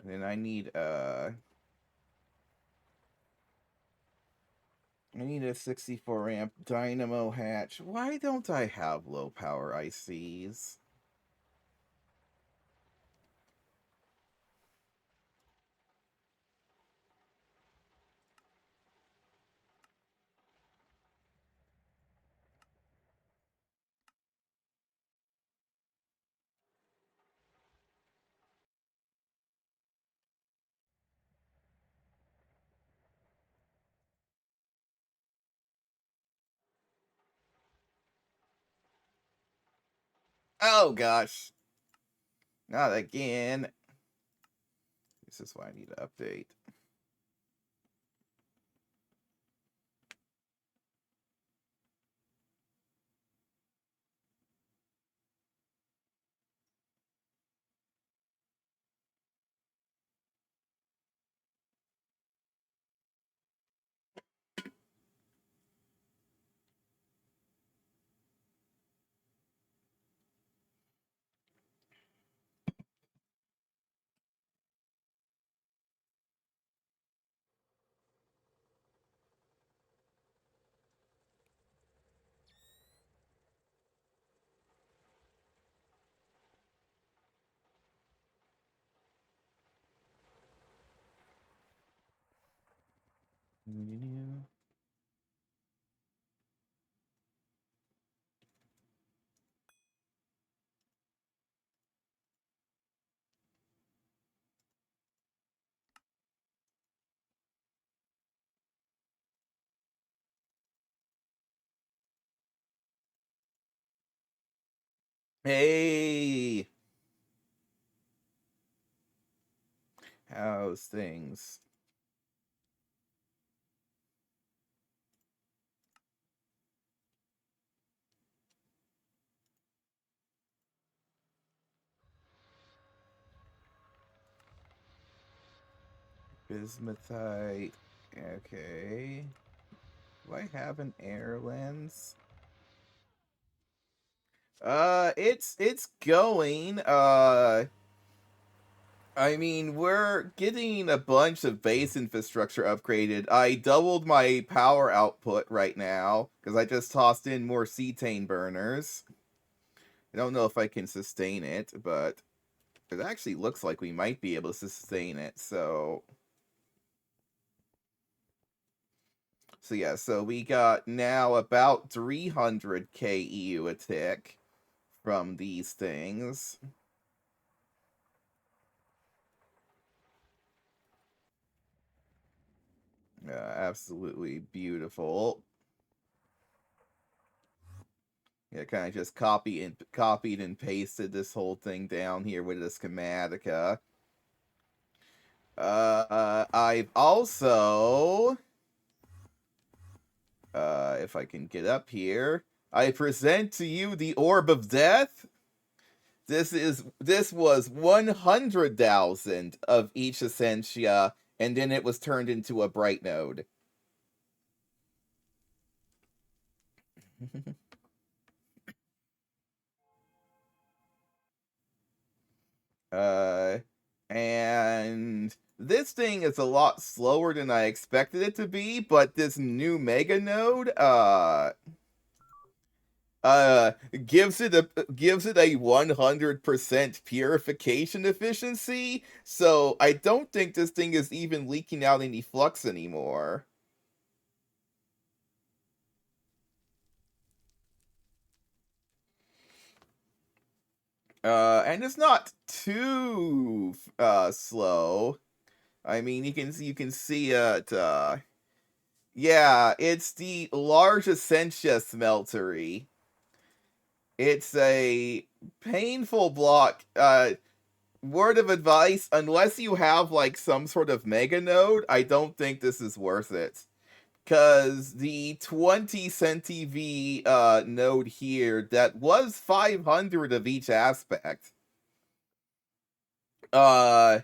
And then I need a 64 amp dynamo hatch. Why don't I have low power ICs? Oh gosh. Not again. This is why I need to update. Hey! How's things? Bismuthite. Okay. Do I have an air lens? It's going. I mean, we're getting a bunch of base infrastructure upgraded. I doubled my power output right now because I just tossed in more cetane burners. I don't know if I can sustain it, but it actually looks like we might be able to sustain it. So yeah, so we got now about 300 KEU a tick from these things. Absolutely beautiful. Yeah, kind of just copied and pasted this whole thing down here with the schematica. I've also, if I can get up here, I present to you the Orb of Death. This was 100,000 of each essentia, and then it was turned into a bright node. uh, and this thing is a lot slower than I expected it to be, but this new mega node, uh gives it a 100% purification efficiency, so I don't think this thing is even leaking out any flux anymore. And it's not too slow. I mean, you can see it. Yeah, it's the large Essentia smeltery. It's a painful block. Word of advice: unless you have like some sort of mega node, I don't think this is worth it. Cause the 20 centi node here that was 500 of each aspect. Uh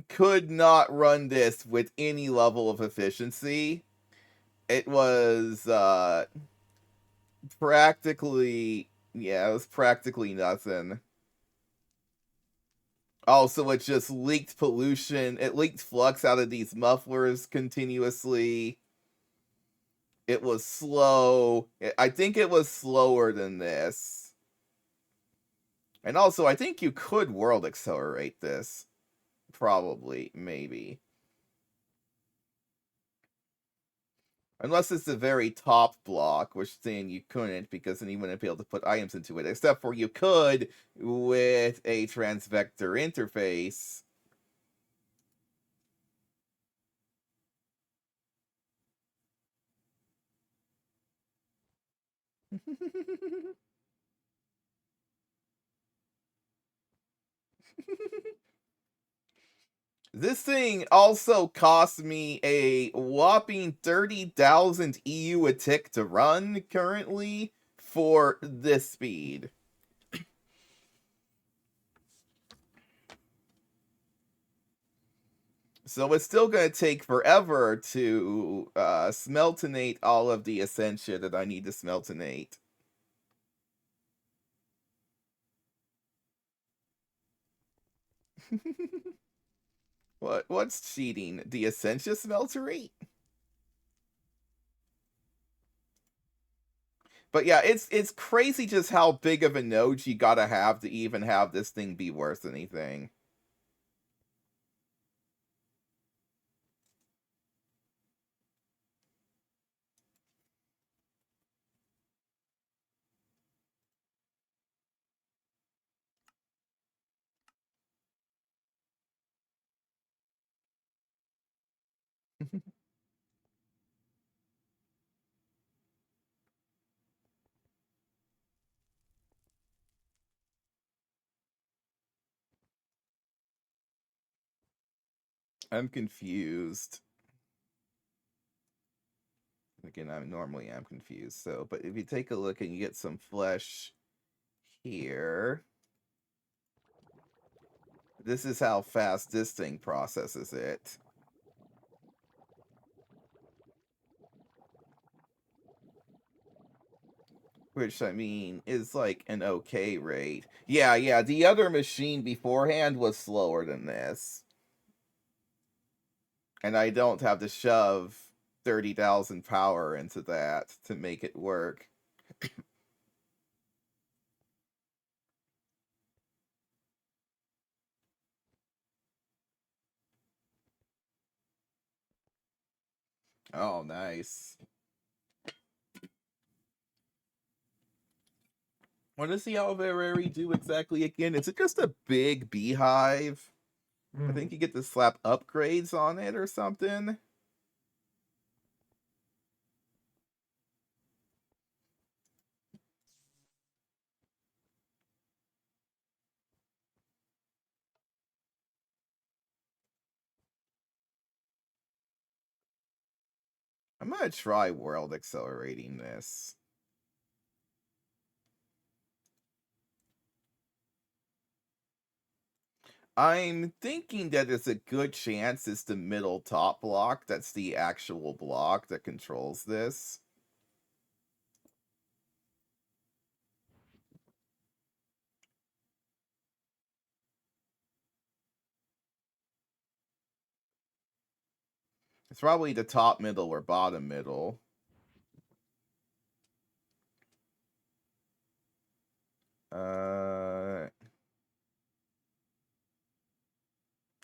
could not run this with any level of efficiency. It was practically, yeah, it was practically nothing. Also, it just leaked pollution. It leaked flux out of these mufflers continuously. It was slow. I think it was slower than this. And also, I think you could world accelerate this. Probably, maybe. Unless it's the very top block, which then you couldn't, because then you wouldn't be able to put items into it. Except for you could with a transvector interface. This thing also cost me a whopping 30,000 EU a tick to run currently for this speed. So it's still going to take forever to smeltinate all of the Essentia that I need to smeltinate. What's cheating? The Essentia smeltery? But yeah, it's crazy just how big of a node you gotta have to even have this thing be worth anything. I'm confused. Again, I normally am confused. So, but if you take a look and you get some flesh here, this is how fast this thing processes it. Which, I mean, is like an okay rate. Yeah, the other machine beforehand was slower than this. And I don't have to shove 30,000 power into that to make it work. Oh, nice. What does the Alverary do exactly again? Is it just a big beehive? I think you get to slap upgrades on it or something. I'm gonna try world accelerating this. I'm thinking that it's a good chance it's the middle top block that's the actual block that controls this. It's probably the top middle or bottom middle.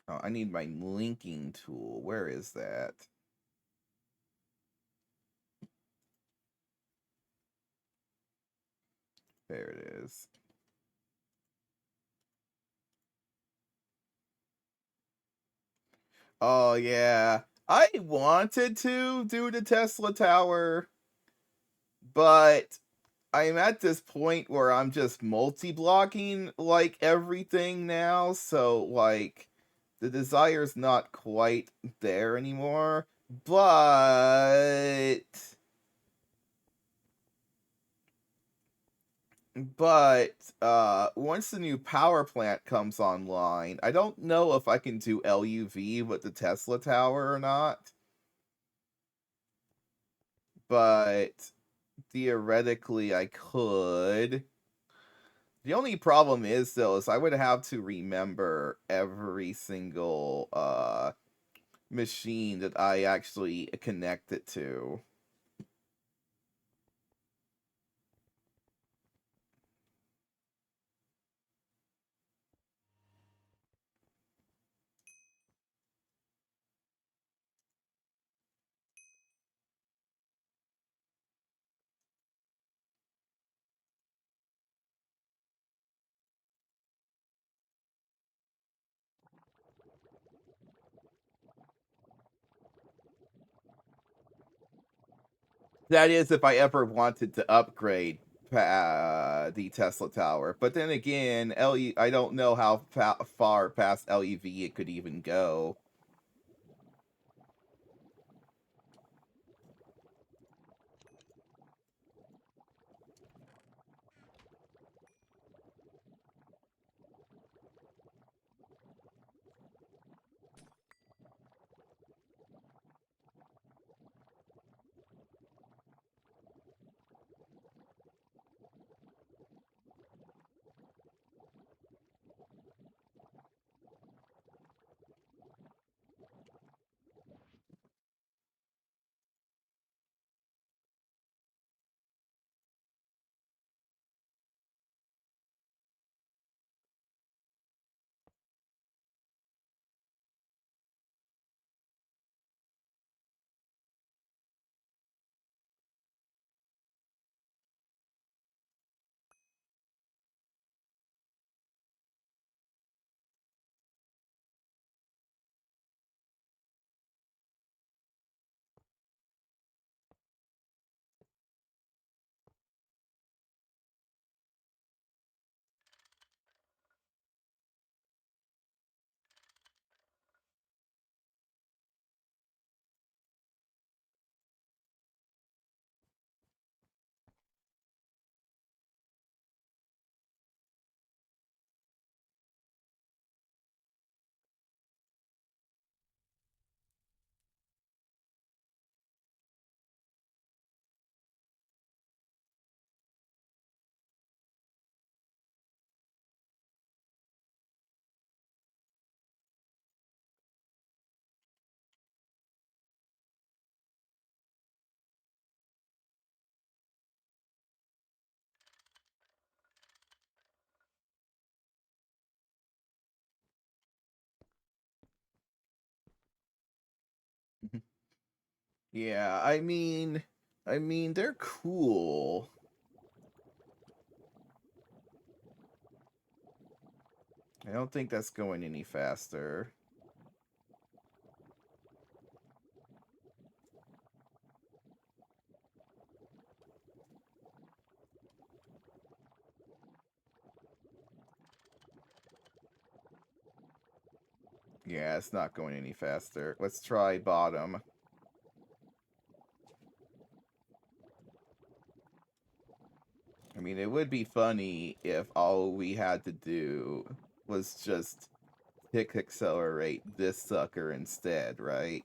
Oh, I need my linking tool. Where is that? There it is. Oh, yeah. I wanted to do the Tesla Tower, but I'm at this point where I'm just multi-blocking, like, everything now, so, like, the desire's not quite there anymore, but But once the new power plant comes online, I don't know if I can do LuV with the Tesla tower or not. But theoretically, I could. The only problem is, though, is I would have to remember every single machine that I actually connect it to. That is, if I ever wanted to upgrade the Tesla tower. But then again, I don't know how far past LuV it could even go. Yeah, I mean they're cool. I don't think that's going any faster. Yeah, it's not going any faster. Let's try bottom. I mean, it would be funny if all we had to do was just tick accelerate this sucker instead, right?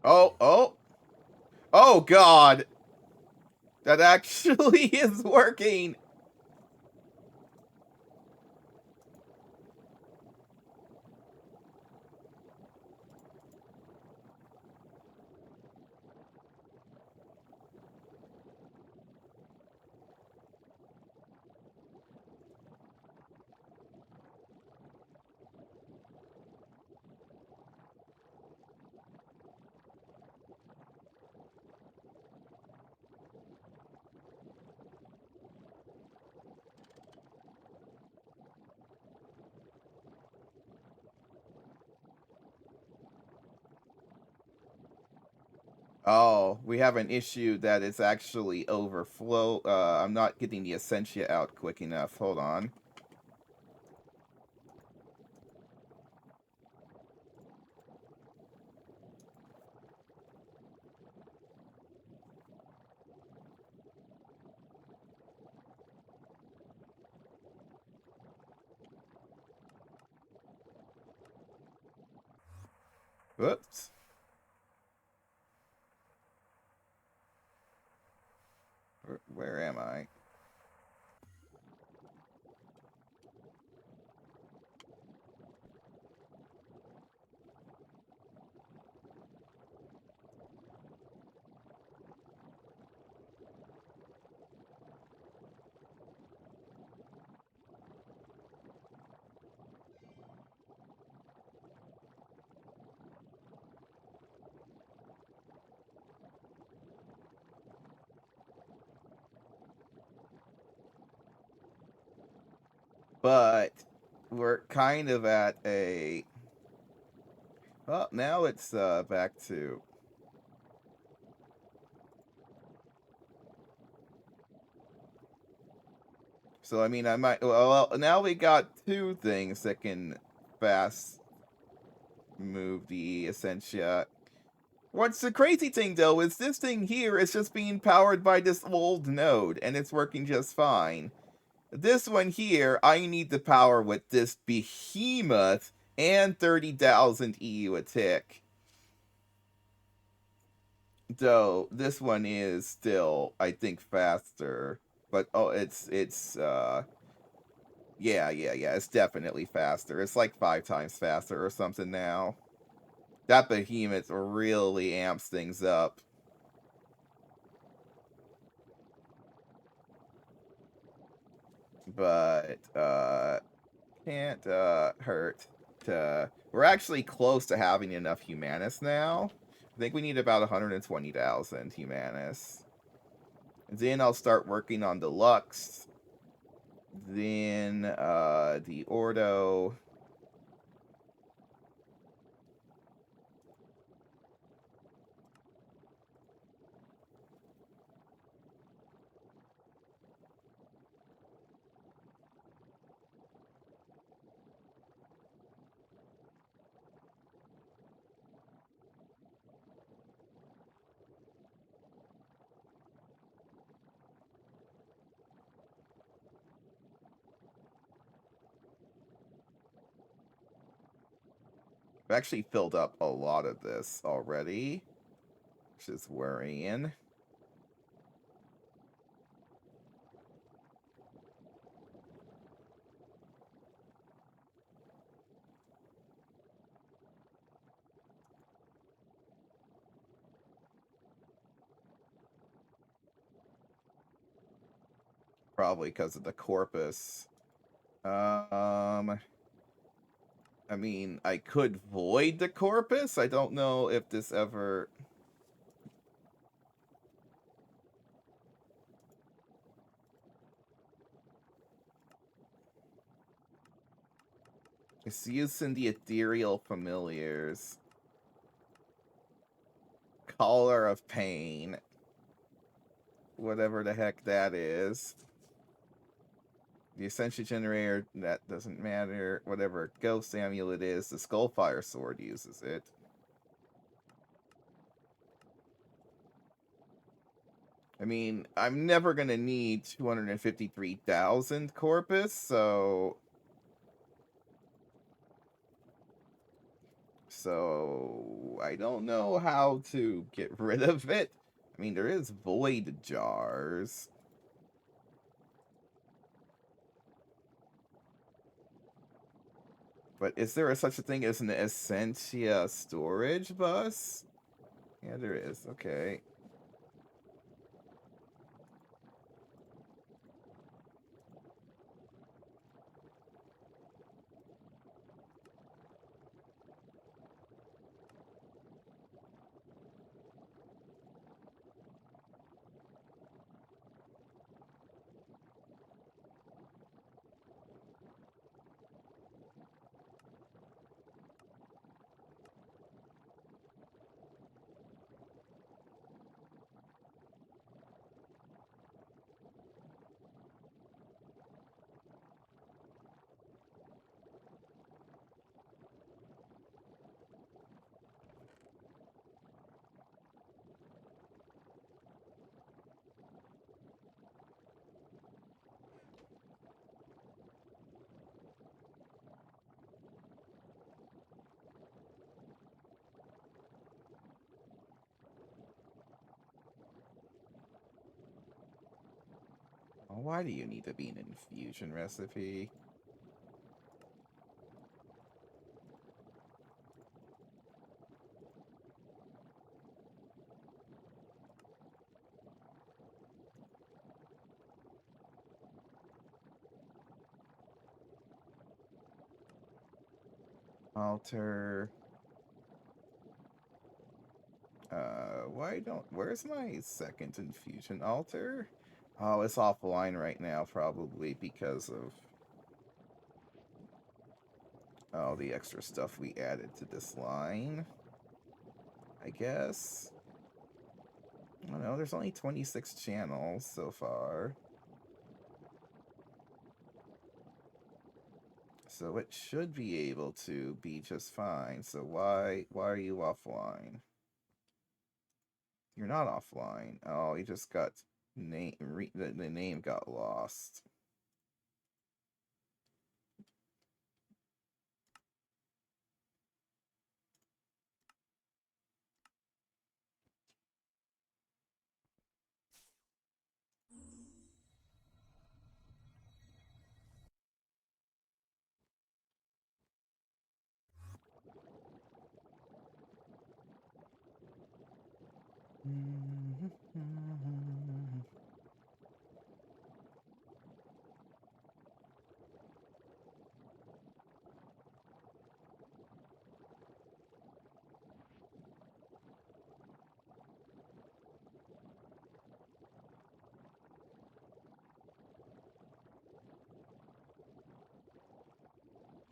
Oh, oh, oh God! That actually is working! Oh, we have an issue that it's actually overflow. I'm not getting the Essentia out quick enough. Hold on. Whoops. Where am I? But we're kind of at a... Well, now it's back to... So, I mean, I might... Well, now we got two things that can fast move the Essentia. What's the crazy thing, though, is this thing here is just being powered by this old node, and it's working just fine. This one here, I need the power with this behemoth and 30,000 EU a tick. Though, this one is still, I think, faster. But, oh, yeah, it's definitely faster. It's like 5 times faster or something now. That behemoth really amps things up. But, can't, hurt to... We're actually close to having enough Humanus now. I think we need about 120,000 Humanus. And then I'll start working on Deluxe. Then, the Ordo... I've actually filled up a lot of this already, which is worrying. Probably because of the Corpus. I mean, I could void the Corpus. I don't know if this ever... It's using the Ethereal Familiars. Caller of Pain. Whatever the heck that is. The Ascension Generator, that doesn't matter. Whatever Ghost Amulet is, the Skullfire Sword uses it. I mean, I'm never gonna need 253,000 Corpus, so... So, I don't know how to get rid of it. I mean, there is Void Jars. But is there such a thing as an Essentia storage bus? Yeah, there is. Okay. Why do you need to be an infusion recipe? Alter. Where's my second infusion altar? Oh, it's offline right now, probably because of all the extra stuff we added to this line. I guess. I don't know, there's only 26 channels so far. So it should be able to be just fine. So why are you offline? You're not offline. Oh, you just got the name got lost.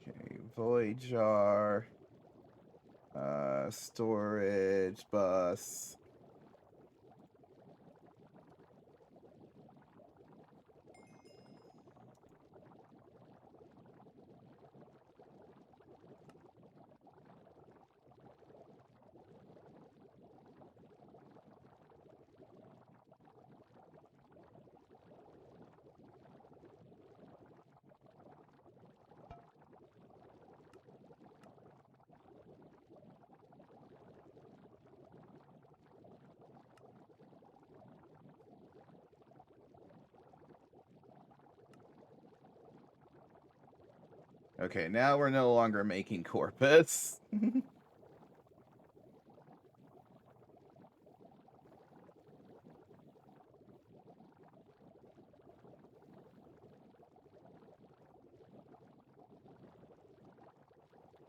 Okay, void jar. Storage bus. Okay, now we're no longer making corpus.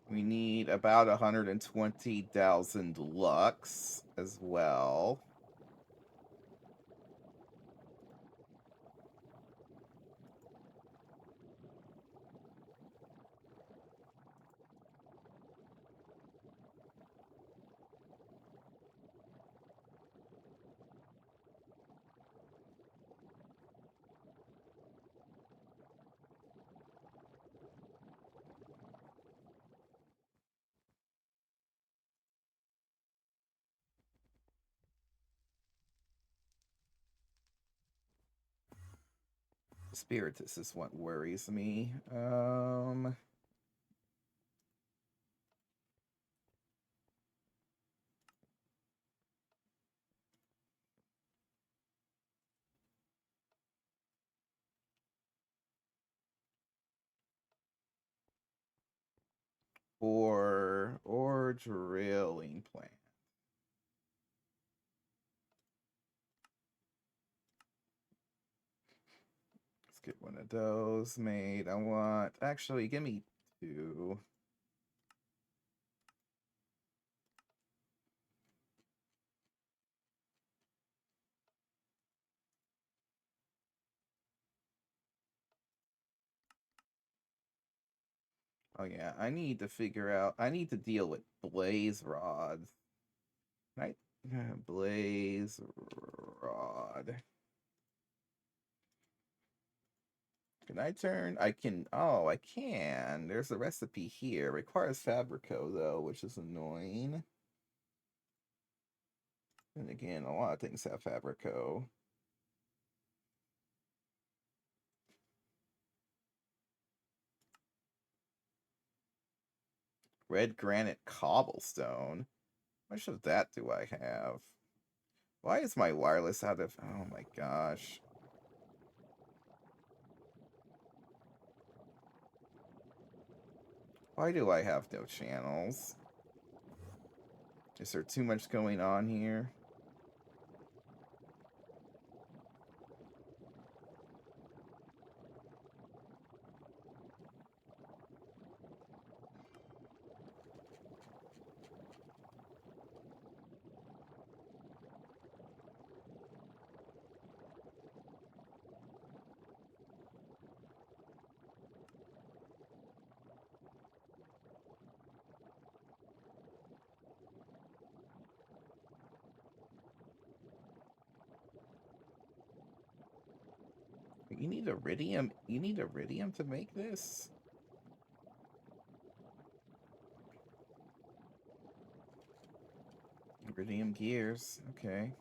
We need about 120,000 lux as well. Spiritus is what worries me. Or drilling plant. Let's get one of those made. Actually, give me 2. Oh yeah, I need to deal with blaze rods. Right? Blaze rod. Can I turn? I can. Oh, I can. There's a recipe here. Requires Fabrico, though, which is annoying. And again, a lot of things have Fabrico. Red granite cobblestone. How much of that do I have? Why is my wireless out of... Oh my gosh. Why do I have no channels? Is there too much going on here? You need iridium. You need iridium to make this? Iridium gears. Okay.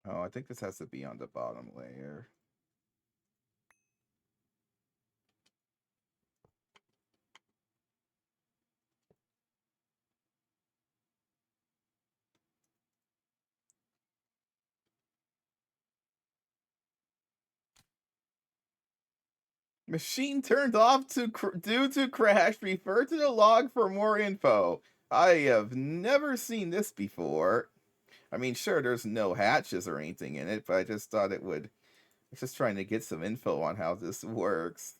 Oh, I think this has to be on the bottom layer. Machine turned off due to crash. Refer to the log for more info. I have never seen this before. I mean, sure, there's no hatches or anything in it, but I just thought it would. I'm just trying to get some info on how this works.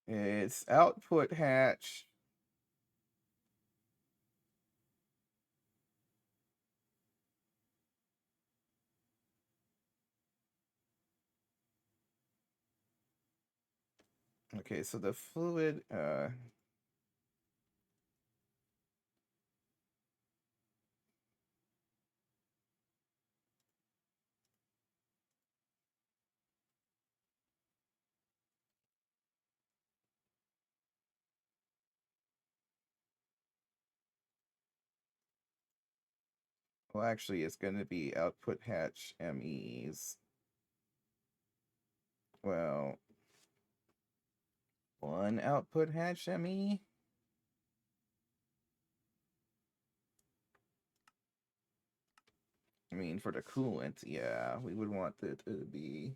It's output hatch. Okay, so the fluid. Well, actually, it's going to be output hatch MEs. Well, one output hatch ME. I mean, for the coolant, yeah, we would want it to be.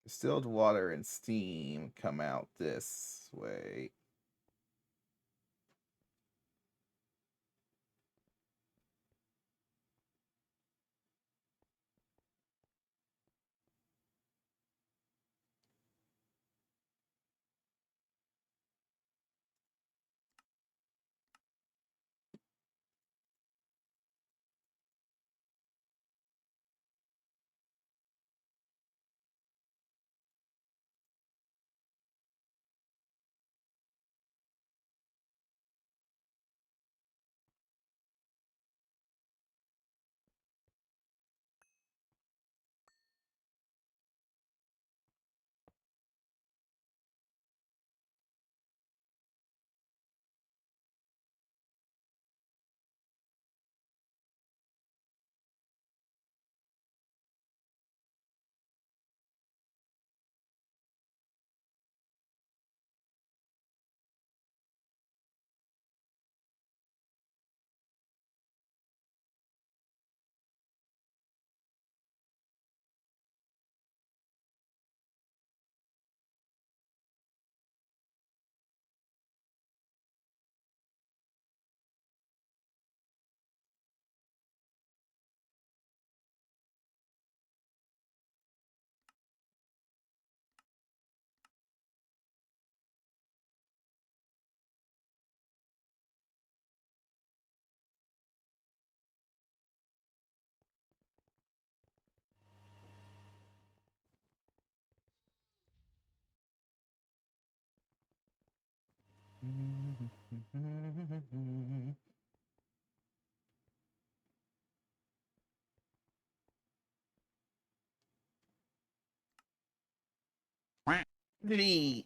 Distilled water and steam come out this way.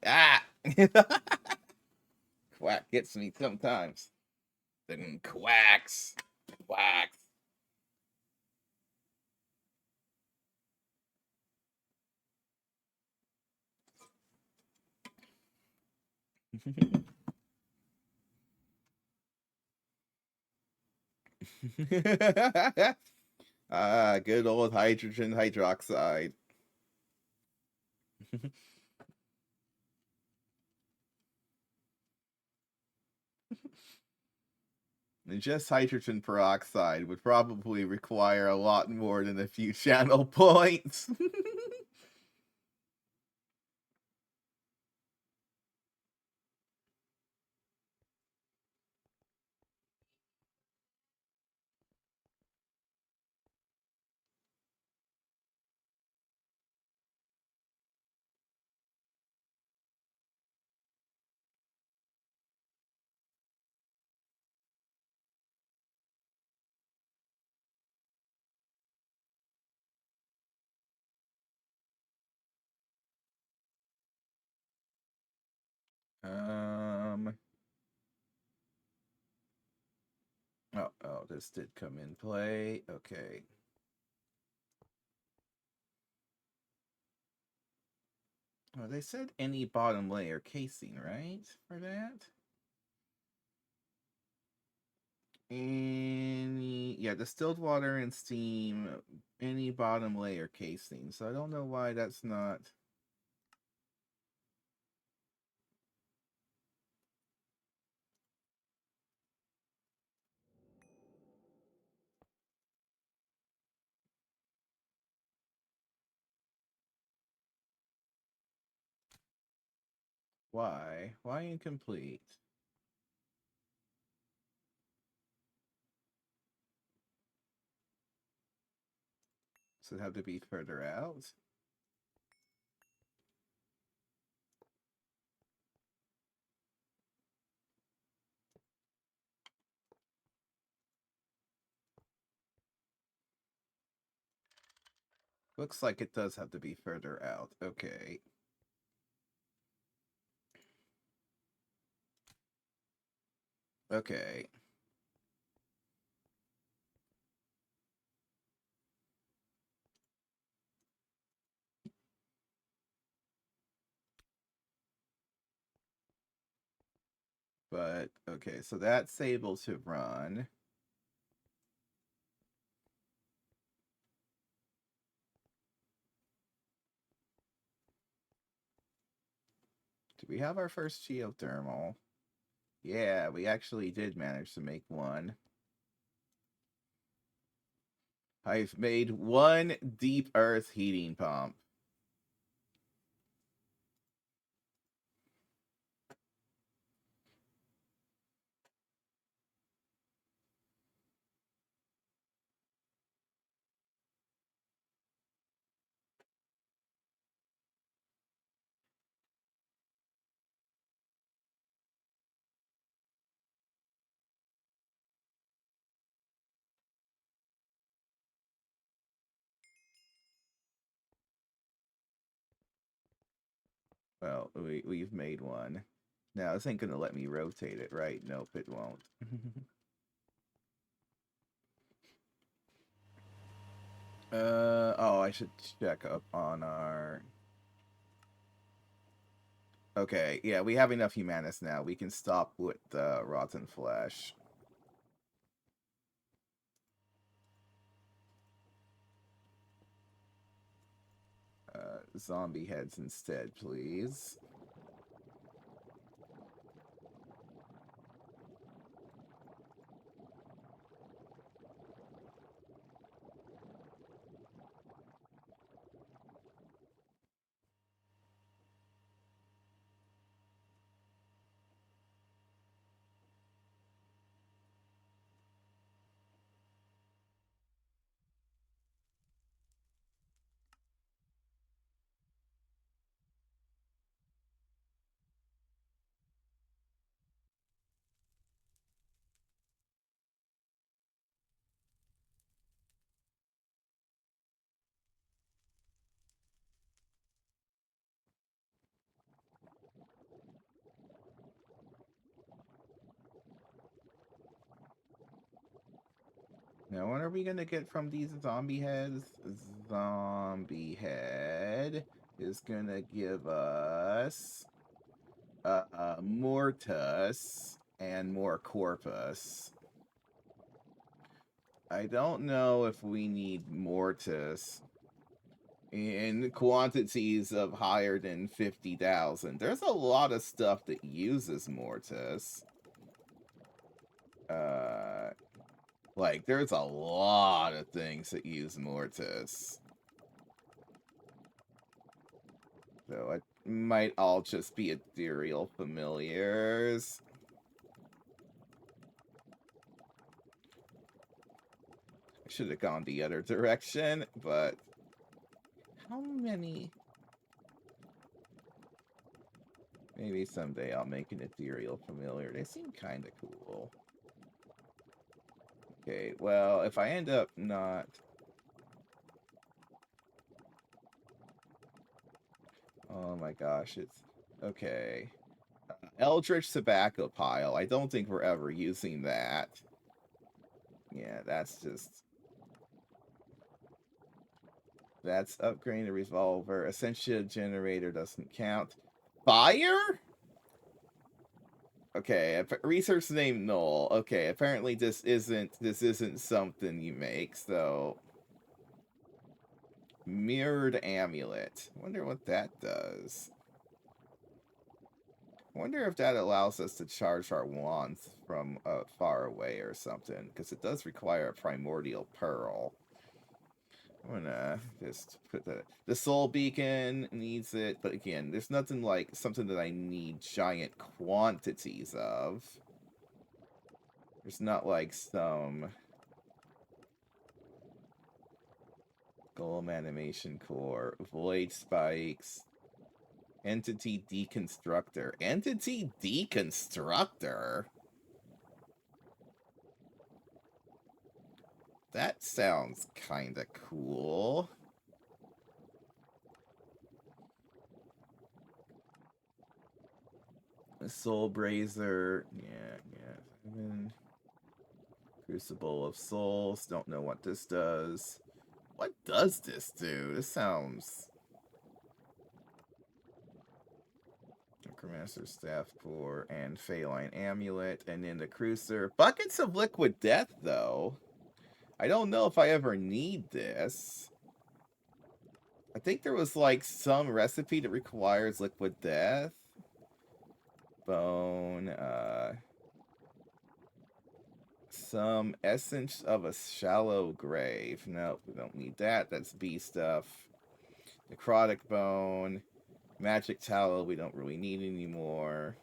Ah! Quack gets me sometimes. Then quacks. Quacks. Ah, good old hydrogen hydroxide. And just hydrogen peroxide would probably require a lot more than a few channel points. um. Oh, this did come in play. Okay. Oh, they said any bottom layer casing, right? For that? Yeah, distilled water and steam, any bottom layer casing. So I don't know why that's not. Why? Why incomplete? Does it have to be further out? Looks like it does have to be further out. Okay. Okay. But, okay, so that's able to run. Do we have our first geothermal? Yeah, we actually did manage to make one. I've made one deep earth heating pump. Well, we've made one. Now, this ain't gonna let me rotate it, right? Nope, it won't. Oh, I should check up on our... Okay, yeah, we have enough Humanus now. We can stop with the rotten flesh. Zombie heads instead, please. Now, what are we gonna get from these zombie heads? Zombie head is gonna give us Mortus and more Corpus. I don't know if we need Mortus in quantities of higher than 50,000. There's a lot of stuff that uses Mortus. Like, there's a lot of things that use Mortis. So it might all just be ethereal familiars. I should have gone the other direction, but how many? Maybe someday I'll make an ethereal familiar. They seem kind of cool. Okay, well, if I end up not... Oh my gosh, it's... Okay. Eldritch Tobacco Pile. I don't think we're ever using that. Yeah, that's just... That's upgrading a revolver. Essentia generator doesn't count. Fire? Okay, research name null. Okay, apparently this isn't something you make, so... Mirrored amulet. Wonder what that does. Wonder if that allows us to charge our wands from far away or something, because it does require a primordial pearl. I'm gonna just put the soul beacon needs it, but again, there's nothing like something that I need giant quantities of. There's not like some golem animation core, void spikes, entity deconstructor. Entity deconstructor? That sounds kinda cool. A soul brazier, yeah. Crucible of souls. Don't know what this does. What does this do? This sounds... Necromancer Staff Core and Phaline Amulet, and then the Cruiser. Buckets of Liquid Death, though. I don't know if I ever need this. I think there was, like, some recipe that requires Liquid Death. Bone, some Essence of a Shallow Grave. Nope, we don't need that. That's B stuff. Necrotic Bone. Magic Tallow we don't really need anymore.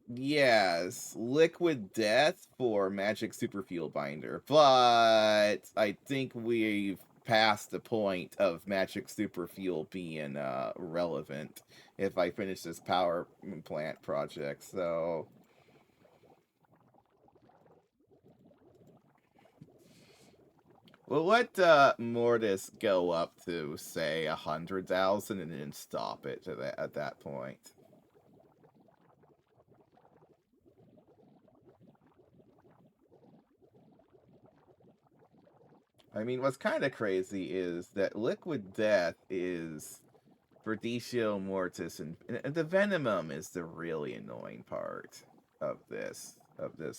Yes, Liquid Death for Magic Super Fuel Binder, but I think we've passed the point of Magic Super Fuel being relevant if I finish this power plant project, so... We'll let Mortis go up to, say, 100,000 and then stop it at that point. I mean, what's kind of crazy is that Liquid Death is Verditio Mortis, and the Venomum is the really annoying part of this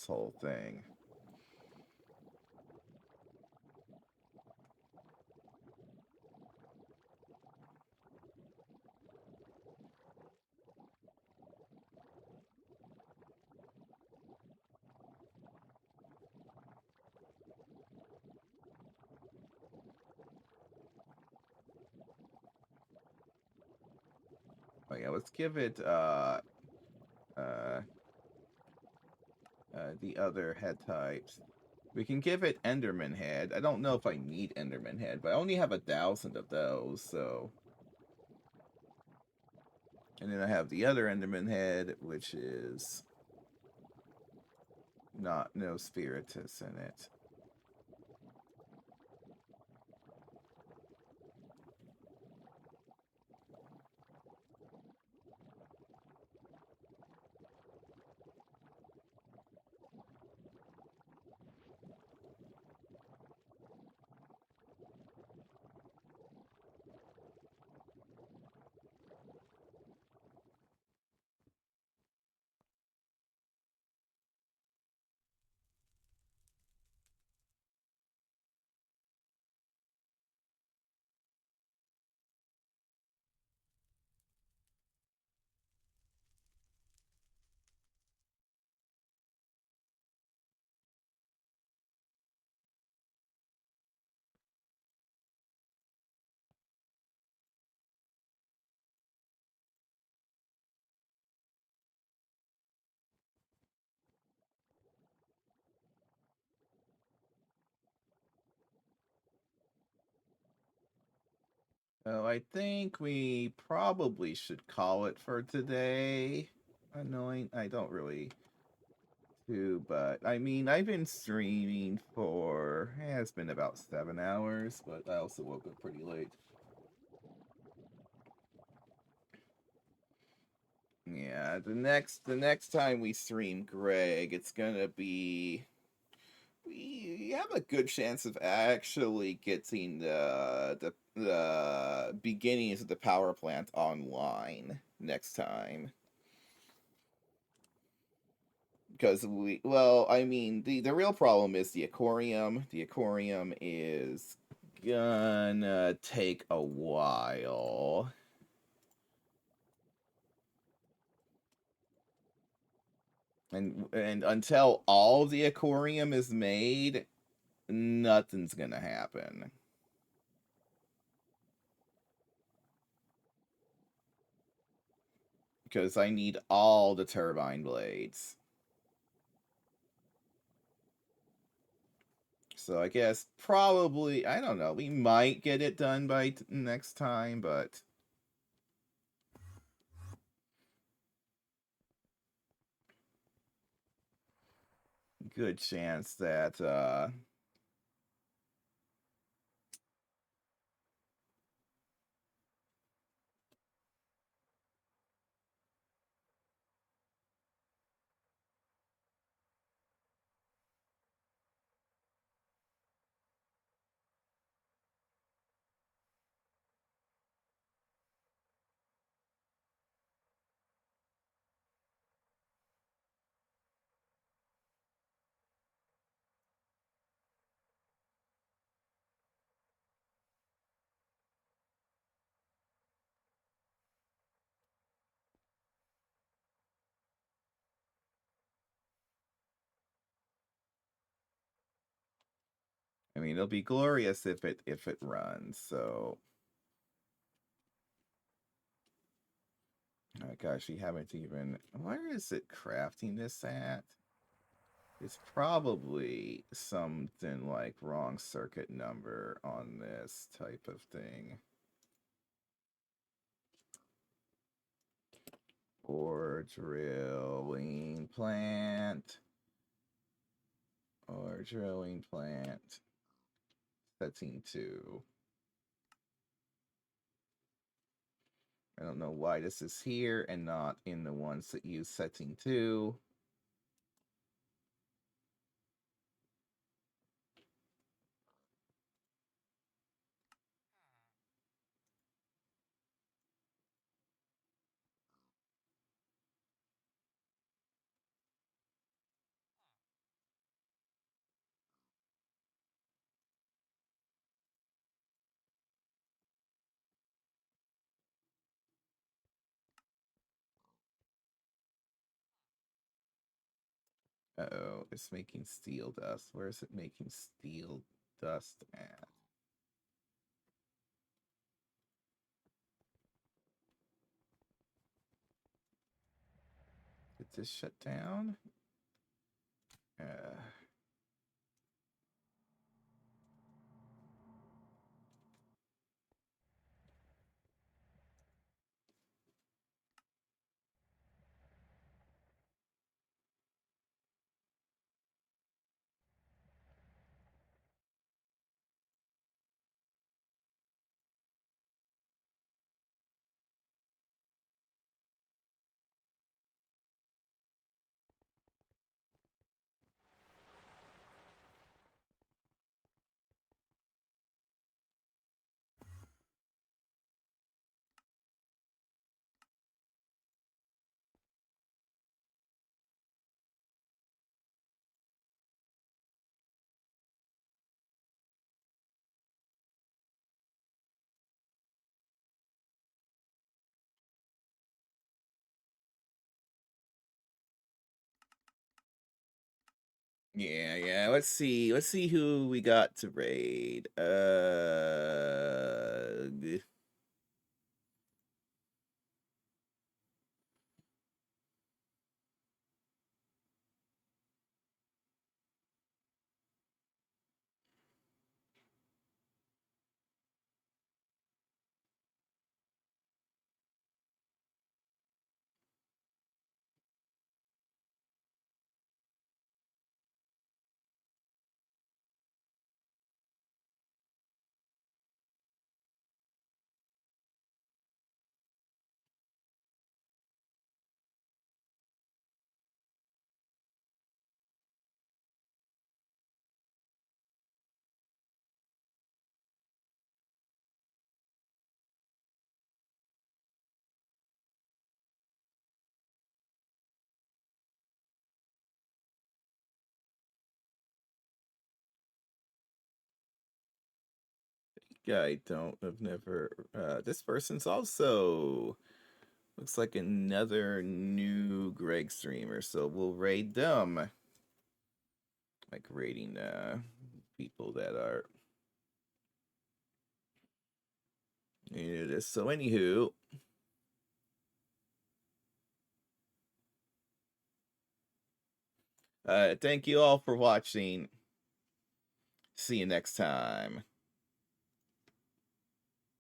whole thing. Oh yeah, let's give it the other head types. We can give it Enderman Head. I don't know if I need Enderman Head, but I only have 1,000 of those, so... And then I have the other Enderman Head, which is... no Spiritus in it. Oh, I think we probably should call it for today. Annoying. I don't really do, but I mean, I've been streaming for, it's been about 7 hours, but I also woke up pretty late. Yeah, the next time we stream Greg, it's gonna be, we have a good chance of actually getting the beginnings of the power plant online next time. Because I mean, the real problem is the Ichorium. The Ichorium is gonna take a while. And until all the Ichorium is made, nothing's gonna happen. Because I need all the turbine blades. So I guess probably, I don't know, we might get it done by next time, but good chance that I mean, it'll be glorious if it runs. So, oh my gosh, we haven't even. Where is it crafting this at? It's probably something like wrong circuit number on this type of thing. Or drilling plant. Or drilling plant. Setting 2. I don't know why this is here and not in the ones that use setting 2. Uh-oh, it's making steel dust. Where is it making steel dust at? Did this shut down? Yeah. Let's see who we got to raid. I've never. This person's also looks like another new Greg streamer, so we'll raid them. Like raiding people that are into this. So anywho, thank you all for watching. See you next time.